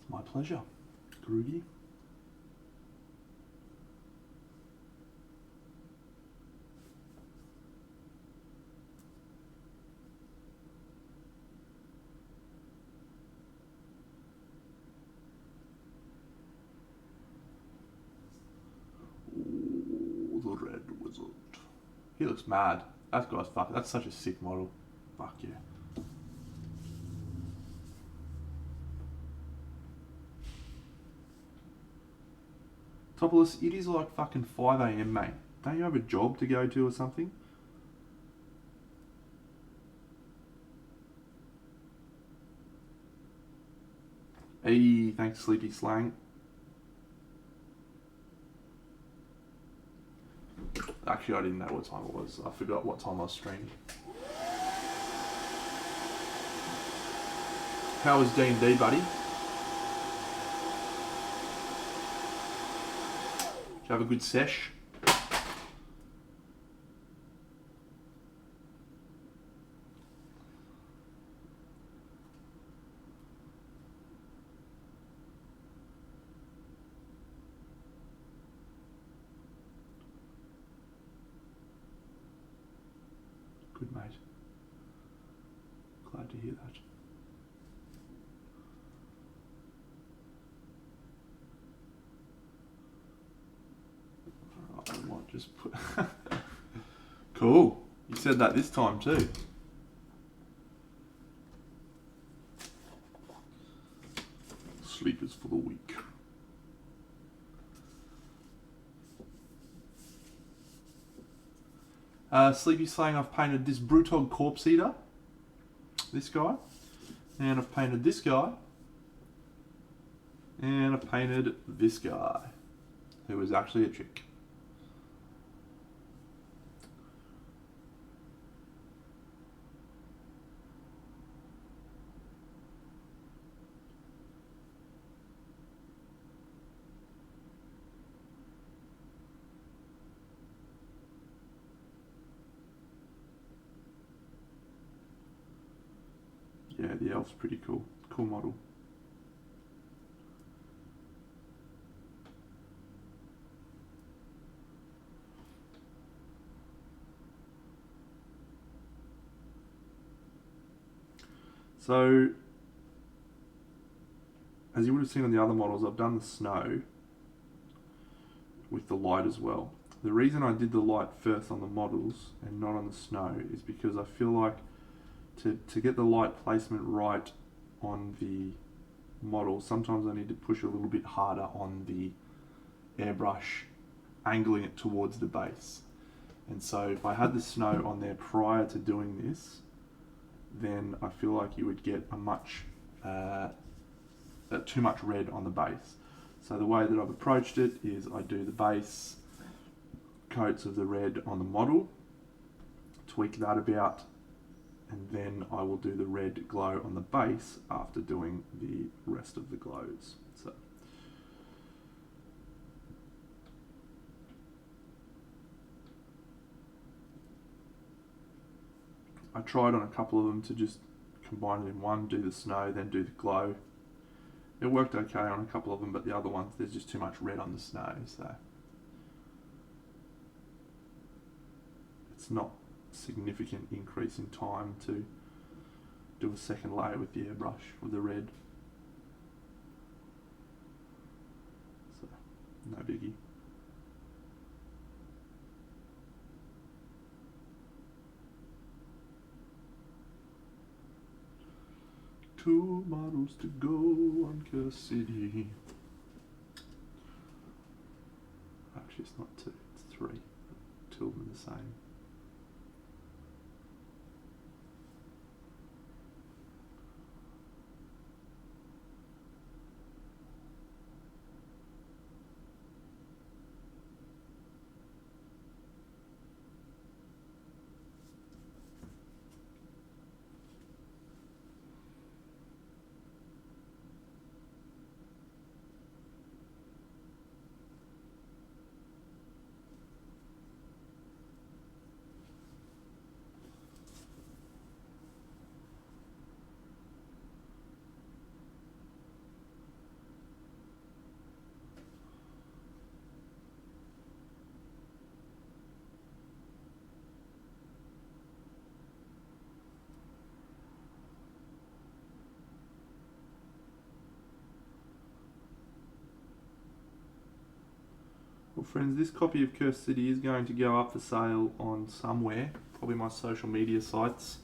My pleasure, Groogy. Ooh, the Red Wizard. He looks mad. That guy's fuck. That's such a sick model. Fuck yeah. Topless, it is like fucking 5 AM, mate. Don't you have a job to go to or something? Hey, thanks, Sleepy Slang. Actually, I didn't know what time it was. I forgot what time I was streaming. How was D&D, buddy? Did you have a good sesh? Good, mate. Glad to hear that. Alright, I might just put... Cool. You said that this time too. Sleepers for the week. Sleepy Slang, I've painted this Brutog Corpse Eater, this guy, and I've painted this guy, and I've painted this guy, who is actually a chick. Yeah, the elf's pretty cool. Cool model. So, as you would have seen on the other models, I've done the snow with the light as well. The reason I did the light first on the models and not on the snow is because I feel like to get the light placement right on the model, sometimes I need to push a little bit harder on the airbrush, angling it towards the base. And so if I had the snow on there prior to doing this, then I feel like you would get too much red on the base. So the way that I've approached it is I do the base coats of the red on the model, tweak that about, and then I will do the red glow on the base after doing the rest of the glows. So I tried on a couple of them to just combine it in one, do the snow, then do the glow. It worked okay on a couple of them, but the other ones, there's just too much red on the snow, so it's not a significant increase in time to do a second layer with the airbrush with the red. So, no biggie. Two models to go on Curse City. Actually, it's not two, it's three. Two of them are the same. Well, friends, this copy of Curse City is going to go up for sale on somewhere, probably my social media sites,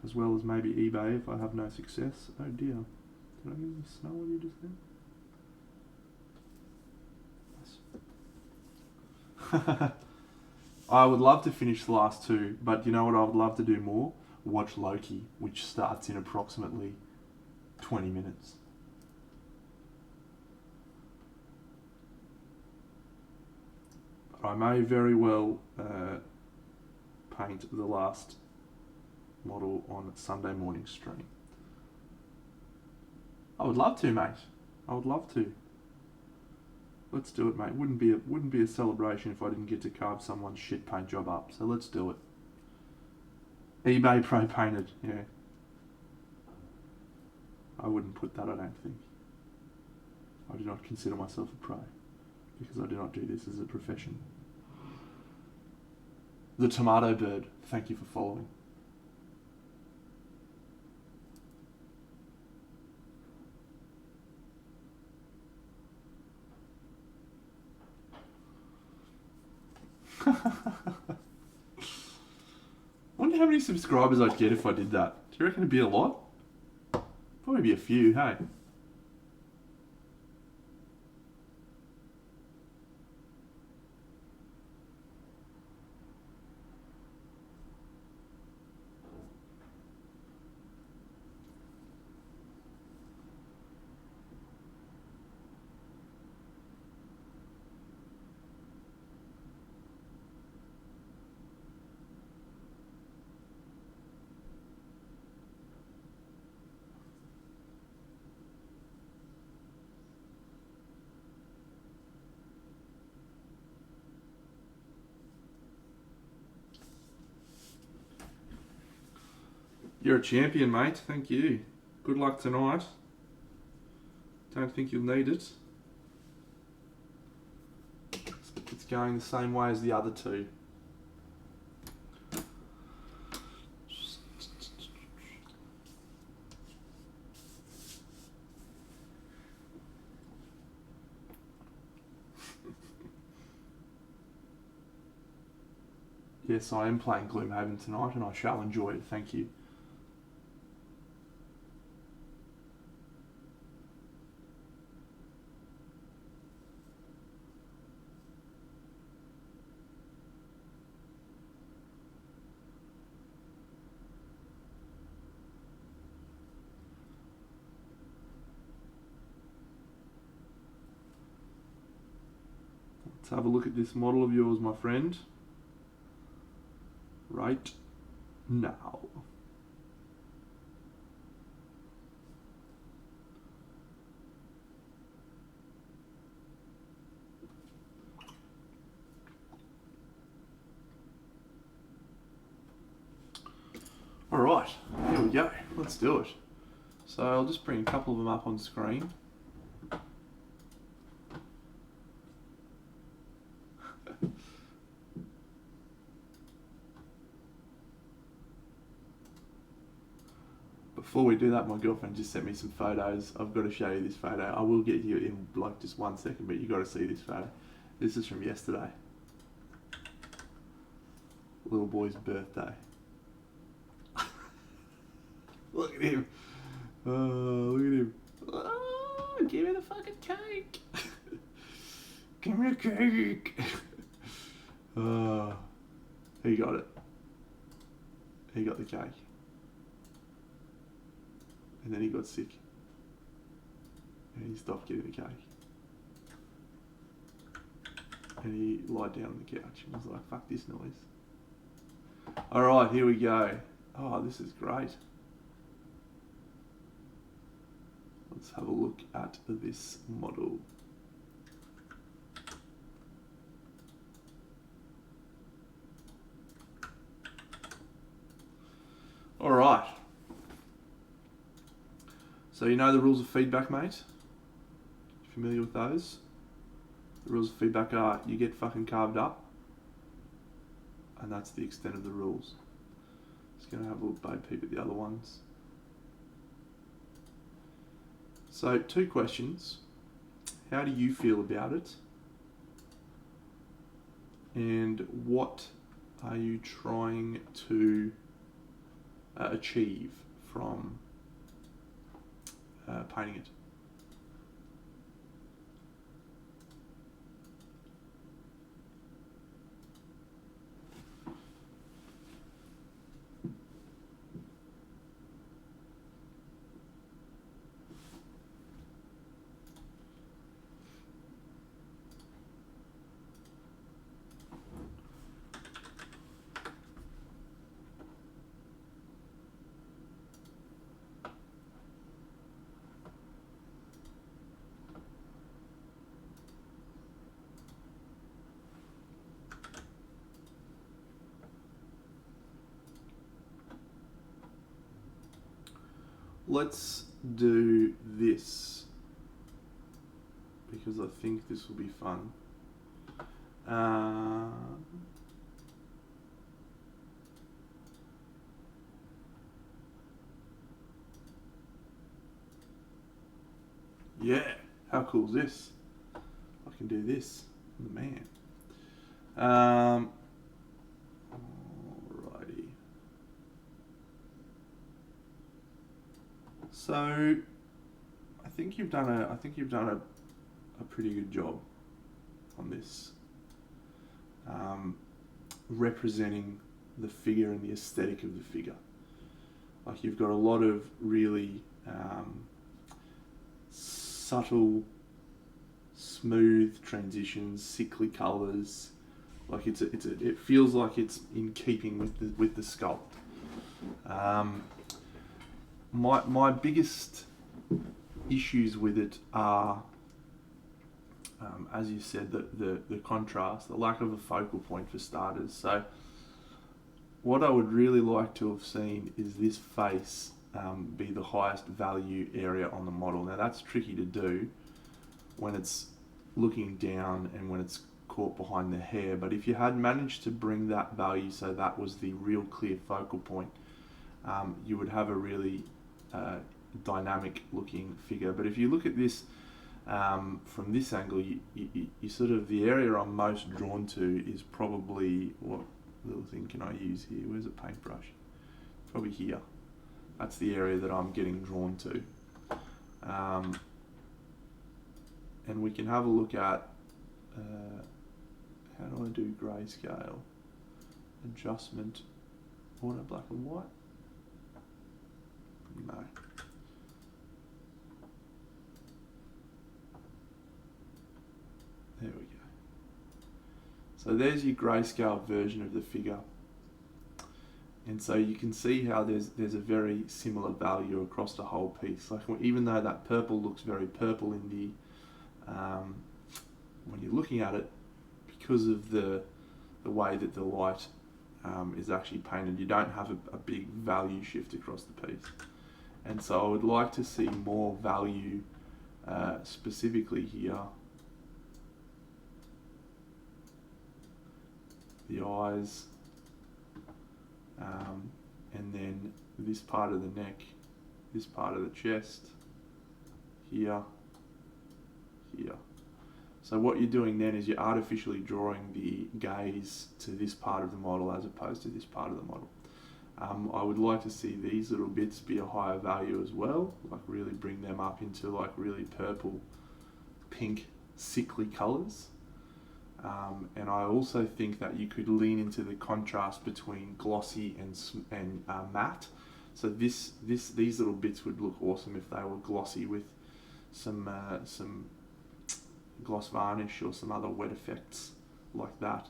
as well as maybe eBay if I have no success. Oh dear, did I get any snow on you just then? Nice. I would love to finish the last two, but you know what I would love to do more? Watch Loki, which starts in approximately 20 minutes. I may very well paint the last model on Sunday morning stream. I would love to, mate. I would love to. Let's do it, mate. Wouldn't be a celebration if I didn't get to carve someone's shit paint job up. So let's do it. eBay Pro Painted, yeah. I wouldn't put that, I don't think. I do not consider myself a pro because I do not do this as a profession. The Tomato Bird, thank you for following. Wonder how many subscribers I'd get if I did that. Do you reckon it'd be a lot? Probably be a few, hey? You're a champion, mate. Thank you. Good luck tonight. Don't think you'll need it. It's going the same way as the other two. Yes, I am playing Gloomhaven tonight and I shall enjoy it, thank you. Let's have a look at this model of yours, my friend. Right now. Alright, here we go. Let's do it. So I'll just bring a couple of them up on screen. Before we do that, my girlfriend just sent me some photos. I've got to show you this photo. I will get you in like just 1 second, but you got to see this photo. This is from yesterday. Little boy's birthday. Look at him. Oh, look at him. Oh, give me the fucking cake. Give me the cake. Oh, he got it. He got the cake. And then he got sick. And he stopped getting the cake. And he lied down on the couch and was like, fuck this noise. Alright, here we go. Oh, this is great. Let's have a look at this model. Alright. So you know the rules of feedback, mate? Familiar with those? The rules of feedback are you get fucking carved up. And that's the extent of the rules. Just going to have a little bad peep at the other ones. So 2 questions. How do you feel about it? And what are you trying to achieve from painting it? Let's do this because I think this will be fun. Yeah, how cool is this? I can do this. I'm the man. Alrighty. So I think you've done a pretty good job on this, representing the figure and the aesthetic of the figure. Like you've got a lot of really subtle, smooth transitions, sickly colours. Like it feels like it's in keeping with the sculpt. My biggest issues with it are, as you said, the contrast, the lack of a focal point for starters. So what I would really like to have seen is this face be the highest value area on the model. Now that's tricky to do when it's looking down and when it's caught behind the hair, but if you had managed to bring that value so that was the real clear focal point, you would have a really dynamic looking figure. But if you look at this from this angle, you sort of, the area I'm most drawn to is probably what little thing can I use here? Where's a paintbrush? Probably here. That's the area that I'm getting drawn to. And we can have a look at, how do I do grayscale? Adjustment, auto black and white? No. There we go. So there's your grayscale version of the figure. And so you can see how there's a very similar value across the whole piece. Like even though that purple looks very purple in the when you're looking at it, because of the way that the light is actually painted, you don't have a big value shift across the piece. And so I would like to see more value specifically here. The eyes, and then this part of the neck, this part of the chest, here, here. So what you're doing then is you're artificially drawing the gaze to this part of the model as opposed to this part of the model. I would like to see these little bits be a higher value as well, like really bring them up into like really purple, pink, sickly colours. And I also think that you could lean into the contrast between glossy and matte. So these little bits would look awesome if they were glossy with some gloss varnish or some other wet effects like that.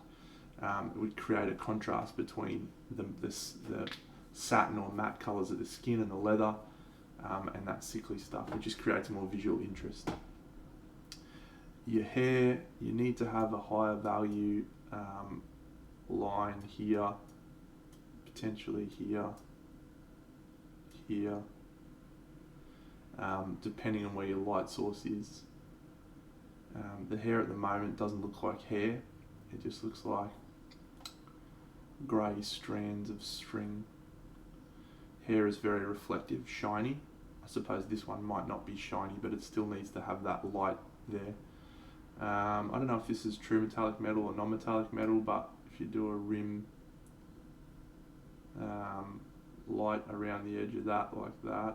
It would create a contrast between the satin or matte colours of the skin and the leather, and that sickly stuff. It just creates more visual interest. Your hair, you need to have a higher value line here, potentially here, here, depending on where your light source is. The hair at the moment doesn't look like hair, it just looks like grey strands of string. Hair is very reflective, shiny. I suppose this one might not be shiny, but it still needs to have that light there. I don't know if this is true metallic metal or non-metallic metal, but if you do a rim light around the edge of that like that.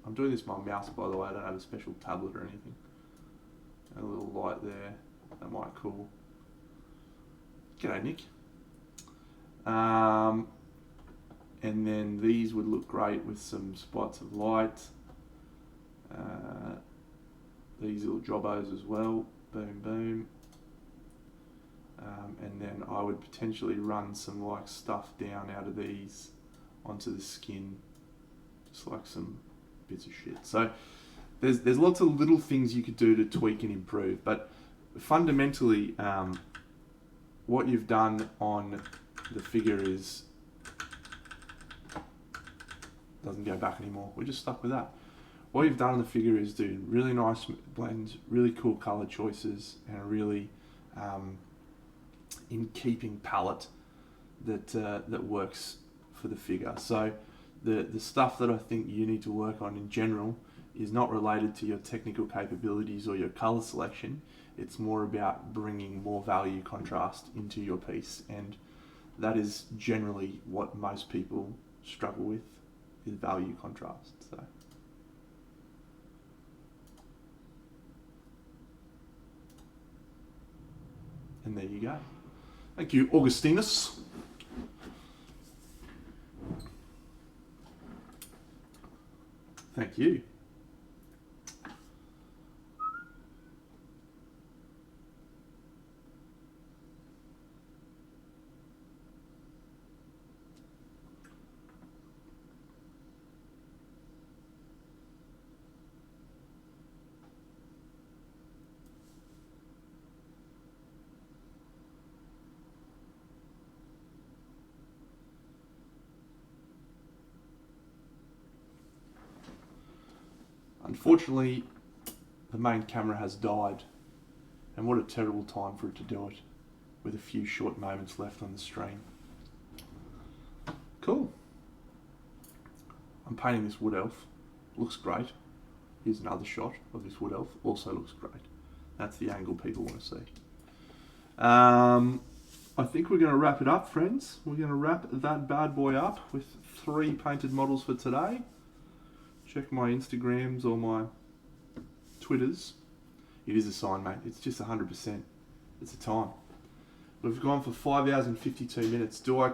I'm doing this with my mouse, by the way, I don't have a special tablet or anything. A little light there, that might cool. G'day Nick. And then these would look great with some spots of light. These little jobbos as well. Boom, boom. And then I would potentially run some like stuff down out of these onto the skin, just like some bits of shit. So there's lots of little things you could do to tweak and improve, but fundamentally, what you've done on the figure is doesn't go back anymore. We're just stuck with that. What you've done on the figure is do really nice blends, really cool color choices, and a really in keeping palette that works for the figure. So the stuff that I think you need to work on in general is not related to your technical capabilities or your color selection. It's more about bringing more value contrast into your piece, and that is generally what most people struggle with, is value contrast. So. And there you go. Thank you, Augustinus. Thank you. Unfortunately, the main camera has died, and what a terrible time for it to do it, with a few short moments left on the stream. Cool. I'm painting this wood elf. Looks great. Here's another shot of this wood elf. Also looks great. That's the angle people want to see. I think we're going to wrap it up, friends. We're going to wrap that bad boy up with 3 painted models for today. Check my Instagrams or my Twitters. It is a sign, mate. It's just 100%. It's a time. We've gone for 5 hours and 52 minutes. Do I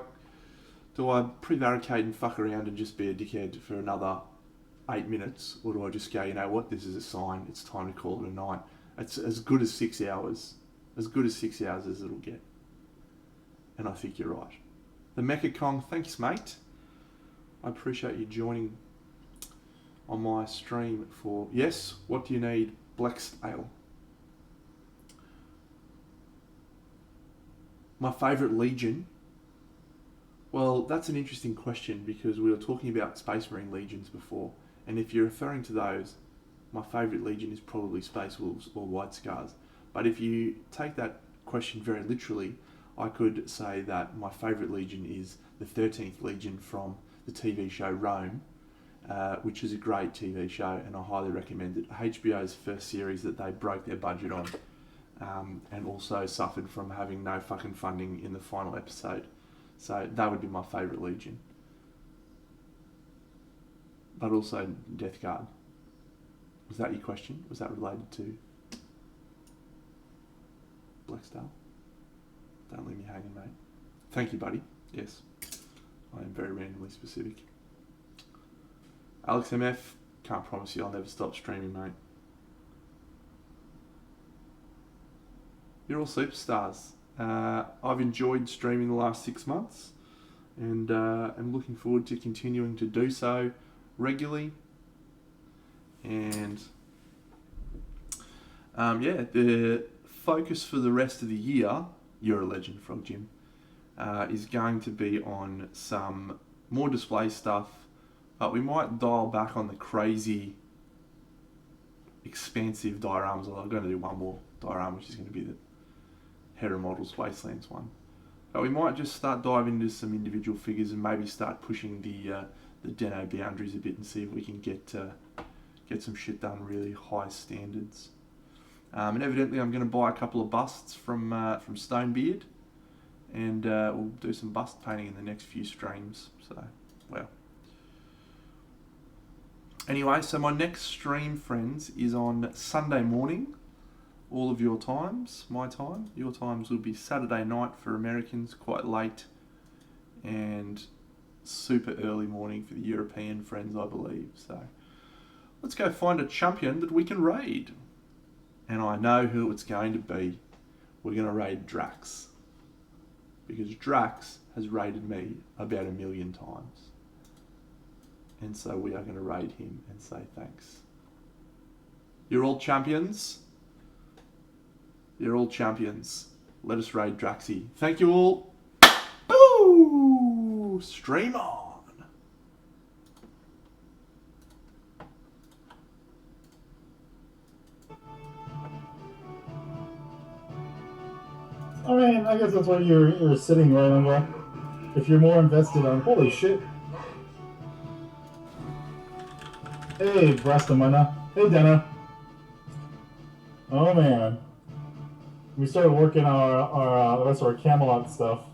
prevaricate and fuck around and just be a dickhead for another 8 minutes? Or do I just go, you know what, this is a sign. It's time to call it a night. It's as good as 6 hours. As good as 6 hours as it'll get. And I think you're right. The Mecha Kong, thanks, mate. I appreciate you joining on my stream for... Yes, what do you need? Black's Ale. My favourite Legion? Well, that's an interesting question because we were talking about Space Marine Legions before. And if you're referring to those, my favourite Legion is probably Space Wolves or White Scars. But if you take that question very literally, I could say that my favourite Legion is the 13th Legion from the TV show Rome, which is a great TV show, and I highly recommend it. HBO's first series that they broke their budget on, and also suffered from having no fucking funding in the final episode. So that would be my favourite Legion. But also Death Guard. Was that your question? Was that related to Blackstone? Don't leave me hanging, mate. Thank you, buddy. Yes, I am very randomly specific. Alex MF, can't promise you I'll never stop streaming, mate. You're all superstars. I've enjoyed streaming the last 6 months, and I'm looking forward to continuing to do so regularly. And yeah, the focus for the rest of the year, you're a legend, Frog Jim, is going to be on some more display stuff, but we might dial back on the crazy expansive dioramas. I'm going to do one more diorama, which is going to be the Hera Models Wastelands one. But we might just start diving into some individual figures and maybe start pushing the Deno boundaries a bit and see if we can get some shit done really high standards. And evidently I'm going to buy a couple of busts from Stonebeard, and we'll do some bust painting in the next few streams. So, well. Anyway, so my next stream, friends, is on Sunday morning. All of your times, my time. Your times will be Saturday night for Americans, quite late, and super early morning for the European friends, I believe. So, let's go find a champion that we can raid. And I know who it's going to be. We're going to raid Drax. Because Drax has raided me about 1 million times. And so we are going to raid him and say thanks. You're all champions. You're all champions. Let us raid Draxy. Thank you all. Boo! Stream on. I mean, I guess that's why you're sitting right on there. If you're more invested on... Holy shit. Hey, Brastamana. Hey, Dena. Oh, man. We started working on the rest of our Camelot stuff.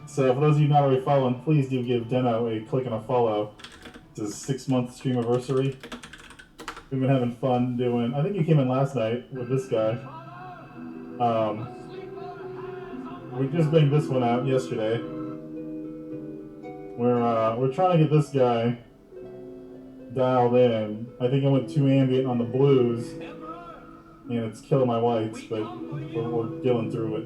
So, for those of you not already following, please do give Deno a click and a follow. It's his 6-month stream anniversary. We've been having fun doing... I think you came in last night with this guy. We just banged this one out yesterday. We're trying to get this guy dialed in. I think I went too ambient on the blues, and it's killing my whites, but we're dealing through it.